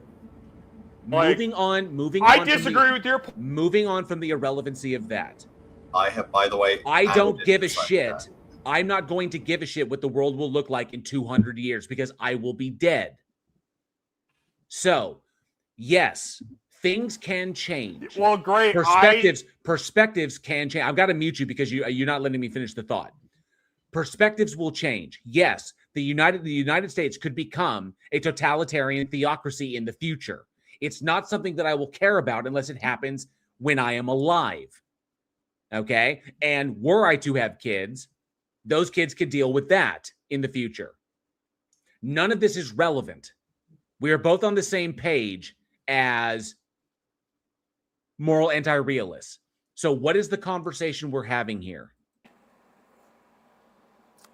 Like, Moving on. I disagree with your. Moving on from the irrelevancy of that. I have, by the way, I don't added give a inside shit. that. I'm not going to give a shit what the world will look like in 200 years because I will be dead. So, yes, things can change. Well, great. Perspectives can change. I've got to mute you because you're not letting me finish the thought. Perspectives will change. Yes, the United States could become a totalitarian theocracy in the future. It's not something that I will care about unless it happens when I am alive. Okay? And were I to have kids, those kids could deal with that in the future. None of this is relevant. We are both on the same page as moral anti-realists. So what is the conversation we're having here?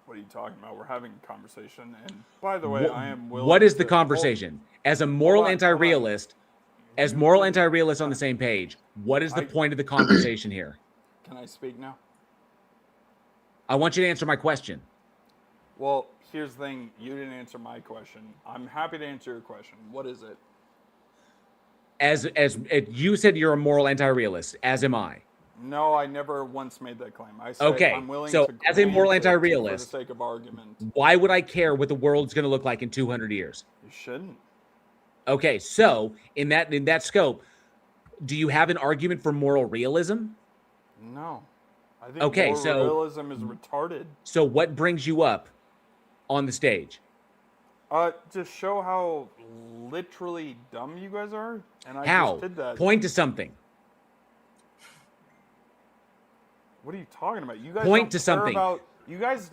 What are you talking about? We're having a conversation. And by the way, I am willing. What is the conversation? As a moral anti-realist, on the same page, what is the point of the conversation here? Can I speak now? I want you to answer my question. Well, here's the thing. You didn't answer my question. I'm happy to answer your question. What is it? As you said, you're a moral anti-realist, as am I. No, I never once made that claim. I said Okay, I'm willing so to as a moral grant it anti-realist, for the sake of argument. Why would I care what the world's going to look like in 200 years? You shouldn't. Okay, so in that scope, do you have an argument for moral realism? No. I think moral realism is retarded. So what brings you up on the stage? To show how literally dumb you guys are. And I How? just did that. Point to something. What are you talking about? You guys Point don't to care something. About, you guys,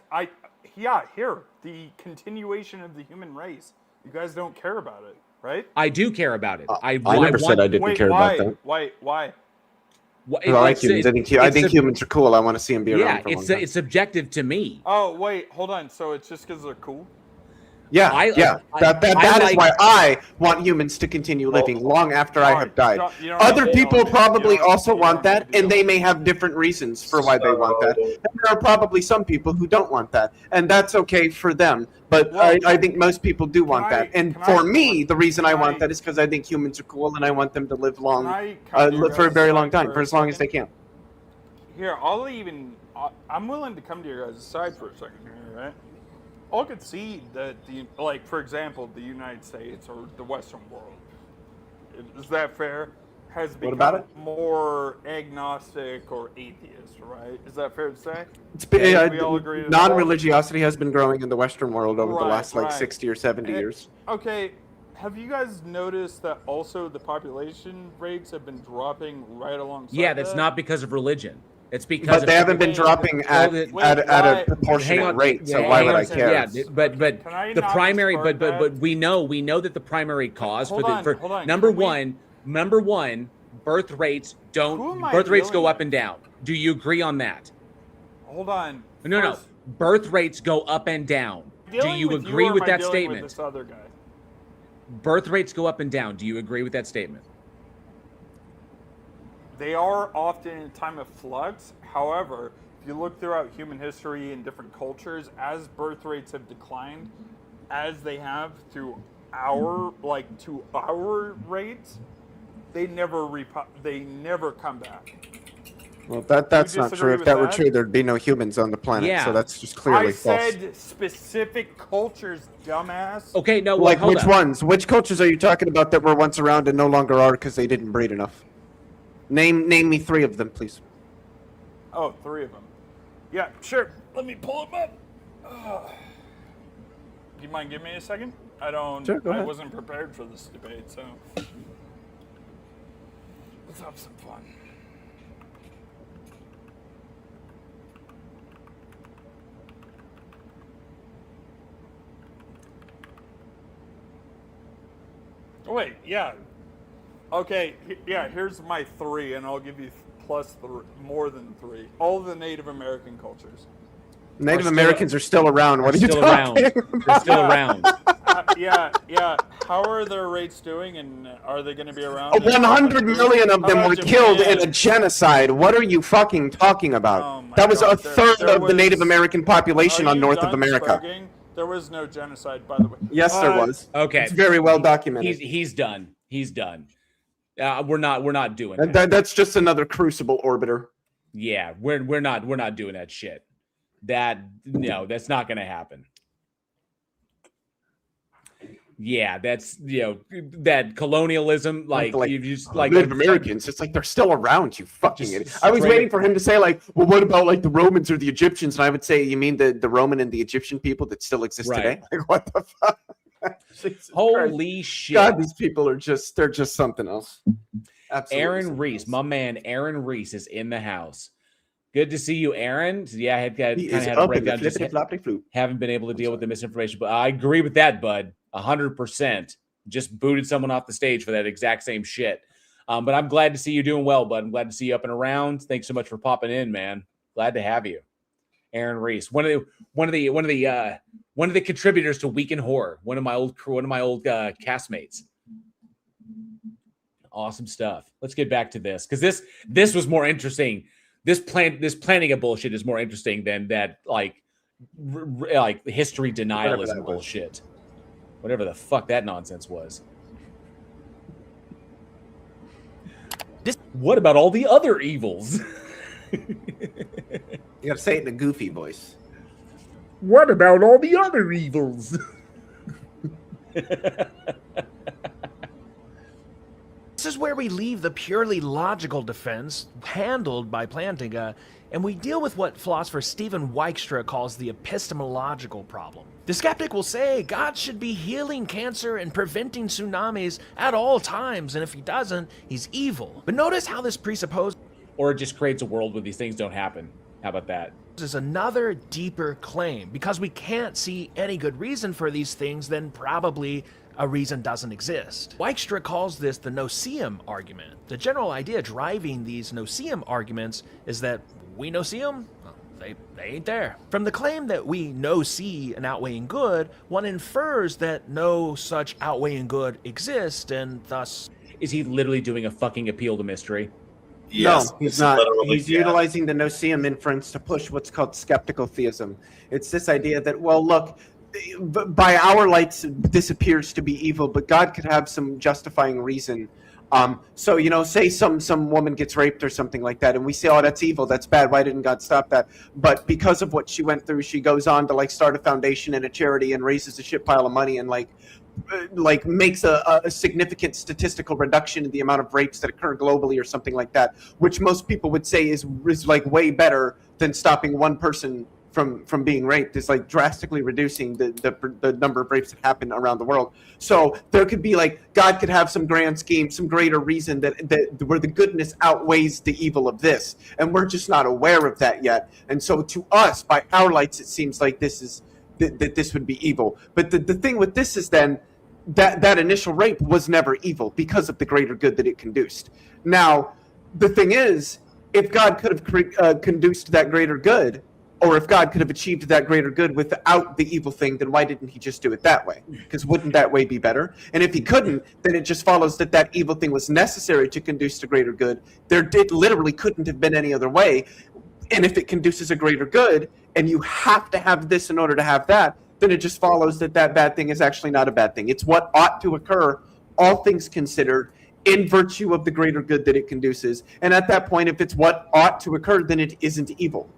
here, the continuation of the human race. You guys don't care about it, right? I do care about it. I never said I didn't care about that. Why? I like humans. I think humans are cool. I want to see them be around for a long time. It's subjective to me. Oh, wait, hold on. So it's just because they're cool? Yeah, that is why I want humans to continue living long after I have died. Other people probably also want that, and they may have different reasons for why they want that. And there are probably some people who don't want that, and that's okay for them. But I think most people do want that. And for me, the reason I want that is because I think humans are cool, and I want them to live long, live for a very long time, for as long as they can. Here, I'm willing to come to your guys' side for a second here, right? I'll concede that for example, the United States or the Western world, is that fair? Has become more agnostic or atheist, right? Is that fair to say? We all agree to non-religiosity has been growing in the Western world over the last 60 or 70 years. Okay, have you guys noticed that also the population rates have been dropping right alongside? Yeah, that's not because of religion. It's because they haven't been dropping at a proportionate rate. So why would I care? Yeah, but the primary, but we know that the primary cause number one, birth rates go up and down. Do you agree on that? Hold on. No. Birth rates go up and down. Do you agree with that statement? With this other guy? Birth rates go up and down. Do you agree with that statement? They are often in a time of flux. However, if you look throughout human history in different cultures, as birth rates have declined, as they have to our rates, they never come back. Well, that's not disagree true. If with that were that? true, there'd be no humans on the planet. Yeah. So that's just clearly I false. said specific cultures, dumbass. Okay, no, well, Like hold which on. ones? Which cultures are you talking about that were once around and no longer are because they didn't breed enough? Name me 3 of them, please. Oh, 3 of them. Yeah, sure. Let me pull them up. Do you mind giving me a second? Sure, go I ahead. wasn't prepared for this debate, so let's have some fun. Oh, wait, yeah. Okay, yeah, here's my 3, and I'll give you more than 3. All the Native American cultures. Native Americans are still around. What are you still talking around. They're still around. Yeah. How are their rates doing, and are they going to be around? 100 million of them How were about killed Japan? in a genocide. What are you fucking talking about? Oh my That was God, a third there of the Native American population Are on you North of done America. spoking? There was no genocide, by the way. Yes, there was. Okay. It's very well documented. He's done. He's done. We're not doing that. That's just another crucible orbiter. Yeah, we're not doing that shit. That's not going to happen. Yeah, that's that colonialism, like you just like Native Americans. It's like they're still around. You fucking Just idiot. I was straight- waiting for him to say like, well, what about like the Romans or the Egyptians? And I would say, you mean the Roman and the Egyptian people that still exist today? Like what the fuck? Jesus Holy Christ. shit! God, these people are they're just something else. Absolutely. Aaron Reese, my man, Aaron Reese is in the house. Good to see you, Aaron. Yeah, I had He kind of is had a up in the breakdown. Just flippity-floppity flute. haven't been able to deal with the misinformation, but I agree with that, bud. 100%. Just booted someone off the stage for that exact same shit. But I'm glad to see you doing well, bud. I'm glad to see you up and around. Thanks so much for popping in, man. Glad to have you, Aaron Reese. One of the contributors to Week in Horror. One of my old castmates. Awesome stuff. Let's get back to this because this was more interesting. This planning of bullshit is more interesting than that like history denialism bullshit. Whatever the fuck that nonsense was. What about all the other evils? You gotta say it in a goofy voice. What about all the other evils? This is where we leave the purely logical defense handled by Plantinga, and we deal with what philosopher Stephen Dijkstra calls the epistemological problem. The skeptic will say God should be healing cancer and preventing tsunamis at all times, and if he doesn't, he's evil. But notice how this presupposes or it just creates a world where these things don't happen. How about that? is another deeper claim. Because we can't see any good reason for these things, then probably a reason doesn't exist. Dijkstra calls this the no-see-em argument. The general idea driving these no-see-em arguments is that we no-see them, well, they ain't there. From the claim that we no-see an outweighing good, one infers that no such outweighing good exists, and thus... Is he literally doing a fucking appeal to mystery? Yes, No, he's it's not. literally, He's yeah. utilizing the no-see-em inference to push what's called skeptical theism. It's this idea that, well, look, by our lights, this appears to be evil, but God could have some justifying reason. So, say some woman gets raped or something like that, and we say, oh, that's evil, that's bad, why didn't God stop that? But because of what she went through, she goes on to, start a foundation and a charity and raises a shit pile of money and, makes a significant statistical reduction in the amount of rapes that occur globally or something like that, which most people would say is way better than stopping one person from being raped. Is drastically reducing the number of rapes that happen around the world. So there could be God could have some grand scheme, some greater reason that where the goodness outweighs the evil of this, and we're just not aware of that yet. And so to us, by our lights, it seems like this is that this would be evil. But the thing with this is then that initial rape was never evil because of the greater good that it conduced. Now, the thing is, if God could have conduced that greater good, or if God could have achieved that greater good without the evil thing, then why didn't he just do it that way? Because wouldn't that way be better? And if he couldn't, then it just follows that evil thing was necessary to conduce to greater good. It literally couldn't have been any other way. And if it conduces a greater good, and you have to have this in order to have that, then it just follows that bad thing is actually not a bad thing. It's what ought to occur, all things considered, in virtue of the greater good that it conduces. And at that point, if it's what ought to occur, then it isn't evil.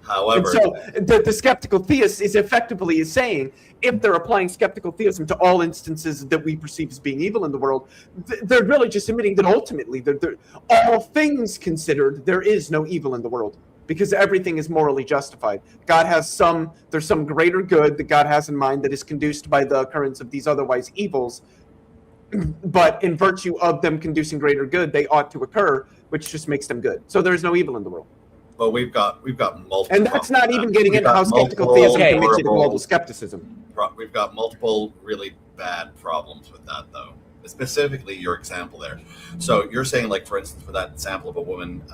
However, and so the skeptical theist is effectively saying, if they're applying skeptical theism to all instances that we perceive as being evil in the world, they're really just admitting that ultimately, all things considered, there is no evil in the world because everything is morally justified. God has there's some greater good that God has in mind that is conduced by the occurrence of these otherwise evils. But in virtue of them conducing greater good, they ought to occur, which just makes them good. So there is no evil in the world. But we've got multiple, and that's not even getting into how skeptical theism commits to global skepticism. We've got multiple really bad problems with that, though. Specifically, your example there. So you're saying, like, for instance, for that example of a woman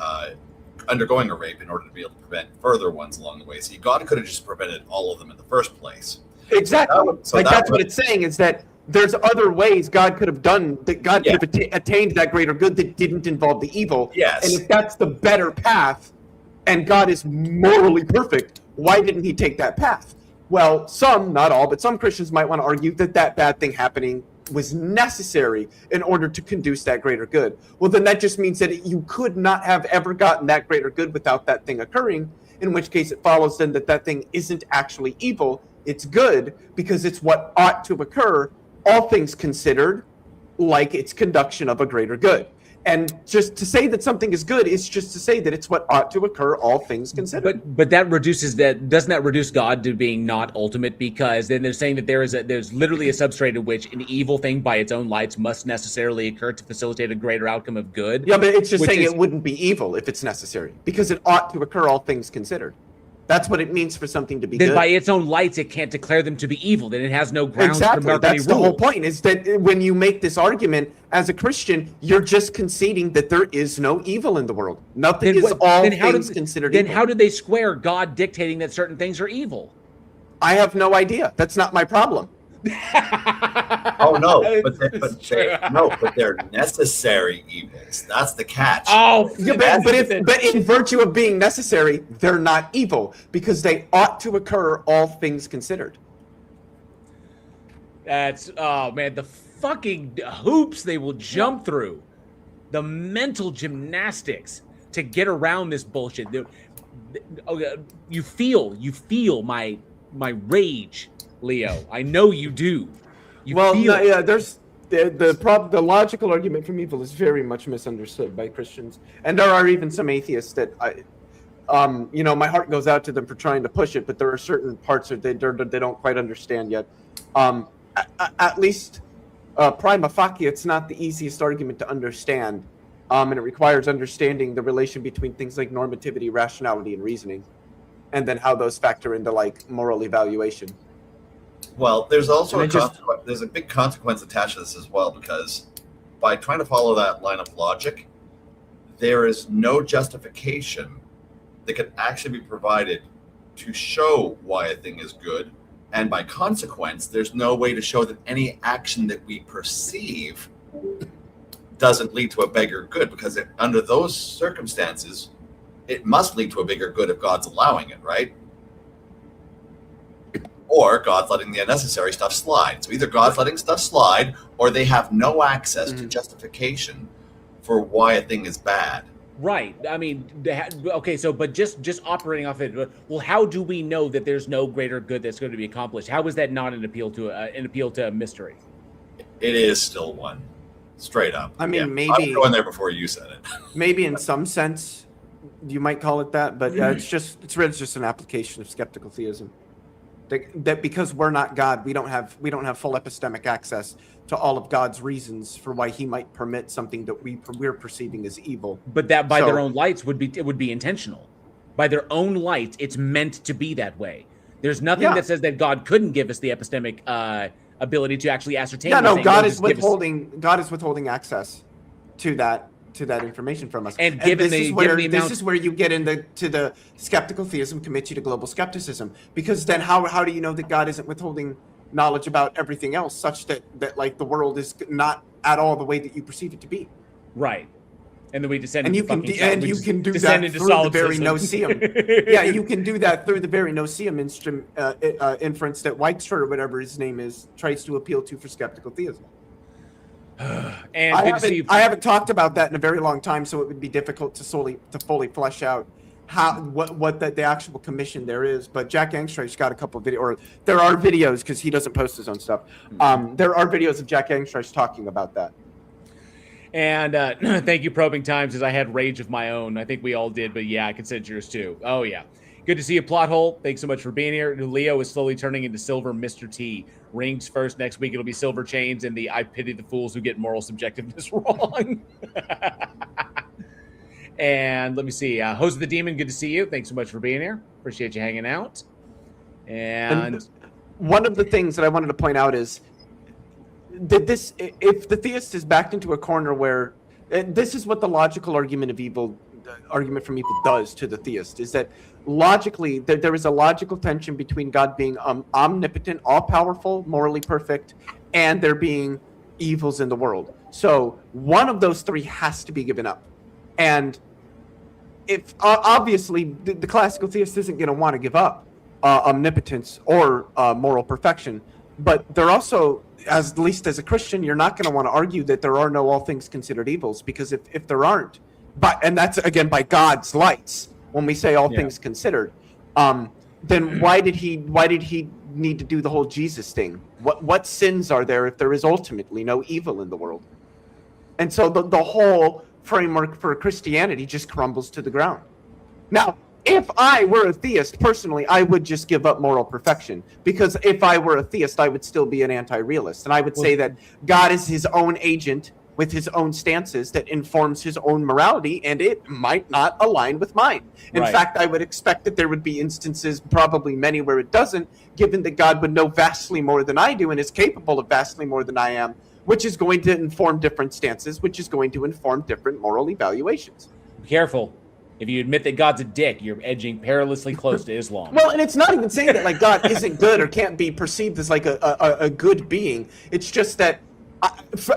undergoing a rape in order to be able to prevent further ones along the way. So God could have just prevented all of them in the first place. Exactly. That's what it's saying, is that there's other ways God could have done that. God could have attained that greater good that didn't involve the evil. Yes. And if that's the better path, and God is morally perfect, why didn't he take that path? Well, some, not all, but some Christians might want to argue that bad thing happening was necessary in order to conduce that greater good. Well, then that just means that you could not have ever gotten that greater good without that thing occurring, in which case it follows then that thing isn't actually evil, it's good, because it's what ought to occur, all things considered, like its conduction of a greater good. And just to say that something is good is just to say that it's what ought to occur, all things considered. But that doesn't that reduce God to being not ultimate? Because then they're saying that there's literally a substrate in which an evil thing by its own lights must necessarily occur to facilitate a greater outcome of good. Yeah, but it's just saying it wouldn't be evil if it's necessary, because it ought to occur, all things considered. That's what it means for something to be good. Then by its own lights, it can't declare them to be evil. Then it has no grounds for marking That's the whole point, is that when you make this argument as a Christian, you're just conceding that there is no evil in the world. Nothing is all things considered evil. Then how did they square God dictating that certain things are evil? I have no idea. That's not my problem. Oh no, but they're necessary evils. That's the catch. Oh, yeah, but in virtue of being necessary, they're not evil because they ought to occur, all things considered. That's man, the fucking hoops they will jump through, the mental gymnastics to get around this bullshit. You feel my rage, Leo. I know you do. There's the logical argument from evil is very much misunderstood by Christians, and there are even some atheists that my heart goes out to them for trying to push it, but there are certain parts that they don't quite understand yet. At least prima facie, it's not the easiest argument to understand, and it requires understanding the relation between things like normativity, rationality, and reasoning, and then how those factor into like moral evaluation. Well, there's also there's a big consequence attached to this as well, because by trying to follow that line of logic, there is no justification that can actually be provided to show why a thing is good, and by consequence, there's no way to show that any action that we perceive doesn't lead to a bigger good, because under those circumstances, it must lead to a bigger good if God's allowing it, right? Or God's letting the unnecessary stuff slide. So either God's letting stuff slide, or they have no access to justification for why a thing is bad. Right. I mean, okay. So, but just operating off it. Well, how do we know that there's no greater good that's going to be accomplished? How is that not an appeal to a mystery? It is still one, straight up. I mean, maybe I'm going there before you said it. Maybe in some sense, you might call it that, but it's really just an application of skeptical theism. That because we're not God, we don't have full epistemic access to all of God's reasons for why He might permit something that we're perceiving as evil. But that by their own lights would be intentional. By their own lights, it's meant to be that way. There's nothing that says that God couldn't give us the epistemic ability to actually ascertain. Yeah, no, God is withholding access to that information from us. And given this is where you get into the skeptical theism commits you to global skepticism, because then how do you know that God isn't withholding knowledge about everything else, such that like the world is not at all the way that you perceive it to be? Right. And then we descend and into you can do that through the very noceum. Yeah, you can do that through the very noceum inference that Whitestone or whatever his name is tries to appeal to for skeptical theism. And good to see you. I haven't talked about that in a very long time, so it would be difficult to fully flesh out what the actual commission there is. But Jack Angstreich got a couple of or there are videos because he doesn't post his own stuff. There are videos of Jack Angstreich talking about that. And thank you, Probing Times, as I had rage of my own. I think we all did, but yeah, I can send yours too. Oh, yeah. Good to see you, Plot Hole. Thanks so much for being here. Leo is slowly turning into Silver Mr. T. Rings first. Next week, it'll be Silver Chains and the I Pity the Fools Who Get Moral Subjectiveness Wrong. And let me see. Host of the Demon, good to see you. Thanks so much for being here. Appreciate you hanging out. And one of the things that I wanted to point out is that if the theist is backed into a corner where this is what the logical argument from evil does to the theist, is that logically there is a logical tension between God being omnipotent, all-powerful, morally perfect, and there being evils in the world. So one of those three has to be given up. And if obviously the classical theist isn't going to want to give up omnipotence or moral perfection, but they're also, at least as a Christian, you're not going to want to argue that there are no all things considered evils, because if there aren't, and that's again by God's lights, when we say all things considered, then why did he need to do the whole Jesus thing? What sins are there if there is ultimately no evil in the world? And so the whole framework for Christianity just crumbles to the ground. Now, if I were a theist, personally, I would just give up moral perfection, because if I were a theist, I would still be an anti-realist. And I would say that God is his own agent with his own stances that informs his own morality, and it might not align with mine. In fact, I would expect that there would be instances, probably many, where it doesn't, given that God would know vastly more than I do and is capable of vastly more than I am, which is going to inform different stances, which is going to inform different moral evaluations. Be careful. If you admit that God's a dick, you're edging perilously close to Islam. Well, and it's not even saying that like God isn't good or can't be perceived as like a good being. It's just that,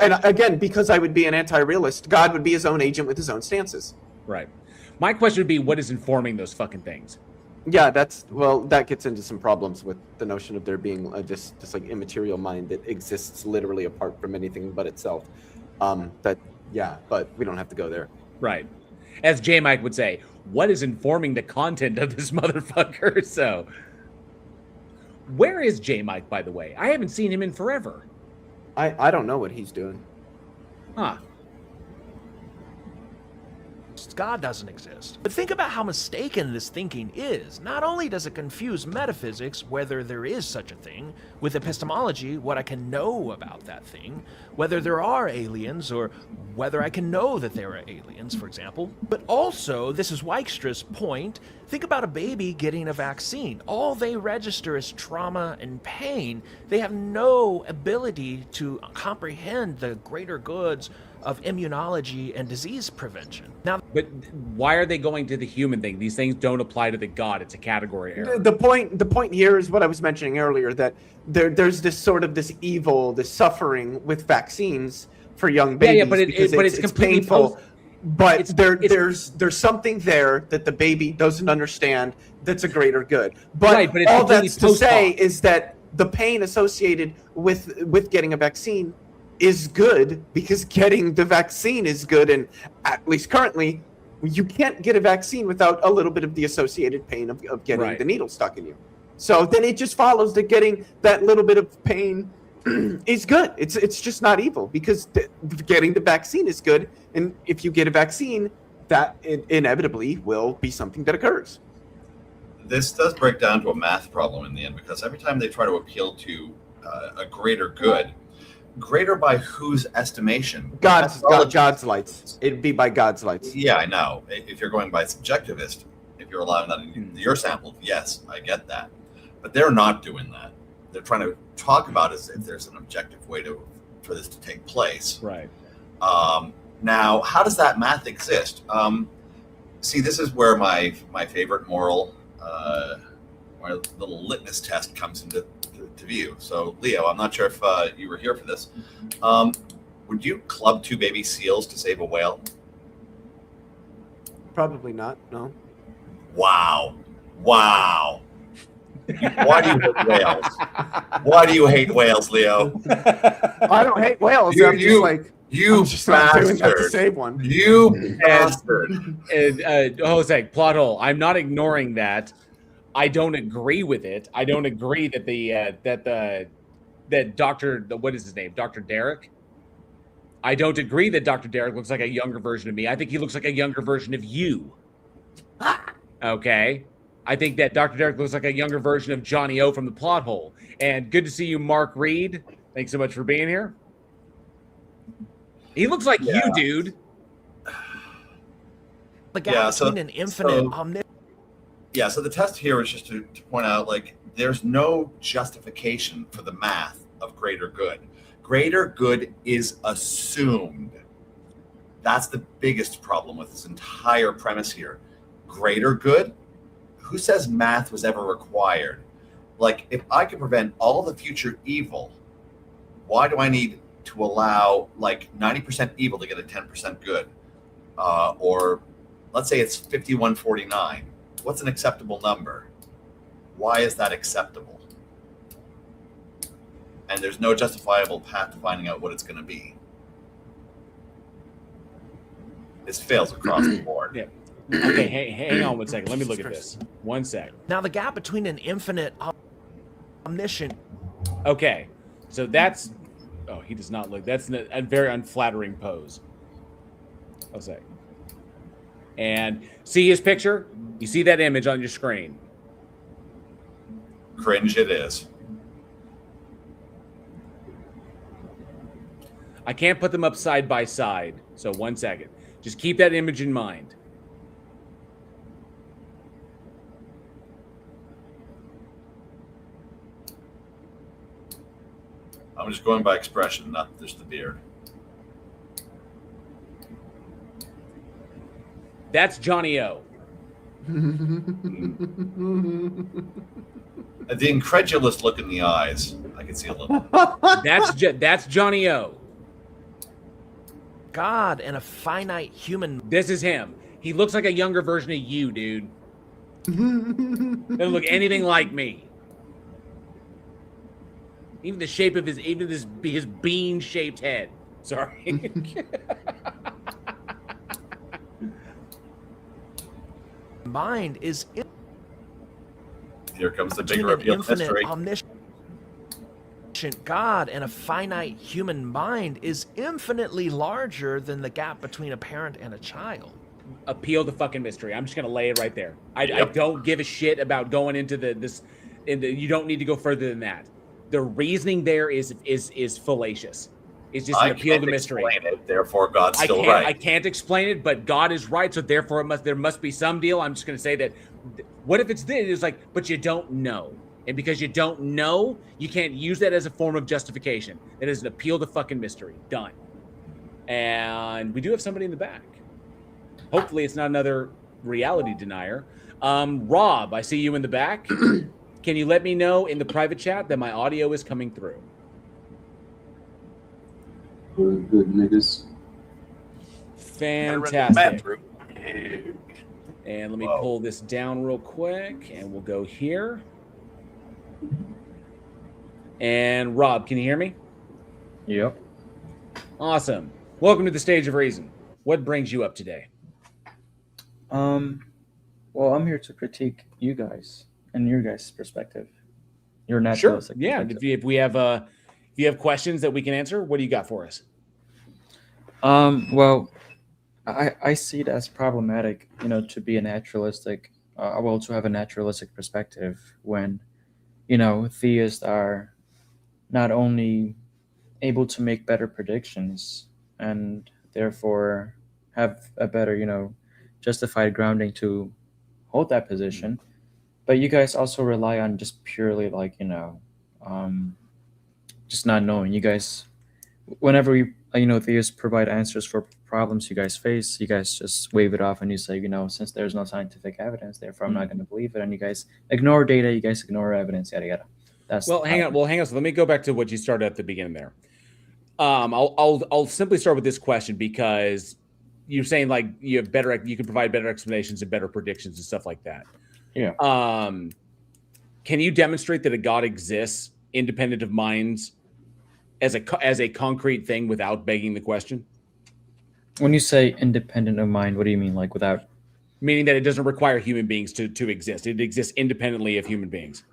and again, because I would be an anti-realist, God would be his own agent with his own stances. Right. My question would be, what is informing those fucking things? Yeah, that gets into some problems with the notion of there being just like immaterial mind that exists literally apart from anything but itself. But we don't have to go there. Right. As J. Mike would say, what is informing the content of this motherfucker? So, where is J. Mike, by the way? I haven't seen him in forever. I don't know what he's doing. Huh. God doesn't exist. But think about how mistaken this thinking is. Not only does it confuse metaphysics, whether there is such a thing, with epistemology, what I can know about that thing, whether there are aliens, or whether I can know that there are aliens, for example. But also, this is Wykstra's point, think about a baby getting a vaccine. All they register is trauma and pain. They have no ability to comprehend the greater goods of immunology and disease prevention. Now, but why are they going to the human thing? These things don't apply to the God. It's a category error. The point here is what I was mentioning earlier, that there's this sort of this evil, this suffering with vaccines for young babies. Yeah, but it's completely painful. But there's something there that the baby doesn't understand that's a greater good. But it's all that's to say is that the pain associated with getting a vaccine is good, because getting the vaccine is good, and at least currently you can't get a vaccine without a little bit of the associated pain of getting the needle stuck in you. So then it just follows that getting that little bit of pain is good. It's just not evil, because getting the vaccine is good, and if you get a vaccine, that inevitably will be something that occurs. This does break down to a math problem in the end, because every time they try to appeal to a greater good, greater by whose estimation? God's lights. It'd be by God's lights. Yeah, I know. If you're going by subjectivist, if you're allowing that in your sample, yes, I get that. But they're not doing that. They're trying to talk about as if there's an objective way for this to take place. Right. Now, how does that math exist? See, this is where my favorite moral, my little litmus test comes into view. So, Leo, I'm not sure if you were here for this. Would you club 2 baby seals to save a whale? Probably not. No. Wow. Why do you hate whales? Why do you hate whales, Leo? I don't hate whales. You- I'm just like, You I'm just not doing that to bastard. save one. You bastard. And Jose, plot hole. I'm not ignoring that. I don't agree with it. I don't agree that that Dr. What is his name? Dr. Derek. I don't agree that Dr. Derek looks like a younger version of me. I think he looks like a younger version of you. Okay. I think that Dr. Derek looks like a younger version of Johnny O from the plot hole. And good to see you, Mark Reed. Thanks so much for being here. He looks like you, dude. The gap between an infinite so the test here is just to point out, like, there's no justification for the math of greater good. Greater good is assumed. That's the biggest problem with this entire premise here. Greater good? Who says math was ever required? Like, if I could prevent all the future evil, why do I need to allow like 90% evil to get a 10% good? Or let's say it's 5149. What's an acceptable number? Why is that acceptable? And there's no justifiable path to finding out what it's going to be. This fails across the board. Yeah. Okay, hang on 1 second. Let me look at this. 1 sec. Now the gap between an infinite omniscient. Okay, so that's. Oh, he does not look. That's a very unflattering pose. I'll say. And see his picture? You see that image on your screen? Cringe it is. I can't put them up side by side. So 1 second. Just keep that image in mind. I'm just going by expression, not just the beard. That's Johnny O. The incredulous look in the eyes, I can see a little. That's Johnny O. God and a finite human. This is him. He looks like a younger version of you, dude. Doesn't look anything like me. Even the shape of his bean-shaped head. Sorry. Mind is Here comes the big reveal of mystery. Omniscient God and a finite human mind is infinitely larger than the gap between a parent and a child. Appeal the fucking mystery. I'm just gonna lay it right there. I don't give a shit about going into this. You don't need to go further than that. The reasoning there is fallacious. It's just an appeal to mystery. Explain it, therefore God's still right. I can't explain it, but God is right, so therefore there must be some deal. I'm just going to say that. What if it's this? It's like, but you don't know, and because you don't know, you can't use that as a form of justification. It is an appeal to fucking mystery. Done. And we do have somebody in the back. Hopefully, it's not another reality denier. Rob, I see you in the back. Can you let me know in the private chat that my audio is coming through? Good niggas. Fantastic. And let me pull this down real quick, and we'll go here. And Rob, can you hear me? Yep. Awesome. Welcome to the Stage of Reason. What brings you up today? Well, I'm here to critique you guys and your guys' perspective. Your naturalistic Yeah. perspective. If you have questions that we can answer, what do you got for us? Well, I see it as problematic, to be a naturalistic, to have a naturalistic perspective when, theists are not only able to make better predictions and therefore have a better, justified grounding to hold that position, but you guys also rely on just purely just not knowing. You guys, whenever theists provide answers for problems you guys face, you guys just wave it off and you say, since there's no scientific evidence, therefore I'm not going to believe it. And you guys ignore data, you guys ignore evidence, yada yada. Hang on. So let me go back to what you started at the beginning there. I'll simply start with this question because you're saying like you can provide better explanations and better predictions and stuff like that. Yeah. Can you demonstrate that a God exists independent of minds as a concrete thing without begging the question? When you say independent of mind, what do you mean? Like without? Meaning that it doesn't require human beings to exist. It exists independently of human beings.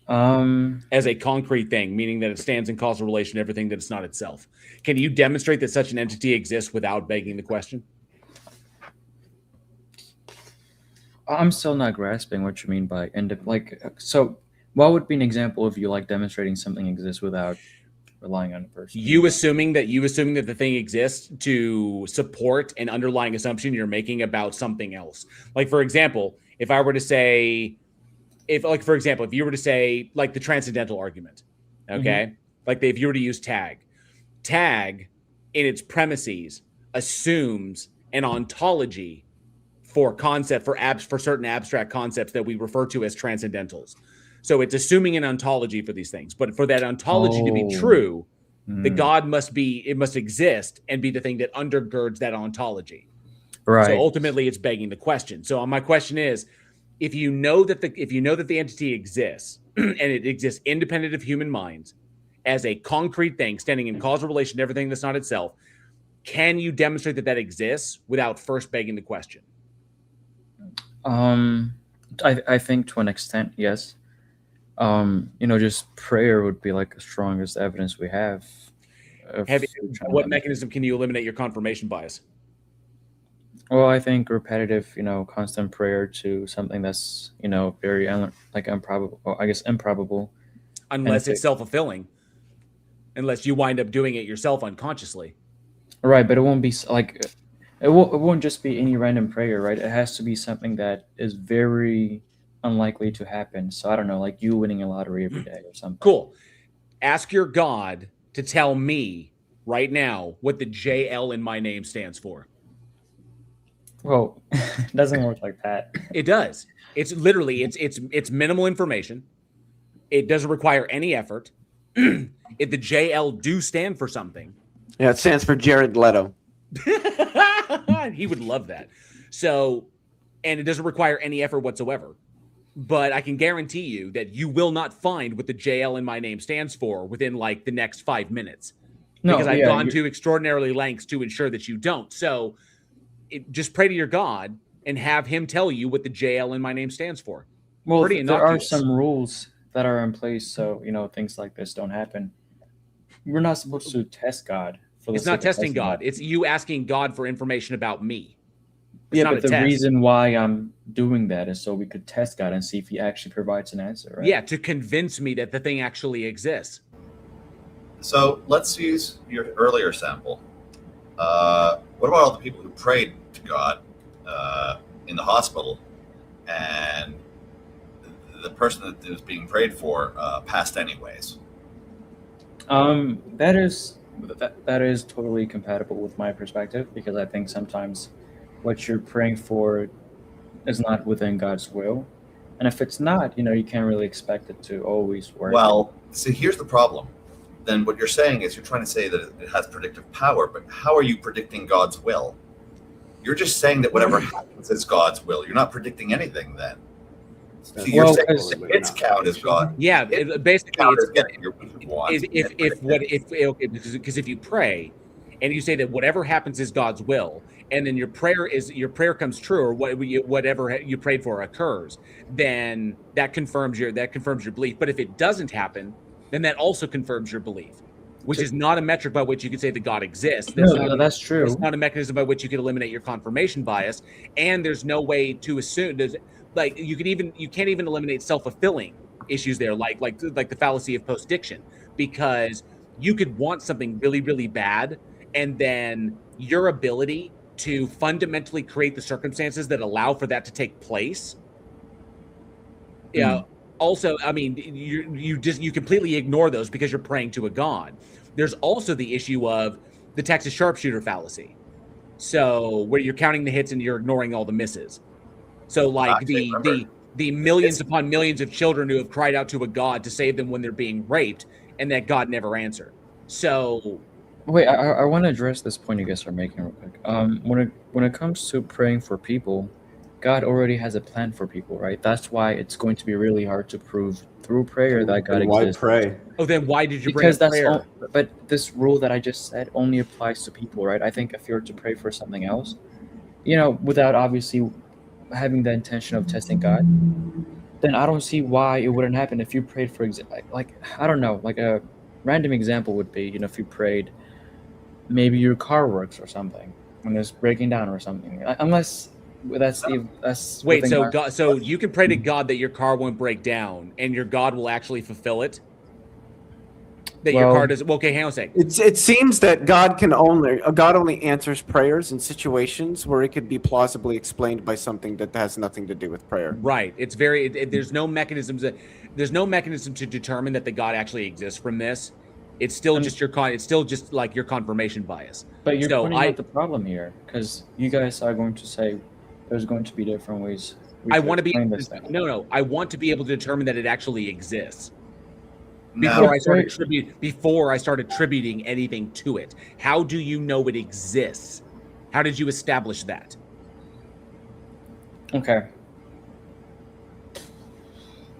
As a concrete thing, meaning that it stands in causal relation to everything that it's not itself. Can you demonstrate that such an entity exists without begging the question? I'm still not grasping what you mean by so what would be an example of you like demonstrating something exists without relying on a person? You assuming that the thing exists to support an underlying assumption you're making about something else. Like, for example, if you were to say like the transcendental argument, okay? Like if you were to use tag in its premises assumes an ontology for certain abstract concepts that we refer to as transcendentals. So it's assuming an ontology for these things. But for that ontology to be true, the God must exist and be the thing that undergirds that ontology. Right. So ultimately it's begging the question. So my question is, if you know that the entity exists and it exists independent of human minds as a concrete thing standing in causal relation to everything that's not itself, can you demonstrate that exists without first begging the question? I think to an extent, yes. Just prayer would be like the strongest evidence we have. What mechanism can you eliminate your confirmation bias? Well, I think repetitive, constant prayer to something that's, very improbable. Well, I guess improbable. Unless it's self-fulfilling. Unless you wind up doing it yourself unconsciously. Right, but it won't be like it won't just be any random prayer, right? It has to be something that is very unlikely to happen. So I don't know, like you winning a lottery every day or something. Cool. Ask your God to tell me right now what the JL in my name stands for. Well, it doesn't work like that. It does. It's literally it's minimal information. It doesn't require any effort. If the JL do stand for something. Yeah, it stands for Jared Leto. He would love that. So, and it doesn't require any effort whatsoever. But I can guarantee you that you will not find what the JL in my name stands for within like the next 5 minutes. Because I've gone to extraordinarily lengths to ensure that you don't. So just pray to your God and have him tell you what the JL in my name stands for. Well, there are some rules that are in place so, things like this don't happen. We're not supposed to test God. It's not testing God. It's you asking God for information about me. It's but the reason why I'm doing that is so we could test God and see if he actually provides an answer, right? Yeah, to convince me that the thing actually exists. So let's use your earlier sample. What about all the people who prayed to God in the hospital and the person that was being prayed for passed anyways? That is totally compatible with my perspective, because I think sometimes what you're praying for is not within God's will. And if it's not, you can't really expect it to always work. Well, see, here's the problem. Then what you're saying is you're trying to say that it has predictive power, but how are you predicting God's will? You're just saying that whatever happens is God's will. You're not predicting anything then. So you're saying its count is God. Yeah, basically, it's getting your because if you pray and you say that whatever happens is God's will, and then your prayer comes true, or whatever you prayed for occurs, then that confirms your belief. But if it doesn't happen, then that also confirms your belief, which is not a metric by which you could say that God exists. That's true. It's not a mechanism by which you could eliminate your confirmation bias, and there's no way to assume. Like you can't even eliminate self-fulfilling issues there, like the fallacy of postdiction, because you could want something really, really bad, and then your ability to fundamentally create the circumstances that allow for that to take place. Yeah. Also, I mean, you completely ignore those because you're praying to a God. There's also the issue of the Texas sharpshooter fallacy. So where you're counting the hits and you're ignoring all the misses. So like the millions upon millions of children who have cried out to a God to save them when they're being raped, and that God never answered. So wait, I want to address this point you guys are making real quick. When it comes to praying for people, God already has a plan for people, right? That's why it's going to be really hard to prove through prayer that God Then why exists. pray? Oh, then why did you Because bring up that's prayer? but this rule that I just said only applies to people, right? I think if you're to pray for something else, without obviously having the intention of testing God, then I don't see why it wouldn't happen. If you prayed for like I don't know, like a random example would be, if you prayed, maybe your car works or something when it's breaking down or something. Unless that's Wait, within so my- God, so you can pray to God that your car won't break down, and your God will actually fulfill it. That your car does. Well, okay, hang on a sec. It seems that God only answers prayers in situations where it could be plausibly explained by something that has nothing to do with prayer. Right. It's there's no mechanism to determine that the God actually exists from this. It's still just it's still just like your confirmation bias. But you're pointing out the problem here, because you guys are going to say there's going to be different ways. I want to be no. I want to be able to determine that it actually exists before I start attributing anything to it. How do you know it exists? How did you establish that? Okay.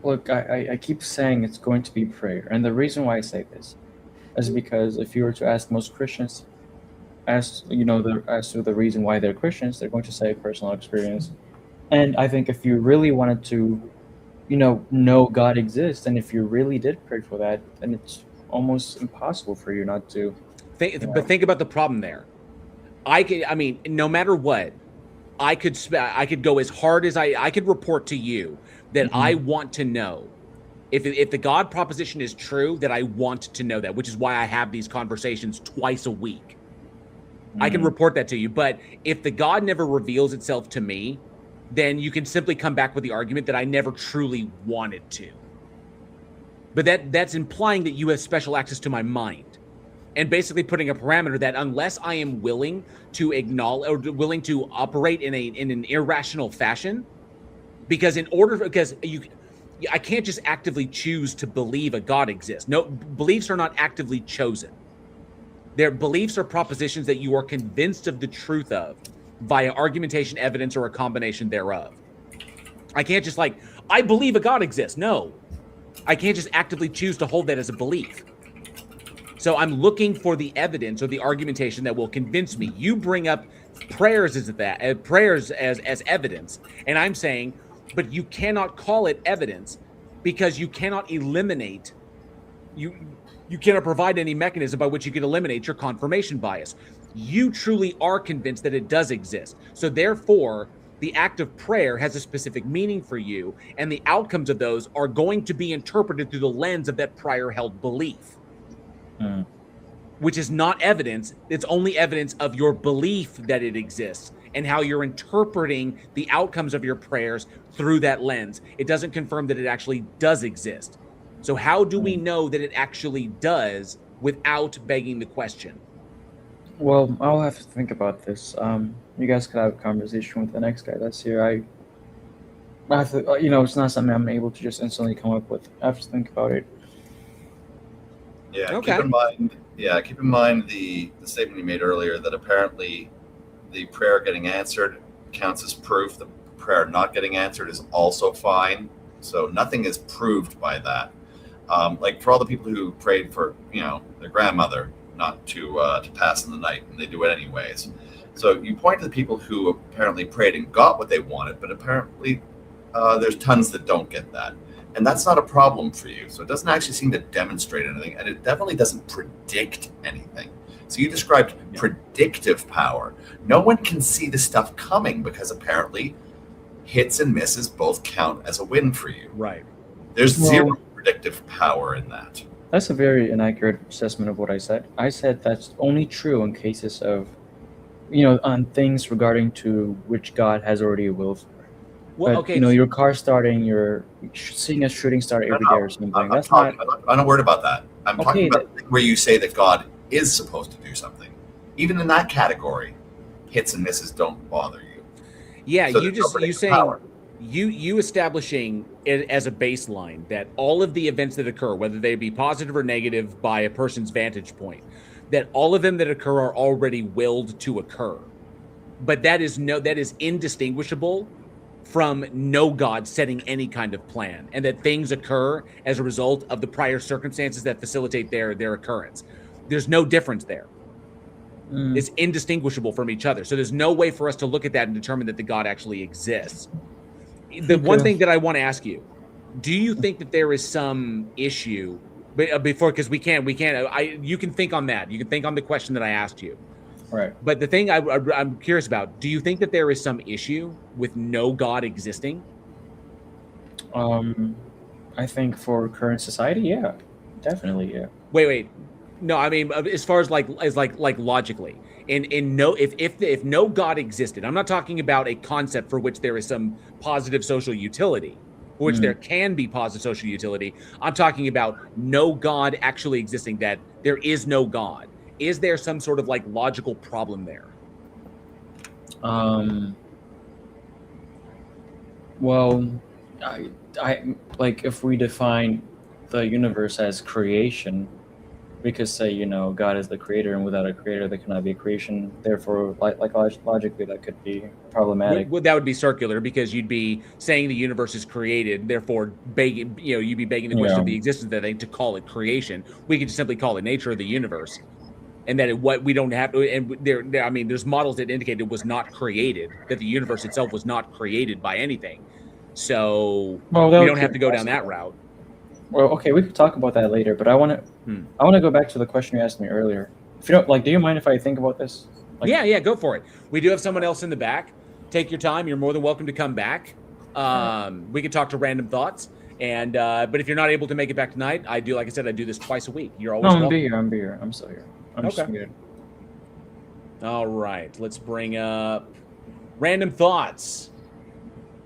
Look, I keep saying it's going to be prayer, and the reason why I say this is because if you were to ask most Christians, as to the reason why they're Christians, they're going to say personal experience. And I think if you really wanted to, know God exists, and if you really did pray for that, then it's almost impossible for you not to. But think about the problem there. No matter what, I could go as hard as I could report to you that I want to know if the God proposition is true, that I want to know that, which is why I have these conversations twice a week. I can report that to you. But if the God never reveals itself to me, then you can simply come back with the argument that I never truly wanted to. But that's implying that you have special access to my mind, and basically putting a parameter that unless I am willing to acknowledge or willing to operate in an irrational fashion, because I can't just actively choose to believe a God exists. No, beliefs are not actively chosen. Their beliefs are propositions that you are convinced of the truth of via argumentation, evidence, or a combination thereof. I can't just I believe a God exists. No, I can't just actively choose to hold that as a belief. So I'm looking for the evidence or the argumentation that will convince me. You bring up prayers as evidence, and I'm saying, but you cannot call it evidence because you cannot eliminate you cannot provide any mechanism by which you can eliminate your confirmation bias. You truly are convinced that it does exist. So therefore, the act of prayer has a specific meaning for you, and the outcomes of those are going to be interpreted through the lens of that prior held belief. Which is not evidence. It's only evidence of your belief that it exists and how you're interpreting the outcomes of your prayers through that lens. It doesn't confirm that it actually does exist. So how do we know that it actually does without begging the question? Well, I'll have to think about this. You guys could have a conversation with the next guy that's here. I have to, it's not something I'm able to just instantly come up with. I have to think about it. Yeah. Okay. Keep in mind the statement you made earlier that apparently the prayer getting answered counts as proof. The prayer not getting answered is also fine. So nothing is proved by that. For all the people who prayed for, their grandmother not to pass in the night, and they do it anyways. So you point to the people who apparently prayed and got what they wanted, but apparently there's tons that don't get that. And that's not a problem for you. So it doesn't actually seem to demonstrate anything, and it definitely doesn't predict anything. So you described predictive power. No one can see the stuff coming because apparently hits and misses both count as a win for you. Right. There's zero predictive power in that. That's a very inaccurate assessment of what I said. I said that's only true in cases of, on things regarding to which God has already a will for. Well, but, okay. Your car starting, you're seeing a shooting star every day or something. I'm not worried about that. I'm talking about where you say that God is supposed to do something. Even in that category, hits and misses don't bother you. Yeah, So you establishing it as a baseline that all of the events that occur, whether they be positive or negative by a person's vantage point, that all of them that occur are already willed to occur. But that is indistinguishable from no God setting any kind of plan, and that things occur as a result of the prior circumstances that facilitate their occurrence. There's no difference there. It's indistinguishable from each other. So there's no way for us to look at that and determine that the God actually exists. The one thing that I want to ask you, do you think that there is some issue before, because we can't, you can think on that. You can think on the question that I asked you. Right. But the thing I'm curious about, do you think that there is some issue with no God existing? I think for current society, yeah, definitely, yeah. Wait. No, I mean, as far as like logically, if no God existed, I'm not talking about a concept for which there is some positive social utility, for which there can be positive social utility. I'm talking about no God actually existing, that there is no God. Is there some sort of like logical problem there? Well, I like, if we define the universe as creation, we could say, you know, God is the creator, and without a creator, there cannot be a creation. Therefore, logically, that could be problematic. That would be circular, because you'd be saying the universe is created, therefore begging, you'd be begging the question of the existence of that thing to call it creation. We could just simply call it nature of the universe, and that what we don't have to. And I mean, there's models that indicate it was not created, that the universe itself was not created by anything. So we don't have to go down that route. Well, okay, we could talk about that later, but I want to go back to the question you asked me earlier. If you don't like, do you mind if I think about this? Like, yeah, go for it. We do have someone else in the back. Take your time. You're more than welcome to come back. We can talk to Random Thoughts, and but if you're not able to make it back tonight, I do, like I said, I do this twice a week. You're always welcome. I'm here. I'm still here. I'm just good. All right, let's bring up Random Thoughts.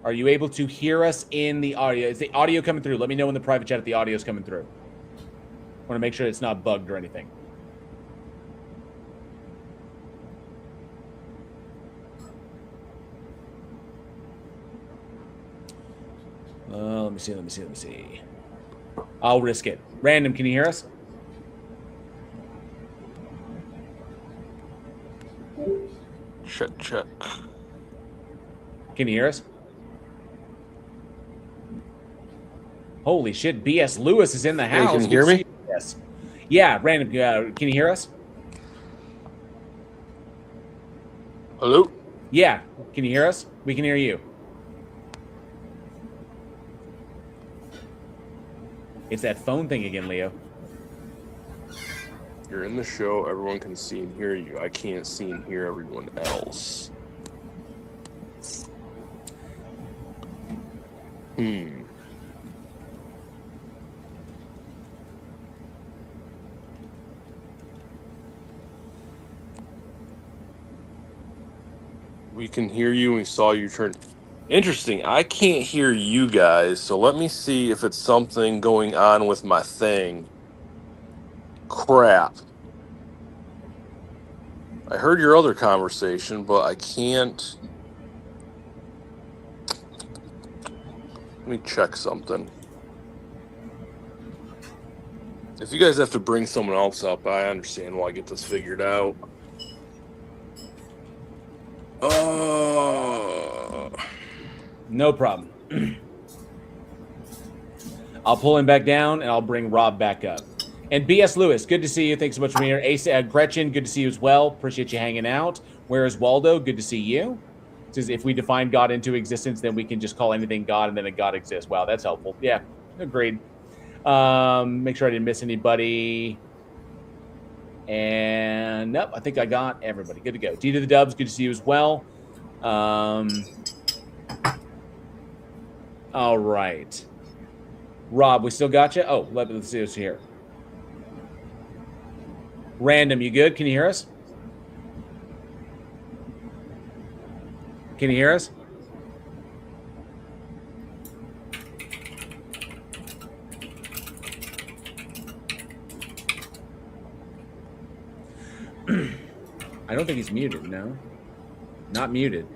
Are you able to hear us in the audio? Is the audio coming through? Let me know in the private chat if the audio is coming through. I want to make sure it's not bugged or anything. Let me see. I'll risk it. Random, can you hear us? Check. Can you hear us? Holy shit, B.S. Lewis is in the house. Hey, can you hear me? Yes. Yeah, Random, can you hear us? Hello? Yeah, can you hear us? We can hear you. It's that phone thing again, Leo. You're in the show, everyone can see and hear you. I can't see and hear everyone else. We can hear you and we saw you turn. Interesting. I can't hear you guys, so let me see if it's something going on with my thing. Crap. I heard your other conversation, but I can't. Let me check something. If you guys have to bring someone else up, I understand while I get this figured out. No problem. I'll pull him back down, and I'll bring Rob back up. And B.S. Lewis, good to see you. Thanks so much for being here. Ace, Gretchen, good to see you as well. Appreciate you hanging out. Where is Waldo? Good to see you. It says if we define God into existence, then we can just call anything God, and then a God exists. Wow, that's helpful. Yeah, agreed. Make sure I didn't miss anybody. And nope, I think I got everybody. Good to go. D to the Dubs, good to see you as well. All right. Rob, we still got you? Oh, let's see what's here. Random, you good? Can you hear us? Can you hear us? I don't think he's muted, no. Not muted.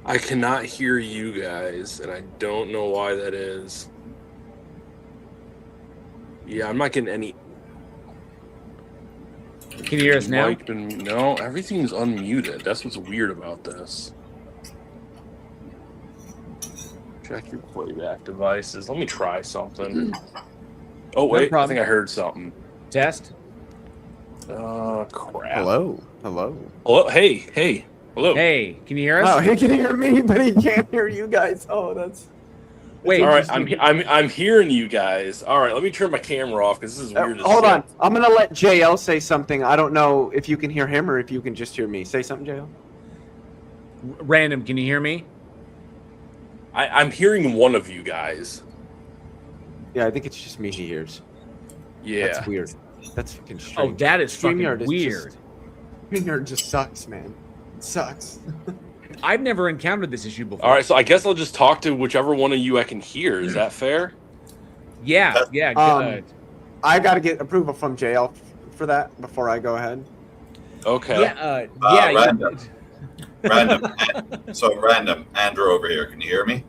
I cannot hear you guys, and I don't know why that is. Yeah, I'm not getting any. Can you hear us now? No, everything's unmuted. That's what's weird about this. Check your playback devices. Let me try something. Oh, wait. I think I heard something. Test. Crap. Hello. Hello. Hello. Hey. Hello. Hey, can you hear us? Oh, he can hear me, but he can't hear you guys. Oh, that's... Wait. All right, I'm hearing you guys. All right, let me turn my camera off because this is weird as hold shit. on. I'm going to let JL say something. I don't know if you can hear him or if you can just hear me. Say something, JL. Random, can you hear me? I'm hearing one of you guys. Yeah, I think it's just me he hears. Yeah. That's weird. That's fucking strange. Oh, that is fucking StreamYard weird. StreamYard just sucks, man. It sucks. I've never encountered this issue before. All right, so I guess I'll just talk to whichever one of you I can hear. Is that fair? Yeah, good. I got to get approval from JL for that before I go ahead. Okay. Yeah, Random. So random. Andrew over here. Can you hear me?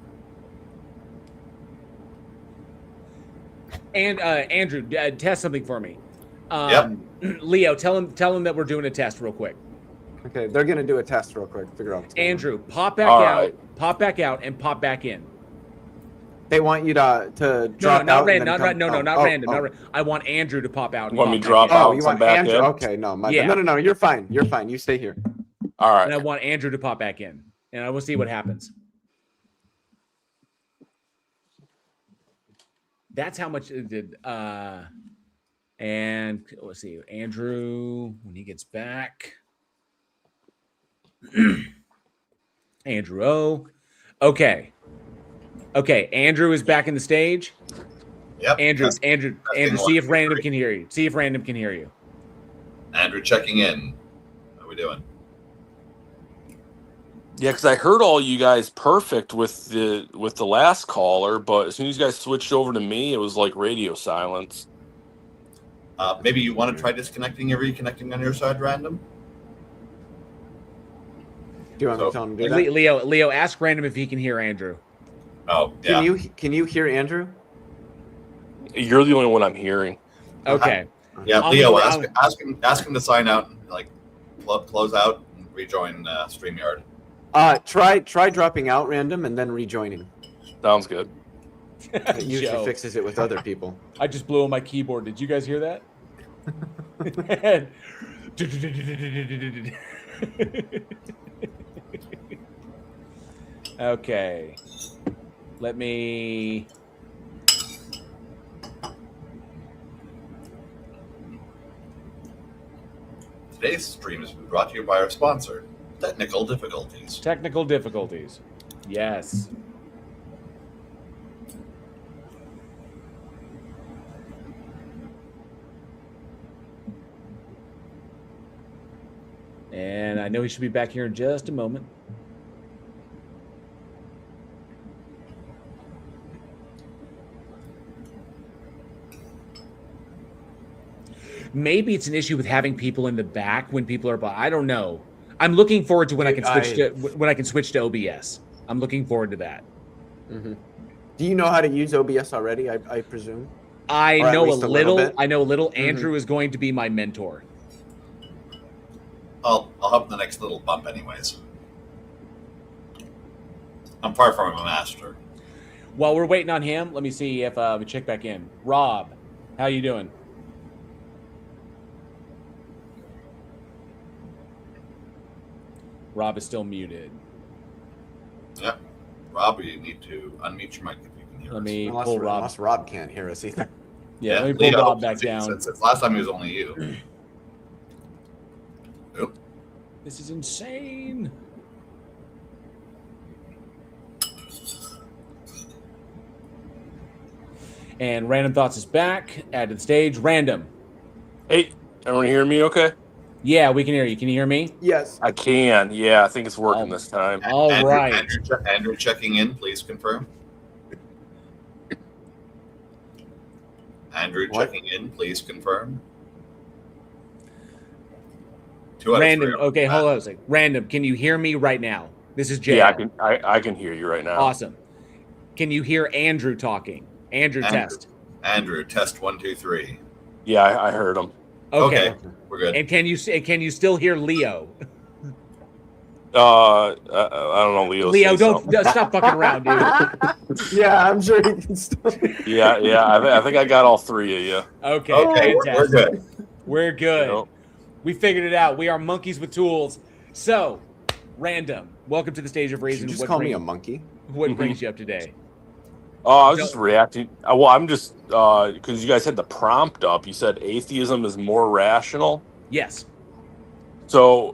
And Andrew, test something for me. Yep. Leo, tell him that we're doing a test real quick. Okay, they're gonna do a test real quick. Figure out. Andrew, pop back out, pop back out, and pop back in. They want you to drop not out. random. Not random. Oh. I want Andrew to pop out. And Want me pop to drop back in. out? Oh, you want back Andrew? in? Okay, no, no. You're fine. You're fine. You stay here. All right. And I want Andrew to pop back in, and I will see what happens. That's how much it did. And let's see, Andrew when he gets back. Andrew O. Okay. Andrew is back in the stage. Yep. Andrew, see if Random can hear you. Andrew checking in. How are we doing? Yeah, because I heard all you guys perfect with the last caller, but as soon as you guys switched over to me, it was like radio silence. Maybe you want to try disconnecting and reconnecting on your side, Random? Do you want me to tell him to do that? Leo, ask Random if he can hear Andrew. Oh, yeah. Can you hear Andrew? You're the only one I'm hearing. Okay. Yeah, Leo, ask him to sign out and like close out and rejoin StreamYard. Try dropping out Random and then rejoining. Sounds good. It usually fixes it with other people. I just blew on my keyboard. Did you guys hear that? Okay. Let me... Today's stream has been brought to you by our sponsor, Technical Difficulties. Technical difficulties. Yes. And I know he should be back here in just a moment. Maybe it's an issue with having people in the back when people are. I don't know. I'm looking forward to when I can switch to OBS. I'm looking forward to that. Mm-hmm. Do you know how to use OBS already? I presume. I know a little. Mm-hmm. Andrew is going to be my mentor. I'll help the next little bump, anyways. I'm far from a master. While we're waiting on him, let me see if we check back in. Rob, how you doing? Rob is still muted. Yep. Rob, you need to unmute your mic if you can hear Let me unless, pull Rob. Unless Rob can't hear us either. Yeah, let me pull Rob back down. Since last time it was only you. Oop. This is insane. And Random Thoughts is back. Add to the stage. Random. Hey, everyone hear me okay? Yeah, we can hear you. Can you hear me? Yes. I can. Yeah, I think it's working this time. All right. Andrew checking in. Please confirm. Andrew checking in. Please confirm. Random. Okay, hold on a second. Random. Can you hear me right now? This is Jay. Yeah, I can hear you right now. Awesome. Can you hear Andrew talking? Andrew, test. Andrew, test 1, 2, 3. Yeah, I heard him. Okay. We're good. And can you still hear Leo? I don't know, Leo. Leo, say don't something. stop fucking around, dude. Yeah, I'm sure he can still. Yeah. I think I got all three of you. Okay, Okay, we're fantastic. good. We're good. Yep. We figured it out. We are monkeys with tools. So, random. Welcome to the Stage of Did Reason. you just call me a monkey? What brings you up today? I was just reacting. Well, I'm just because you guys had the prompt up. You said atheism is more rational. Yes. So,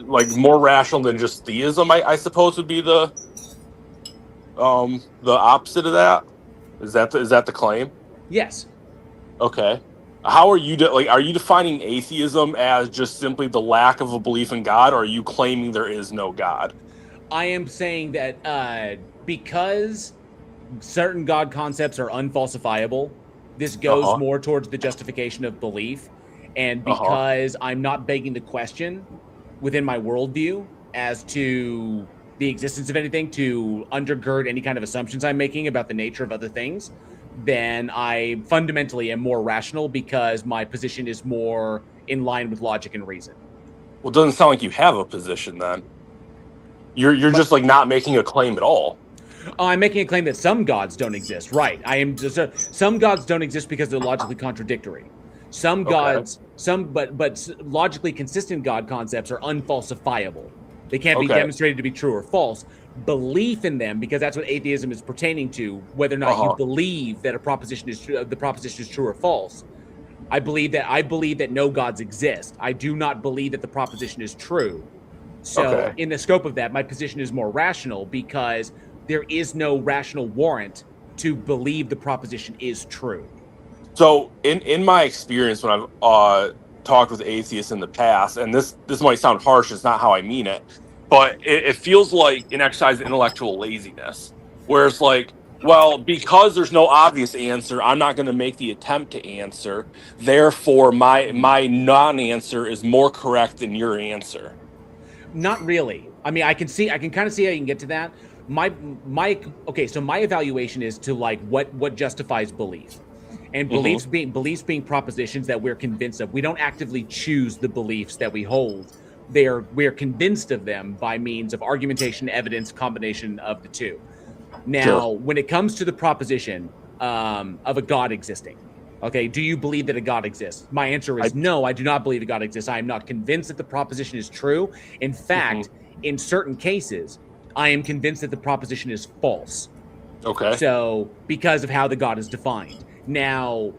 like more rational than just theism, I suppose would be the opposite of that. Is that the claim? Yes. Okay. How are you are you defining atheism as just simply the lack of a belief in God, or are you claiming there is no God? I am saying that because certain God concepts are unfalsifiable, this goes more towards the justification of belief. And because I'm not begging the question within my worldview as to the existence of anything to undergird any kind of assumptions I'm making about the nature of other things, then I fundamentally am more rational because my position is more in line with logic and reason. Well, it doesn't sound like you have a position then. You're just like not making a claim at all. I'm making a claim that some gods don't exist. Right. I am just, some gods don't exist because they're logically contradictory. Some gods, but logically consistent God concepts are unfalsifiable. They can't be demonstrated to be true or false. Belief in them, because that's what atheism is pertaining to, whether or not you believe that a proposition is true, the proposition is true or false. I believe that no gods exist. I do not believe that the proposition is true. So in the scope of that, my position is more rational because there is no rational warrant to believe the proposition is true. So in my experience, when I've talked with atheists in the past, and this might sound harsh, it's not how I mean it, but it feels like an exercise in intellectual laziness, where it's like, well, because there's no obvious answer, I'm not going to make the attempt to answer. Therefore, my non-answer is more correct than your answer. Not really. I mean, I can kind of see how you can get to that. So my evaluation is to like what justifies belief. And beliefs being propositions that we're convinced of. We don't actively choose the beliefs that we hold. We're convinced of them by means of argumentation, evidence, combination of the two. Now, when it comes to the proposition of a God existing, okay, do you believe that a God exists? My answer is no, I do not believe a God exists. I am not convinced that the proposition is true. In fact, in certain cases, I am convinced that the proposition is false. Okay. So, because of how the God is defined. Now,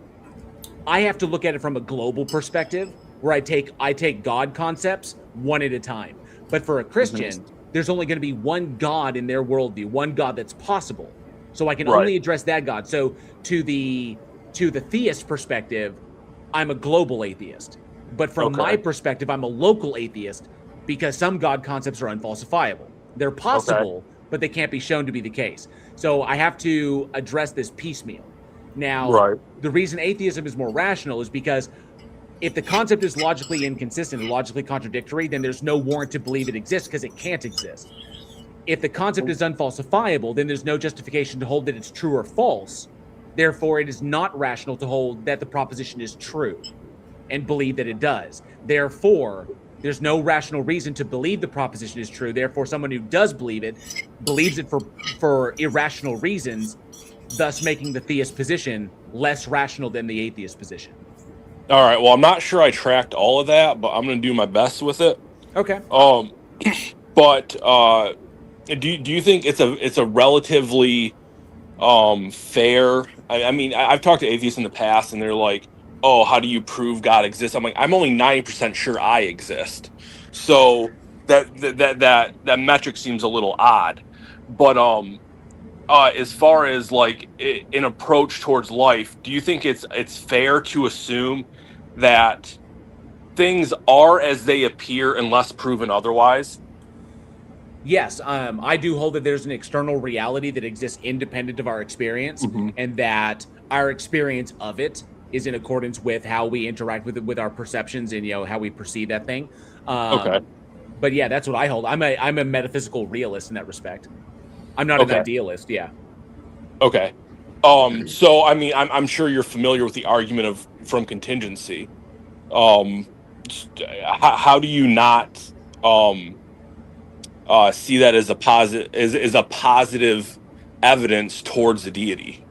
I have to look at it from a global perspective where I take God concepts one at a time. But for a Christian, there's only going to be one God in their worldview, one God that's possible. So I can only address that God. So to the theist perspective, I'm a global atheist. But from my perspective, I'm a local atheist because some God concepts are unfalsifiable. They're possible, but they can't be shown to be the case. So I have to address this piecemeal. Now, the reason atheism is more rational is because if the concept is logically inconsistent and logically contradictory, then there's no warrant to believe it exists because it can't exist. If the concept is unfalsifiable, then there's no justification to hold that it's true or false. Therefore, it is not rational to hold that the proposition is true and believe that it does. Therefore, there's no rational reason to believe the proposition is true. Therefore, someone who does believe it believes it for irrational reasons, thus making the theist position less rational than the atheist position. All right. Well, I'm not sure I tracked all of that, but I'm going to do my best with it. Okay. But do you think it's a relatively fair? I mean, I've talked to atheists in the past, and they're like, "Oh, how do you prove God exists?" I'm like, I'm only 90% sure I exist. So that metric seems a little odd. But as far as like an approach towards life, do you think it's fair to assume that things are as they appear unless proven otherwise? Yes, I do hold that there's an external reality that exists independent of our experience, and that our experience of it is in accordance with how we interact with it, with our perceptions, and how we perceive that thing. But yeah, that's what I hold. I'm a metaphysical realist in that respect. I'm not an idealist. Yeah. Okay. So I mean, I'm sure you're familiar with the argument from contingency. how do you not see that as a positive evidence towards the deity?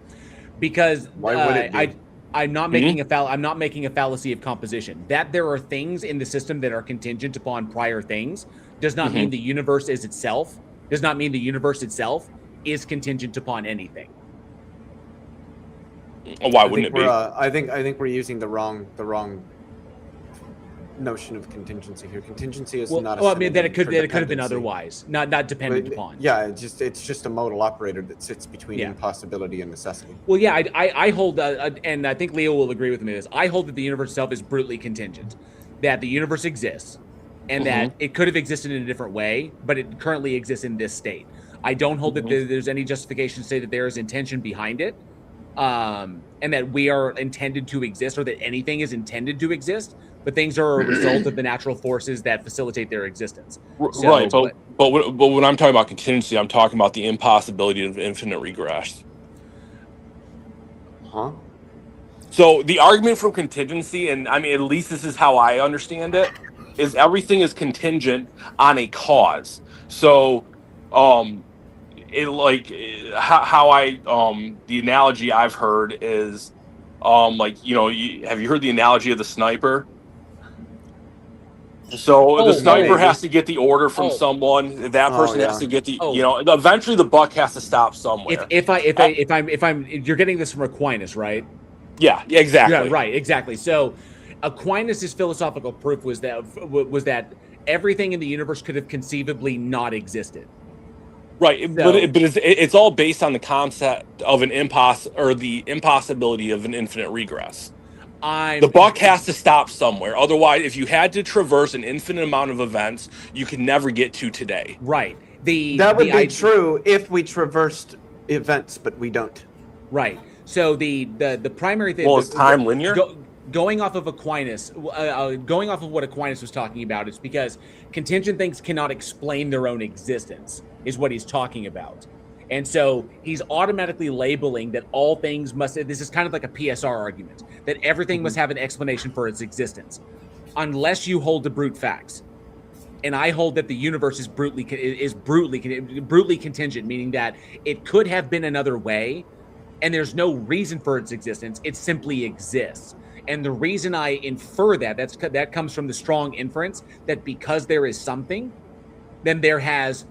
Because Why would it be? I'm not making I'm not making a fallacy of composition. That there are things in the system that are contingent upon prior things does not mean the universe is itself. Does not mean the universe itself is contingent upon anything. Why wouldn't it be? I think we're using the wrong notion of contingency here. Contingency is not. Well, I mean that it could have been otherwise, not dependent upon. Yeah, it's just a modal operator that sits between impossibility and necessity. Well, yeah, I hold, and I think Leo will agree with me. This I hold that the universe itself is brutally contingent, that the universe exists, and that it could have existed in a different way, but it currently exists in this state. I don't hold that there's any justification to say that there is intention behind it, and that we are intended to exist, or that anything is intended to exist. But things are a result of the natural forces that facilitate their existence. So, right, but when I'm talking about contingency, I'm talking about the impossibility of infinite regress. Huh? So the argument from contingency, and I mean, at least this is how I understand it, is everything is contingent on a cause. So, the analogy I've heard is, have you heard the analogy of the sniper? So the sniper has to get the order from someone. That person has to get the, eventually the buck has to stop somewhere. If you're getting this from Aquinas, right? Yeah, exactly. Yeah, right, exactly. So Aquinas' philosophical proof was that everything in the universe could have conceivably not existed. Right, so, but it's all based on the concept of the impossibility of an infinite regress. The buck has to stop somewhere. Otherwise, if you had to traverse an infinite amount of events, you could never get to today. Right. That would be true if we traversed events, but we don't. Right. So the primary thing. Well, is time linear? Going off of Aquinas, going off of what Aquinas was talking about, is because contingent things cannot explain their own existence, is what he's talking about. And so he's automatically labeling that all things must, this is kind of like a PSR argument, that everything must have an explanation for its existence, unless you hold to brute facts. And I hold that the universe is brutally contingent, meaning that it could have been another way, and there's no reason for its existence. It simply exists. And the reason I infer that comes from the strong inference that because there is something, then there has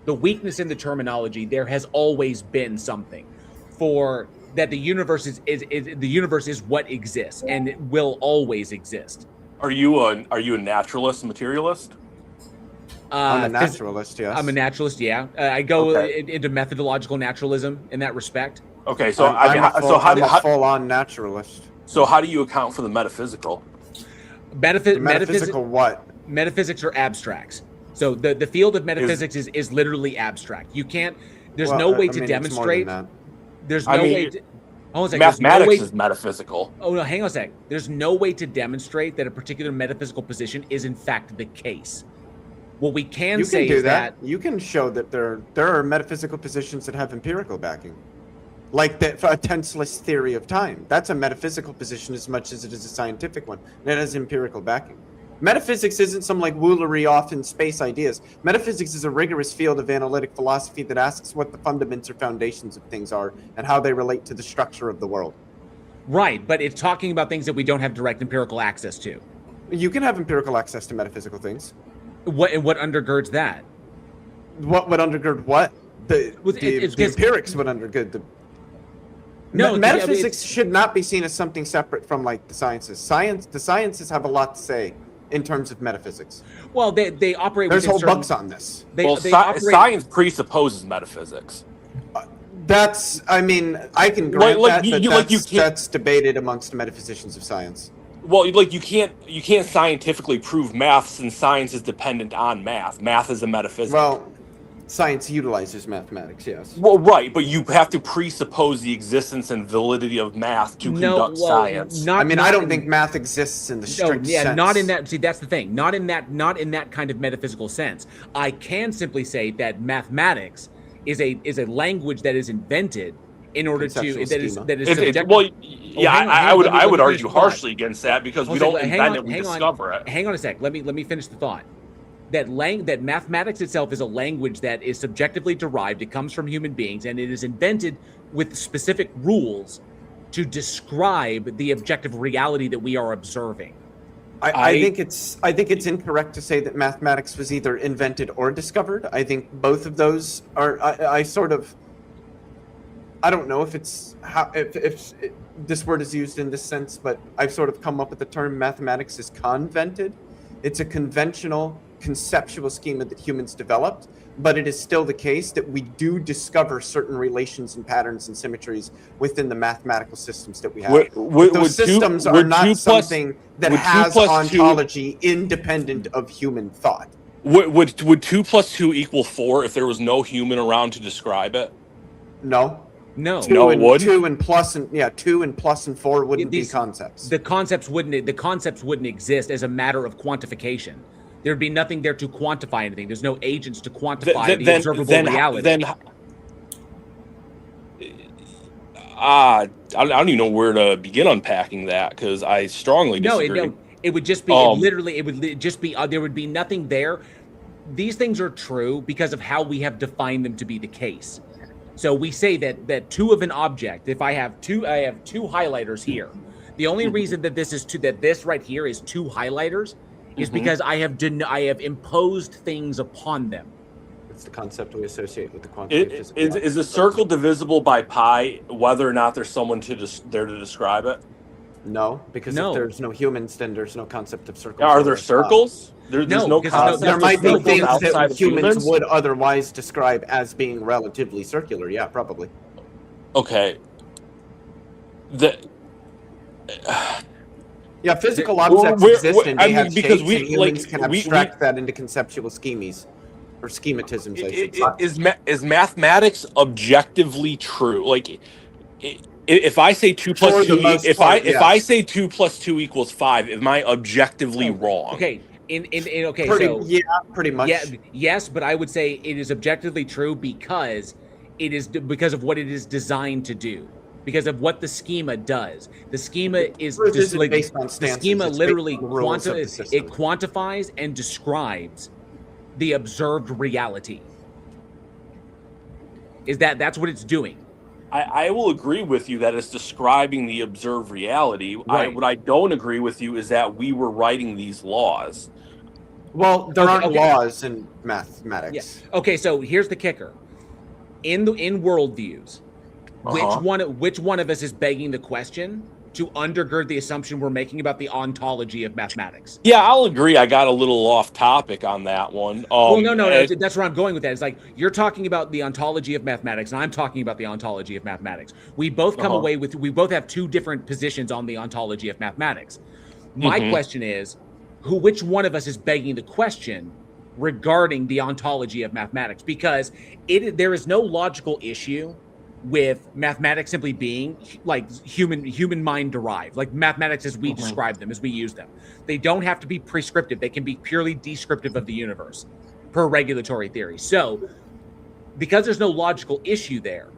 the weakness in the terminology, there has always been something. For that the universe is what exists, and it will always exist. Are you a naturalist, materialist? I'm a naturalist, yes. I'm a naturalist, yeah. I go into methodological naturalism in that respect. Okay, so I'm a full-on naturalist. So how do you account for the metaphysical? Metaphysical what? Metaphysics are abstracts. So the field of metaphysics is literally abstract. You can't. There's no way to demonstrate. There's no way. Mathematics is metaphysical. Oh no, hang on a sec. There's no way to demonstrate that a particular metaphysical position is in fact the case. What we can say is that you can show that there are metaphysical positions that have empirical backing, like that for a tenseless theory of time. That's a metaphysical position as much as it is a scientific one. And it has empirical backing. Metaphysics isn't some like woolery off in space ideas. Metaphysics is a rigorous field of analytic philosophy that asks what the fundaments or foundations of things are and how they relate to the structure of the world. Right, but it's talking about things that we don't have direct empirical access to. You can have empirical access to metaphysical things. What undergirds that? What would undergird what? The empirics would undergird the. No, metaphysics should not be seen as something separate from like the sciences. The sciences have a lot to say in terms of metaphysics. Well, they operate. There's whole books on this. Science presupposes metaphysics. I can grant that's debated amongst metaphysicians of science. Well, like you can't scientifically prove math since science is dependent on math. Math is a metaphysics. Well, science utilizes mathematics, yes. Well, right, but you have to presuppose the existence and validity of math to conduct science. I don't think math exists in the strict sense. Not in that. See, that's the thing. Not in that kind of metaphysical sense. I can simply say that mathematics is a language that is invented in order to Conceptual that is It's subjective. well, yeah, I would let me argue finish the thought. harshly against that because we Hold on, don't invent it, we discover it. Hang on a sec. Let me finish the thought. That mathematics itself is a language that is subjectively derived. It comes from human beings, and it is invented with specific rules to describe the objective reality that we are observing. I think it's incorrect to say that mathematics was either invented or discovered. I think both of those are. I don't know if it's if this word is used in this sense, but I've sort of come up with the term mathematics is convented. It's a conventional conceptual schema that humans developed, but it is still the case that we do discover certain relations and patterns and symmetries within the mathematical systems that we have. Those systems are not something that has ontology independent of human thought. Would 2 plus 2 equal 4 if there was no human around to describe it? No. No. No, it would. 2 and plus and 4 wouldn't be concepts. The concepts wouldn't exist as a matter of quantification. There'd be nothing there to quantify anything. There's no agents to quantify the observable reality. I don't even know where to begin unpacking that because I strongly disagree. It would just be there would be nothing there. These things are true because of how we have defined them to be the case. So we say that two of an object. If I have two highlighters here. The only reason that this right here is 2 highlighters is because I have imposed things upon them. It's the concept we associate with the quantity of physical. Is a circle divisible by pi whether or not there's someone there to describe it? No, because if there's no humans, then there's no concept of circles. Are there circles? There's no concept. There might be things that humans humans would otherwise describe as being relatively circular. Yeah, probably. Okay. Yeah, physical objects exist and they have shapes, and humans can abstract that into conceptual schemes or schematisms. I should say. Is mathematics objectively true? Like, if I say 2 plus 2, if I say 2 plus 2 equals 5, am I objectively wrong? Okay. Pretty much. Yeah, yes, but I would say it is objectively true because of what it is designed to do. Because of what the schema does. The schema is just like based on the stances. schema It's literally based on the rules of the system. it quantifies and describes the observed reality. That's what it's doing. I will agree with you that it's describing the observed reality. Right. What I don't agree with you is that we were writing these laws. Well, there aren't laws in mathematics. Yeah. Okay, so here's the kicker. In worldviews, which one of us is begging the question to undergird the assumption we're making about the ontology of mathematics? Yeah, I'll agree. I got a little off topic on that one. No. That's where I'm going with that. It's like you're talking about the ontology of mathematics, and I'm talking about the ontology of mathematics. We both come away with. We both have 2 different positions on the ontology of mathematics. My question is, which one of us is begging the question regarding the ontology of mathematics? Because there is no logical issue with mathematics simply being like human mind derived, like mathematics as we describe them, as we use them. They don't have to be prescriptive. They can be purely descriptive of the universe per regulatory theory. So because there's no logical issue there,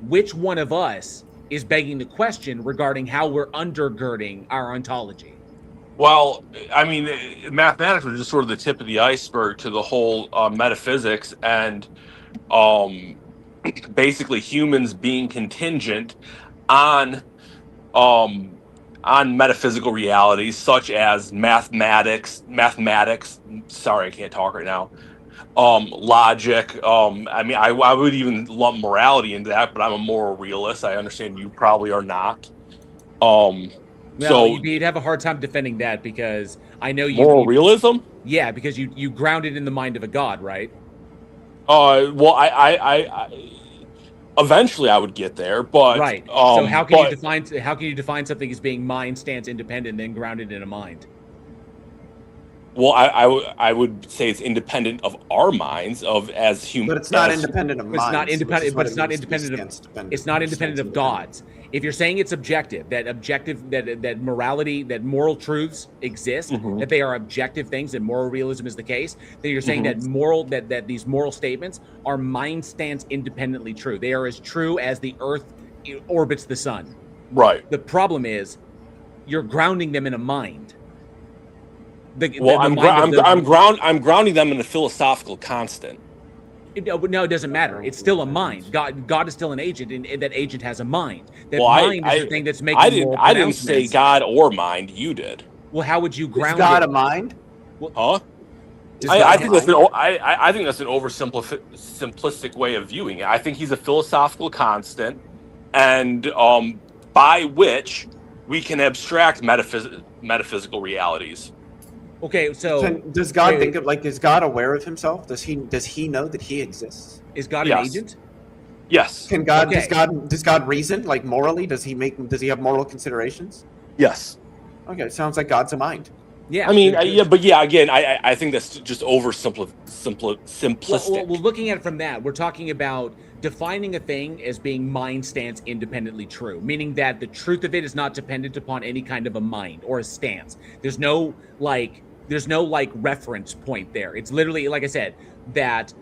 which one of us is begging the question regarding how we're undergirding our ontology? Well, I mean, mathematics was just sort of the tip of the iceberg to the whole metaphysics and basically humans being contingent on metaphysical realities such as mathematics. Sorry, I can't talk right now. Logic. I mean, I would even lump morality into that, but I'm a moral realist. I understand you probably are not. So you'd have a hard time defending that because I know you. Moral realism? Yeah, because you ground it in the mind of a god, right? Well, I eventually I would get there, but right. So how can you define something as being mind stance independent and then grounded in a mind? Well, I would say it's independent of our minds as humans. But it's not independent of minds. It's not independent. But it's not independent of gods. If you're saying it's objective, that morality, that moral truths exist, that they are objective things, and moral realism is the case, then you're saying that these moral statements are mind stance independently true. They are as true as the earth orbits the sun. Right. The problem is you're grounding them in a mind. I'm grounding them in a philosophical constant. No, it doesn't matter. It's still a mind. God is still an agent, and that agent has a mind. That Well, mind is the thing that's making moral I didn't say pronouncements. God or mind. You did. Well, how would you ground Is God it? a mind? Huh? Is I God think a that's mind? I think that's an simplistic way of viewing it. I think he's a philosophical constant, and by which we can abstract metaphysical realities. Okay, so does God think of, like, is God aware of himself? Does he know that he exists? Is God an Yes. agent? Yes. Can God Okay. does God reason, like, morally? Does he have moral considerations? Yes. Okay, sounds like God's a mind. Yeah. I mean, again, I think that's just simplistic. Well, looking at it from that, we're talking about defining a thing as being mind stance independently true, meaning that the truth of it is not dependent upon any kind of a mind or a stance. There's no reference point there. It's literally, like I said, that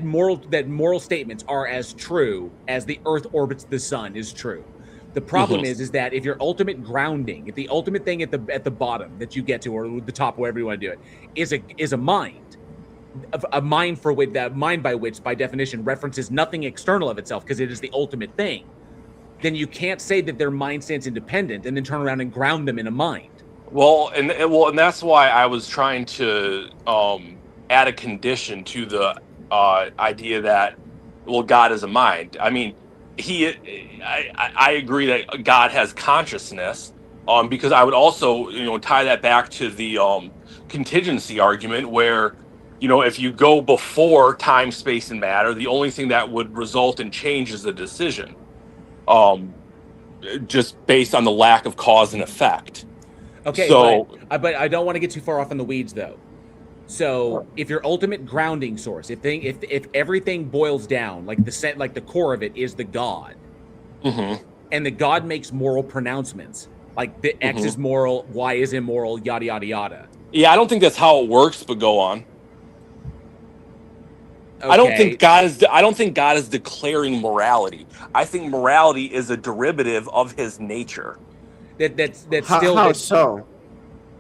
moral statements are as true as the Earth orbits the sun is true. The problem is that if your ultimate grounding, if the ultimate thing at the bottom that you get to, or the top, wherever you want to do it, is a mind, a mind for which that mind by which, by definition, references nothing external of itself because it is the ultimate thing, then you can't say that their mind stands independent and then turn around and ground them in a mind. Well, and that's why I was trying to add a condition to the idea that, well, God is a mind. I mean, I agree that God has consciousness, because I would also tie that back to the contingency argument where, if you go before time, space, and matter, the only thing that would result in change is a decision, just based on the lack of cause and effect. Okay, so, but I don't want to get too far off in the weeds, though. So, if your ultimate grounding source, if everything boils down, like the core of it is the God, and the God makes moral pronouncements, like the X is moral, Y is immoral, yada yada yada. Yeah, I don't think that's how it works, but go on. Okay. I don't think God is declaring morality. I think morality is a derivative of his nature. That's how so?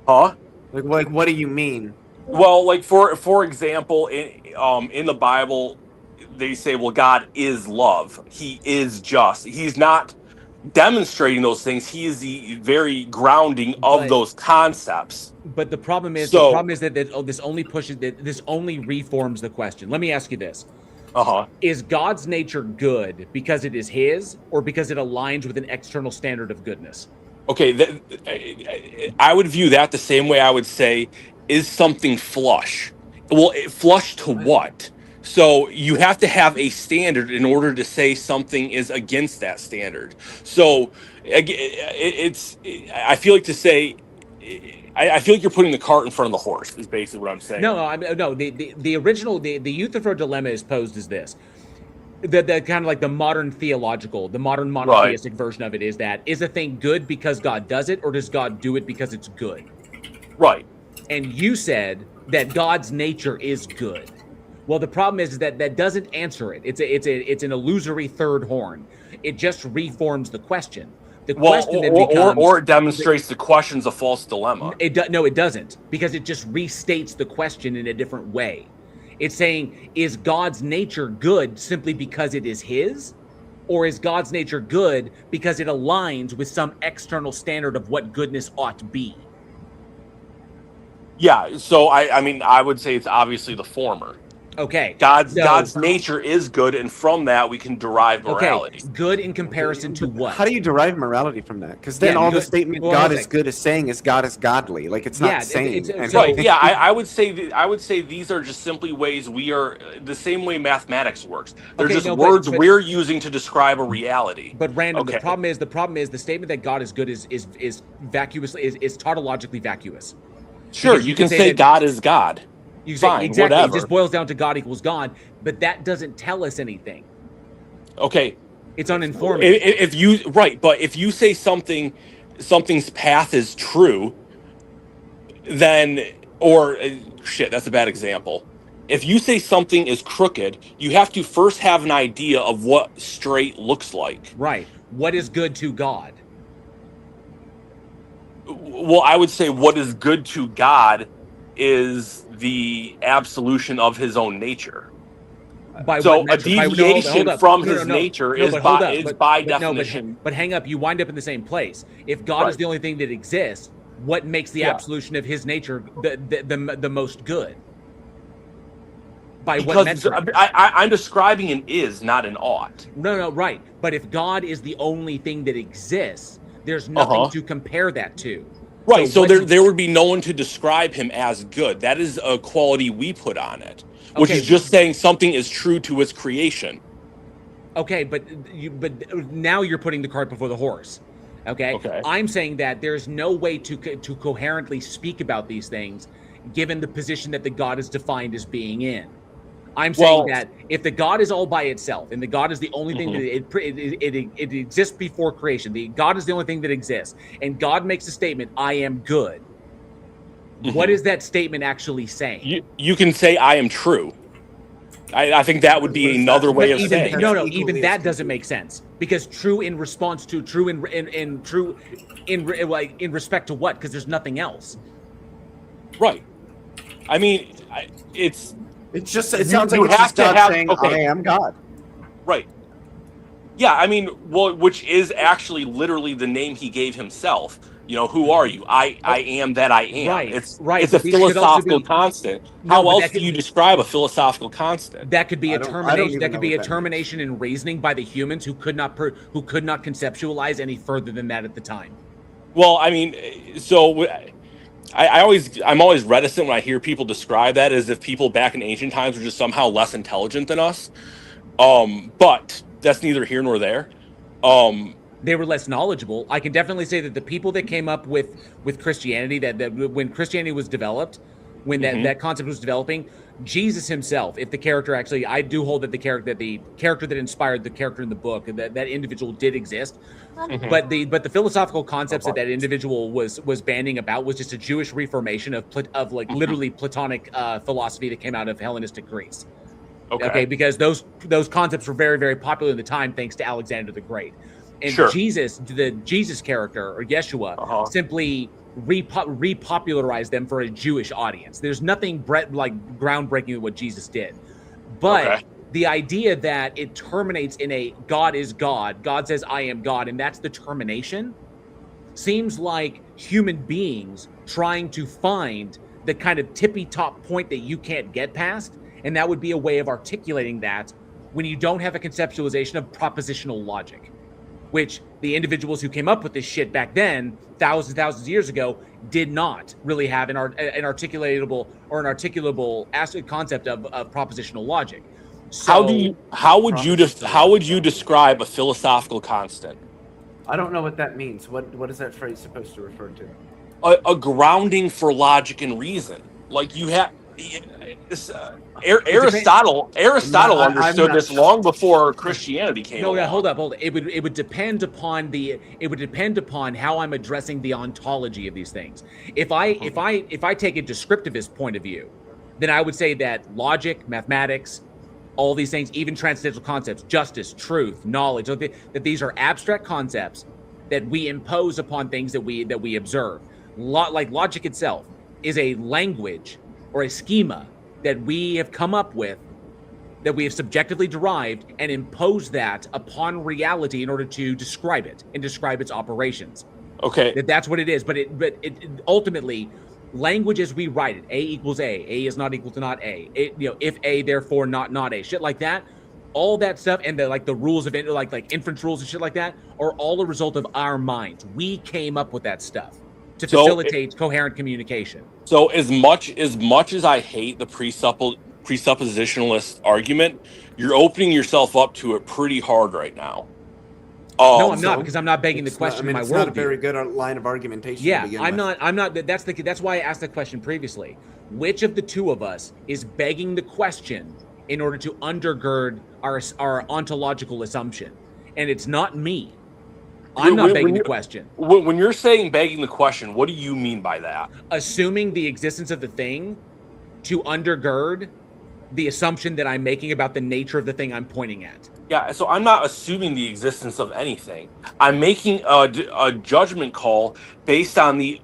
Huh? Like what do you mean? Well, like for example, in the Bible, they say, well, God is love. He is just. He's not demonstrating those things. He is the very grounding of those concepts. But the problem is that this only reforms the question. Let me ask you this. Is God's nature good because it is his, or because it aligns with an external standard of goodness? Okay, I would view that the same way I would say, is something flush? Well, flush to what? So you have to have a standard in order to say something is against that standard. So I feel like to say, I feel like you're putting the cart in front of the horse is basically what I'm saying. No. The original Euthyphro dilemma is posed as this. The kind of like the modern monotheistic version of it is that, is a thing good because God does it, or does God do it because it's good? Right. And you said that God's nature is good. Well, the problem is that that doesn't answer it. It's an illusory third horn. It just reforms the question. The question then becomes, or it demonstrates the question's a false dilemma. No, it doesn't, because it just restates the question in a different way. It's saying, is God's nature good simply because it is his? Or is God's nature good because it aligns with some external standard of what goodness ought to be? Yeah, so I mean, I would say it's obviously the former. Okay. God's nature is good, and from that we can derive morality. Okay, good in comparison to what? How do you derive morality from that? Because then the statement God is good is saying is God is godly. Like, it's not saying. I would say these are just simply ways we are the same way mathematics works. They're words we're using to describe a reality. But random. Okay. The problem is the statement that God is good is vacuous, is tautologically vacuous. Sure, you can say God is God. You Fine, say, exactly. Whatever. It just boils down to God equals God, but that doesn't tell us anything. Okay, it's uninformed. If you say something's path is true, then that's a bad example. if you say something is crooked, you have to first have an idea of what straight looks like. Right. What is good to God? Well, I would say what is good to God is the absolution of his own nature. By So what a metric? deviation Hold up. from No, his no, nature no, is but hold by, up. is But- by but no, definition. but hang up. You wind up in the same place. If God is Right. the only thing that exists, what makes the Yeah. absolution of his nature the most good? By what Because metric? I'm describing an is, not an ought. No, right. But if God is the only thing that exists, there's nothing to compare that to. Right. So what- there would be no one to describe him as good. That is a quality we put on it, which Okay. is just saying something is true to its creation. Okay, but now you're putting the cart before the horse. Okay. I'm saying that there's no way to coherently speak about these things, given the position that the God is defined as being in. I'm saying that if the God is all by itself, and the God is the only thing that it exists before creation, the God is the only thing that exists, and God makes a statement, "I am good." What is that statement actually saying? You can say I am true. I think that would be another way of saying it. No, even that doesn't make sense, because true in response to true in respect to what? Because there's nothing else. Right. I mean, it sounds like it's just God saying, "I am God." Right. Yeah, I mean, well, which is actually literally the name he gave himself. You know, who are you? I am that I am. Right, It's right, It's a but these could also philosophical be- constant. No, How but else that do could- you describe a philosophical constant? That could be a I don't termination. even That know could be what a that termination in reasoning by the humans who could not conceptualize any further than that at the time. Well, I mean, so I'm always reticent when I hear people describe that as if people back in ancient times were just somehow less intelligent than us. But that's neither here nor there. They were less knowledgeable. I can definitely say that the people that came up with Christianity, that when Christianity was developed, when that concept was developing, Jesus himself, if the character actually, I do hold that the character that inspired the character in the book, that individual did exist. But the philosophical concepts that individual was banding about was just a Jewish reformation of literally Platonic philosophy that came out of Hellenistic Greece. Okay, because those concepts were very, very popular in the time, thanks to Alexander the Great. And Jesus, the Jesus character, or Yeshua, simply repopularized them for a Jewish audience. There's nothing groundbreaking with what Jesus did. But the idea that it terminates in a God is God, God says I am God, and that's the termination, seems like human beings trying to find the kind of tippy top point that you can't get past. And that would be a way of articulating that when you don't have a conceptualization of propositional logic, which the individuals who came up with this shit back then, thousands of years ago, did not really have an articulatable or an articulable concept of propositional logic. So, how would you describe a philosophical constant? I don't know what that means. What is that phrase supposed to refer to? A grounding for logic and reason. Like you have. Aristotle understood this long before Christianity came along. No, hold up. It would depend upon how I'm addressing the ontology of these things. If I take a descriptivist point of view, then I would say that logic, mathematics, all these things, even transcendental concepts, justice, truth, knowledge, that these are abstract concepts that we impose upon things that we observe. Like logic itself is a language or a schema that we have come up with, that we have subjectively derived and imposed that upon reality in order to describe it and describe its operations. Okay. That's what it is. But it ultimately, language as we write it, A equals A is not equal to not A. If A, therefore not A. Shit like that. All that stuff and the rules of like inference rules and shit like that are all a result of our minds. We came up with that stuff to facilitate coherent communication. So as much as I hate the presuppositionalist argument, you're opening yourself up to it pretty hard right now. No, I'm not, because I'm not begging the question in my it's worldview. not a very good line of argumentation. Yeah, to begin I'm with. not. That's why I asked the question previously. Which of the two of us is begging the question in order to undergird our ontological assumption? And it's not me. I'm not begging the question. When you're saying begging the question, what do you mean by that? Assuming the existence of the thing to undergird the assumption that I'm making about the nature of the thing I'm pointing at. Yeah, so I'm not assuming the existence of anything. I'm making a judgment call based on the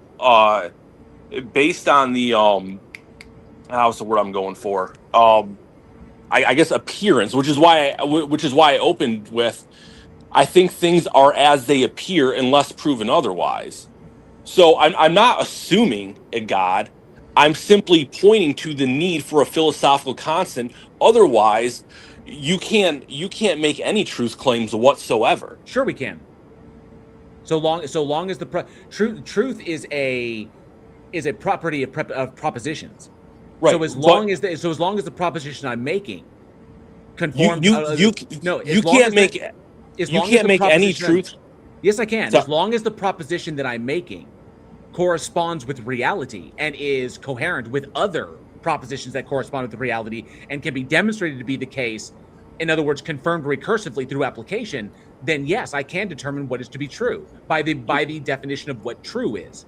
how's the word I'm going for? I guess appearance, which is why I opened with, I think things are as they appear unless proven otherwise. So I'm not assuming a God. I'm simply pointing to the need for a philosophical constant. Otherwise, you can't make any truth claims whatsoever. Sure, we can. So long as the truth is a property of propositions. Right. So as long as the proposition I'm making conforms, you can't make any truth. Yes, I can. So, as long as the proposition that I'm making corresponds with reality and is coherent with other propositions that correspond with reality and can be demonstrated to be the case, in other words, confirmed recursively through application, then yes, I can determine what is to be true by the definition of what true is.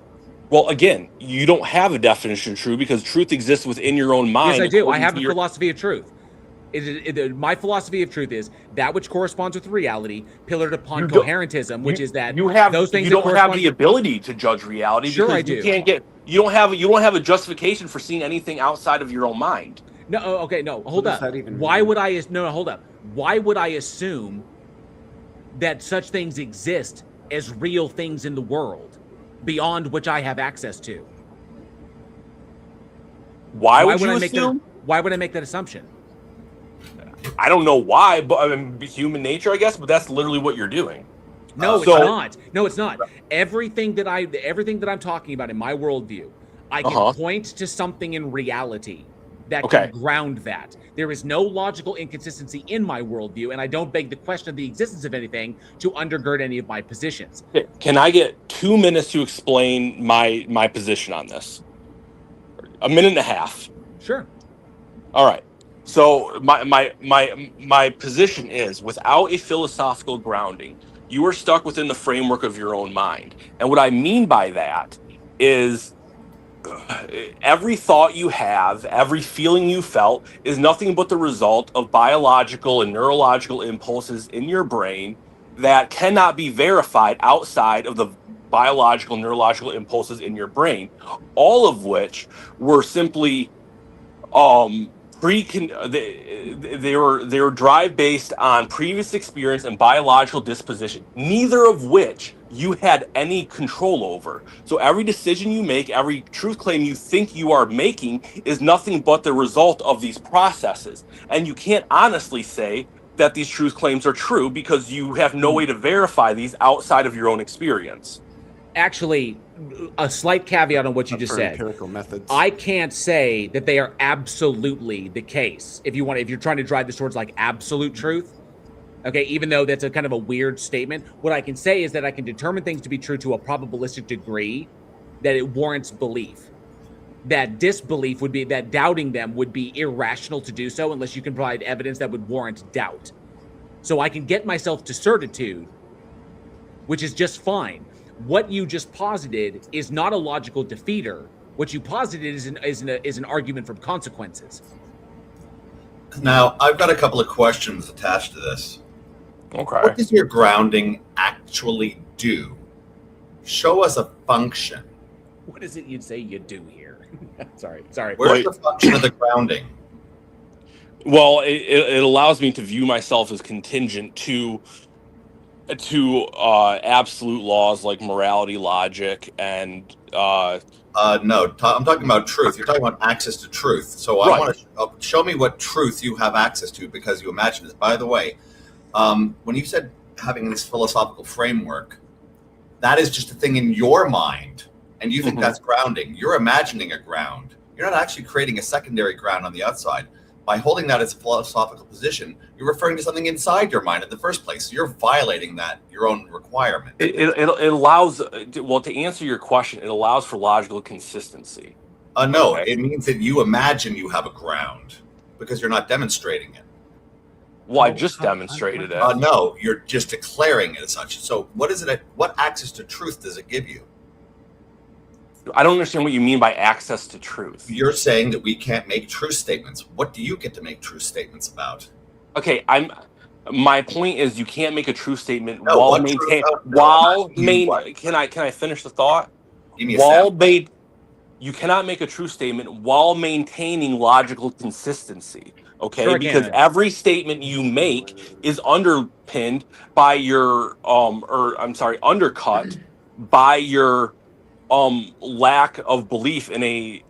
Well, again, you don't have a definition of true because truth exists within your own mind. Yes, I do. I have a philosophy of truth. My philosophy of truth is that which corresponds with reality, pillared upon coherentism, which is that those things. You don't have the ability to judge reality. Sure, because I do. You don't have a justification for seeing anything outside of your own mind. No, okay, no, hold up. Why would I? No, hold up. Why would I assume that such things exist as real things in the world, beyond which I have access to? Why would you assume? Why would I make that assumption? I don't know why, but I mean, human nature, I guess. But that's literally what you're doing. No, it's not. No, it's not. Everything that I'm talking about in my worldview, I can point to something in reality that can ground that. There is no logical inconsistency in my worldview, and I don't beg the question of the existence of anything to undergird any of my positions. Can I get 2 minutes to explain my position on this? A minute and a half. Sure. All right. So my position is, without a philosophical grounding, you are stuck within the framework of your own mind. And what I mean by that is every thought you have, every feeling you felt is nothing but the result of biological and neurological impulses in your brain that cannot be verified outside of the biological, neurological impulses in your brain, all of which were simply they were drive based on previous experience and biological disposition, neither of which you had any control over. So every decision you make, every truth claim you think you are making is nothing but the result of these processes. And you can't honestly say that these truth claims are true because you have no way to verify these outside of your own experience. Actually, a slight caveat on what you just said. Empirical methods. I can't say that they are absolutely the case. If you're trying to drive this towards like absolute truth, okay, even though that's a kind of a weird statement, what I can say is that I can determine things to be true to a probabilistic degree that it warrants belief. That disbelief would be, that doubting them would be irrational to do so unless you can provide evidence that would warrant doubt. So I can get myself to certitude, which is just fine. What you just posited is not a logical defeater. What you posited is an argument from consequences. Now, I've got a couple of questions attached to this. Okay. What does your grounding actually do? Show us a function. What is it you'd say you do here? Sorry. Where's the function of the grounding? Well, it allows me to view myself as contingent to absolute laws like morality, logic, and no, I'm talking about truth. You're talking about access to truth. So I want to show me what truth you have access to because you imagine this. By the way, when you said having this philosophical framework, that is just a thing in your mind, and you think that's grounding. You're imagining a ground. You're not actually creating a secondary ground on the outside. By holding that as a philosophical position, you're referring to something inside your mind in the first place. You're violating that, your own requirement. It allows, well, to answer your question, it allows for logical consistency. No, it means that you imagine you have a ground because you're not demonstrating it. Well, I just demonstrated it. No, you're just declaring it as such. So what is it? What access to truth does it give you? I don't understand what you mean by access to truth. You're saying that we can't make truth statements. What do you get to make truth statements about? Okay, my point is you can't make a true statement No, while what maintain truth- no, can I finish the thought? Give me a sample. You cannot make a true statement while maintaining logical consistency. Okay, Sure I because can. every statement you make is underpinned by your undercut by your lack of belief in a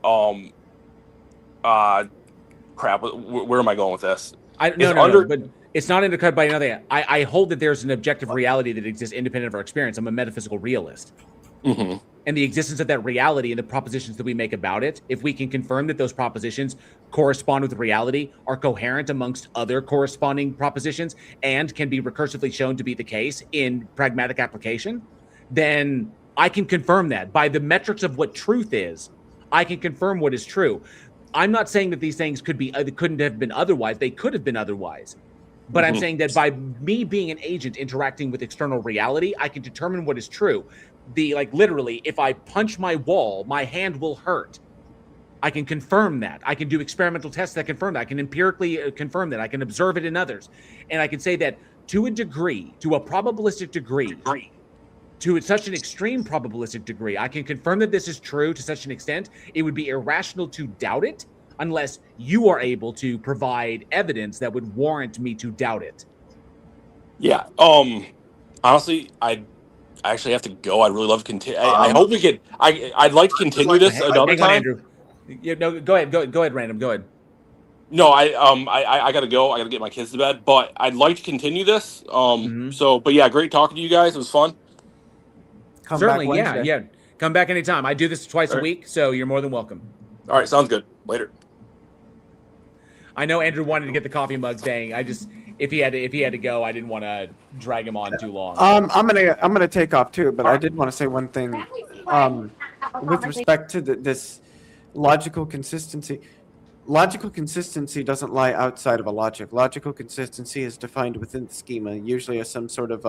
crap. Where am I going with this? No, but it's not undercut by another. I hold that there's an objective reality that exists independent of our experience. I'm a metaphysical realist. Mm-hmm. And the existence of that reality and the propositions that we make about it, if we can confirm that those propositions correspond with reality, are coherent amongst other corresponding propositions, and can be recursively shown to be the case in pragmatic application, then I can confirm that. By the metrics of what truth is, I can confirm what is true. I'm not saying that these things couldn't have been otherwise. They could have been otherwise. But I'm saying that by me being an agent interacting with external reality, I can determine what is true. Literally, if I punch my wall, my hand will hurt. I can confirm that. I can do experimental tests that confirm that. I can empirically confirm that. I can observe it in others. And I can say that to a degree, to a probabilistic degree, to such an extreme probabilistic degree, I can confirm that this is true to such an extent, it would be irrational to doubt it unless you are able to provide evidence that would warrant me to doubt it. Yeah. Honestly, I actually have to go. I'd really love to continue. I hope we could. I'd like to continue this another time. Andrew. Yeah, no, go ahead, Random. Go ahead. No, I gotta go. I gotta get my kids to bed. But I'd like to continue this. But yeah, great talking to you guys. It was fun. Certainly, yeah. Come back anytime. I do this twice a week, so you're more than welcome. All right, sounds good. Later. I know Andrew wanted to get the coffee mugs. Dang, if he had to go, I didn't want to drag him on too long. I'm gonna take off too, but I did want to say one thing with respect to this logical consistency. Logical consistency doesn't lie outside of a logic. Logical consistency is defined within the schema, usually as some sort of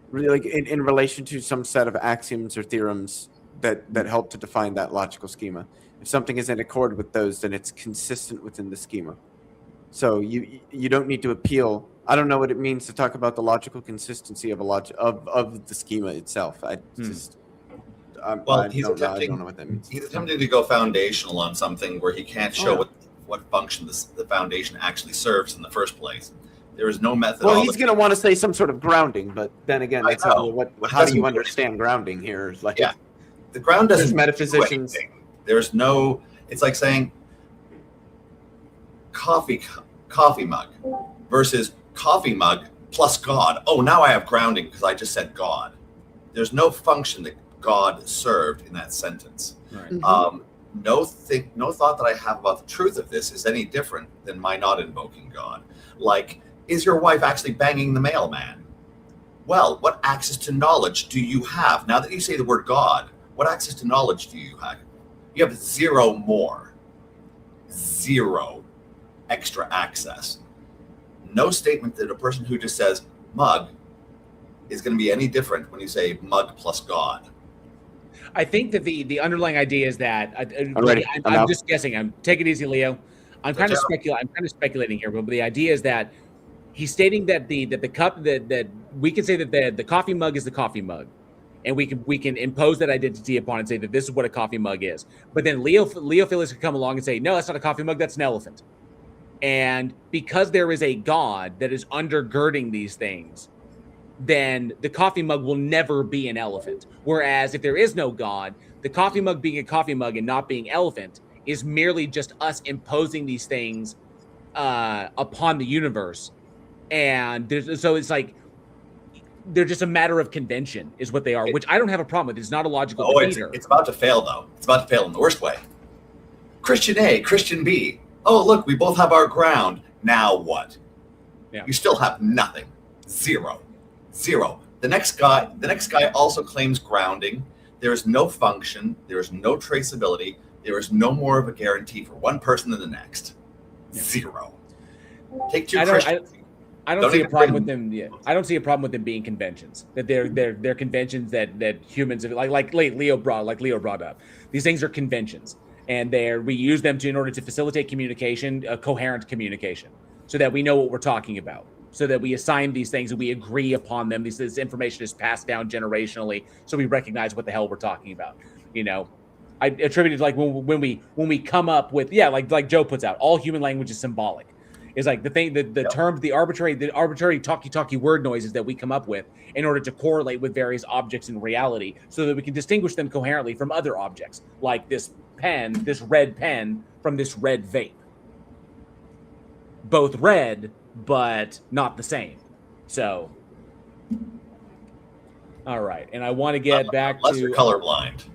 really in relation to some set of axioms or theorems that help to define that logical schema. If something is in accord with those, then it's consistent within the schema. So you don't need to appeal. I don't know what it means to talk about the logical consistency of of the schema itself. I don't know what that means. He's attempting to go foundational on something where he can't show what function the foundation actually serves in the first place. There is no method. Well, he's going to want to say some sort of grounding, but then again, that's how do you understand grounding here? Like, yeah, the ground doesn't metaphysicians. do anything. There's no. It's like saying coffee mug versus coffee mug plus God. Oh, now I have grounding because I just said God. There's no function that God served in that sentence. Right. No thought that I have about the truth of this is any different than my not invoking God. Like, is your wife actually banging the mailman? Well, what access to knowledge do you have? Now that you say the word God, what access to knowledge do you have? You have zero extra access. No statement that a person who just says mug is going to be any different when you say mug plus God. I think that the underlying idea is that I'm just guessing. Take it easy, Leo. I'm kind of speculating here, but the idea is that he's stating that the cup that we can say that the coffee mug is the coffee mug, and we can impose that identity upon it and say that this is what a coffee mug is. But then Leo Felix could come along and say, no, that's not a coffee mug, that's an elephant. And because there is a God that is undergirding these things, then the coffee mug will never be an elephant. Whereas if there is no God, the coffee mug being a coffee mug and not being elephant is merely just us imposing these things upon the universe. And so it's like they're just a matter of convention is what they are, which I don't have a problem with. It's not a logical defeater. It's about to fail, though. It's about to fail in the worst way. Christian A, Christian B. Oh, look, we both have our ground. Now what? Yeah. You still have nothing. Zero. The next guy also claims grounding. There is no function. There is no traceability. There is no more of a guarantee for one person than the next. Zero. Take two Christians. I don't see a problem with them. Yeah, I don't see a problem with them being conventions. That they're conventions that humans like Leo brought up. These things are conventions, and we use them in order to facilitate communication, coherent communication, so that we know what we're talking about, so that we assign these things and we agree upon them. This information is passed down generationally, so we recognize what the hell we're talking about. You know, I attributed like when we come up with like Joe puts out, all human language is symbolic. Is like the thing that the terms, the arbitrary talky word noises that we come up with in order to correlate with various objects in reality, so that we can distinguish them coherently from other objects, like this red pen from this red vape. Both red, but not the same. So, all right, and I want to get back unless to you're colorblind.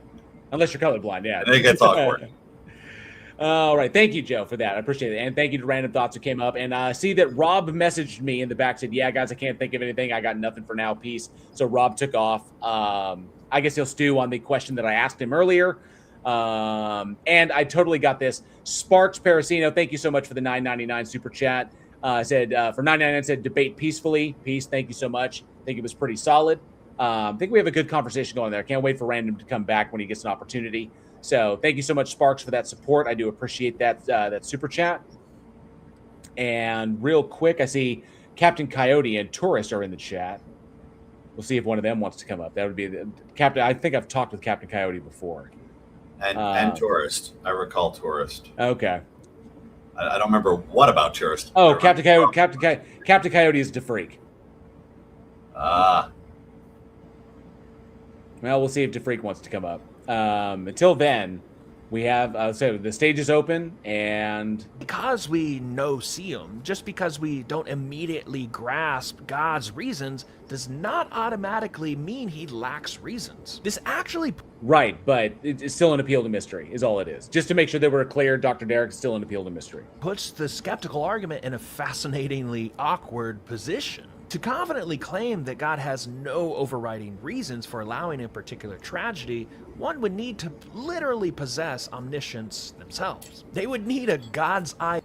Unless you're colorblind, yeah. And it gets awkward. All right. Thank you, Joe, for that. I appreciate it. And thank you to Random Thoughts who came up. And see that Rob messaged me in the back, said, yeah, guys, I can't think of anything. I got nothing for now. Peace. So Rob took off. I guess he'll stew on the question that I asked him earlier. And I totally got this. Sparks Parasino, thank you so much for the $9.99 super chat. Said for $9.99 said debate peacefully. Peace. Thank you so much. I think it was pretty solid. I think we have a good conversation going there. Can't wait for Random to come back when he gets an opportunity. So thank you so much, Sparks, for that support. I do appreciate that super chat. And real quick, I see Captain Coyote and Tourist are in the chat. We'll see if one of them wants to come up. That would be the Captain. I think I've talked with Captain Coyote before. And Tourist. I recall Tourist. Okay. I don't remember what about Tourist. Oh, Captain Coyote. Captain Coyote is DeFreak. Ah. Well, we'll see if DeFreak wants to come up. Until then, we have so the stage is open, and because we see him, just because we don't immediately grasp God's reasons does not automatically mean he lacks reasons. This actually right, but it's still an appeal to mystery is all it is. Just to make sure that we're clear, Dr. Derek is still an appeal to mystery. Puts the skeptical argument in a fascinatingly awkward position. To confidently claim that God has no overriding reasons for allowing a particular tragedy, one would need to literally possess omniscience themselves. They would need a God's eye.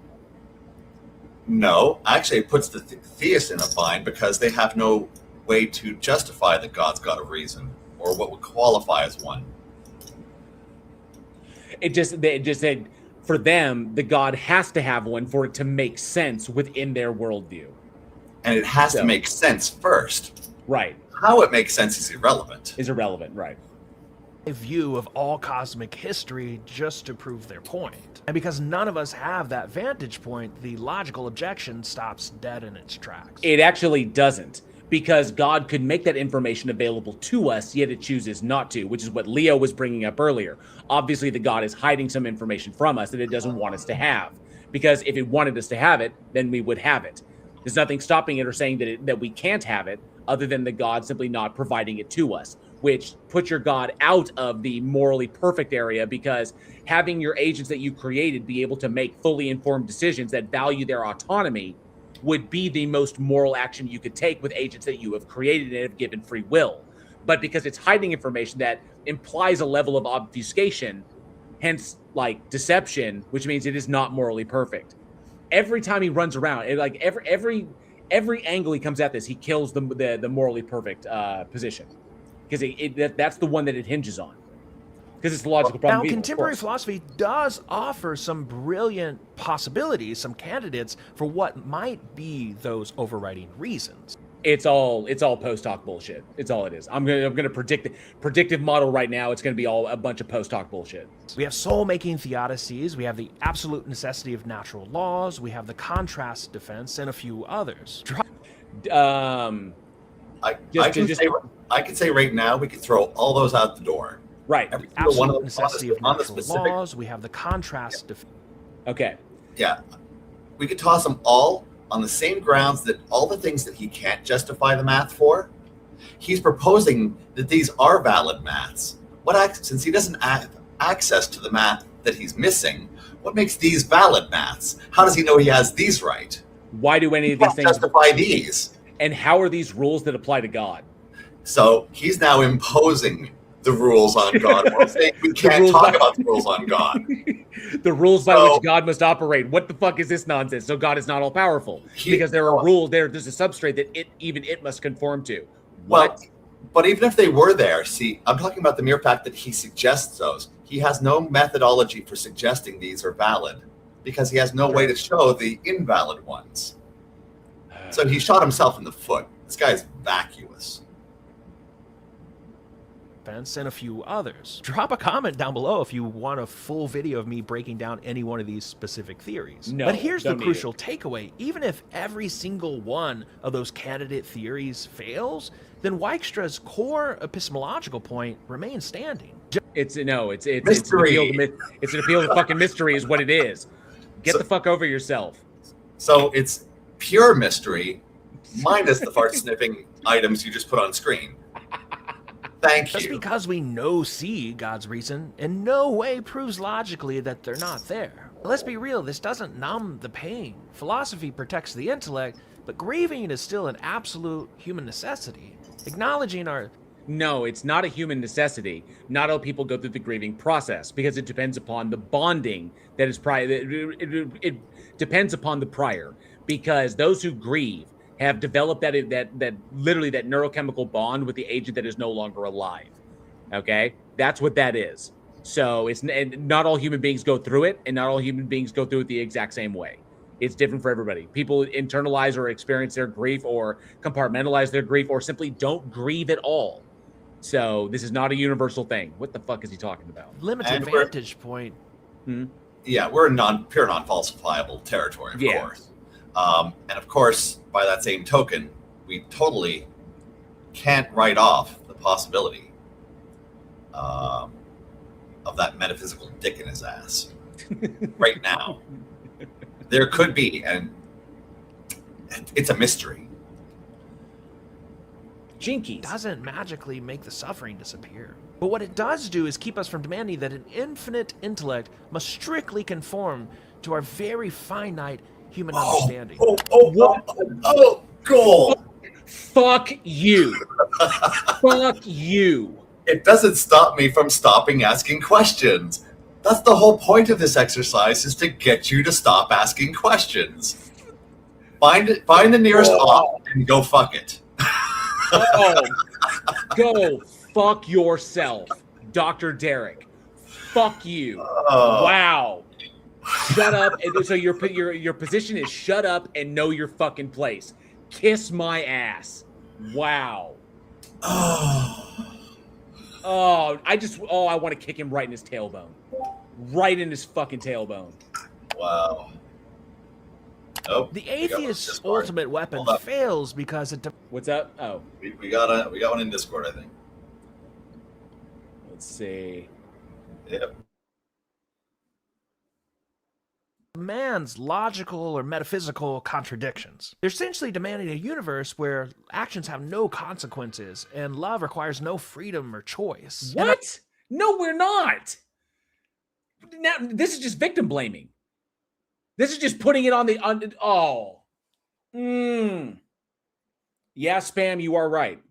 No, actually, it puts the theist in a bind because they have no way to justify that God's got a reason or what would qualify as one. They just said for them, the God has to have one for it to make sense within their worldview. And it has to make sense first. Right. How it makes sense is irrelevant. Right. A view of all cosmic history just to prove their point. And because none of us have that vantage point, the logical objection stops dead in its tracks. It actually doesn't, because God could make that information available to us, yet it chooses not to, which is what Leo was bringing up earlier. Obviously, the God is hiding some information from us that it doesn't want us to have, because if it wanted us to have it, then we would have it. There's nothing stopping it or saying that we can't have it other than the God simply not providing it to us, which puts your God out of the morally perfect area, because having your agents that you created be able to make fully informed decisions that value their autonomy would be the most moral action you could take with agents that you have created and have given free will. But because it's hiding information that implies a level of obfuscation, hence like deception, which means it is not morally perfect. Every time he runs around, every angle he comes at this, he kills the morally perfect position, because that's the one that it hinges on, because it's the logical problem. Now, contemporary philosophy does offer some brilliant possibilities, some candidates for what might be those overriding reasons. It's all post hoc bullshit. It's all it is. I'm gonna predict the predictive model right now. It's gonna be all a bunch of post hoc bullshit. We have soul-making theodicies. We have the absolute necessity of natural laws. We have the contrast defense, and a few others. I can say right now we could throw all those out the door. Right. Every absolute one of them necessity of natural laws. We have the contrast defense. Okay. Yeah, we could toss them all on the same grounds that all the things that he can't justify the math for, he's proposing that these are valid maths. Since he doesn't have access to the math that he's missing, what makes these valid maths? How does he know he has these right? Why do any of these things justify these? And how are these rules that apply to God? So he's now imposing the rules on God. We're saying we can't talk about the rules on God. The rules by which God must operate. What the fuck is this nonsense? So God is not all powerful because there are rules there. There's a substrate that it must conform to. What? Well, but even if they were there, see, I'm talking about the mere fact that he suggests those. He has no methodology for suggesting these are valid because he has no way to show the invalid ones. So he shot himself in the foot. This guy's vacuous. And a few others. Drop a comment down below if you want a full video of me breaking down any one of these specific theories. No, but here's the don't need crucial takeaway. Even if every single one of those candidate theories fails, then Wykstra's core epistemological point remains standing. It's an appeal Mystery. it's an appeal to fucking mystery is what it is. Get the fuck over yourself. So it's pure mystery, minus the fart sniffing items you just put on screen. Thank Just you. because we see God's reason in no way proves logically that they're not there. Let's be real, this doesn't numb the pain. Philosophy protects the intellect, but grieving is still an absolute human necessity. Acknowledging our... No, it's not a human necessity. Not all people go through the grieving process because it depends upon the bonding that is prior. It depends upon the prior because those who grieve have developed that literally that neurochemical bond with the agent that is no longer alive. Okay, that's what that is. So and not all human beings go through it, and not all human beings go through it the exact same way. It's different for everybody. People internalize or experience their grief, or compartmentalize their grief, or simply don't grieve at all. So this is not a universal thing. What the fuck is he talking about? Limited vantage point. Yeah, we're in pure non-falsifiable territory, of course. And of course, by that same token, we totally can't write off the possibility of that metaphysical dick in his ass right now. There could be, and it's a mystery. Jinkies doesn't magically make the suffering disappear. But what it does do is keep us from demanding that an infinite intellect must strictly conform to our very finite human understanding. Goal. Fuck you. Fuck you. It doesn't stop me from stopping asking questions. That's the whole point of this exercise, is to get you to stop asking questions. Find the nearest op and go fuck it. Go fuck yourself, Dr. Derek. Fuck you. Wow. Shut up. So your position is shut up and know your fucking place. Kiss my ass. Wow. I want to kick him right in his tailbone. Right in his fucking tailbone. Wow. Oh, the atheist's ultimate weapon fails because it... What's up? Oh. We got one in Discord, I think. Let's see. Yep. Demands logical or metaphysical contradictions. They're essentially demanding a universe where actions have no consequences and love requires no freedom or choice. What? No, we're not. Now, this is just victim blaming. This is just putting it on the... Yeah, Spam, you are right.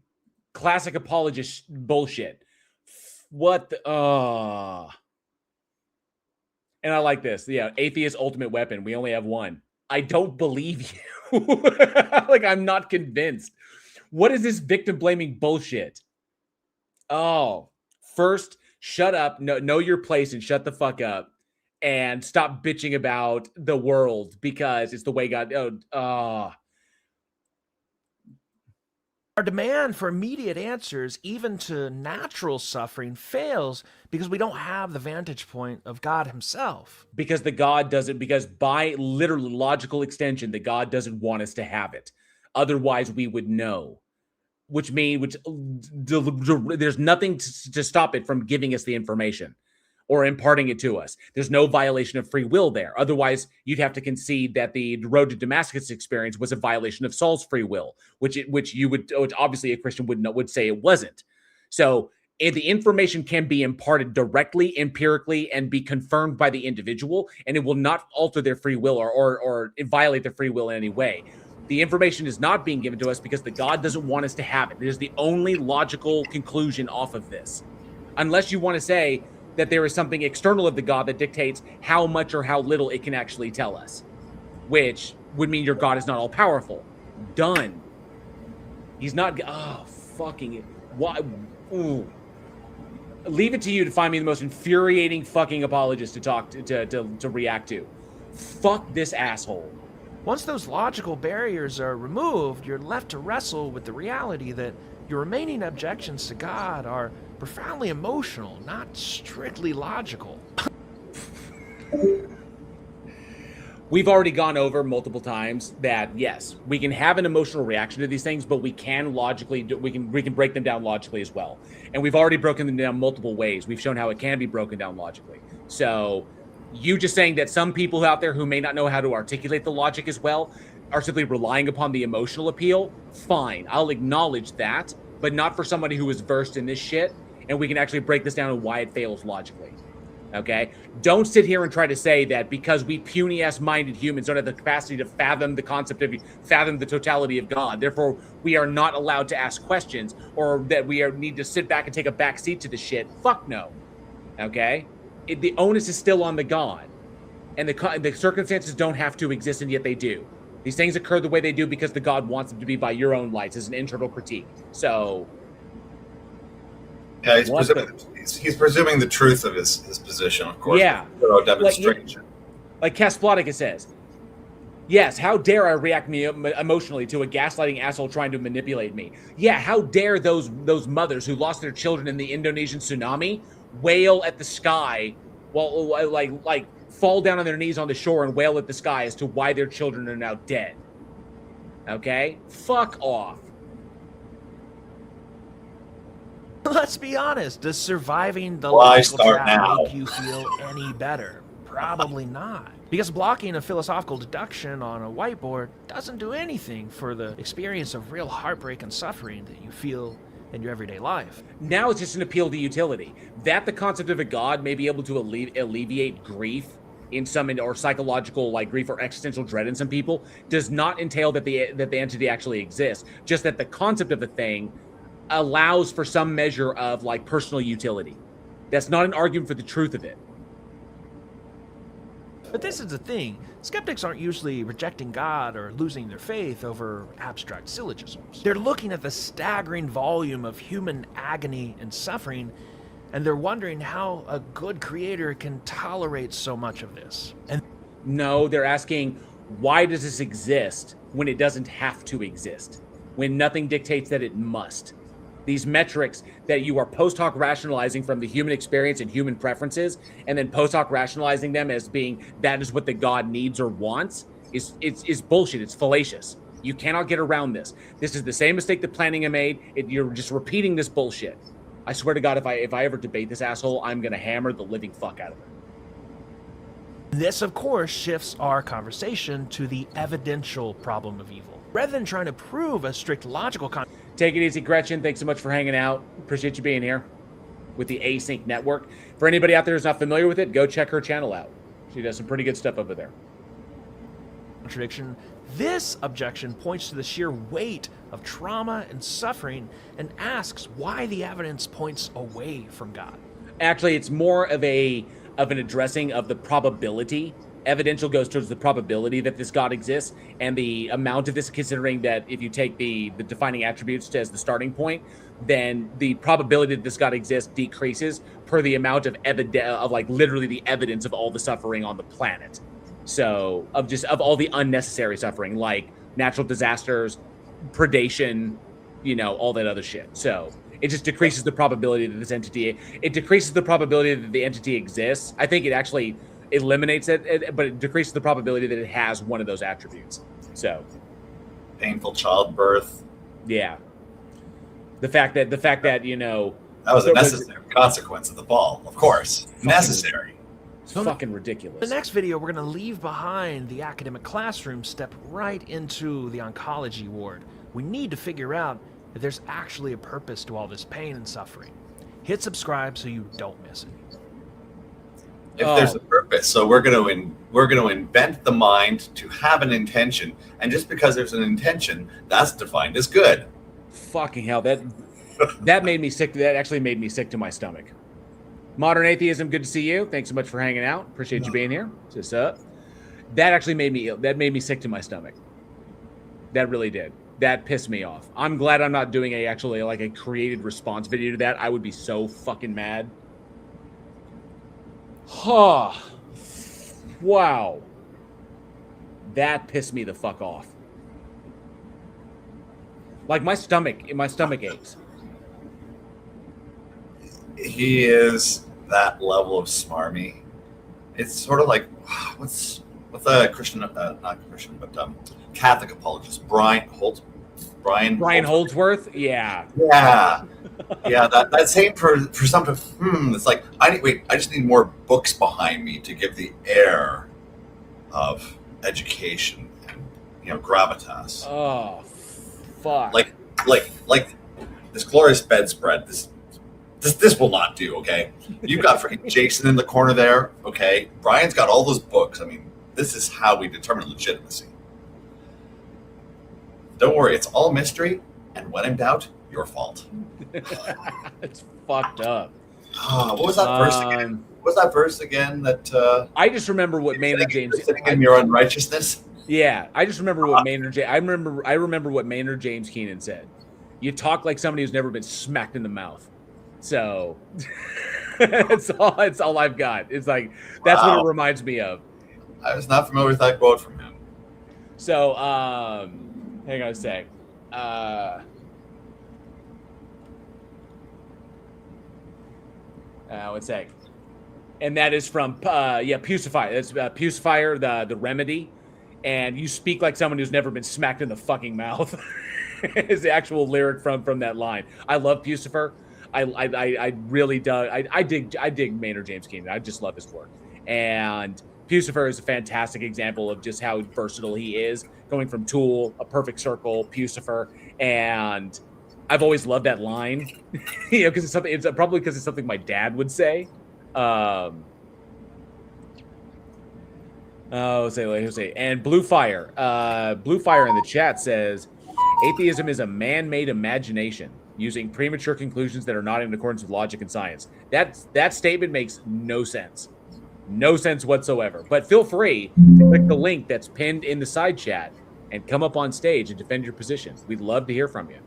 Classic apologist bullshit. What the... And I like this. Yeah, atheist ultimate weapon. We only have one. I don't believe you. Like, I'm not convinced. What is this victim blaming bullshit? First, shut up. Know your place and shut the fuck up. And stop bitching about the world because it's the way God... Our demand for immediate answers, even to natural suffering, fails because we don't have the vantage point of God himself. Because by literal logical extension, the God doesn't want us to have it. Otherwise, we would know. There's nothing to stop it from giving us the information or imparting it to us. There's no violation of free will there. Otherwise, you'd have to concede that the road to Damascus experience was a violation of Saul's free will, which obviously a Christian would say it wasn't. So the information can be imparted directly, empirically, and be confirmed by the individual, and it will not alter their free will or violate their free will in any way. The information is not being given to us because the God doesn't want us to have it. It is the only logical conclusion off of this. unless you want to say that there is something external of the God that dictates how much or how little it can actually tell us, which would mean your God is not all powerful. Done. He's not. Oh, fucking it. Why? Ooh. Leave it to you to find me the most infuriating fucking apologist to talk to react to. Fuck this asshole. Once those logical barriers are removed, you're left to wrestle with the reality that your remaining objections to God are profoundly emotional, not strictly logical. We've already gone over multiple times that yes, we can have an emotional reaction to these things, but we can logically we can break them down logically as well. And we've already broken them down multiple ways. We've shown how it can be broken down logically. So you just saying that some people out there who may not know how to articulate the logic as well are simply relying upon the emotional appeal, fine. I'll acknowledge that, but not for somebody who is versed in this shit, and we can actually break this down and why it fails logically. Okay? Don't sit here and try to say that because we puny-ass minded humans don't have the capacity to fathom the concept of, fathom the totality of God, therefore we are not allowed to ask questions, or that we need to sit back and take a back seat to the shit. Fuck no. Okay? The onus is still on the God, and the circumstances don't have to exist, and yet they do. These things occur the way they do because the God wants them to be by your own lights as an internal critique. So, yeah, he's presuming the truth of his position, of course. Yeah, demonstration. Like Kasplodicus says, yes, how dare I react emotionally to a gaslighting asshole trying to manipulate me? Yeah, how dare those mothers who lost their children in the Indonesian tsunami wail at the sky while like fall down on their knees on the shore and wail at the sky as to why their children are now dead. Okay? Fuck off. Let's be honest, does surviving the Why logical start trap now? make you feel any better? Probably not. Because blocking a philosophical deduction on a whiteboard doesn't do anything for the experience of real heartbreak and suffering that you feel in your everyday life. Now it's just an appeal to utility. That the concept of a God may be able to alleviate grief in some, or psychological like grief or existential dread in some people, does not entail that the entity actually exists. Just that the concept of a thing allows for some measure of like personal utility. That's not an argument for the truth of it. But this is the thing. Skeptics aren't usually rejecting God or losing their faith over abstract syllogisms. They're looking at the staggering volume of human agony and suffering, and they're wondering how a good creator can tolerate so much of this. And no, they're asking, why does this exist when it doesn't have to exist? When nothing dictates that it must? These metrics that you are post hoc rationalizing from the human experience and human preferences, and then post hoc rationalizing them as being that is what the God needs or wants, is bullshit. It's fallacious. You cannot get around this. This is the same mistake that Plantinga made. You're just repeating this bullshit. I swear to God, if I ever debate this asshole, I'm gonna hammer the living fuck out of him. this, of course, shifts our conversation to the evidential problem of evil. Rather than trying to prove a strict logical Take it easy, Gretchen. Thanks so much for hanging out. Appreciate you being here with the Async Network. For anybody out there who's not familiar with it, go check her channel out. She does some pretty good stuff over there. contradiction, this objection points to the sheer weight of trauma and suffering and asks why the evidence points away from God. Actually, it's more of an addressing of the probability. Evidential goes towards the probability that this God exists, and the amount of this, considering that if you take the defining attributes as the starting point, then the probability that this God exists decreases per the amount of like literally the evidence of all the suffering on the planet. So of all the unnecessary suffering, like natural disasters, predation, all that other shit. So it just decreases the probability that this entity, it decreases the probability that the entity exists. I think it actually eliminates it, but it decreases the probability that it has one of those attributes. So painful childbirth. Yeah. The fact that that was a necessary consequence of the fall, of course. Necessary. It's fucking ridiculous. The next video, we're going to leave behind the academic classroom, step right into the oncology ward. We need to figure out if there's actually a purpose to all this pain and suffering. Hit subscribe so you don't miss it. If there's a purpose, so we're going to invent the mind to have an intention, and just because there's an intention, that's defined as good. Fucking hell, that made me sick. That actually made me sick to my stomach. Modern Atheism, good to see you. Thanks so much for hanging out. Appreciate you being here. Just up. That actually made me ill. That made me sick to my stomach. That really did. That pissed me off. I'm glad I'm not doing a created response video to that. I would be so fucking mad. Huh. Wow. That pissed me the fuck off. Like my stomach aches. He is that level of smarmy. It's sort of like what's a Christian, not Christian, but Catholic apologist, Brian Holdsworth. Yeah. That same presumptive. It's like I just need more books behind me to give the air of education and gravitas. Oh, fuck! Like this glorious bedspread. This will not do. Okay, you've got freaking Jason in the corner there. Okay, Brian's got all those books. I mean, this is how we determine legitimacy. Don't worry, it's all mystery, and when in doubt, your fault. It's fucked up. What was that verse again? What was that verse again? That I just remember what Maynard James sitting in your unrighteousness. Yeah, I just remember what Maynard. I remember what Maynard James Keenan said. You talk like somebody who's never been smacked in the mouth. So it's all I've got. It's like that's what it reminds me of. I was not familiar with that quote from him. So hang on a sec. One sec. And that is from Pucifier. That's Pucifier, the remedy. And you speak like someone who's never been smacked in the fucking mouth. Is the actual lyric from that line. I love Pucifer. I really I dig Maynard James Keenan. I just love his work. And Pucifer is a fantastic example of just how versatile he is, going from Tool, A Perfect Circle, Pucifer, and I've always loved that line, because it's something. It's probably because it's something my dad would say. And Blue Fire in the chat says, atheism is a man-made imagination using premature conclusions that are not in accordance with logic and science. That statement makes no sense. No sense whatsoever. But feel free to click the link that's pinned in the side chat and come up on stage and defend your position. We'd love to hear from you.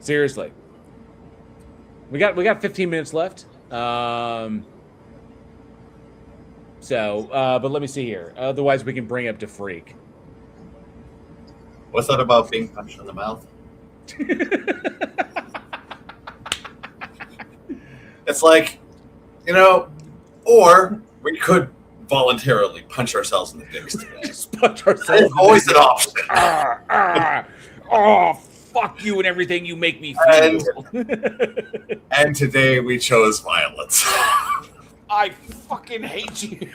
Seriously. We got 15 minutes left. But let me see here. Otherwise, we can bring up DeFreak. What's that about being punched in the mouth? It's like, or we could voluntarily punch ourselves in the dicks today. Just punch ourselves. It's always an option. Oh, fuck you and everything you make me feel. And today we chose violence. I fucking hate you.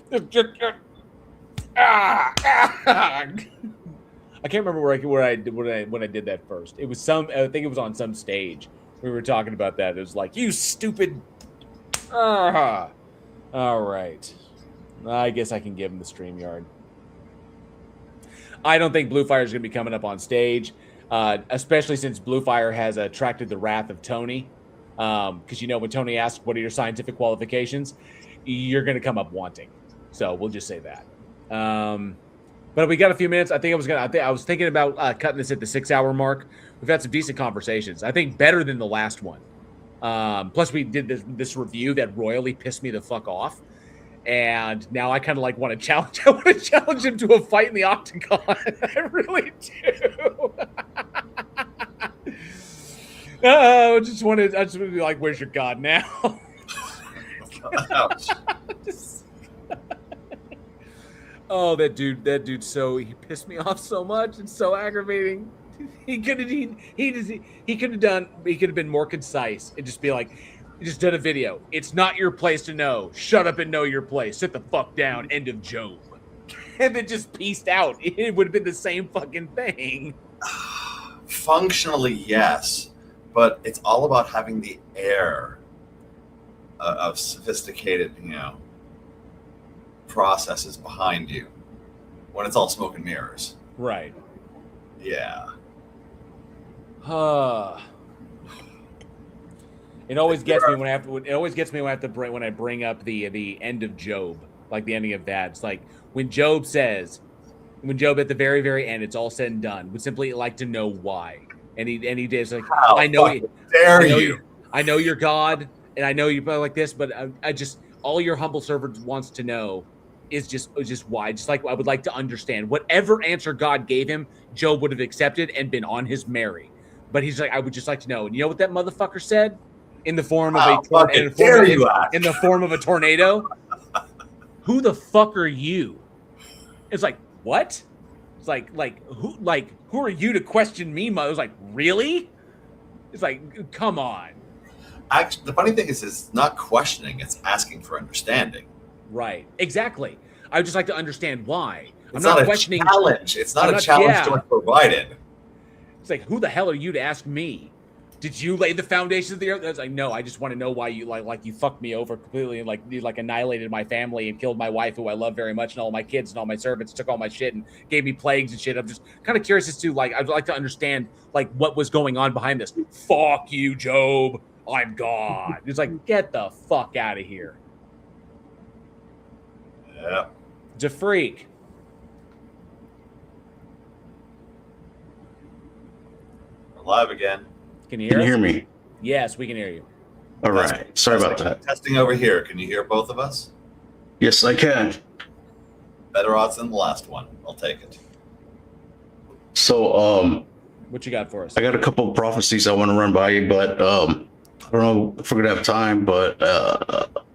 I can't remember when I did that first. It was I think it was on some stage. We were talking about that. It was like, you stupid. All right. I guess I can give him the StreamYard. I don't think Blue Fire is going to be coming up on stage, especially since Blue Fire has attracted the wrath of Tony. Because when Tony asks, what are your scientific qualifications? You're going to come up wanting. So we'll just say that. But we got a few minutes. I was thinking about cutting this at the 6-hour mark. We've had some decent conversations. I think better than the last one. Plus, we did this review that royally pissed me the fuck off. And now I kind of want to challenge. I want to challenge him to a fight in the octagon. I really do. I just want to be like, "Where's your God now?" Oh, that dude. So he pissed me off so much. It's so aggravating. He could have been more concise and just be like, just done a video. It's not your place to know. Shut up and know your place. Sit the fuck down. End of Job. And then just pieced out. It would have been the same fucking thing. Functionally, yes. But it's all about having the air of sophisticated, processes behind you when it's all smoke and mirrors. Right. Yeah. It always gets me when I have to. It always gets me when I bring up the end of Job, like the ending of that. It's like when Job at the very, very end, it's all said and done, would simply like to know why. And he did. It's like, I know you. I know you're God, and I know you're like this, but I just, all your humble servant wants to know is just why. Just like I would like to understand whatever answer God gave him, Job would have accepted and been on his merry. But he's like, I would just like to know. And you know what that motherfucker said? In the form of in the form of a tornado. Who the fuck are you? It's like, what? It's like who are you to question me? I was like, really? It's like, come on. Actually, the funny thing is, it's not questioning; it's asking for understanding. Right. Exactly. I would just like to understand why. It's not questioning. Challenge. It's not a challenge to provided. It's like, who the hell are you to ask me? Did you lay the foundations of the earth? I was like, no, I just want to know why you like you fucked me over completely and like annihilated my family and killed my wife, who I love very much, and all my kids and all my servants, took all my shit and gave me plagues and shit. I'm just kind of curious as to I'd like to understand what was going on behind this. Fuck you, Job. I'm God. It's like, get the fuck out of here. Yeah. It's a freak. We're live again. Can you hear me? Yes, we can hear you. All right. Sorry about that. Testing over here. Can you hear both of us? Yes, I can. Better odds than the last one. I'll take it. So, what you got for us? I got a couple of prophecies I want to run by you, but I don't know if we're gonna have time. But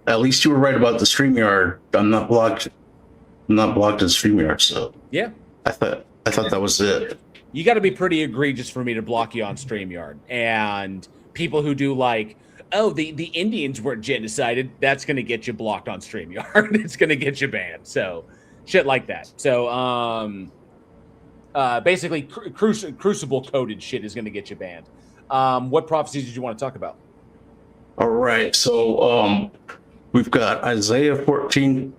at least you were right about the StreamYard. I'm not blocked in StreamYard, so yeah. I thought that was it. You got to be pretty egregious for me to block you on StreamYard. And people who do the Indians weren't genocided, that's going to get you blocked on StreamYard. It's going to get you banned. So shit like that. So basically crucible coded shit is going to get you banned. What prophecies did you want to talk about? All right. So we've got Isaiah 14:31.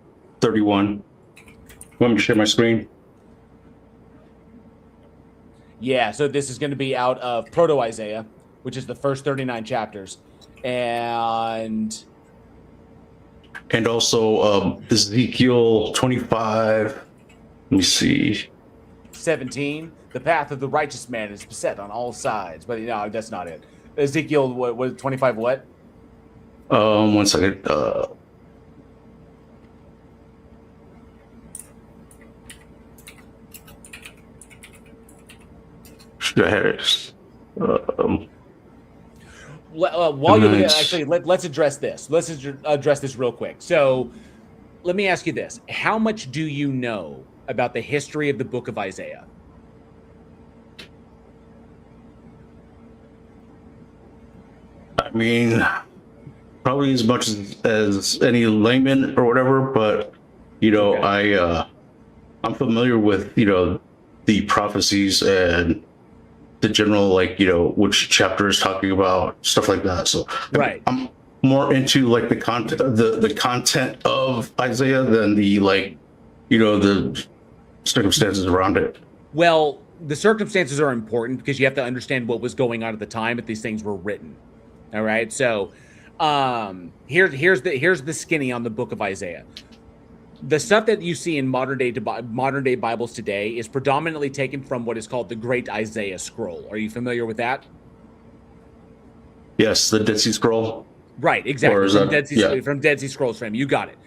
Want me to share my screen? Yeah, so this is going to be out of Proto-Isaiah, which is the first 39 chapters. And also Ezekiel 25. Let me see. 17. The path of the righteous man is beset on all sides. But no, that's not it. Ezekiel, what 25 what? 1 second. Go ahead. While you're actually, let's address this. Let's address this real quick. So, let me ask you this: how much do you know about the history of the Book of Isaiah? I mean, probably as much as any layman or whatever. But okay. I'm familiar with the prophecies and the general which chapter is talking about, stuff like that. So right, I'm more into the content of Isaiah than the circumstances around it. Well, the circumstances are important because you have to understand what was going on at the time that these things were written. All right, so here's the skinny on the Book of Isaiah. The stuff that you see in modern day Bibles today is predominantly taken from what is called the Great Isaiah Scroll. Are you familiar with that? Yes, the Dead Sea Scroll. Right, exactly. From Dead Sea Scrolls frame. You got it.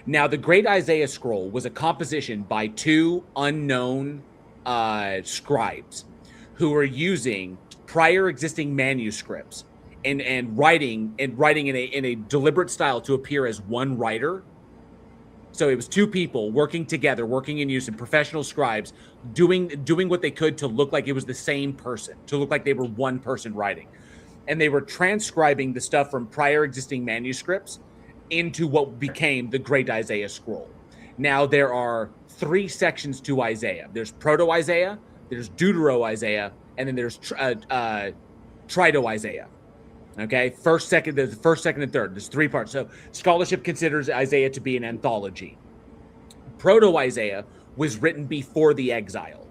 Now, the Great Isaiah Scroll was a composition by two unknown scribes who were using prior existing manuscripts and writing in a deliberate style to appear as one writer. So it was two people working together, working in unison, professional scribes, doing what they could to look like it was the same person, to look like they were one person writing. And they were transcribing the stuff from prior existing manuscripts into what became the Great Isaiah Scroll. Now, there are three sections to Isaiah. There's Proto-Isaiah, there's Deutero-Isaiah, and then there's Trito-Isaiah. Okay, first, second, and third. There's three parts. So scholarship considers Isaiah to be an anthology. Proto-Isaiah was written before the exile.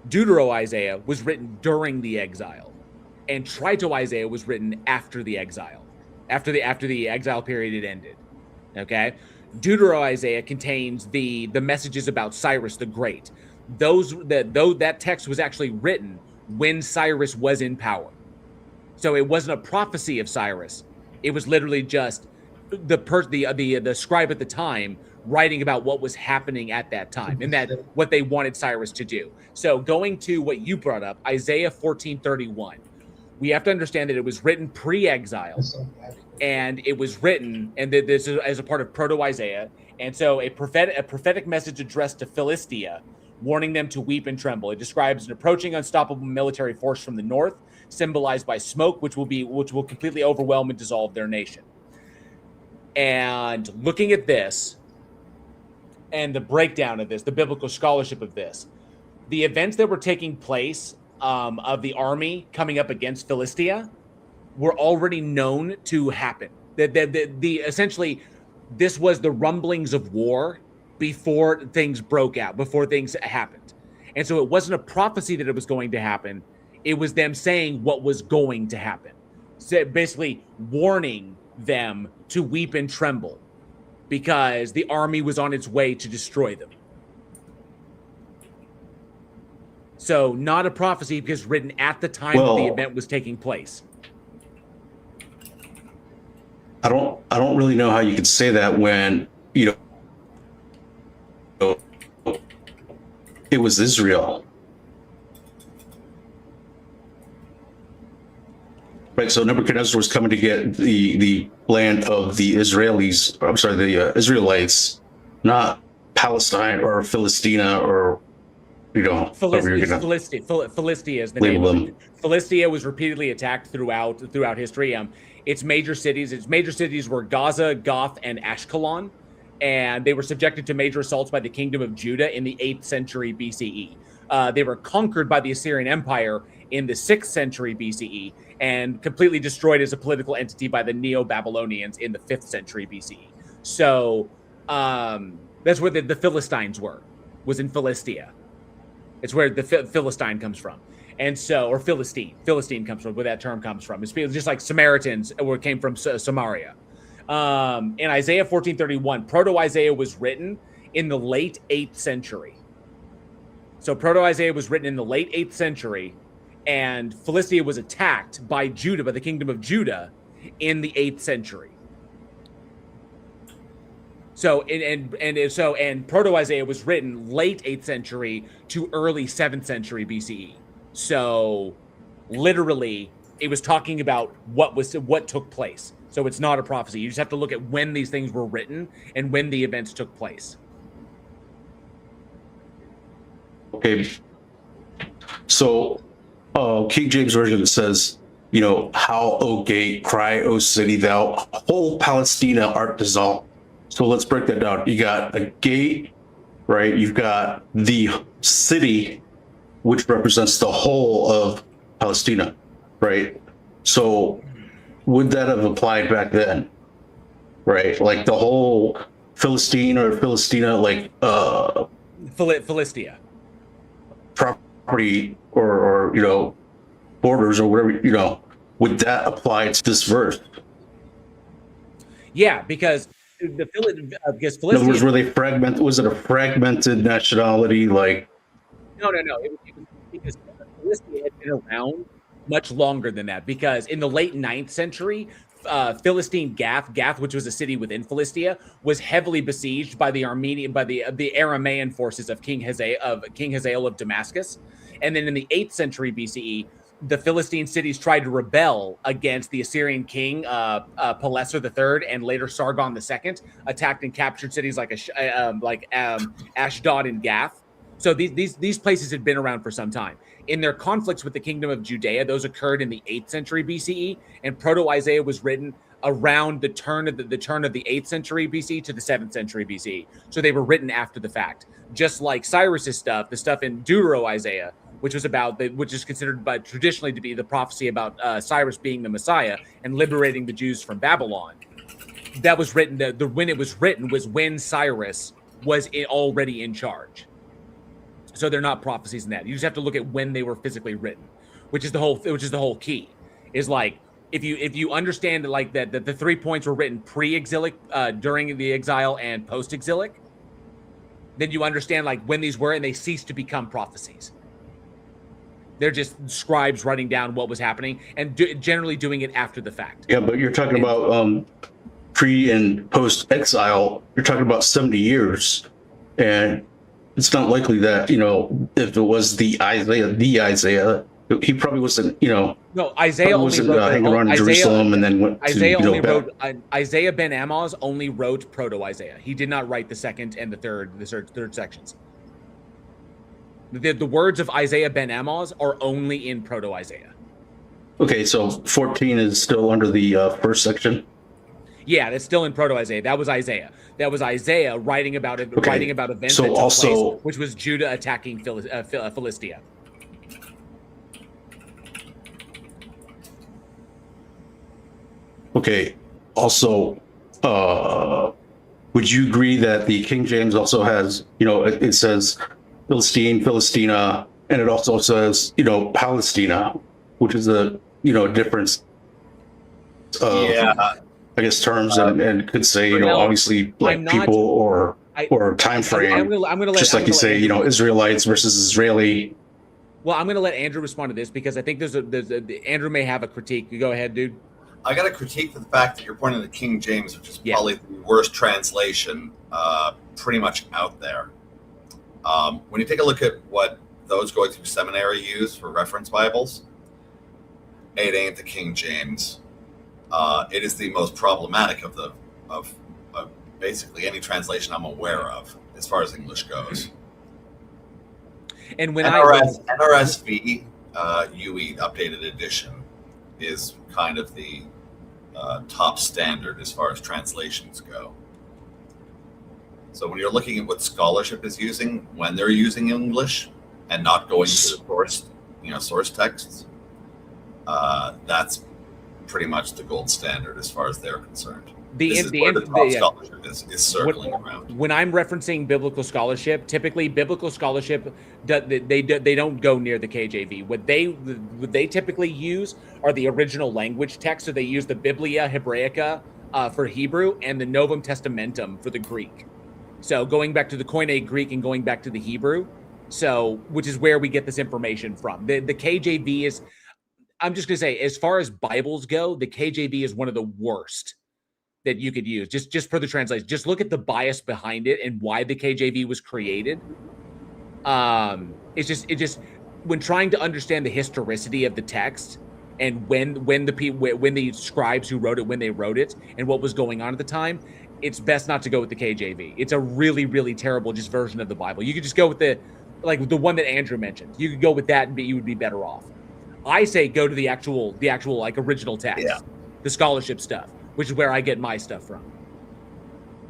Deutero-Isaiah was written during the exile, and Trito-Isaiah was written after the exile, after the exile period had ended. Okay, Deutero-Isaiah contains the messages about Cyrus the Great. Though that text was actually written when Cyrus was in power, so it wasn't a prophecy of Cyrus. It was literally just the scribe at the time writing about what was happening at that time and that what they wanted Cyrus to do. So going to what you brought up, Isaiah 14:31, we have to understand that it was written pre-exile, and it was written, and this is as a part of Proto-Isaiah, and so a prophetic message addressed to Philistia, warning them to weep and tremble. It describes an approaching unstoppable military force from the north, symbolized by smoke, which will completely overwhelm and dissolve their nation. And looking at this and the breakdown of this, the biblical scholarship of this, the events that were taking place of the army coming up against Philistia were already known to happen. Essentially, this was the rumblings of war before things broke out, before things happened. And so it wasn't a prophecy that it was going to happen. It was them saying what was going to happen. So basically warning them to weep and tremble because the army was on its way to destroy them. So not a prophecy because written at the time that the event was taking place. I don't really know how you could say that when, you know, it was Israel. Right, so Nebuchadnezzar was coming to get the land of the Israelis, I'm sorry, the Israelites, not Palestine or Philistina or, you know, Philistia is the name of it. Philistia was repeatedly attacked throughout history. Its major cities were Gaza, Goth, and Ashkelon, and they were subjected to major assaults by the kingdom of Judah in the 8th century BCE. They were conquered by the Assyrian Empire in the 6th century BCE and completely destroyed as a political entity by the Neo-Babylonians in the 5th century BCE. So that's where the Philistines was in Philistia. It's where the Philistine comes from. And so, or Philistine comes from, where that term comes from. It's just like Samaritans, where it came from Samaria. In Isaiah 14:31, Proto-Isaiah was written in the late 8th century. So Proto-Isaiah was written in the late 8th century, and Philistia was attacked by Judah, by the kingdom of Judah, in the 8th century. So and Proto-Isaiah was written late 8th century to early 7th century BCE. So literally, it was talking about what took place. So it's not a prophecy. You just have to look at when these things were written and when the events took place. Okay. So King James Version says, you know, howl, O gate, cry, O city, thou whole Palestina art dissolved. So let's break that down. You got a gate, right? You've got the city, which represents the whole of Palestina, right? So would that have applied back then, right? Like the whole Philistine or Philistina, like Philistia property or you know, borders or whatever, you know, would that apply to this verse? Yeah, because because Philistia. In other words, were they was it a fragmented nationality? Like, no. It was because Philistia had been around much longer than that. Because in the late 9th century, Philistine Gath, which was a city within Philistia, was heavily besieged by the Aramaean forces of King Hazael of Damascus. And then in the 8th century BCE, the Philistine cities tried to rebel against the Assyrian king Peleser III and later Sargon II, attacked and captured cities like Ashdod and Gath. So these places had been around for some time. In their conflicts with the kingdom of Judea, those occurred in the 8th century BCE, and Proto-Isaiah was written around the turn of the 8th century BC to the 7th century BC. So they were written after the fact. Just like Cyrus's stuff, the stuff in Deutero-Isaiah, which is considered traditionally to be the prophecy about Cyrus being the Messiah and liberating the Jews from Babylon. That was written. When it was written was when Cyrus was already in charge. So they're not prophecies in that. You just have to look at when they were physically written, which is the whole key. Is like if you understand like that the 3 points were written pre-exilic, during the exile, and post-exilic, then you understand like when these were, and they cease to become prophecies. They're just scribes writing down what was happening and generally doing it after the fact. Yeah, but you're talking about pre and post exile. You're talking about 70 years, and it's not likely that, you know, if it was the Isaiah, he probably wasn't, you know. No, Isaiah only wasn't wrote hanging around in Jerusalem and then went Isaiah to, only wrote Isaiah ben Amoz only wrote Proto Isaiah. He did not write the second and the third sections. The words of Isaiah ben Amoz are only in Proto Isaiah. Okay, so 14 is still under the first section. Yeah, that's still in Proto Isaiah. That was Isaiah. That was Isaiah writing about it, Okay. writing about events So that took also- place, which was Judah attacking Philistia. Okay. Also, would you agree that the King James also has, you know, it says Philistine, Philistina, and it also says, you know, Palestina, which is a, you know, difference of, I guess, terms, and could say, you know, obviously like people or time frame, I'm gonna let, just like you say, you know, Israelites versus Israeli. Well, I'm going to let Andrew respond to this because I think there's Andrew may have a critique. You go ahead, dude. I got a critique for the fact that you're pointing to King James, which is probably the worst translation pretty much out there. When you take a look at what those going through seminary use for reference Bibles, it ain't the King James. It is the most problematic of basically any translation I'm aware of as far as English goes. And when NRSV UE updated edition is kind of the top standard as far as translations go. So when you're looking at what scholarship is using when they're using English and not going to the source texts, that's pretty much the gold standard as far as they're concerned. This is where the top scholarship is circling around. When I'm referencing biblical scholarship, typically biblical scholarship, they don't go near the KJV. What they typically use are the original language text. So they use the Biblia Hebraica for Hebrew and the Novum Testamentum for the Greek. So going back to the Koine Greek and going back to the Hebrew, so which is where we get this information from. The KJV is, I'm just gonna say, as far as Bibles go, the KJV is one of the worst that you could use, just for the translation. Just look at the bias behind it and why the KJV was created. It just when trying to understand the historicity of the text and when the scribes who wrote it, when they wrote it, and what was going on at the time, it's best not to go with the KJV. It's a really, really terrible just version of the Bible. You could just go with the one that Andrew mentioned. You could go with that and you would be better off. I say go to the actual like original text, the scholarship stuff, which is where I get my stuff from.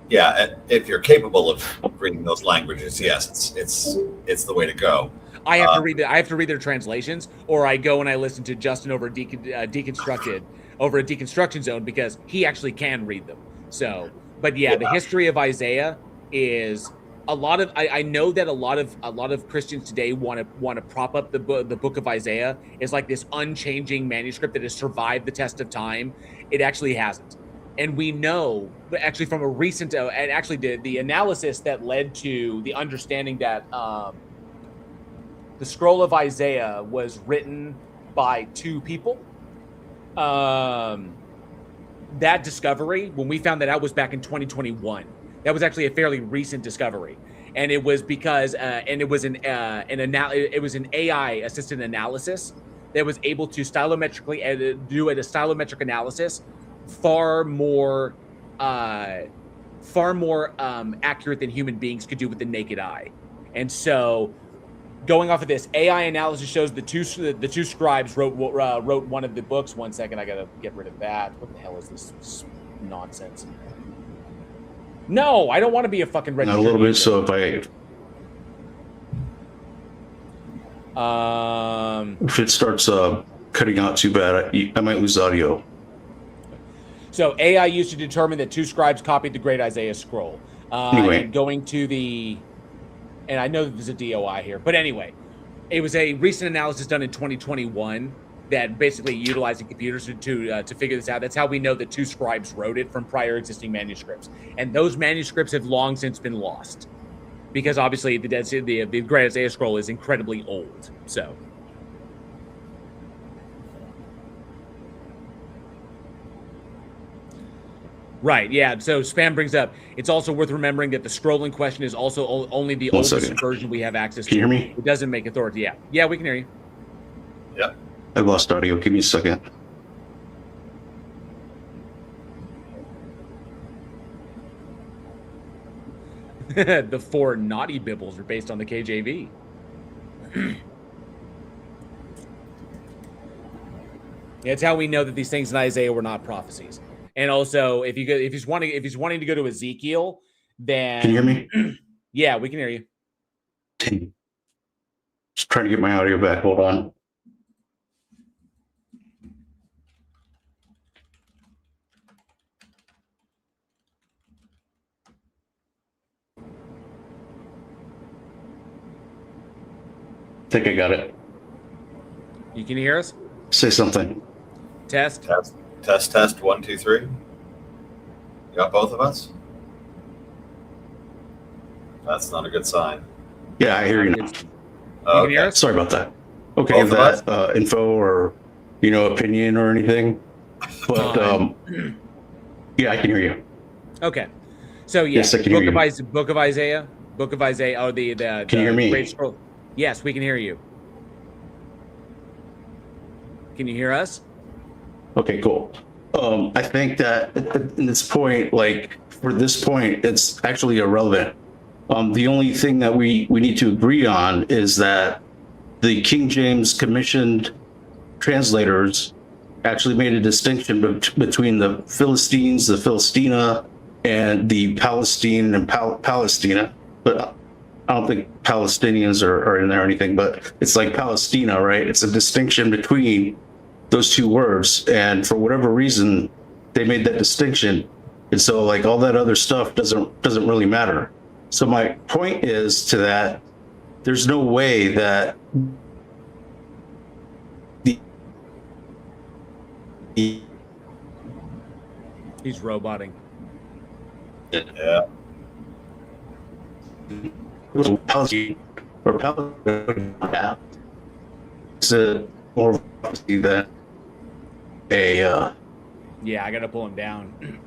Yeah, if you're capable of reading those languages, yes, it's the way to go. I have to read their translations, or I go and I listen to Justin over Deconstructed over at Deconstruction Zone because he actually can read them. So, but yeah, the history of Isaiah is a lot of. I know that a lot of Christians today want to prop up the book of Isaiah as like this unchanging manuscript that has survived the test of time. It actually hasn't. And we know, actually, from a recent, and actually the analysis that led to the understanding that the scroll of Isaiah was written by two people. That discovery, when we found that out, was back in 2021. That was actually a fairly recent discovery, and it was because, and it was an AI assisted analysis that was able to stylometrically do a stylometric analysis far more accurate than human beings could do with the naked eye. And so going off of this, AI analysis shows the two scribes wrote one of the books. 1 second, I gotta get rid of that. What the hell is this nonsense? No, I don't want to be a fucking registered Not a little bit, user. so if it starts cutting out too bad, I might lose audio. So AI used to determine that two scribes copied the Great Isaiah scroll. Anyway. And going to the and I know that there's a DOI here, but anyway, it was a recent analysis done in 2021 that basically utilizing computers to figure this out. That's how we know that 2 scribes wrote it from prior existing manuscripts, and those manuscripts have long since been lost because obviously the Great Isaiah Scroll is incredibly old. So. Right, yeah. So Spam brings up, it's also worth remembering that the scroll in question is also only the oldest version we have access to. Can you hear me? It doesn't make authority. Yeah. Yeah, we can hear you. Yeah. I lost audio. Give me a second. The 4 naughty Bibbles are based on the KJV. Yeah, it's how we know that these things in Isaiah were not prophecies. And also, if he's wanting to go to Ezekiel, then Can you hear me? Yeah, we can hear you. Just trying to get my audio back. Hold on. I think I got it. You can hear us? Say something. Test. Test. 1, 2, 3. You got both of us? That's not a good sign. Yeah, I hear you now. Oh, okay. Sorry about that. Okay, Both if of that info or opinion or anything, but yeah, I can hear you. Okay. So yeah, Yes, I can hear you. Book of Isaiah. Oh, the Can you hear me? Great Scroll. Yes, we can hear you. Can you hear us? Okay, cool. I think that at this point, for this point, it's actually irrelevant. The only thing that we need to agree on is that the King James commissioned translators actually made a distinction between the Philistines, the Philistina, and the Palestine and Palestina. But I don't think Palestinians are in there or anything, but it's like Palestina, right? It's a distinction between those 2 words. And for whatever reason, they made that distinction. And so all that other stuff doesn't really matter. So my point is to that, there's no way that He's roboting. Yeah. Palestine or Palestine, it's a more prophecy than a. Yeah, I gotta pull him down.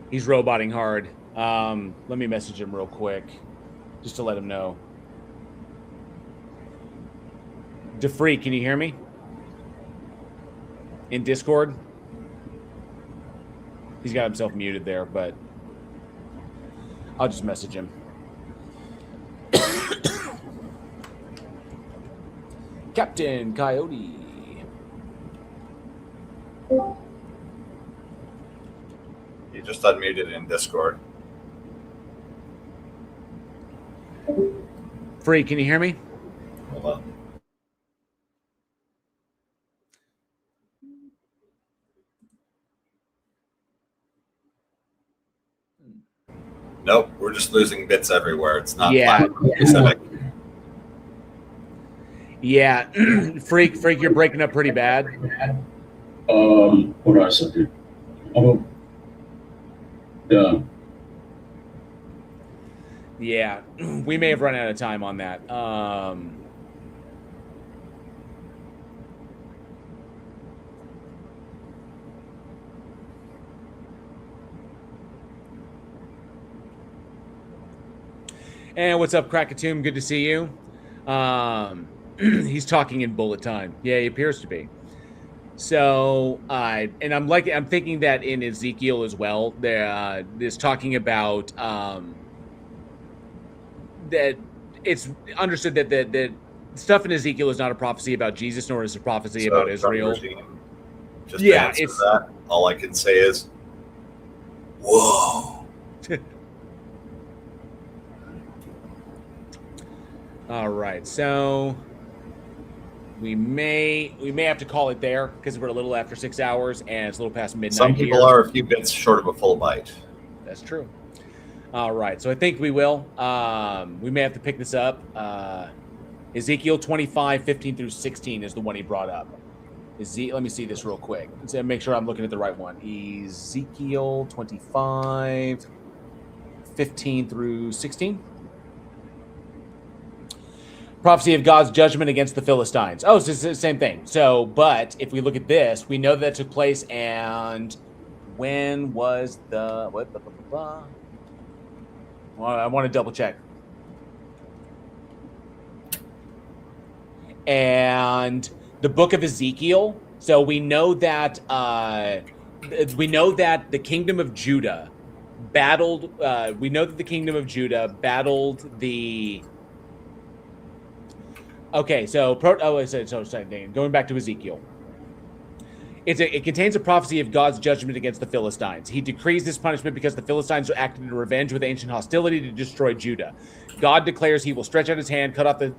He's roboting hard. Let me message him real quick, just to let him know. DeFree, can you hear me? In Discord? He's got himself muted there, but I'll just message him. Captain Coyote. You just unmuted in Discord. Free, can you hear me? Hold on. Nope, we're just losing bits everywhere. It's not platform specific. Yeah, Freak, you're breaking up pretty bad. Hold on a second. Yeah, we may have run out of time on that. And what's up, Krakatoon? Good to see you. He's talking in bullet time. Yeah, he appears to be. So, and I'm thinking that in Ezekiel as well, there's talking about that it's understood that the stuff in Ezekiel is not a prophecy about Jesus, nor is it a prophecy about Israel. Just to answer that, all I can say is, whoa. All right, so we may have to call it there because we're a little after 6 hours and it's a little past midnight. Some people are a few bits short of a full byte. That's true. All right, so I think we will. We may have to pick this up. Ezekiel 25, 15 through 16 is the one he brought up. Let me see this real quick. Let's make sure I'm looking at the right one. Ezekiel 25, 15 through 16. Prophecy of God's judgment against the Philistines. Oh, it's the same thing. So, but if we look at this, we know that took place, and when was the what? Well, I want to double check. And the book of Ezekiel. So we know that the kingdom of Judah battled. We know that the kingdom of Judah battled the. Okay, so going back to Ezekiel. It contains a prophecy of God's judgment against the Philistines. He decrees this punishment because the Philistines acted in revenge with ancient hostility to destroy Judah. God declares he will stretch out his hand, cut off the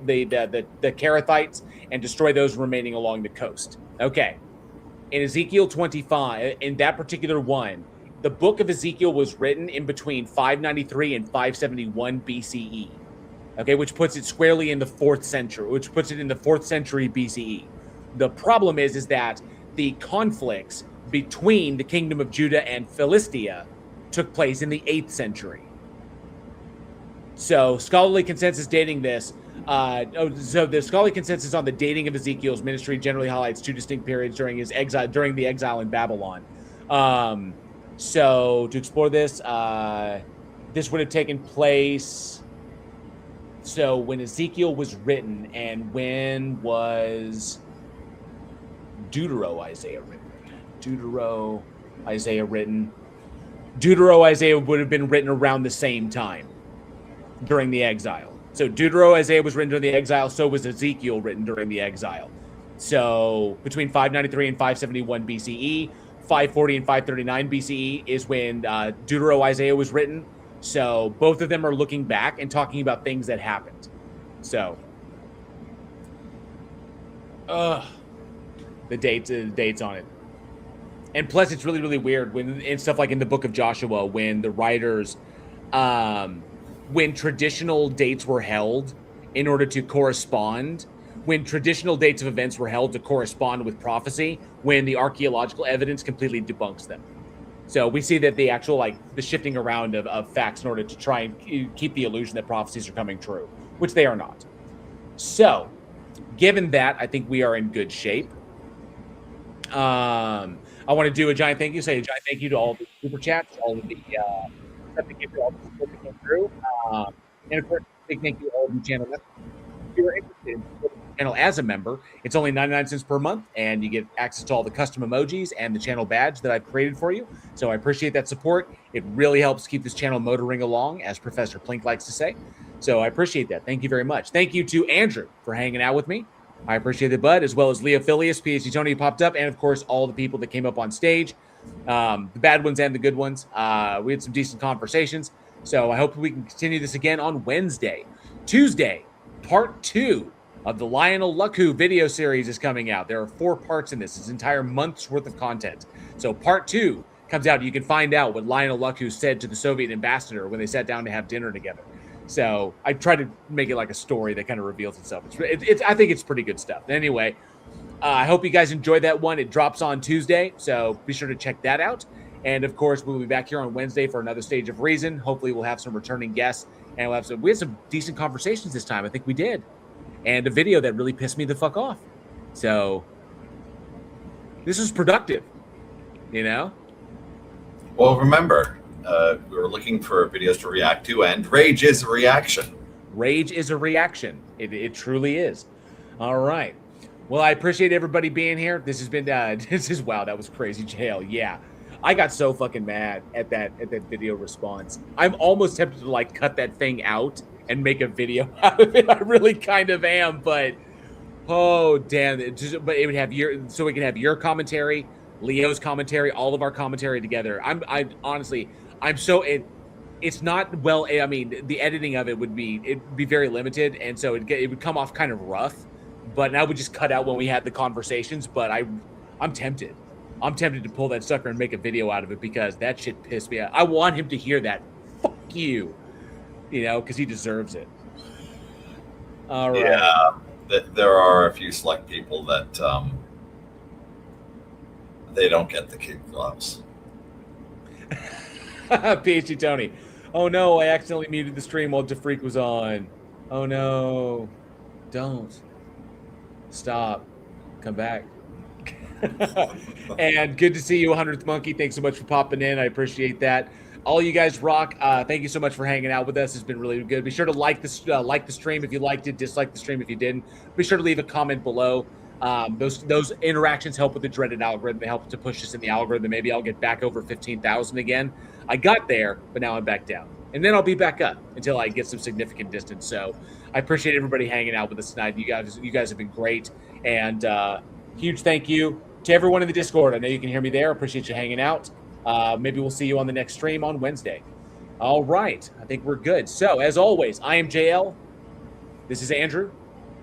Kerethites, and destroy those remaining along the coast. Okay. In Ezekiel 25, in that particular one, the book of Ezekiel was written in between 593 and 571 BCE. Okay, which puts it squarely in the 4th century, which puts it in the 4th century BCE. The problem is that the conflicts between the kingdom of Judah and Philistia took place in the 8th century. So scholarly consensus dating this, so the scholarly consensus on the dating of Ezekiel's ministry generally highlights 2 distinct periods during his exile, during the exile in Babylon. So to explore this, this would have taken place. So when Ezekiel was written, and when was Deutero-Isaiah written? Deutero-Isaiah written. Deutero-Isaiah would have been written around the same time during the exile. So Deutero-Isaiah was written during the exile, so was Ezekiel written during the exile. So between 593 and 571 BCE, 540 and 539 BCE is when Deutero-Isaiah was written. So both of them are looking back and talking about things that happened. So the dates on it. And plus it's really, really weird when in stuff like in the book of Joshua, when the writers when traditional dates were held in order to correspond, when traditional dates of events were held to correspond with prophecy, when the archaeological evidence completely debunks them. So we see that the actual, the shifting around of facts in order to try and keep the illusion that prophecies are coming true, which they are not. So, given that, I think we are in good shape. I want to do a giant thank you, say a giant thank you to all the super chats, all of the stuff that came through, all the support that came through. And of course, a big thank you to all of you channel members. If you're interested in supporting the channel as a member, it's only 99 cents per month, and you get access to all the custom emojis and the channel badge that I've created for you. So I appreciate that support. It really helps keep this channel motoring along, as Professor Plink likes to say. So I appreciate that. Thank you very much. Thank you to Andrew for hanging out with me. I appreciate it, bud, as well as Leo Phileas, PhD Tony popped up, and of course, all the people that came up on stage, the bad ones and the good ones. We had some decent conversations. So I hope we can continue this again on Wednesday. Tuesday, part 2 of the Lionel Luckhoo video series is coming out. There are 4 parts in this. It's an entire month's worth of content. So part 2 comes out. You can find out what Lionel Luckhoo said to the Soviet ambassador when they sat down to have dinner together. So I try to make it like a story that kind of reveals itself. I think it's pretty good stuff. Anyway, I hope you guys enjoyed that one. It drops on Tuesday, so be sure to check that out. And of course, we'll be back here on Wednesday for another Stage of Reason. Hopefully, we'll have some returning guests, and we had some decent conversations this time. I think we did, and a video that really pissed me the fuck off. So this was productive, you know. Well, remember, we were looking for videos to react to, and rage is a reaction. Rage is a reaction. It truly is. All right. Well, I appreciate everybody being here. This has been wow, that was crazy jail. Yeah. I got so fucking mad at that video response. I'm almost tempted to cut that thing out and make a video out of it. I really kind of am, but oh damn it. But it would have so we can have your commentary, Leo's commentary, all of our commentary together. I honestly, it's not well. I mean, the editing of it would be very limited, and so it would come off kind of rough. But I would just cut out when we had the conversations. But I'm tempted. I'm tempted to pull that sucker and make a video out of it because that shit pissed me off. I want him to hear that you, because he deserves it. All right. Yeah, there are a few select people that they don't get the kid gloves. PhD Tony. Oh no, I accidentally muted the stream while DeFreak was on. Oh no. Don't. Stop. Come back. And good to see you, 100th Monkey. Thanks so much for popping in. I appreciate that. All you guys rock. Thank you so much for hanging out with us. It's been really good. Be sure to like the stream if you liked it, dislike the stream if you didn't. Be sure to leave a comment below. Those interactions help with the dreaded algorithm. They help to push us in the algorithm. Maybe I'll get back over 15,000 again. I got there, but now I'm back down. And then I'll be back up until I get some significant distance. So I appreciate everybody hanging out with us tonight. You guys have been great. And huge thank you to everyone in the Discord. I know you can hear me there. Appreciate you hanging out. Maybe we'll see you on the next stream on Wednesday. All right. I think we're good. So as always, I am JL. This is Andrew.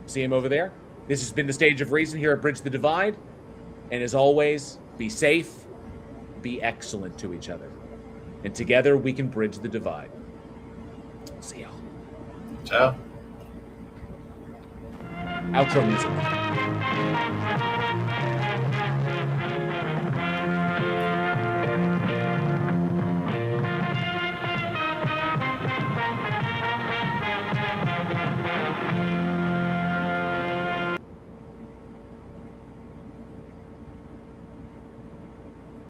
See him over there. This has been the Stage of Reason here at Bridge the Divide. And as always, be safe, be excellent to each other. And together we can bridge the divide. See y'all. Ciao. Outro music.